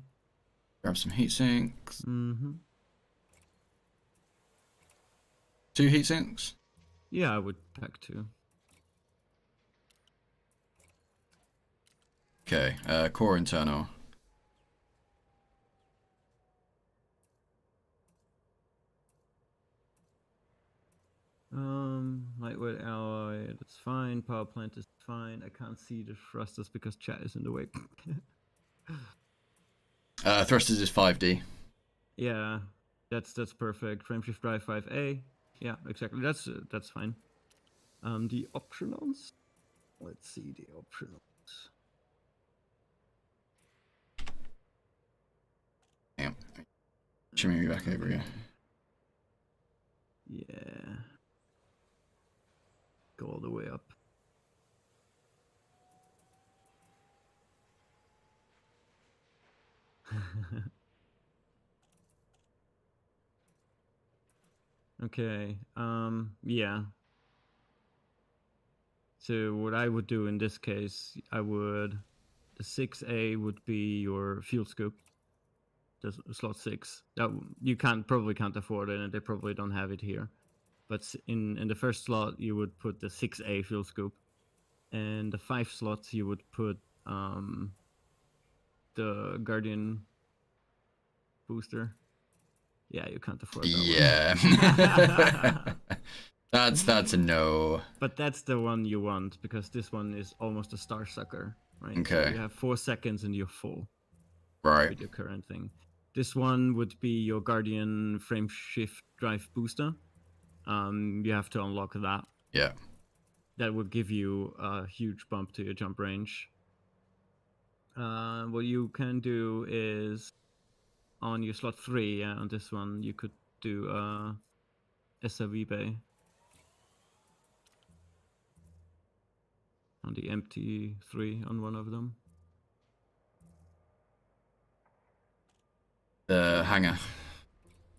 Grab some heat sinks. Mm-hmm. 2 heat sinks. Yeah, I would pack 2. Okay. Core internal. Lightweight alloy, that's fine. Power plant is fine. I can't see the thrusters because chat is in the way. Thrusters is 5D. Yeah, that's perfect. Frameshift drive 5A. Yeah, exactly. That's fine. The optionals. Let's see the optionals. Damn. Should me back over here. Yeah. Go all the way up. Okay. Yeah. So what I would do in this case, the 6A would be your fuel scoop. The slot 6. That you probably can't afford it, and they probably don't have it here. But in the first slot, you would put the 6A fuel scoop, and the 5 slots you would put the Guardian booster. Yeah, you can't afford that one. Yeah. That's a no. But that's the one you want, because this one is almost a star sucker, right? Okay. So you have 4 seconds and you're full. Right. With your current thing. This one would be your Guardian frame shift drive booster. You have to unlock that. Yeah. That would give you a huge bump to your jump range. What you can do is on your slot 3, yeah, on this one, you could do SRV bay. On the empty 3 on one of them. The hangar.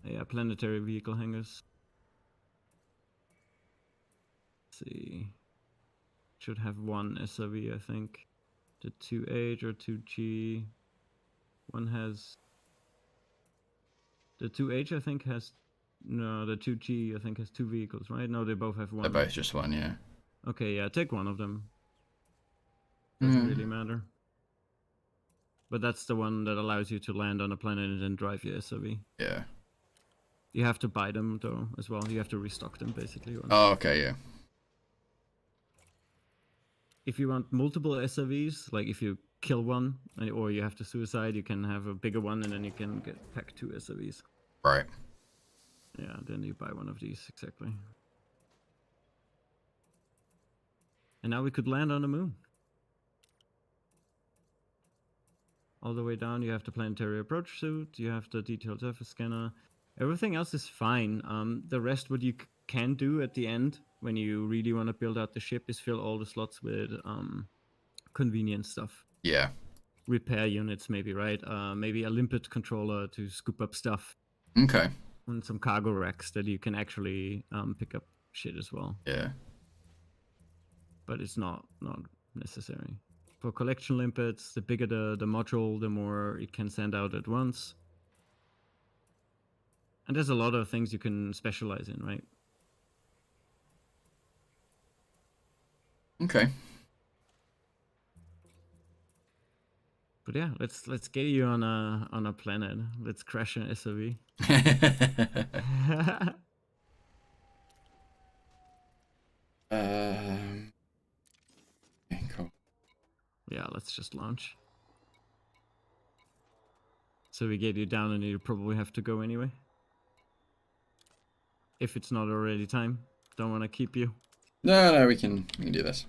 Yeah, planetary vehicle hangars. Let's see. Should have 1 SRV, I think. The 2H or 2G. One has. The 2H, I think, has. No, the 2G, I think, has 2 vehicles, right? No, they both have 1. They're both just 1, yeah. Okay, yeah, take one of them. Doesn't really matter. But that's the one that allows you to land on a planet and then drive your SRV. Yeah. You have to buy them, though, as well. You have to restock them, basically. Oh, okay, yeah. If you want multiple SRVs, like if you kill one, or you have to suicide, you can have a bigger one, and then you can pack 2 SRVs. Right. Yeah, then you buy one of these, exactly. And now we could land on the moon. All the way down, you have the planetary approach suit, you have the detailed surface scanner. Everything else is fine. The rest, what you can do at the end, when you really want to build out the ship, is fill all the slots with convenient stuff. Yeah. Repair units, maybe, right? Maybe a limpet controller to scoop up stuff. Okay. And some cargo racks that you can actually pick up shit as well. Yeah. But it's not necessary. For collection limpets, the bigger the module, the more it can send out at once. And there's a lot of things you can specialize in, right? Okay. But yeah, let's get you on a planet. Let's crash an SRV. let's just launch. So we get you down and you probably have to go anyway. If it's not already time. Don't want to keep you. No, we can do this.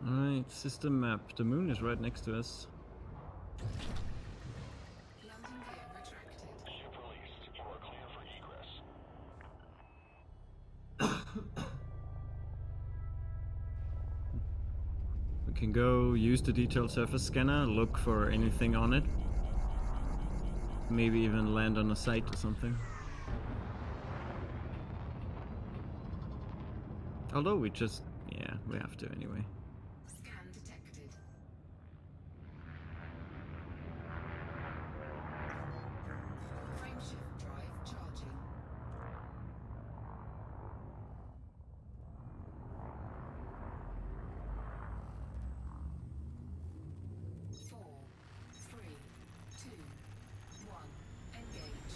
Alright, system map. The moon is right next to us. Landing gear retracted. Ship released. You are clear for egress. We can go use the detailed surface scanner, look for anything on it. Maybe even land on a site or something. Although we just... yeah, we have to anyway. Scan detected. Frameshift drive charging. Four, three, two, one. Engage.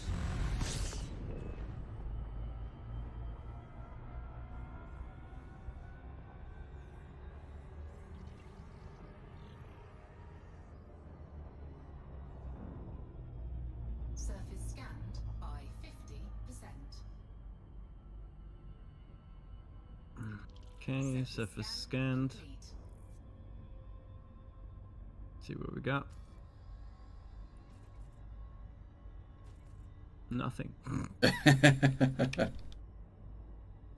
Surface scanned by 50%. Okay, surface scanned. Complete. See what we got. Nothing.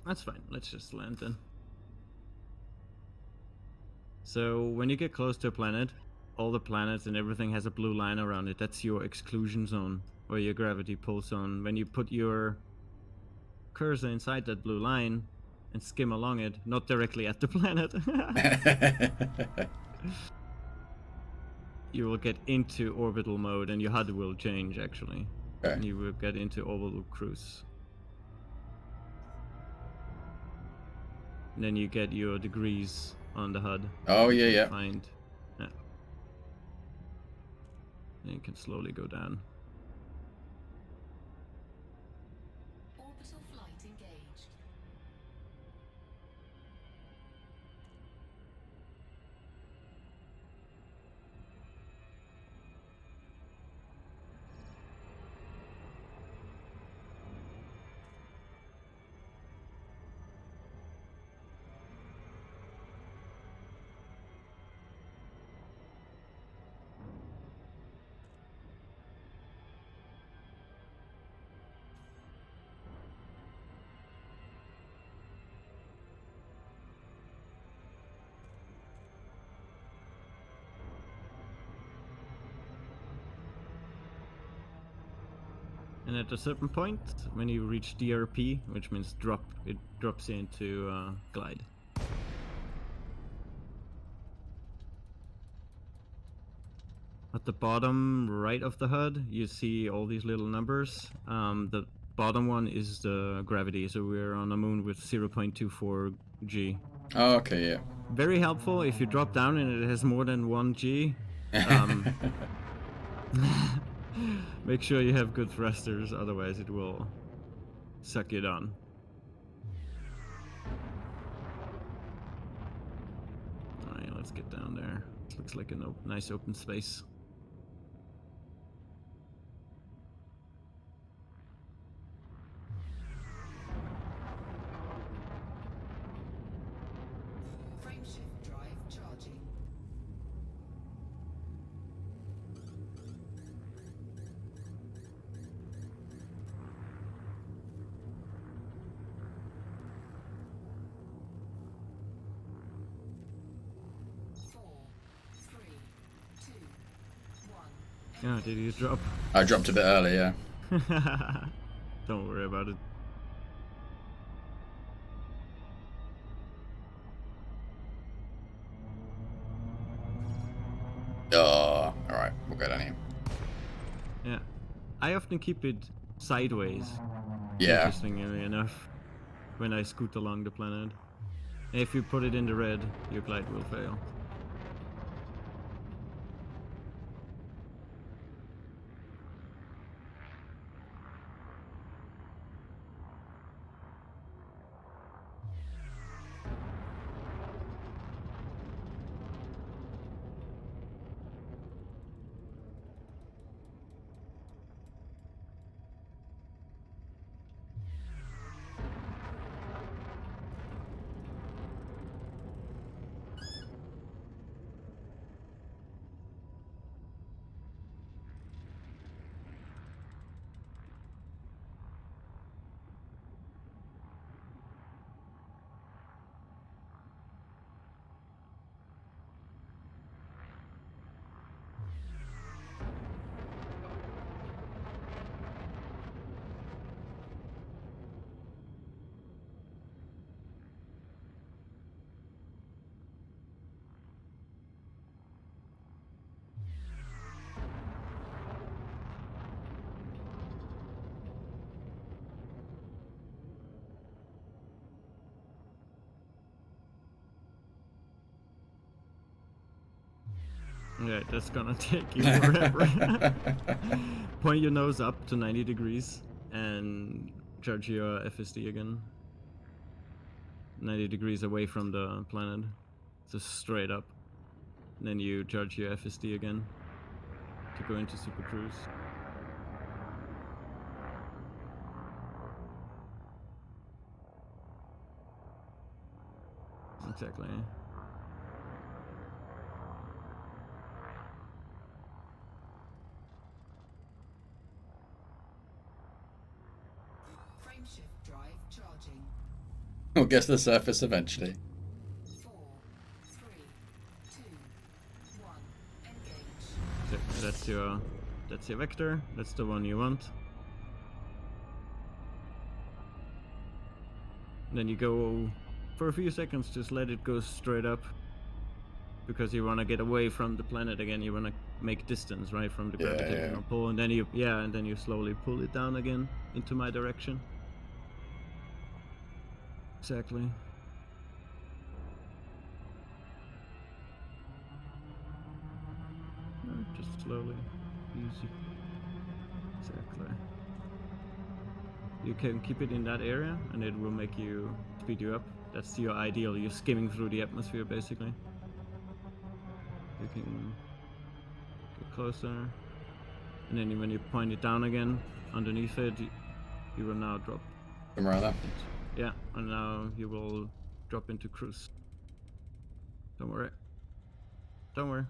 That's fine. Let's just land then. So when you get close to a planet, all the planets and everything has a blue line around it. That's your exclusion zone or your gravity pull zone. When you put your cursor inside that blue line and skim along it, not directly at the planet, you will get into orbital mode and your HUD will change actually. Okay. And you will get into orbital cruise. And then you get your degrees on the HUD. Oh, You yeah, can yeah. Find. Yeah. And you can slowly go down. Orbital flight engaged. And at a certain point, when you reach DRP, which means drop, it drops you into glide. At the bottom right of the HUD, you see all these little numbers. The bottom one is the gravity, so we're on a moon with 0.24 G. Oh, okay, yeah. Very helpful if you drop down and it has more than 1 G. Make sure you have good thrusters, otherwise it will suck you down. Alright, let's get down there. Looks like a nice open space. Frameshift drive charging. Four, three, two, one. Yeah, did you drop? I dropped a bit early, yeah. Don't worry about it. Oh, alright, we'll go down here. Yeah. I often keep it sideways. Yeah. Interestingly enough, when I scoot along the planet. If you put it in the red, your glide will fail. Yeah, that's gonna take you forever. Point your nose up to 90 degrees and charge your FSD again. 90 degrees away from the planet. So straight up. And then you charge your FSD again to go into Super Cruise. Exactly. Frameshift drive charging. We'll get to the surface eventually. 4, 3, 2, 1. Engage. So that's your vector. That's the one you want. Then you go for a few seconds, just let it go straight up, because you want to get away from the planet again. You want to make distance, right, from the gravitational pull, and then you slowly pull it down again into my direction. Exactly. Just slowly, easy. Exactly. You can keep it in that area, and it will make you speed you up. That's your ideal. You're skimming through the atmosphere, basically. You can get closer, and then when you point it down again, underneath it, you will now drop. Somewhere around that. Yeah, and now you will drop into cruise. Don't worry. Don't worry.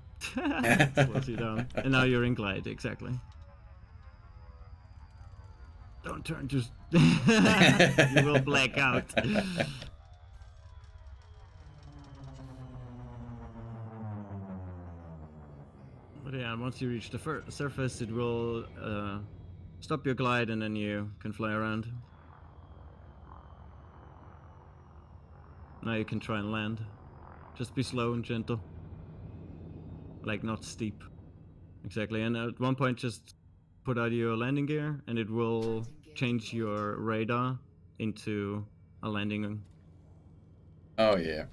Slows you down. And now you're in glide, exactly. Don't turn, just... you will black out. But yeah, once you reach the surface, it will stop your glide, and then you can fly around. Now you can try and land. Just be slow and gentle. Like, not steep. Exactly, and at one point just put out your landing gear, and it will change your radar into a landing. Oh yeah.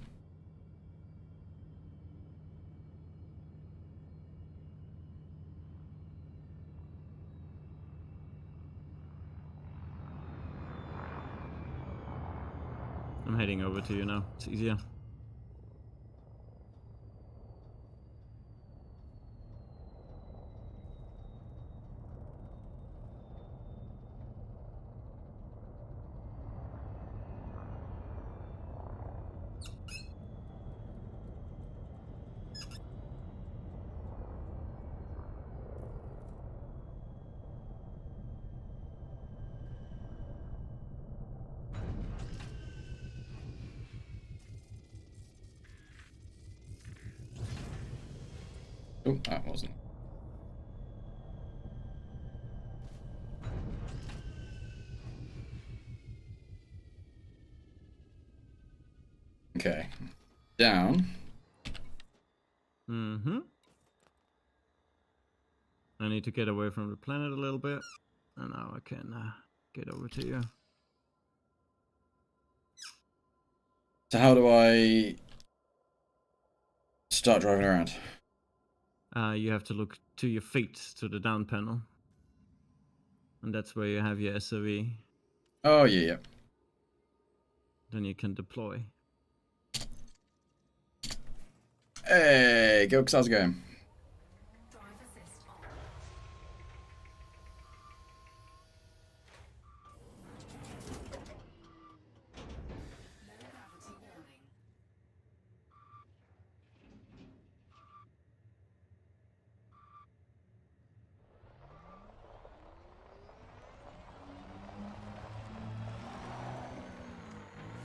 I'm heading over to you now. It's easier. Oh, that wasn't. Okay. Down. Mm-hmm. I need to get away from the planet a little bit. And now I can get over to you. So how do I start driving around? You have to look to your feet, to the down panel. And that's where you have your SOV. Oh, yeah. Then you can deploy. Hey, Gilks, how's it going? Drive assist on. Low gravity warning.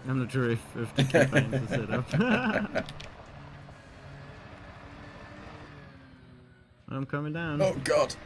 I'm not sure if the keybind is set up. I'm coming down. Oh, God.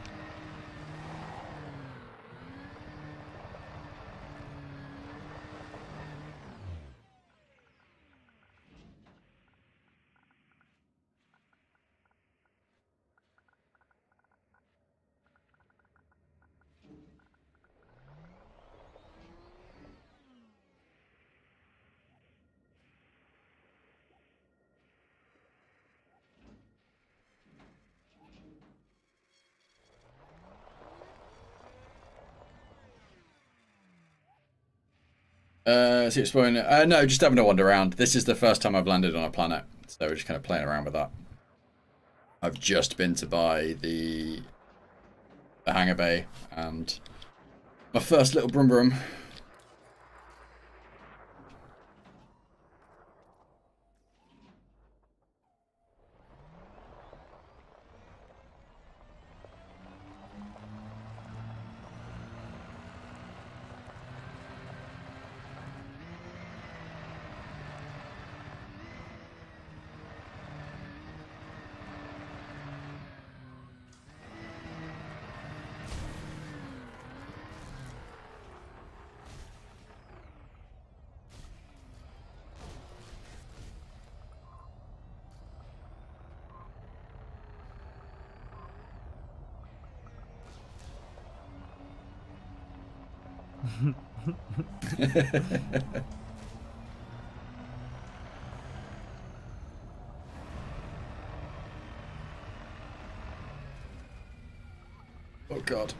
So you're spoiling it. No, just having a wander around. This is the first time I've landed on a planet, so we're just kind of playing around with that. I've just been to buy the hangar bay and my first little brum brum. Oh, God.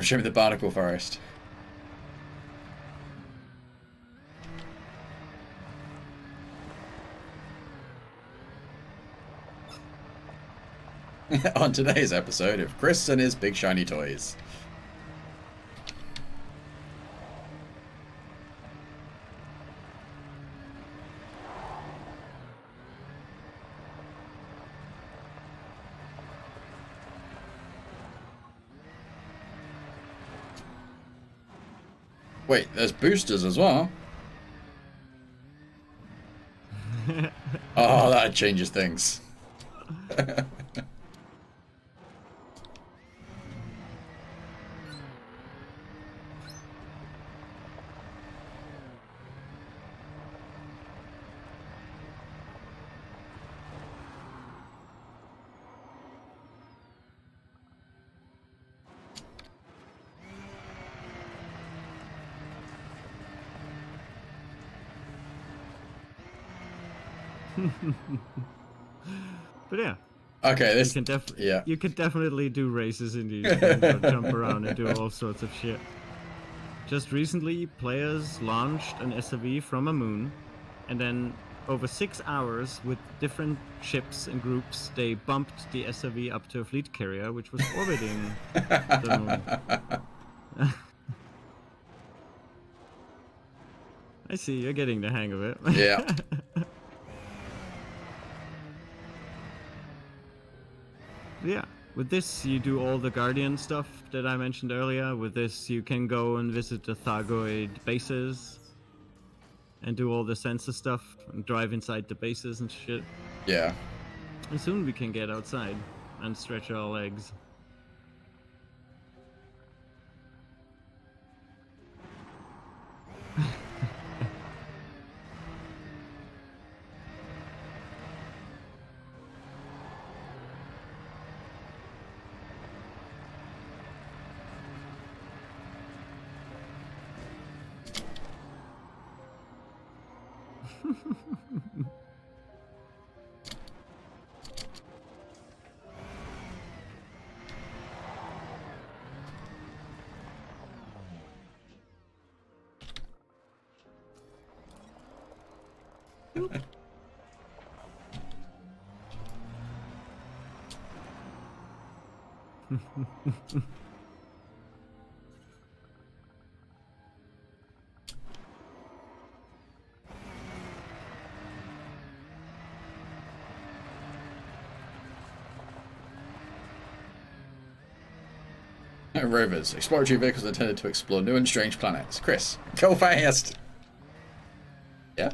Show me the barnacle forest. On today's episode of Chris and his big shiny toys. Wait, there's boosters as well. Oh, that changes things. But yeah, Okay, this. Yeah. you can definitely do races in these things or jump around and do all sorts of shit. Just recently, players launched an SRV from a moon, and then over 6 hours with different ships and groups, they bumped the SRV up to a fleet carrier, which was orbiting the moon. I see, you're getting the hang of it. Yeah. Yeah, with this you do all the Guardian stuff that I mentioned earlier. With this you can go and visit the Thargoid bases and do all the sensor stuff and drive inside the bases and shit. Yeah. And soon we can get outside and stretch our legs. Rovers. Exploratory vehicles intended to explore new and strange planets. Chris, go fast! Yeah?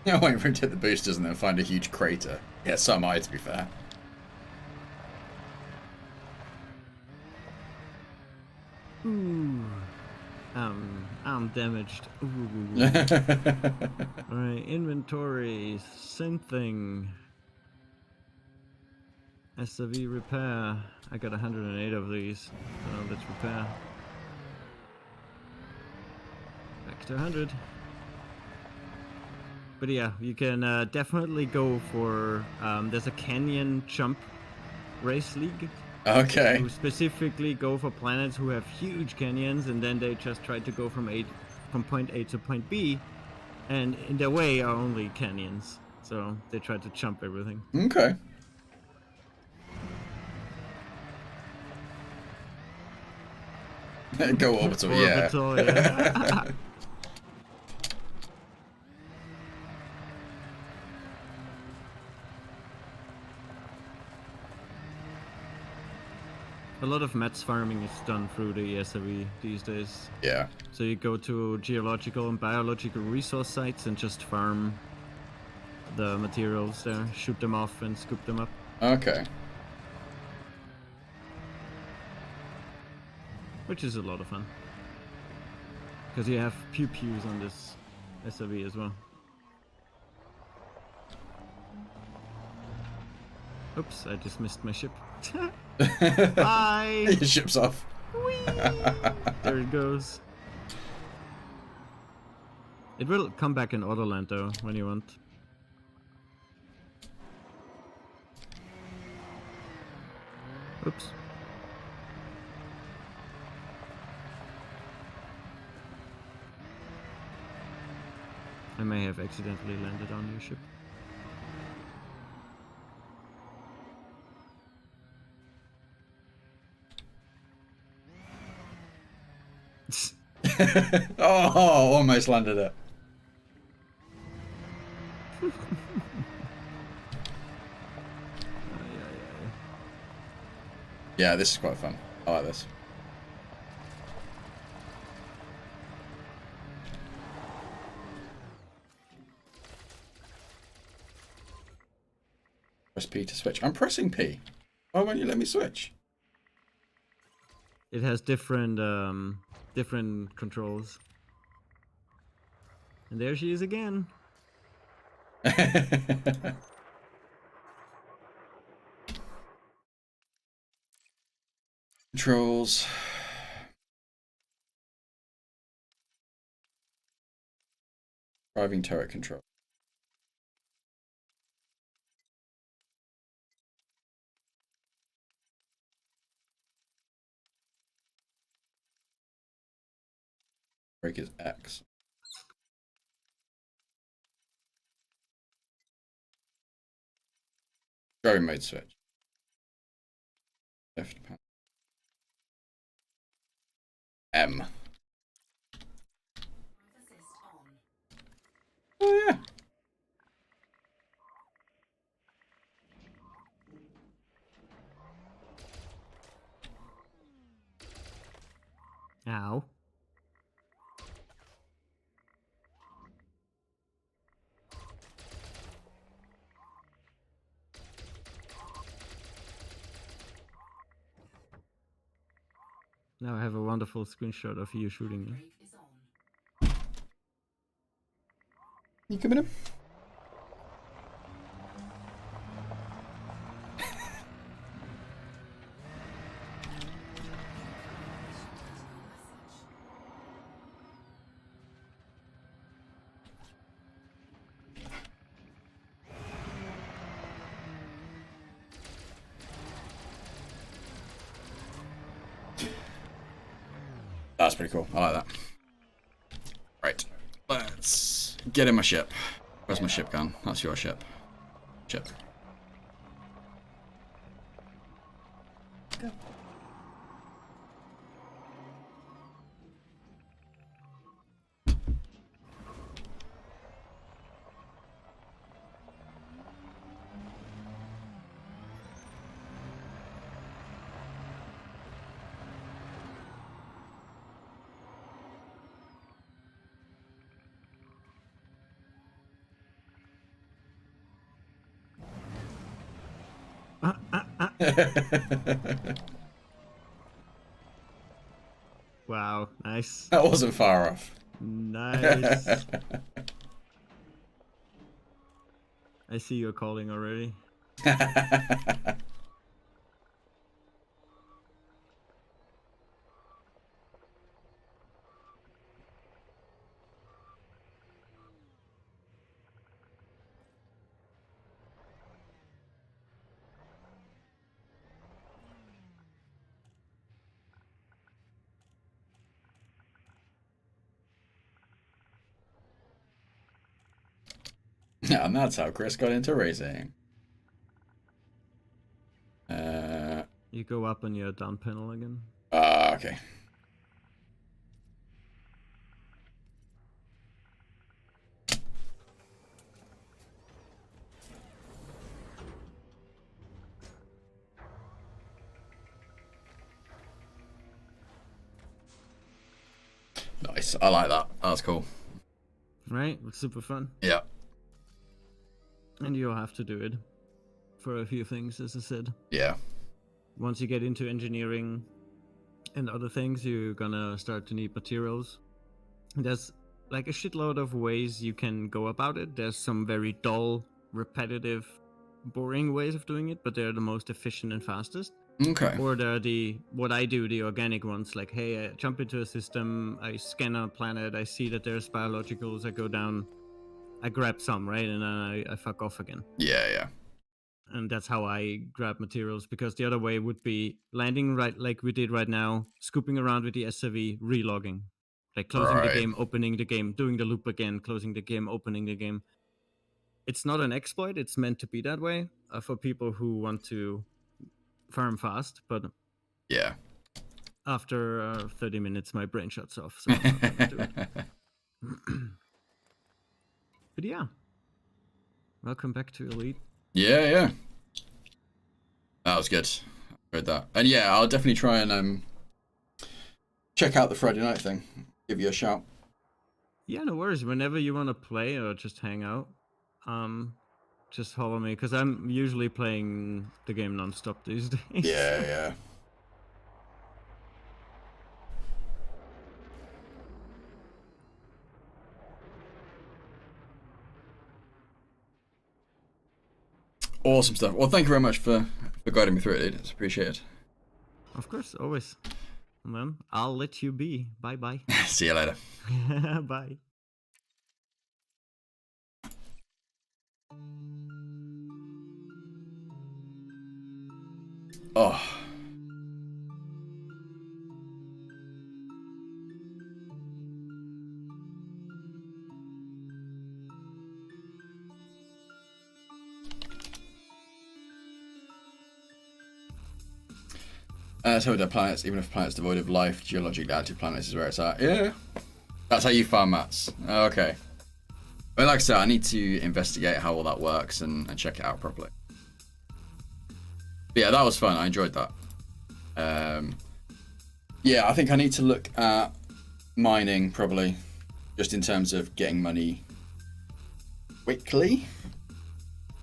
I wait for him to hit the boosters and then find a huge crater. Yeah, so am I, to be fair. Ooh. I'm damaged. Ooh. Alright, inventory. Same thing. SRV repair. I got 108 of these. So let's repair. Back to 100. But yeah, you can definitely go for. There's a canyon jump race league. Okay. Who specifically go for planets who have huge canyons, and then they just try to go from point A to point B, and in their way are only canyons. So they try to jump everything. Okay. Go orbital, yeah. Orbital, yeah. A lot of mats farming is done through the ESRV these days. Yeah. So you go to geological and biological resource sites and just farm the materials there, shoot them off and scoop them up. Okay. Which is a lot of fun. Because you have pew-pews on this SRV as well. Oops, I just missed my ship. Bye! Your ship's off. Whee! There it goes. It will come back in Autoland though, when you want. Oops. I may have accidentally landed on your ship. Oh, almost landed it. Yeah, this is quite fun. I like this. Press P to switch. I'm pressing P. Why won't you let me switch? It has different different controls. And there she is again. Controls. Driving turret control. Brake is X. Driving mode switch. Left panel. M. Drive assist on. Oh yeah. Ow. Now I have a wonderful screenshot of you shooting me. Brake is on. You coming in? That's pretty cool. I like that. Right. Let's get in my ship. Where's my ship gone? That's your ship. Ship. Go. Wow, nice. That wasn't far off. Nice. I see you're calling already. And that's how Chris got into racing. You go up on your down panel again. Okay. Nice. I like that. That's cool. Right? It's super fun. Yeah. And you'll have to do it for a few things, as I said. Yeah. Once you get into engineering and other things, you're gonna start to need materials. There's like a shitload of ways you can go about it. There's some very dull, repetitive, boring ways of doing it, but they're the most efficient and fastest. Okay. Or there are what I do, the organic ones, like, hey, I jump into a system, I scan a planet, I see that there's biologicals, I go down, I grab some, right? And then I fuck off again. Yeah, yeah. And that's how I grab materials, because the other way would be landing right like we did right now, scooping around with the SRV, relogging. Like closing Right. the game, opening the game, doing the loop again, closing the game, opening the game. It's not an exploit, it's meant to be that way for people who want to farm fast, but Yeah. after 30 minutes my brain shuts off, so I'm not gonna do it. But yeah, welcome back to Elite. Yeah, yeah. That was good. I heard that. And yeah, I'll definitely try and check out the Friday night thing. Give you a shout. Yeah, no worries. Whenever you want to play or just hang out, just follow me, because I'm usually playing the game non-stop these days. Yeah, yeah. Awesome stuff. Well, thank you very much for guiding me through it, dude. It's appreciated. Of course, always. And then I'll let you be. Bye-bye. See you later. Bye. Oh. So the planets, even if planets devoid of life, geologically active planets is where it's at. Yeah. That's how you farm mats. Okay. Well, like I said, I need to investigate how all that works and check it out properly. But yeah, that was fun. I enjoyed that. Yeah, I think I need to look at mining probably, just in terms of getting money quickly.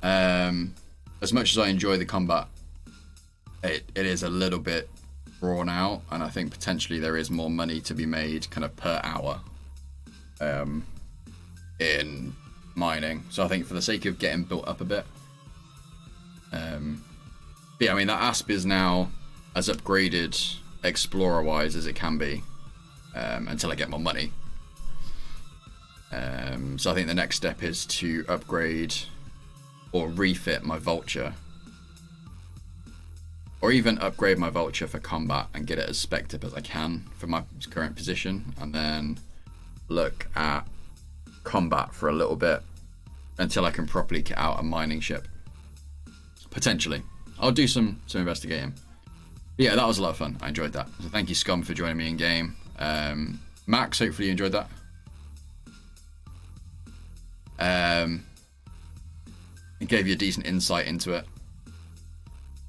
As much as I enjoy the combat, it is a little bit drawn out, and I think potentially there is more money to be made kind of per hour in mining. So I think for the sake of getting built up a bit, yeah, I mean that ASP is now as upgraded explorer wise as it can be until I get more money. So I think the next step is to upgrade or refit my vulture, or even upgrade my vulture for combat and get it as spec'd up as I can for my current position, and then look at combat for a little bit until I can properly get out a mining ship. Potentially. I'll do some investigating. But yeah, that was a lot of fun. I enjoyed that. So thank you, Scum, for joining me in game. Max, hopefully you enjoyed that. It gave you a decent insight into it.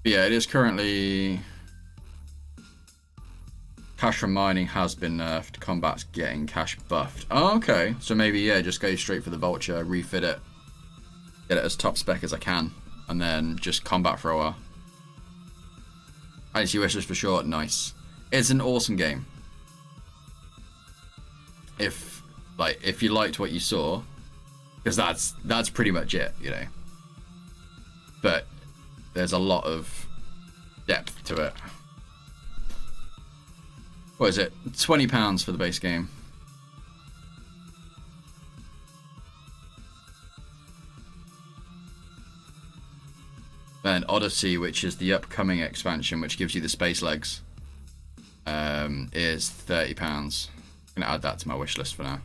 But yeah, it is currently... Cash from mining has been nerfed. Combat's getting cash buffed. Oh, okay. So maybe, yeah, just go straight for the vulture, refit it, get it as top spec as I can, and then just combat for a while. I see wishes for short. Nice. It's an awesome game. If you liked what you saw, because that's pretty much it, you know. But there's a lot of depth to it. What is it? £20 for the base game. Then Odyssey, which is the upcoming expansion, which gives you the space legs, is £30. I'm gonna add that to my wish list for now.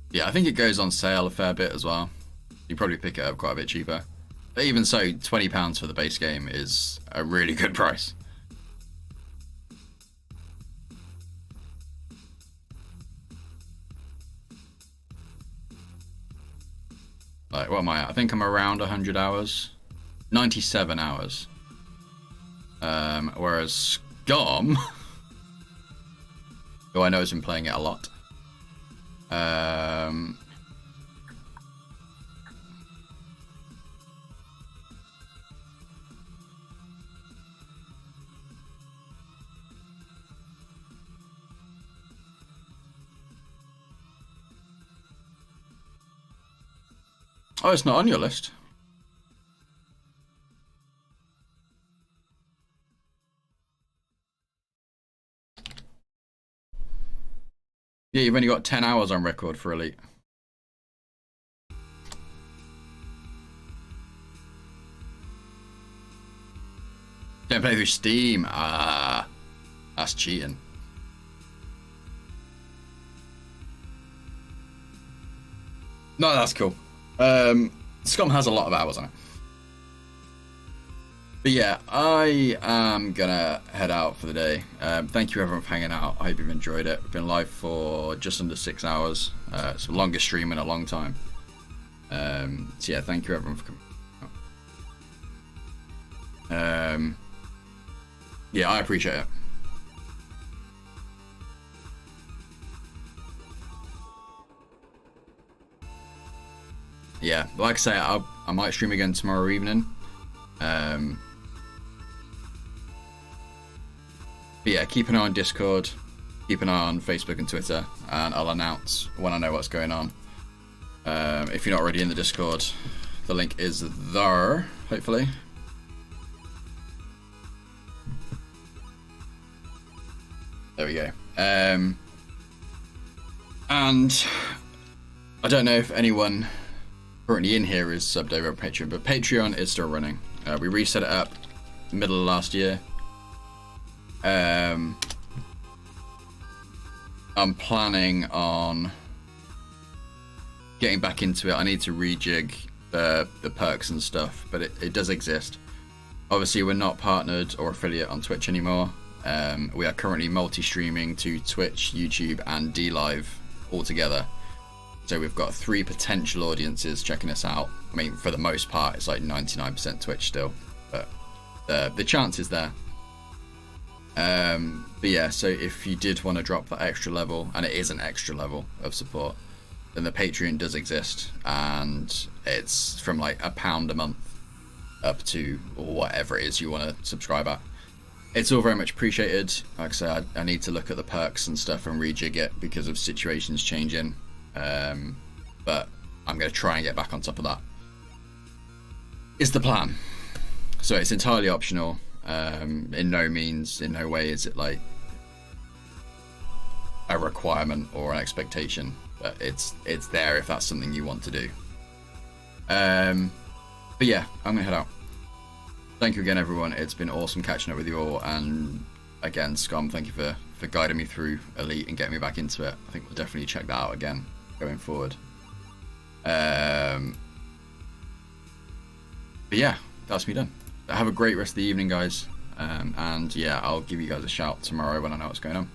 Yeah, I think it goes on sale a fair bit as well. You probably pick it up quite a bit cheaper. But even so, £20 for the base game is a really good price. Like, what am I at? I think I'm around 100 hours. 97 hours. Whereas Scum, who I know has been playing it a lot, oh, it's not on your list. Yeah, you've only got 10 hours on record for Elite. Don't play through Steam. Ah, that's cheating. No, that's cool. Scum has a lot of hours on it. But yeah, I am gonna head out for the day. Thank you everyone for hanging out. I hope you've enjoyed it. We've been live for just under 6 hours. It's the longest stream in a long time. So yeah, thank you everyone for coming. Yeah, I appreciate it. Yeah, like I say, I might stream again tomorrow evening. But yeah, keep an eye on Discord, keep an eye on Facebook and Twitter, and I'll announce when I know what's going on. If you're not already in the Discord, the link is there, hopefully. There we go. And I don't know if anyone currently in here is subbed over on Patreon, but Patreon is still running. We reset it up middle of last year. I'm planning on getting back into it. I need to rejig the perks and stuff, but it does exist. Obviously, we're not partnered or affiliate on Twitch anymore. We are currently multi-streaming to Twitch, YouTube, and DLive all together. So we've got 3 potential audiences checking us out. I mean, for the most part, it's like 99% Twitch still, but the chance is there. But yeah, so if you did want to drop that extra level, and it is an extra level of support, then the Patreon does exist, and it's from like £1 a month up to whatever it is you want to subscribe at. It's all very much appreciated. Like I said, I need to look at the perks and stuff and rejig it because of situations changing. But I'm going to try and get back on top of that. Is the plan. So it's entirely optional. In no way is it like a requirement or an expectation, but it's there if that's something you want to do. But yeah, I'm gonna head out. Thank you again, everyone. It's been awesome catching up with you all, and again, Scum, thank you for guiding me through Elite and getting me back into it. I think we'll definitely check that out again going forward. But yeah, that's me done. Have a great rest of the evening, guys. And yeah, I'll give you guys a shout tomorrow when I know what's going on.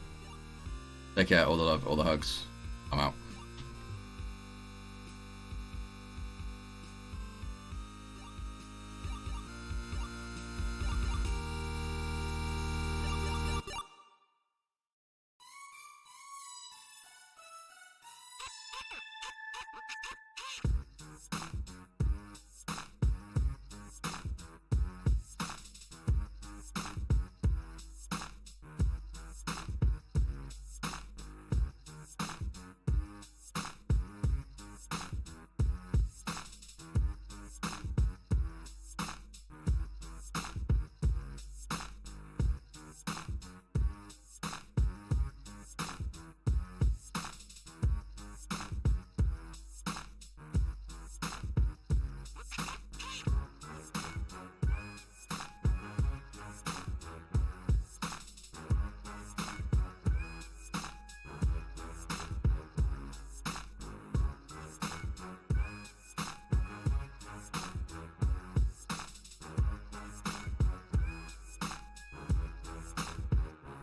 Take care, all the love, all the hugs. I'm out.